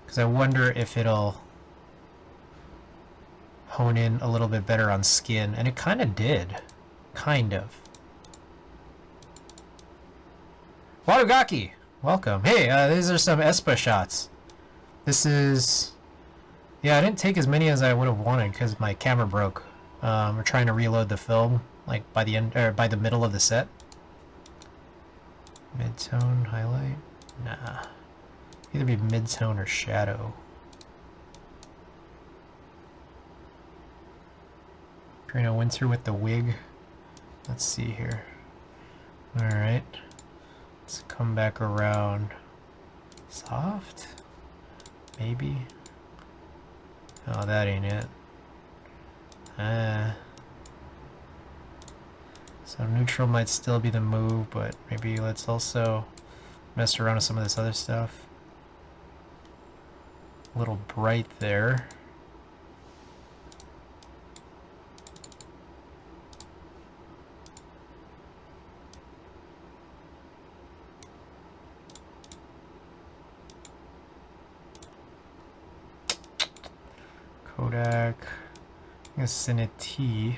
Because I wonder if it'll hone in a little bit better on skin. And it kind of did. Kind of. Wadogaki! Welcome. Hey, these are some Espa shots. This is... Yeah, I didn't take as many as I would have wanted because my camera broke. We're trying to reload the film, like, by the end, or by the middle of the set. Mid-tone, highlight? Nah. Either be mid-tone or shadow. Karina Winter with the wig. Let's see here. Alright. Let's come back around. Soft? Maybe? Oh, that ain't it. So neutral might still be the move, but maybe let's also mess around with some of this other stuff. A little bright there. Kodak. I guess send it T.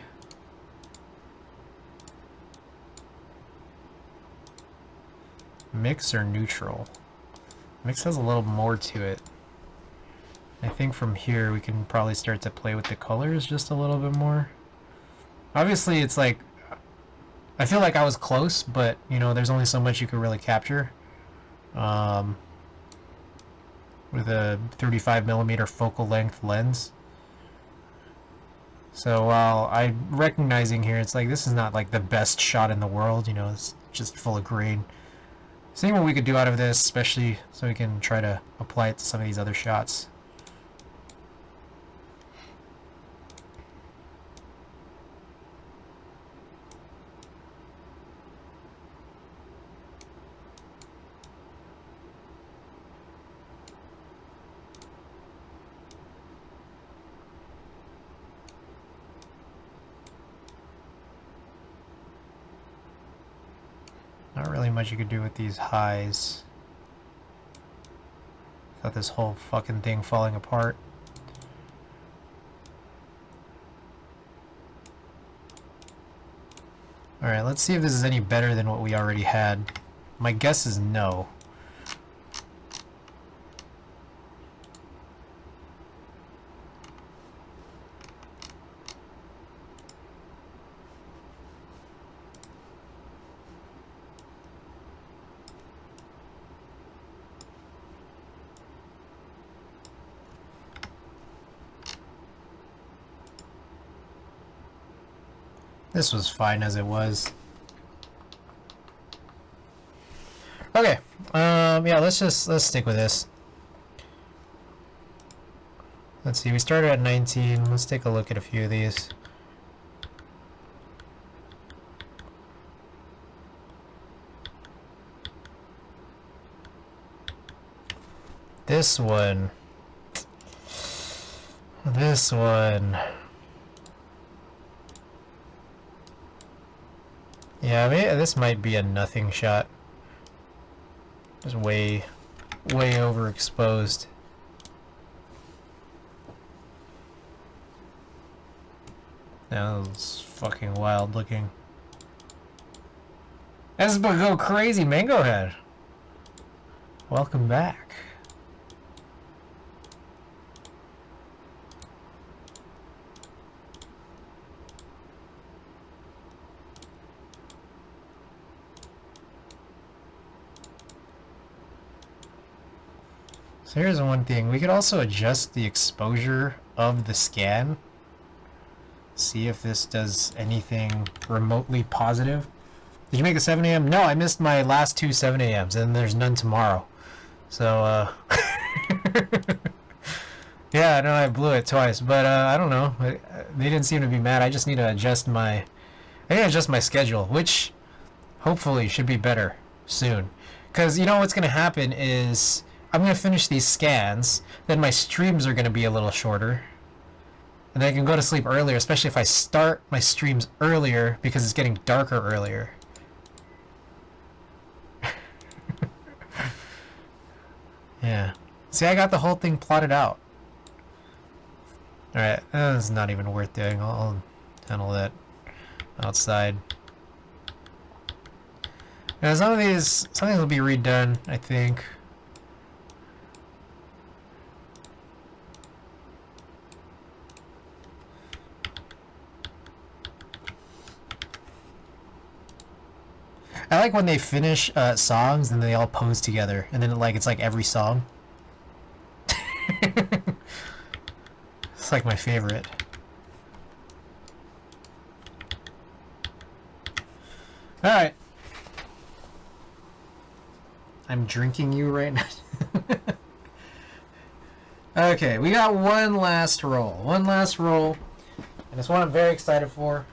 Mix or neutral? Mix has a little more to it. I think from here we can probably start to play with the colors just a little bit more. Obviously it's like, I feel like I was close, but you know, there's only so much you could really capture. With a 35mm focal length lens. So while I'm recognizing here, it's like this is not like the best shot in the world, you know, it's just full of grain. Seeing what we could do out of this, especially so we can try to apply it to some of these other shots. Not really much you could do with these highs. Got this whole fucking thing falling apart. Alright, let's see if this is any better than what we already had. My guess is no. This was fine as it was. Okay, yeah, let's stick with this. Let's see, we started at 19. Let's take a look at a few of these. This one. This one. Yeah, maybe this might be a nothing shot. Just way overexposed. That was fucking wild looking. That's but go crazy, Mango Head. Welcome back. So here's one thing. We could also adjust the exposure of the scan. See if this does anything remotely positive. Did you make a 7 a.m.? No, I missed my last two 7 a.m.s, and there's none tomorrow. So, yeah, no, I blew it twice, but I don't know. They didn't seem to be mad. I just need to adjust my schedule, which hopefully should be better soon. Because you know what's going to happen is I'm going to finish these scans, then my streams are going to be a little shorter. And then I can go to sleep earlier, especially if I start my streams earlier because it's getting darker earlier. Yeah. See, I got the whole thing plotted out. Alright, that's not even worth doing. I'll handle that outside. Now, some of these will be redone, I think. I like when they finish songs and they all pose together, and then it's like every song. It's like my favorite. Alright. I'm drinking you right now. Okay, we got one last roll. One last roll. And it's one I'm very excited for.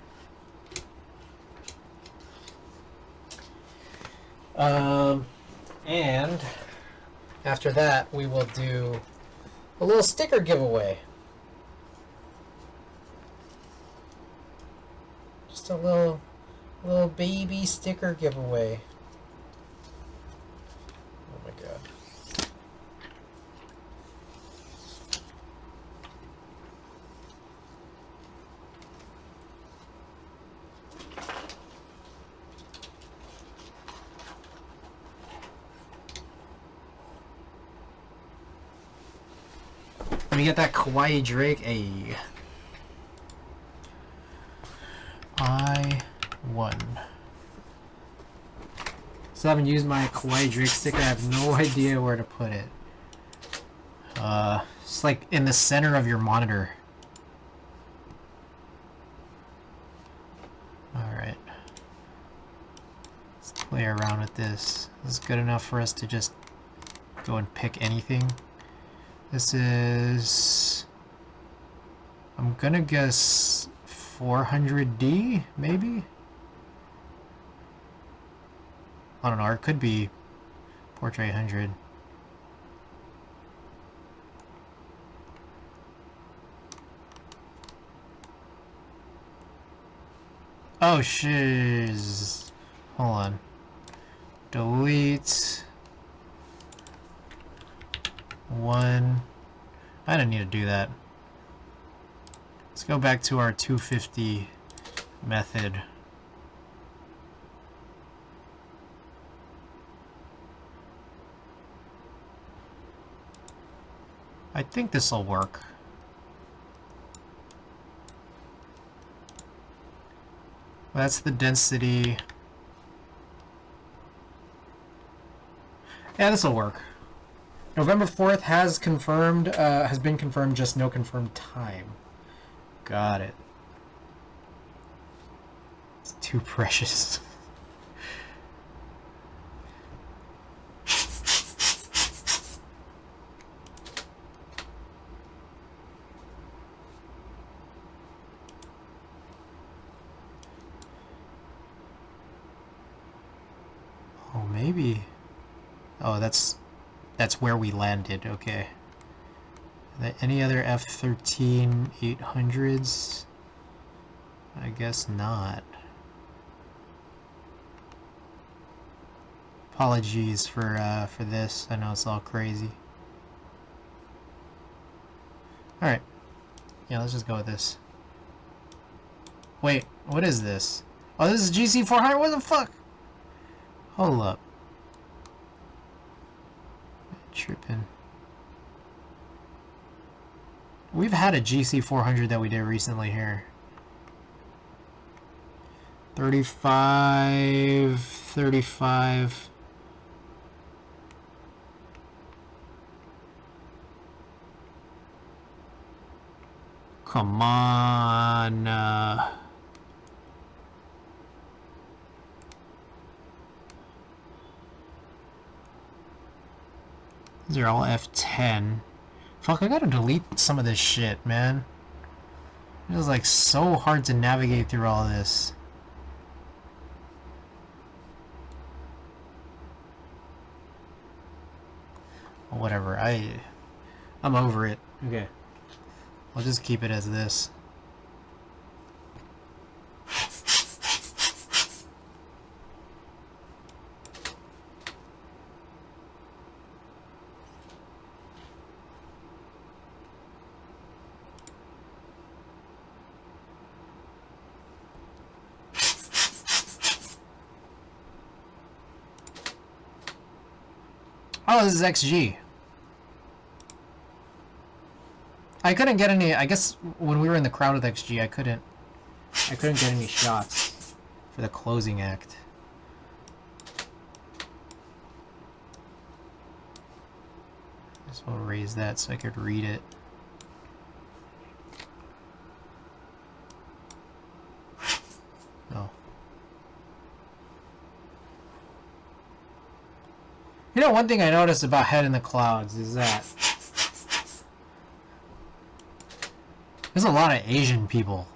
And after that, we will do a little sticker giveaway. Just a little baby sticker giveaway. Oh my god. me get that Kawaii Drake. A I won. Still haven't used my Kawaii Drake sticker. I have no idea where to put it. It's like in the center of your monitor. Alright. Let's play around with this. This is good enough for us to just go and pick anything. This is... I'm gonna guess 400D, maybe? I don't know, or it could be Portrait 100. Oh, shiz. Hold on. Delete. 1. I didn't need to do that. Let's go back to our 250 method. I think this will work. That's the density. Yeah, this will work. November 4th has confirmed, has been confirmed, just no confirmed time. Got it. It's too precious. Oh, maybe. Oh, that's where we landed. Okay. Any other F-13 800s? I guess not. Apologies for this. I know it's all crazy. All right. Yeah, let's just go with this. Wait, what is this? Oh, this is GC400. What the fuck? Hold up. Tripping. We've had a GC400 that we did recently here. 35, 35. Come on. These are all F10. Fuck, I gotta delete some of this shit, man. It is like so hard to navigate through all this. Whatever, I'm over it. Okay. I'll just keep it as this. Oh, this is XG. I couldn't get any. I guess when we were in the crowd with XG, I couldn't get any shots for the closing act. Just will raise that so I could read it. Oh. You know, one thing I noticed about Head in the Clouds is that there's a lot of Asian people.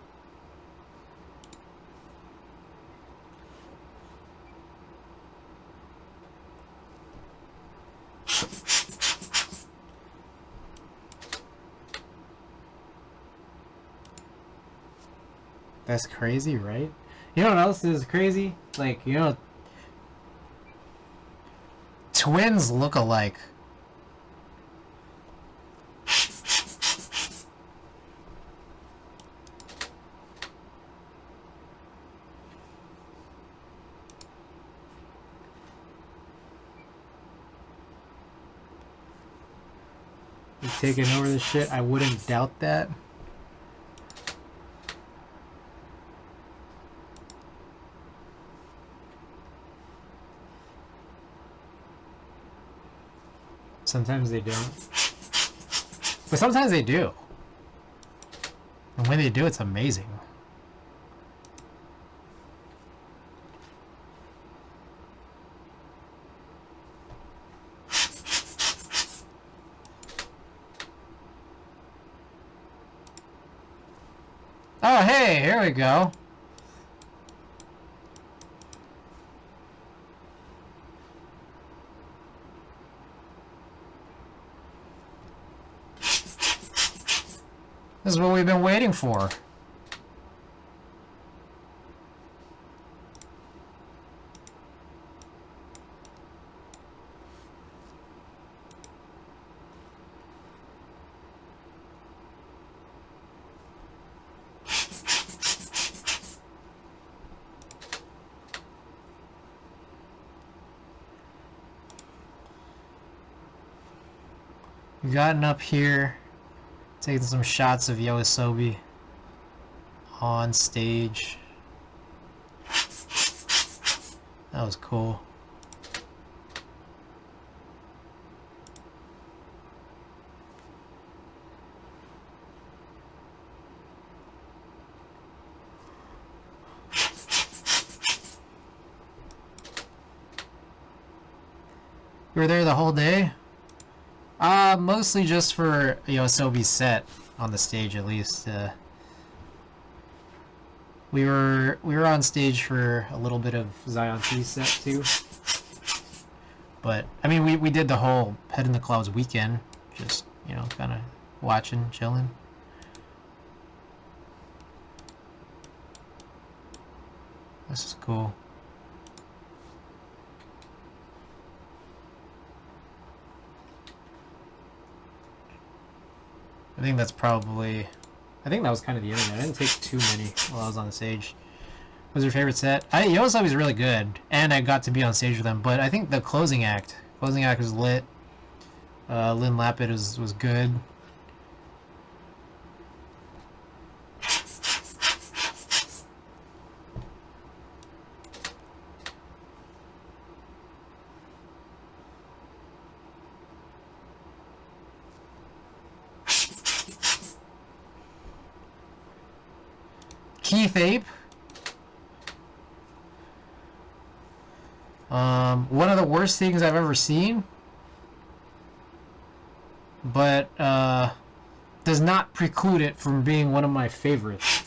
That's crazy, right? You know what else is crazy? Like, you know, twins look alike. taking over the shit. I wouldn't doubt that. Sometimes they don't. But sometimes they do. And when they do, it's amazing. Oh, hey, here we go. This is what we've been waiting for. We've gotten up here, taking some shots of Yoasobi on stage. That was cool. You were there the whole day? Mostly just for Yoasobi's set on the stage, at least. We were on stage for a little bit of Zion T's set too. But I mean, we did the whole Head in the Clouds weekend, just, you know, kind of watching, chilling. This is cool. I think that's probably... I think that was kind of the internet. I didn't take too many while I was on the stage. What was your favorite set? Yoasobi was really good, and I got to be on stage with them, but I think the closing act was lit. Lynn Lapid was good. Keith Ape. One of the worst things I've ever seen, but does not preclude it from being one of my favorites.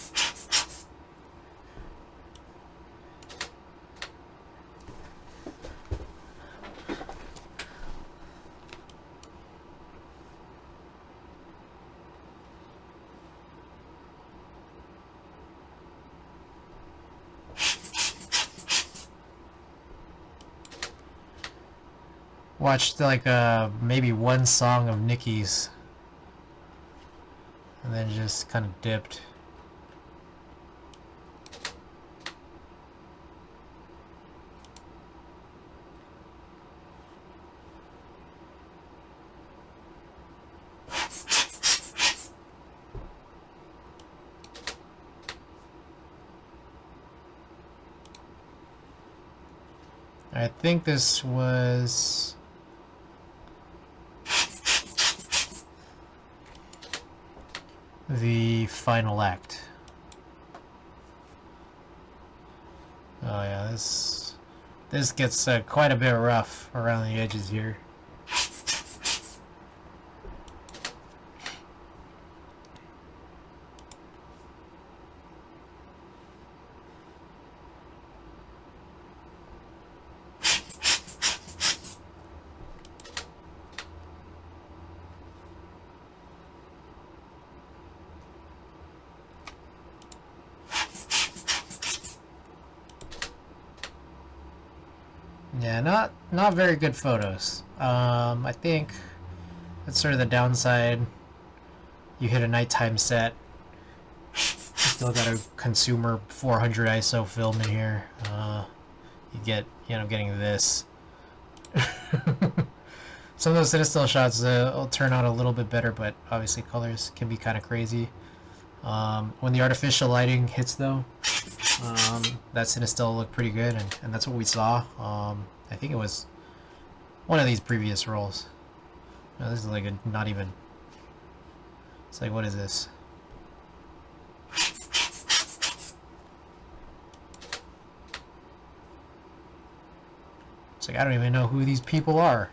Watched like maybe one song of Nicki's and then just kind of dipped. I think this was the final act. Oh yeah, this gets quite a bit rough around the edges here. Yeah, not very good photos. I think that's sort of the downside. You hit a nighttime set. Still got a consumer 400 ISO film in here. You get, getting this. Some of those Cinestill shots will turn out a little bit better, but obviously colors can be kind of crazy. When the artificial lighting hits, though, that Cinestill looked pretty good, and that's what we saw. I think it was one of these previous rolls. No, this is like a, not even... It's like, what is this? It's like, I don't even know who these people are.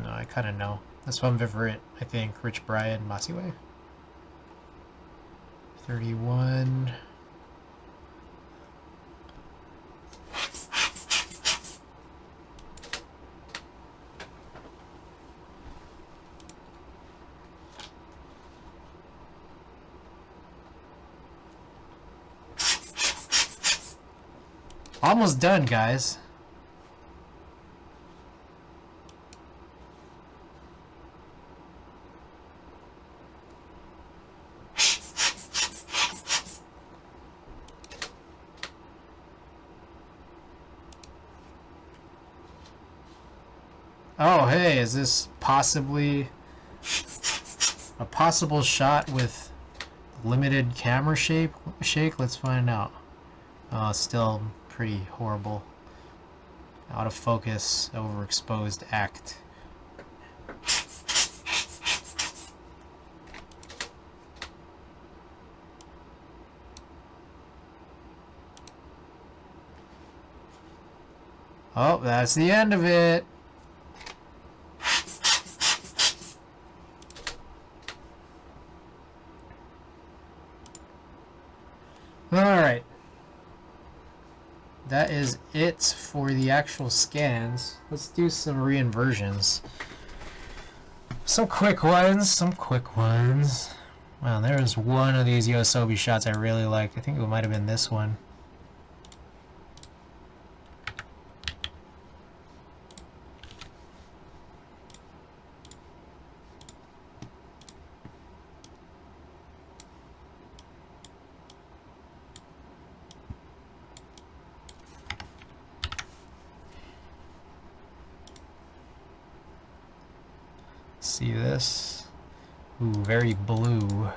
No, I kind of know. This one Viverite, I think. Rich Brian, Masiway. 31. Almost done, guys. Oh, hey, is this possibly a possible shot with limited camera shake? Let's find out. Still pretty horrible. Out of focus, overexposed act. Oh, that's the end of it. Alright. That is it for the actual scans. Let's do some reinversions. Some quick ones. Wow, there's one of these Yoasobi shots I really liked. I think it might have been this one. See this? Ooh, very blue.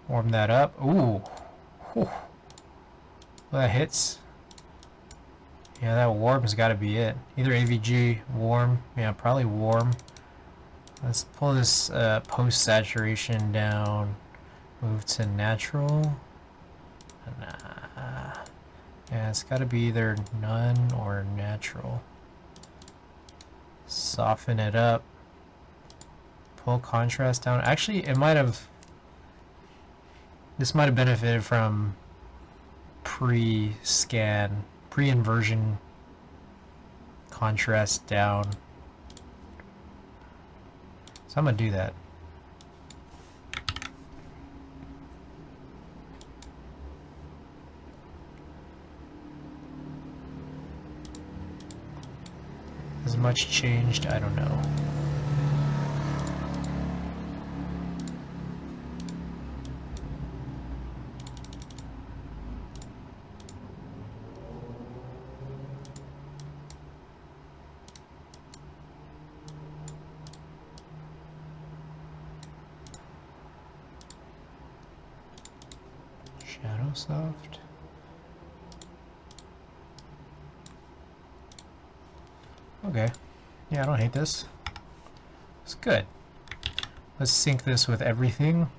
Warm that up. Ooh. Whew. That hits. Yeah, that warm's got to be it. Either AVG, warm. Yeah, probably warm. Let's pull this post-saturation down. Move to natural. Nah. Yeah, it's got to be either none or natural. Soften it up. Pull contrast down. Actually, it might have... This might have benefited from pre-scan, pre-inversion contrast down. So I'm going to do that. Has much changed? I don't know. Shadow soft. Okay. Yeah, I don't hate this. It's good. Let's sync this with everything.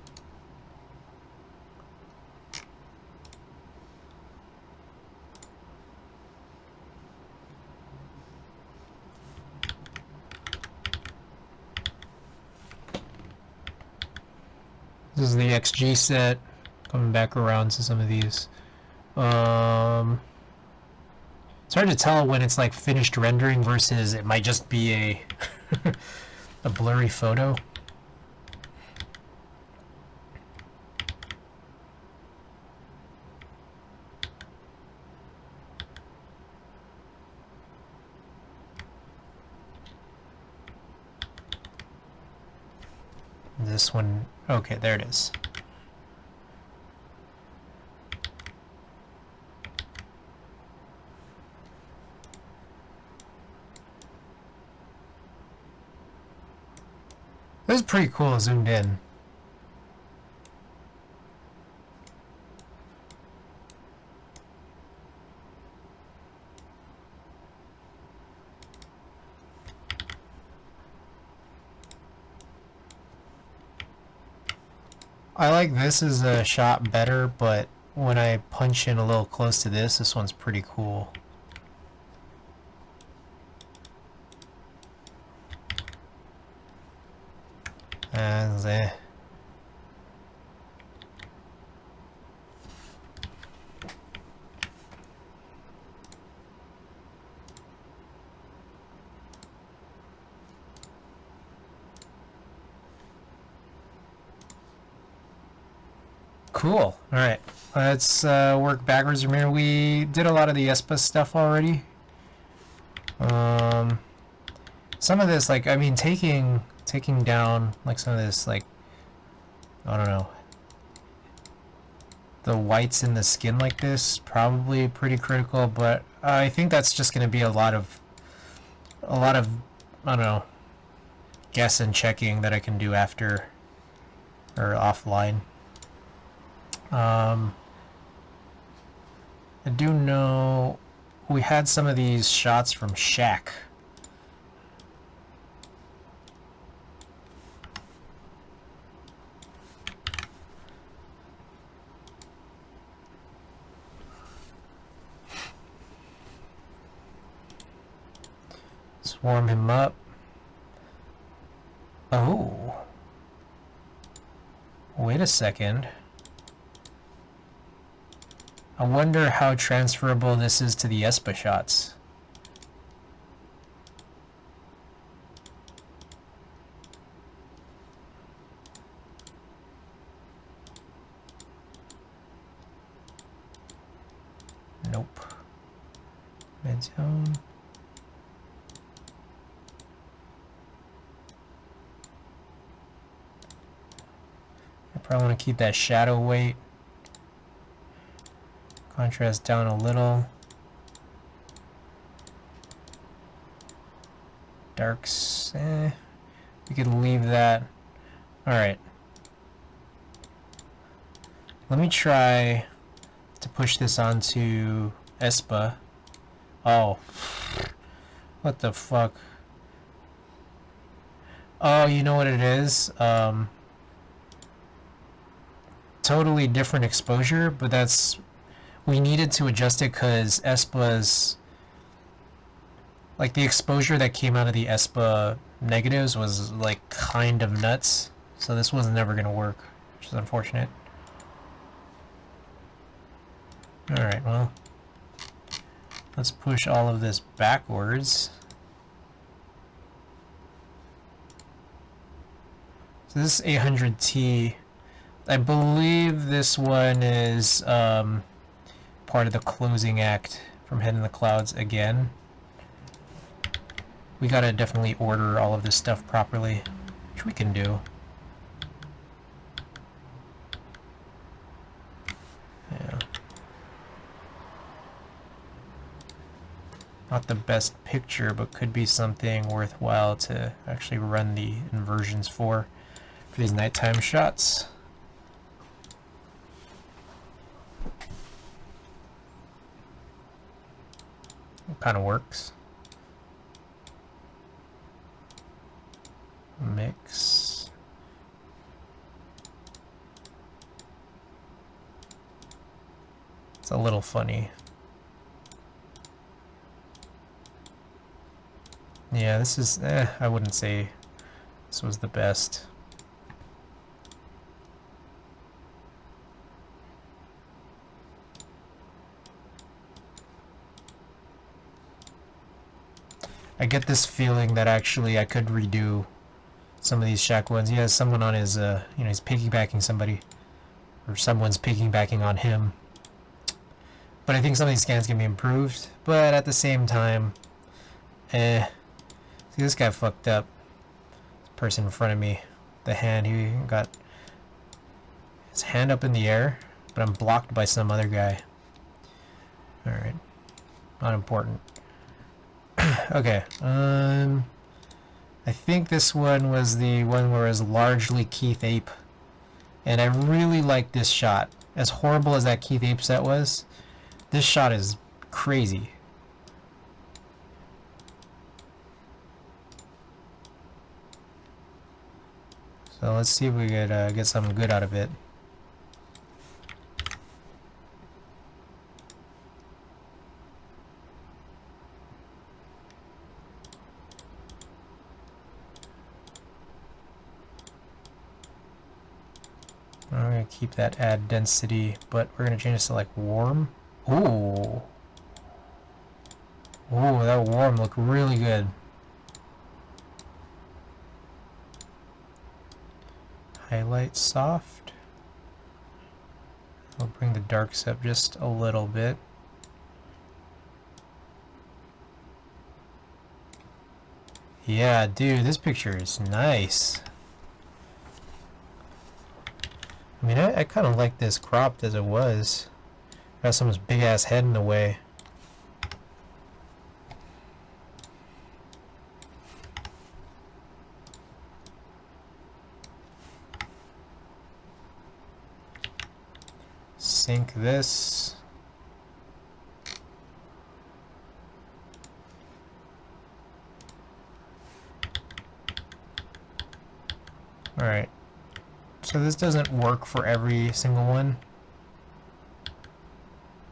This is the XG set. Coming back around to some of these. It's hard to tell when it's like finished rendering versus it might just be a a blurry photo. This one, okay, there it is. This is pretty cool zoomed in. I like this as a shot better, but when I punch in a little close to this one's pretty cool. And cool. Alright, let's work backwards from here. We did a lot of the ESPA stuff already. Some of this, like, I mean, taking down, like, some of this, like, I don't know, the whites in the skin like this, probably pretty critical, but I think that's just going to be a lot of, I don't know, guess and checking that I can do after, or offline. I do know we had some of these shots from Shaq. Let's warm him up. Oh. Wait a second. I wonder how transferable this is to the ESPA shots. Nope. Mid-zone. I probably want to keep that shadow weight. Contrast down a little. Darks, we could leave that. Alright. Let me try to push this onto ESPA. Oh. What the fuck? Oh, you know what it is? Totally different exposure, but that's... We needed to adjust it because ESPA's... Like, the exposure that came out of the ESPA negatives was, like, kind of nuts. So this was never going to work, which is unfortunate. Alright, well... Let's push all of this backwards. So this is 800T. I believe this one is part of the closing act from Head in the Clouds again. We gotta definitely order all of this stuff properly, which we can do. Yeah. Not the best picture, but could be something worthwhile to actually run the inversions for these nighttime shots. It kind of works. Mix. It's a little funny. Yeah, this is, I wouldn't say this was the best. I get this feeling that actually I could redo some of these Shaq ones. He has someone on his, he's piggybacking somebody, or someone's piggybacking on him. But I think some of these scans can be improved. But at the same time, see, this guy fucked up. This person in front of me. the hand. He got his hand up in the air, but I'm blocked by some other guy. Alright. Not important. Okay. I think this one was the one where it was largely Keith Ape. And I really like this shot. As horrible as that Keith Ape set was, this shot is crazy. So let's see if we could get something good out of it. I'm going to keep that add density, but we're going to change this to like warm. Ooh. Ooh, that warm looked really good. Highlight soft. I'll bring the darks up just a little bit. Yeah, dude, this picture is nice. I mean, I kind of like this cropped as it was. Got someone's big ass head in the way. Sync this. Alright. So this doesn't work for every single one.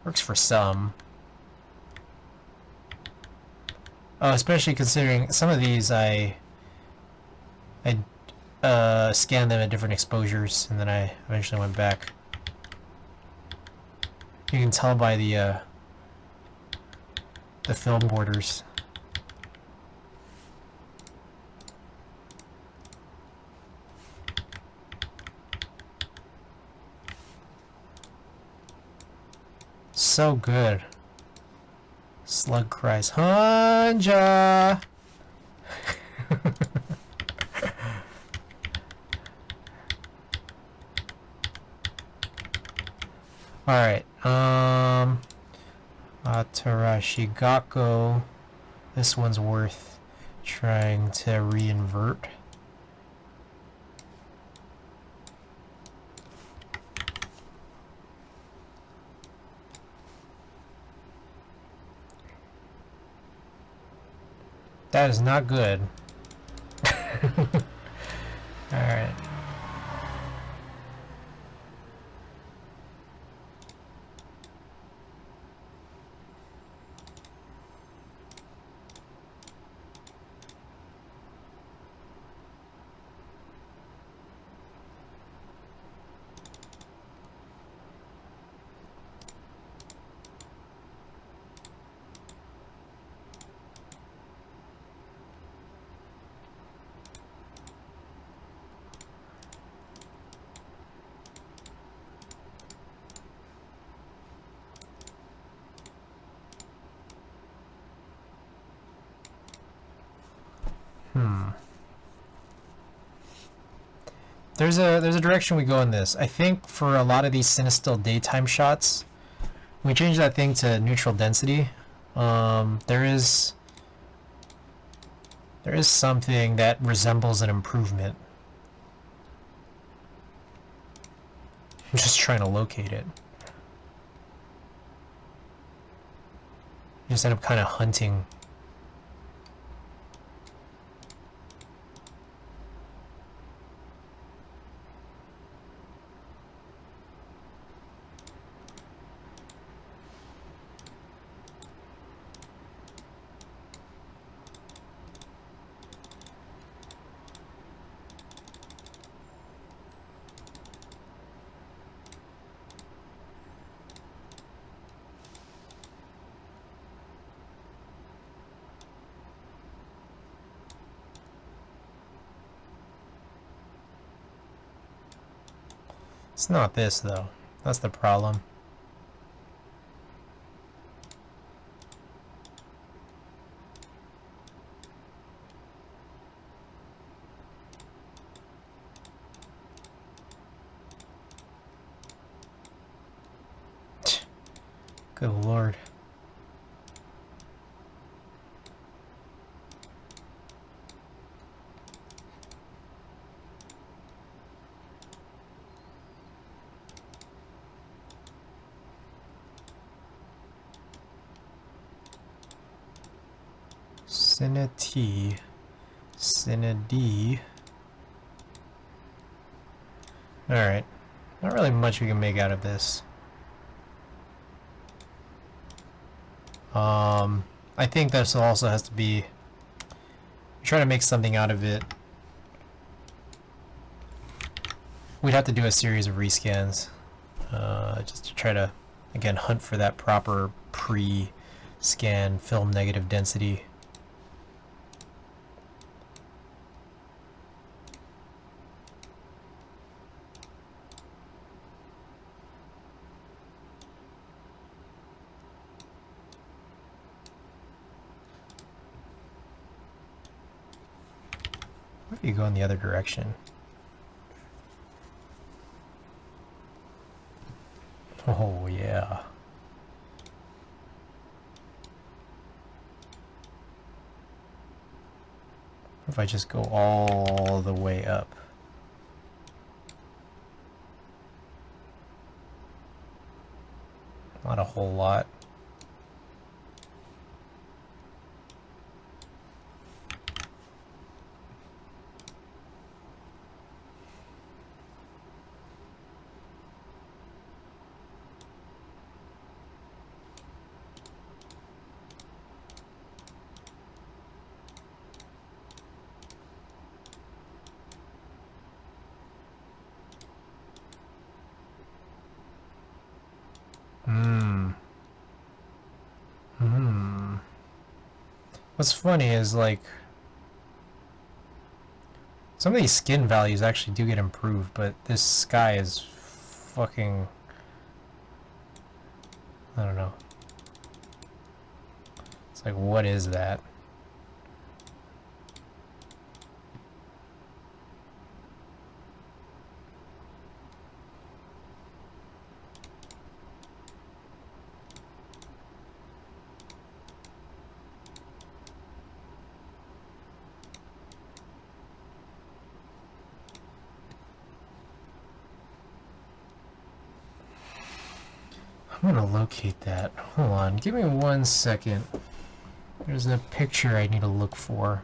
Works for some. Oh, especially considering some of these I scanned them at different exposures and then I eventually went back. You can tell by the film borders. So good. Slug cries, Hanja! Alright, Atarashigako. This one's worth trying to re-invert. That is not good. Alright. There's a direction we go in this. I think for a lot of these Cinestill daytime shots, we change that thing to neutral density. There is something that resembles an improvement. I'm just trying to locate it. You just end up kind of hunting. It's not this though. That's the problem. Good lord. Cine T, Cine D. Alright, not really much we can make out of this. I think this also has to be, try to make something out of it. We'd have to do a series of rescans, just to try to, again, hunt for that proper pre-scan film negative density. What if you go in the other direction? Oh, yeah. What if I just go all the way up? Not a whole lot. What's funny is, like, some of these skin values actually do get improved, but this sky is fucking, I don't know. It's like, what is that? I'm gonna locate that. Hold on, give me 1 second. There's a picture I need to look for.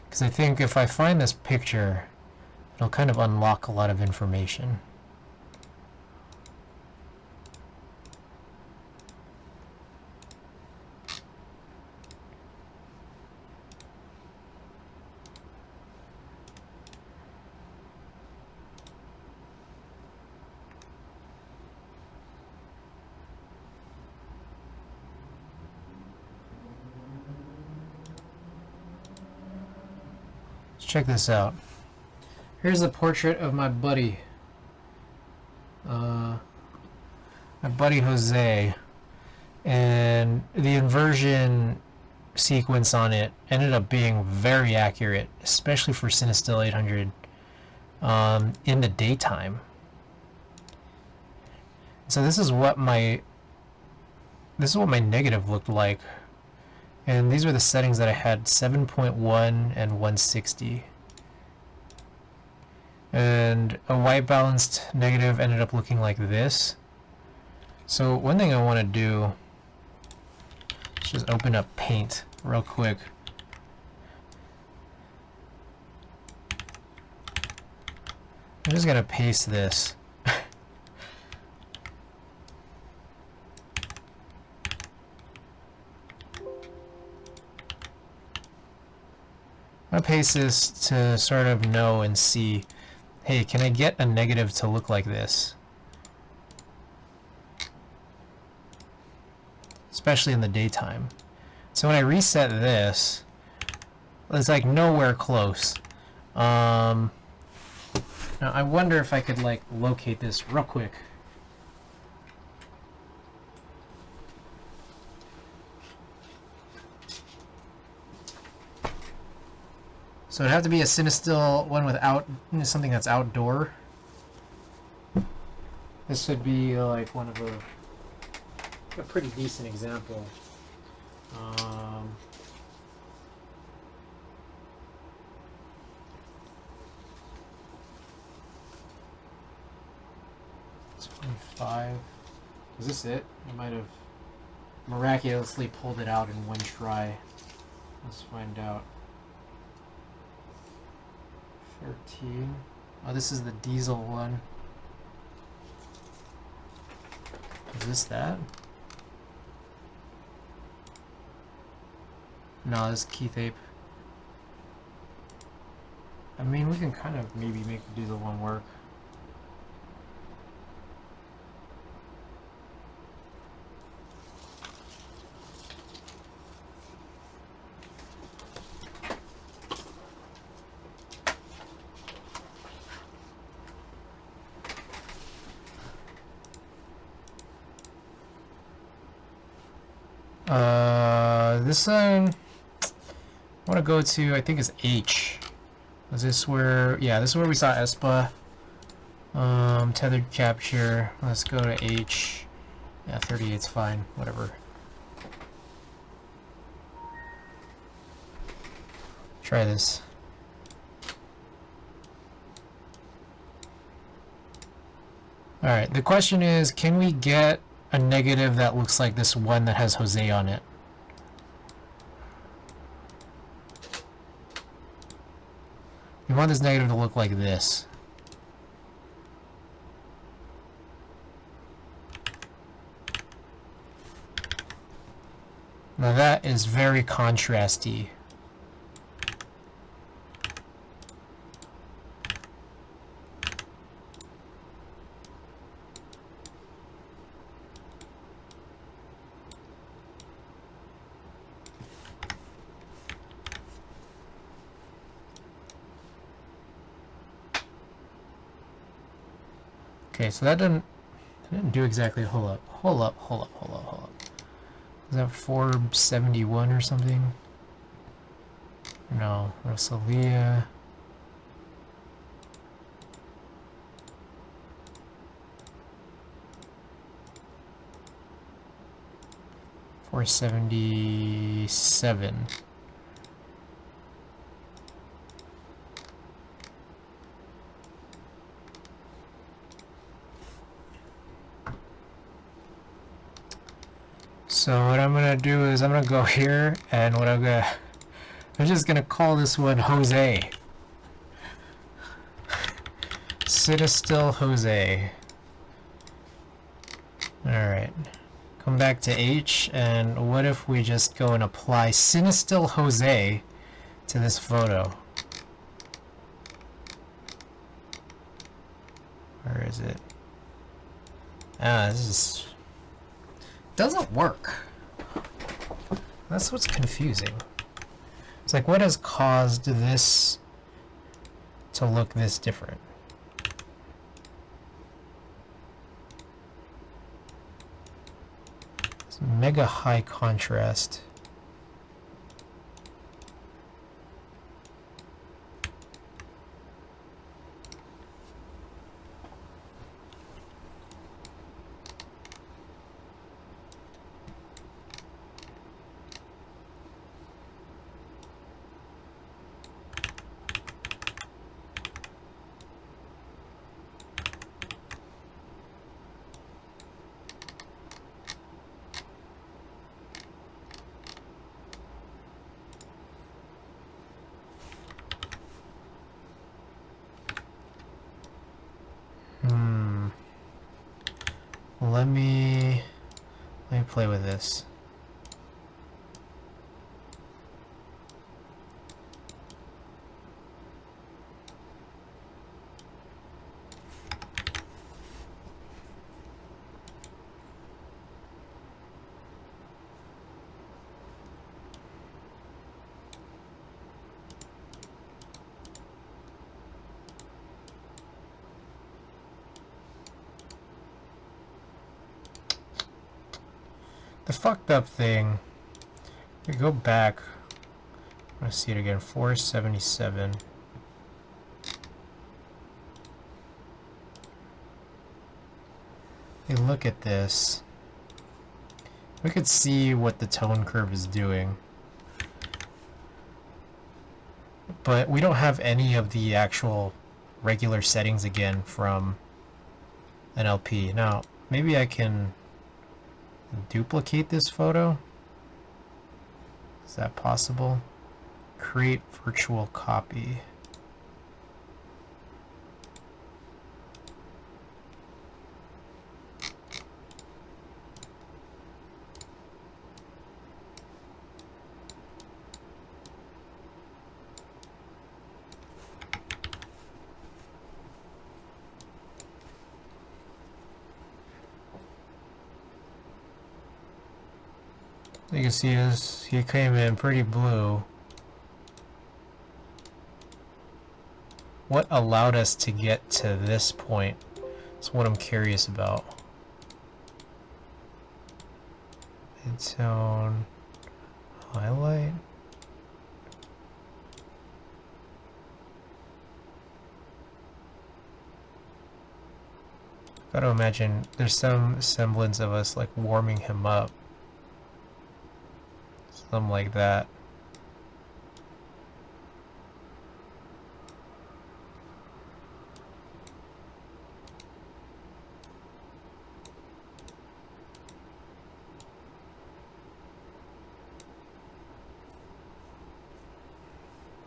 Because I think if I find this picture, it'll kind of unlock a lot of information. Check this out. Here's a portrait of my buddy. My buddy Jose. And the inversion sequence on it ended up being very accurate, especially for Cinestill 800 in the daytime. So this is what my negative looked like. And these were the settings that I had, 7.1 and 160. And a white balanced negative ended up looking like this. So one thing I want to do is just open up Paint real quick. I'm just going to paste this. I'm going to paste this to sort of know and see, hey, can I get a negative to look like this? Especially in the daytime. So when I reset this, it's like nowhere close. Now I wonder if I could like locate this real quick. So it'd have to be a Cinestill one without something that's outdoor. This would be like one of the a pretty decent example. 25. Is this it? I might have miraculously pulled it out in one try. Let's find out. 13. Oh, this is the diesel one. Is this that? No, this is Keith Ape. I mean, we can kind of maybe make the diesel one work. This one, I want to go to, I think it's H. Is this where, yeah, this is where we saw ESPA. Tethered capture. Let's go to H. Yeah, 38's fine, whatever. Try this. Alright, the question is, can we get a negative that looks like this one that has Jose on it? We want this negative to look like this. Now that is very contrasty. Okay, so that didn't do exactly. Hold up. Is that 471 or something? No, Rosalia. $477. So what I'm gonna do is I'm gonna go here, and I'm just gonna call this one Jose. Cinestil Jose. Alright. Come back to H, and what if we just go and apply Cinestil Jose to this photo? Where is it? This doesn't work. That's what's confusing. It's like, what has caused this to look this different? It's mega high contrast. Let me play with this. The fucked up thing, we go back, I'm gonna see it again, 477. You look at this, We could see what the tone curve is doing. But we don't have any of the actual regular settings again from an LP. Now, maybe I can duplicate this photo. Is that possible? Create virtual copy. You can see he came in pretty blue. What allowed us to get to this point is what I'm curious about. Midtone, highlight. Gotta imagine there's some semblance of us like warming him up. Something like that.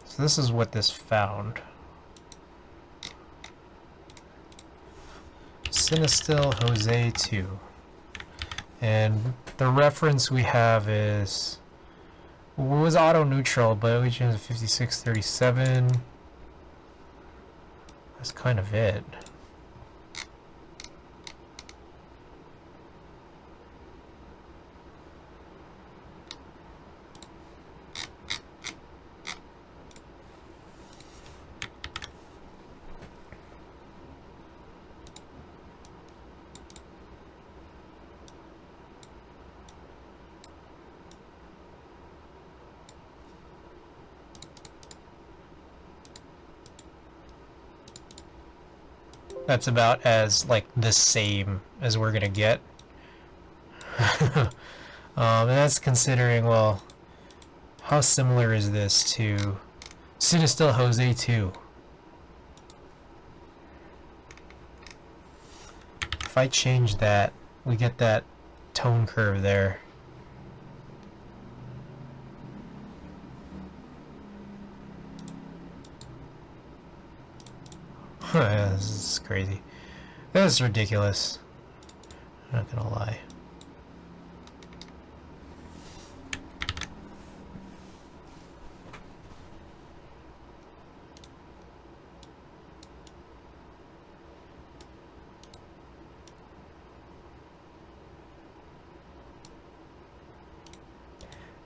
So this is what this found. Cinestill Jose 2. And the reference we have is, it was auto neutral, but we changed to 5637. That's kind of it. That's about as like the same as we're gonna get. And that's considering, well, how similar is this to Cinestill Jose 2? If I change that, we get that tone curve there. This is crazy. This is ridiculous. I'm not gonna lie.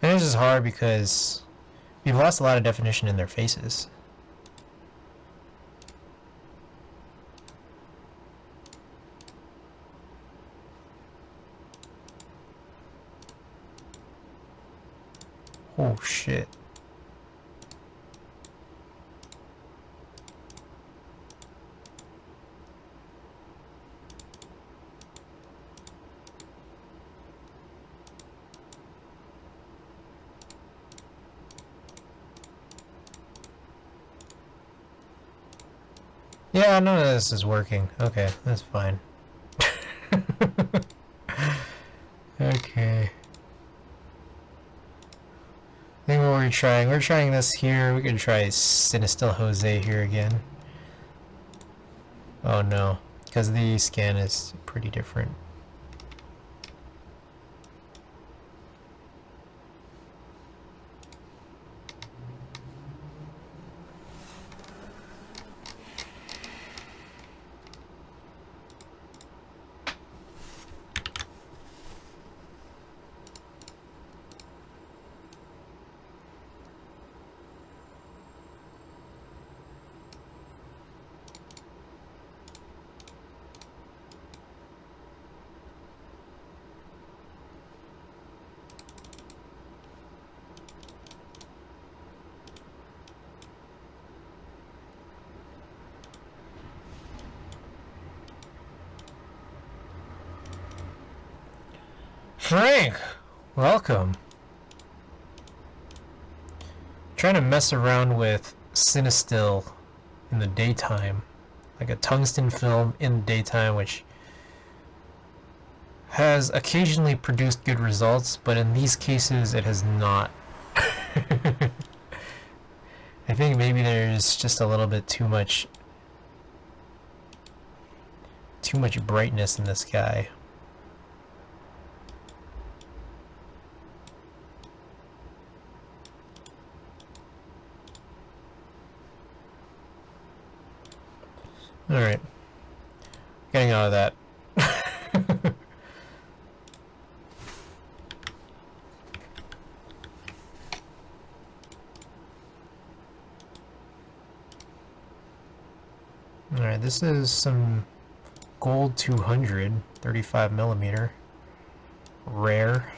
And it's just hard because we've lost a lot of definition in their faces. Oh shit. Yeah, none of this is working. Okay, that's fine. Okay. I think what we're trying this here. We can try Cinestill Jose here again. Oh no, because the scan is pretty different. Frank, Welcome. Trying to mess around with Cinestill in the daytime, like a tungsten film in the daytime, which has occasionally produced good results, but in these cases it has not. I think maybe there's just a little bit too much brightness in the sky. Alright. Getting out of that. Alright, this is some gold 200, 35mm. Rare.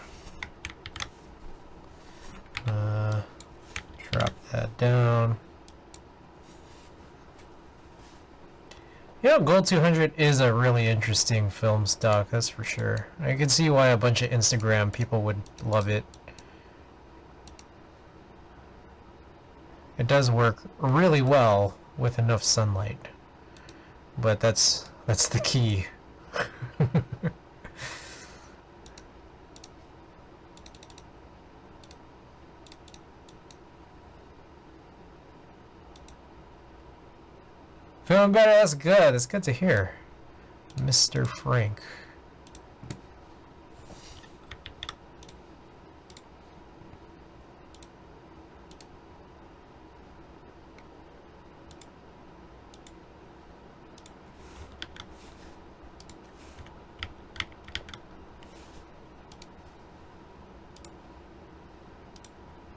Drop that down. Yeah, gold 200 is a really interesting film stock, that's for sure. I can see why a bunch of Instagram people would love it. It does work really well with enough sunlight. But that's the key. Feeling better, that's good. That's good to hear. Mr. Frank.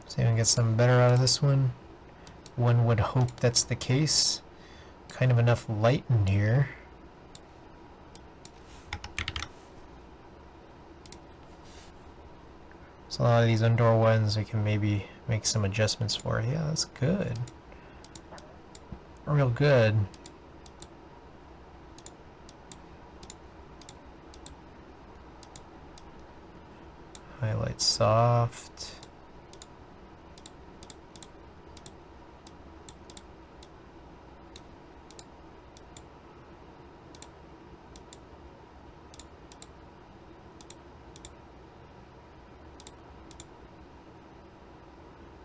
See if I can get something better out of this one. One would hope that's the case. Kind of enough light in here. So a lot of these indoor ones we can maybe make some adjustments for. Yeah, that's good. Real good. Highlight soft.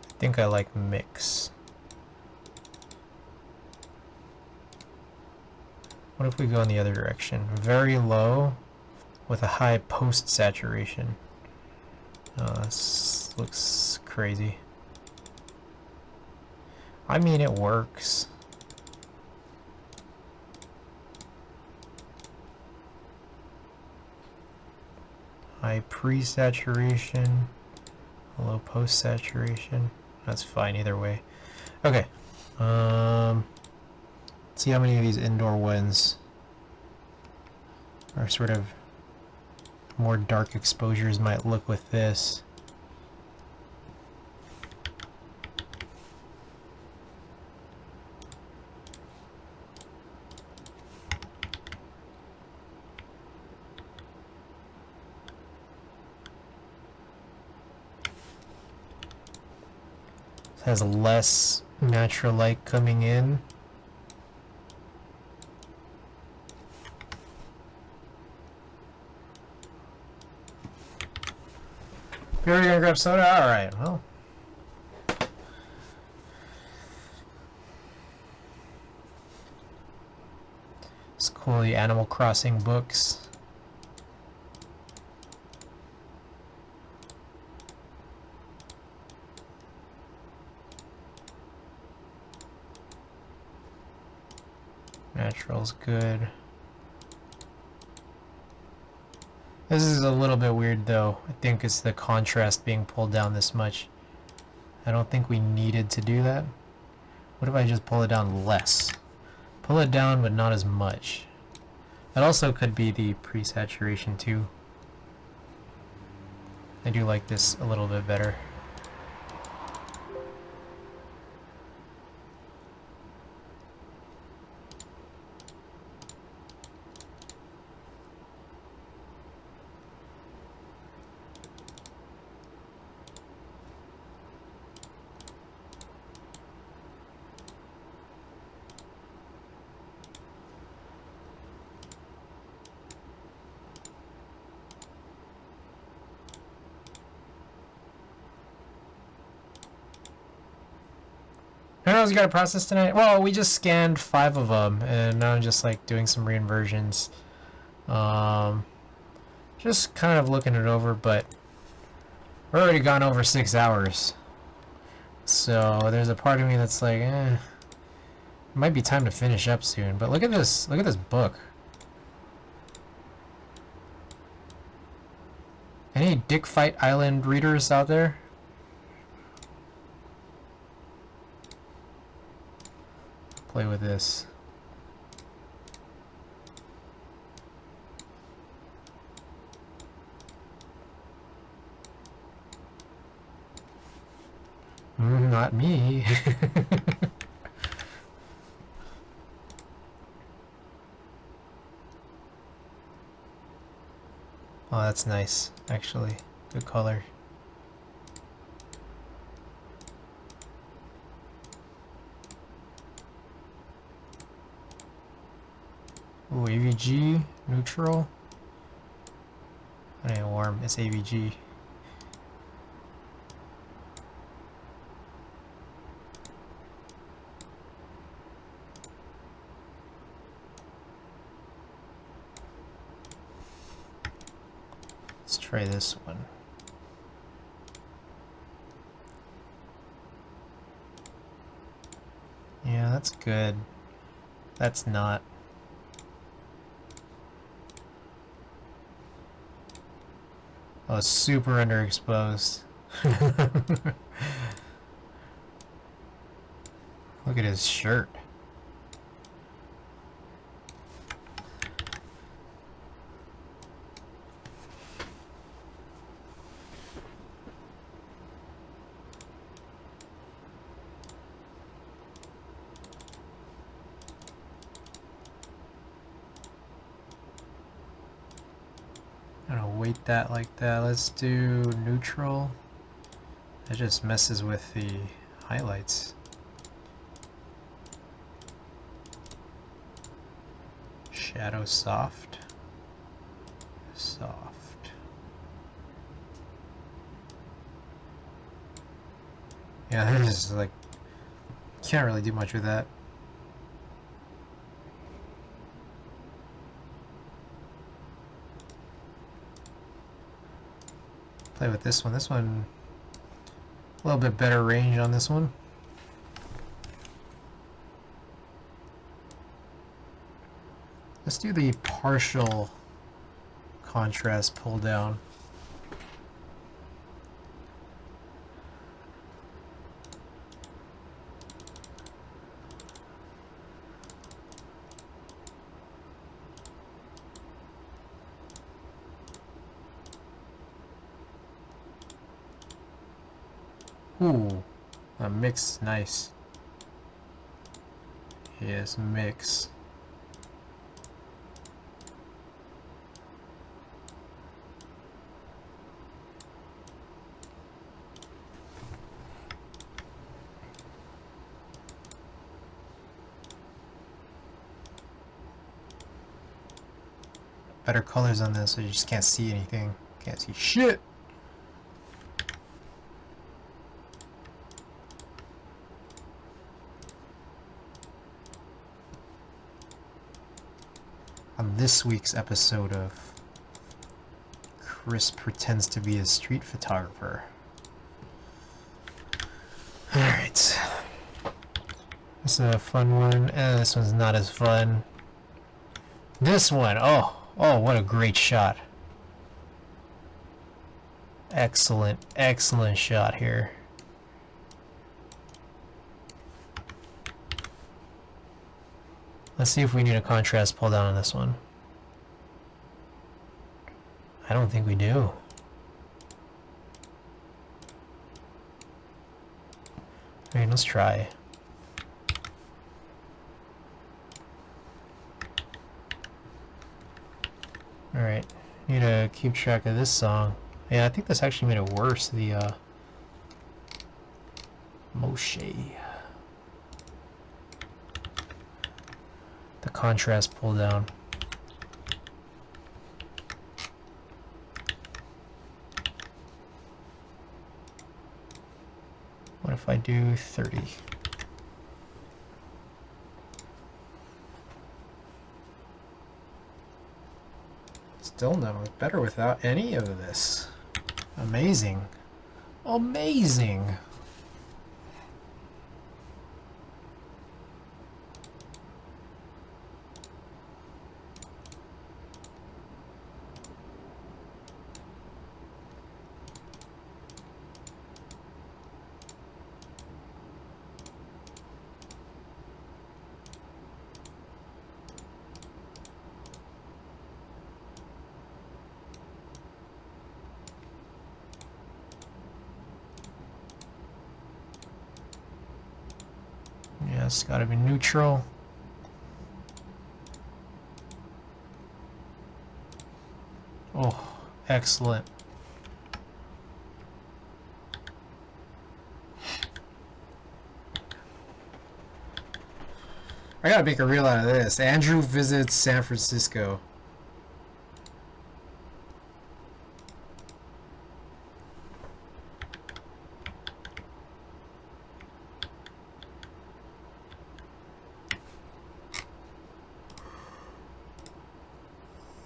I think I like mix. What if we go in the other direction? Very low with a high post saturation. Oh, this looks crazy. I mean, it works. High pre-saturation, low post-saturation. That's fine either way. Okay. Let's see how many of these indoor ones are sort of more dark exposures might look with this. Has less natural light coming in. You're gonna grab soda? Alright, well. It's cool, the Animal Crossing books. Natural's good. This is a little bit weird though. I think it's the contrast being pulled down this much. I don't think we needed to do that. What if I just pull it down less? Pull it down but not as much. That also could be the pre-saturation too. I do like this a little bit better. files you gotta process tonight? Well, we just scanned 5 of them, and now I'm just like doing some reinversions. Just kind of looking it over, but we're already gone over 6 hours. So there's a part of me that's like, it might be time to finish up soon. But look at this book. Any Dick Fight Island readers out there? Play with this. Not me. Oh, that's nice, actually. Good color. Ooh, AVG, neutral. That ain't warm, it's AVG. Let's try this one. Yeah, that's good. That's not. Oh, super underexposed. Look at his shirt. I'm gonna weight that like that. Let's do neutral. It just messes with the highlights. Shadow soft. Soft. Yeah, this is like, can't really do much with that. Play with this one. This one, a little bit better range on this one. Let's do the partial contrast pull down. Ooh, a mix, nice. Yes, mix. Better colors on this, so you just can't see anything. Can't see shit. On this week's episode of Chris Pretends to Be a Street Photographer. Alright. This is a fun one. This one's not as fun. This one, oh, what a great shot. Excellent, excellent shot here. Let's see if we need a contrast pull down on this one. I don't think we do. Alright, let's try. Alright, need to keep track of this song. Yeah, I think this actually made it worse, the Moshe. The contrast pull down. What if I do 30? Still no. It's better without any of this. Amazing. Amazing. Yeah, it's gotta be neutral. Oh, excellent. I gotta make a reel out of this. Andrew visits San Francisco.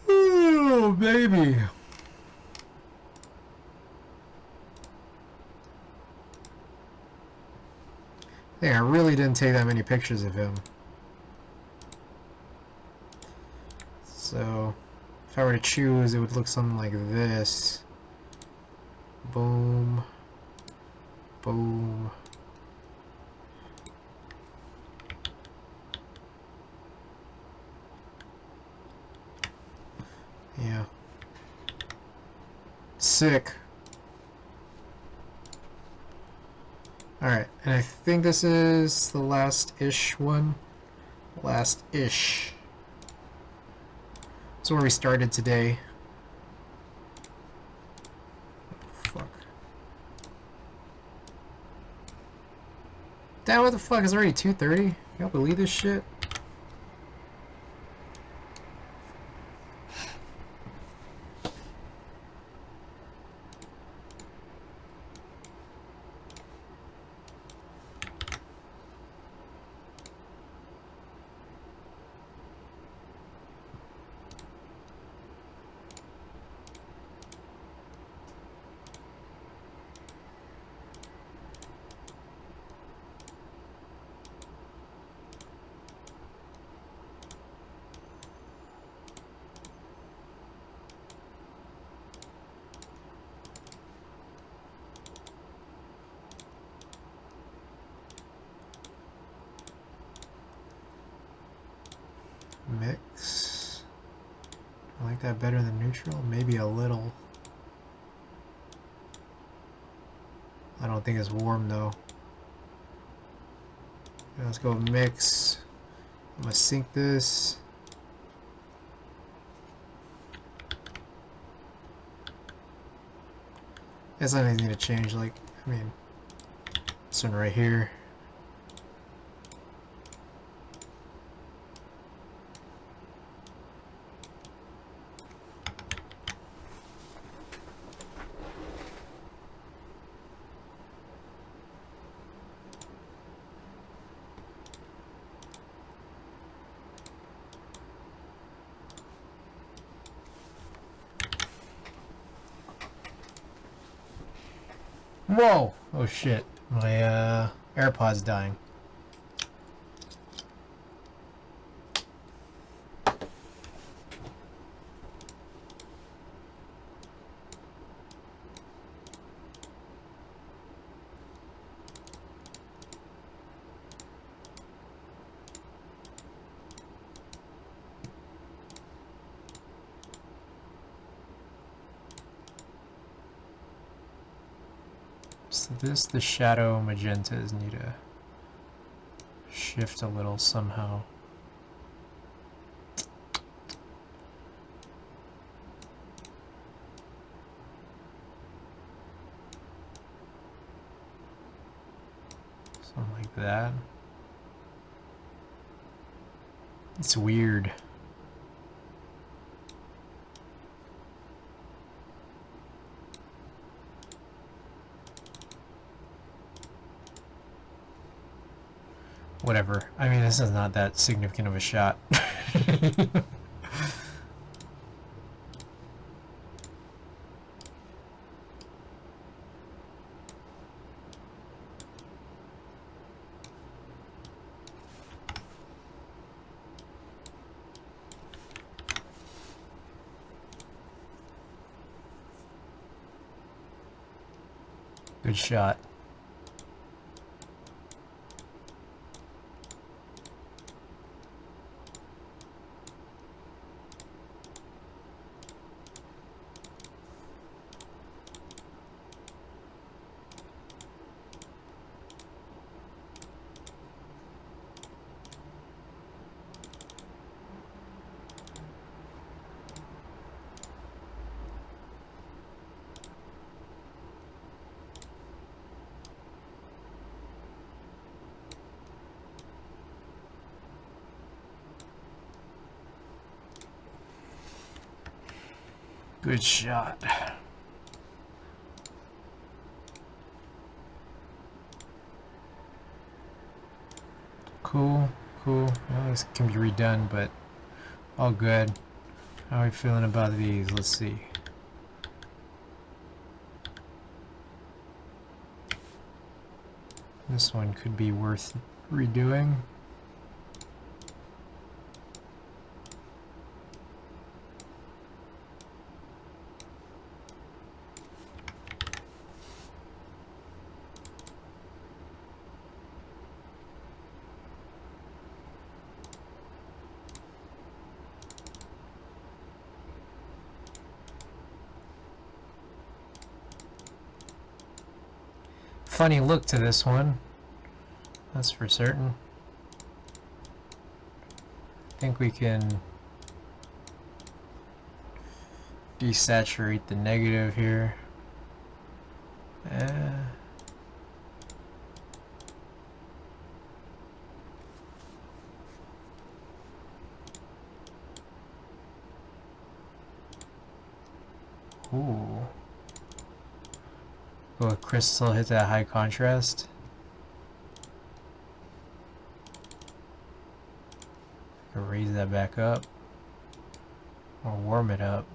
Oh, baby. I really didn't take that many pictures of him. So, if I were to choose, it would look something like this. Boom. Boom. Yeah. Sick. Alright, and I think this is the last-ish one. Last-ish. That's where we started today. Fuck. Damn, what the fuck? It's already 2:30? Y'all believe this shit? Mix. I like that better than neutral. Maybe a little. I don't think it's warm though. Okay, let's go mix. I'm gonna sync this. Guess I need to change, like, I mean, this one right here. Whoa! Oh shit. My AirPod's dying. So the shadow magentas need to shift a little somehow. Something like that. It's weird. Whatever. I mean, this is not that significant of a shot. Good shot. Good shot. Cool, cool. Well, this can be redone, but all good. How are we feeling about these? Let's see. This one could be worth redoing. Funny look to this one, that's for certain. I think we can desaturate the negative here. Ooh. Go with crystal, hit that high contrast. Raise that back up. Or warm it up.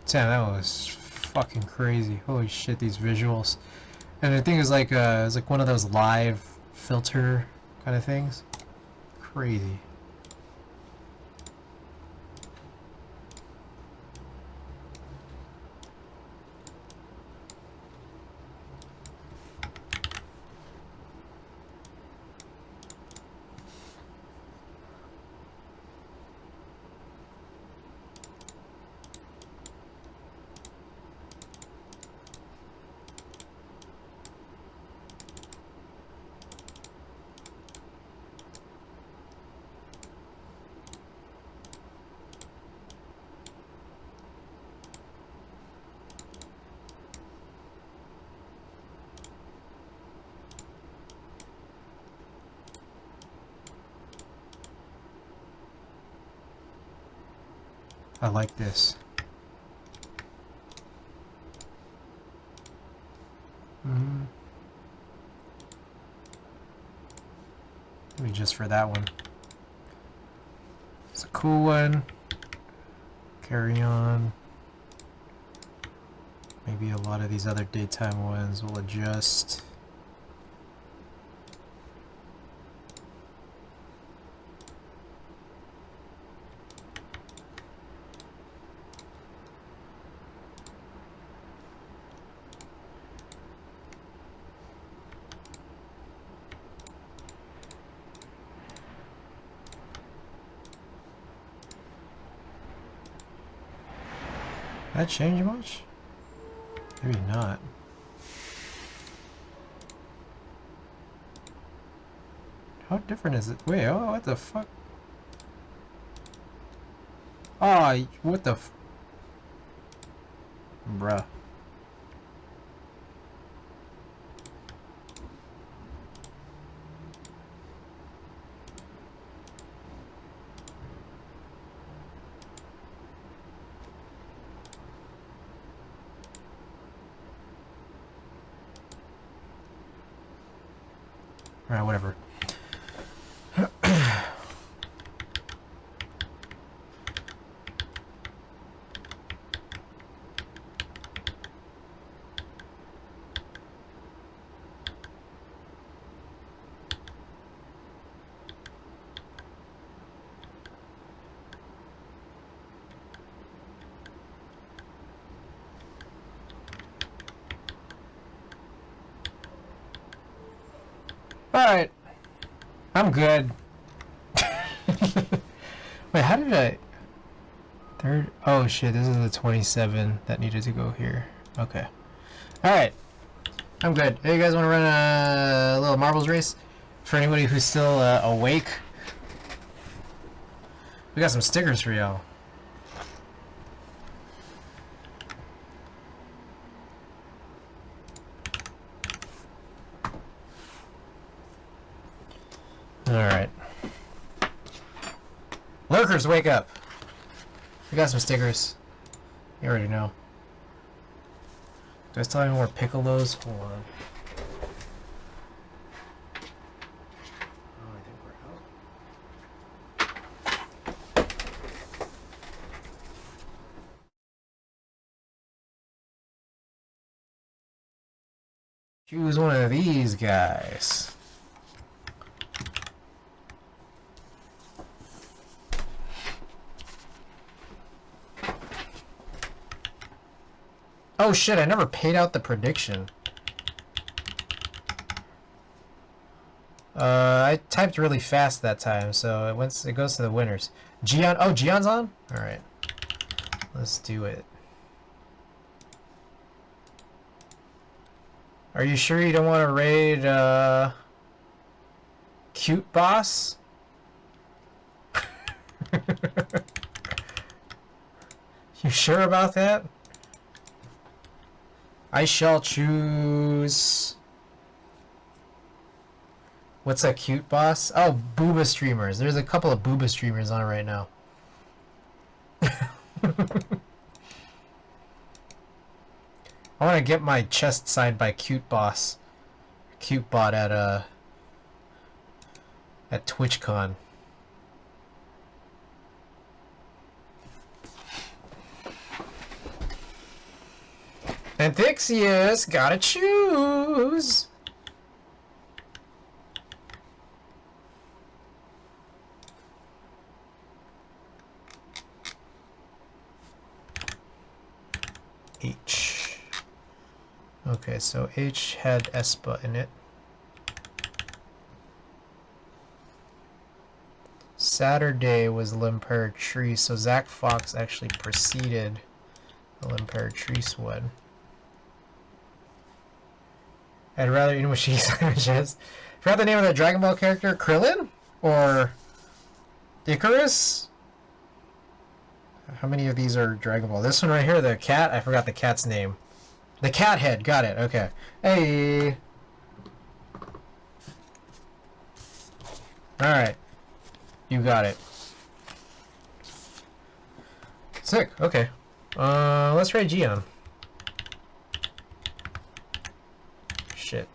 Damn, that was fucking crazy. Holy shit, these visuals. And the thing is like it's like one of those live filter kind of things. Crazy. I like this. Maybe just for that one. It's a cool one. Carry on. Maybe a lot of these other daytime ones will adjust. That change much? Maybe not. How different is it? Wait, oh, what the fuck? Oh, what the f... Bruh. Alright, whatever. Alright. I'm good. Wait, how did I... Third... Oh shit, this is the 27 that needed to go here. Okay. Alright. I'm good. Hey, you guys want to run a little marbles race? For anybody who's still awake? We got some stickers for y'all. Alright. Lurkers, wake up! We got some stickers. You already know. Do I still have any more Piccolos? Hold on. Oh, I think we're out. Choose one of these guys. Oh shit, I never paid out the prediction. I typed really fast that time, so it goes to the winners. Gian, oh, Gian's on? Alright. Let's do it. Are you sure you don't want to raid, Cute Boss? You sure about that? I shall choose... What's that Cute Boss? Oh, Booba streamers. There's a couple of Booba streamers on right now. I want to get my chest signed by Cute Boss. Cute Bot at TwitchCon. Anthixius, gotta choose. H. Okay, so H had Espa in it. Saturday was L'Imperatrice, so Zach Fox actually preceded the L'Imperatrice one. I'd rather Inumishi sandwiches. Forgot the name of that Dragon Ball character, Krillin? Or Icarus? How many of these are Dragon Ball? This one right here, the cat? I forgot the cat's name. The cat head, got it, okay. Hey! Alright. You got it. Sick, okay. Let's try Gian. Shit.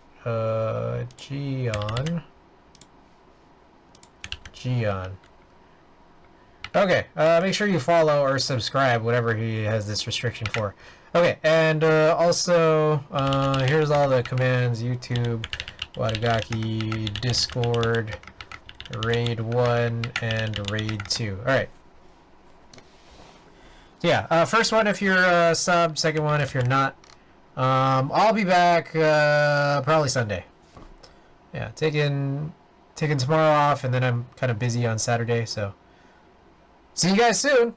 Gian. Okay, make sure you follow or subscribe, whatever he has this restriction for. Okay, and also, here's all the commands: YouTube, Wadagaki, Discord, Raid 1, and Raid 2. Alright. So yeah, first one if you're a sub, second one if you're not. I'll be back probably Sunday. Yeah, taking tomorrow off, and then I'm kind of busy on Saturday, so see you guys soon.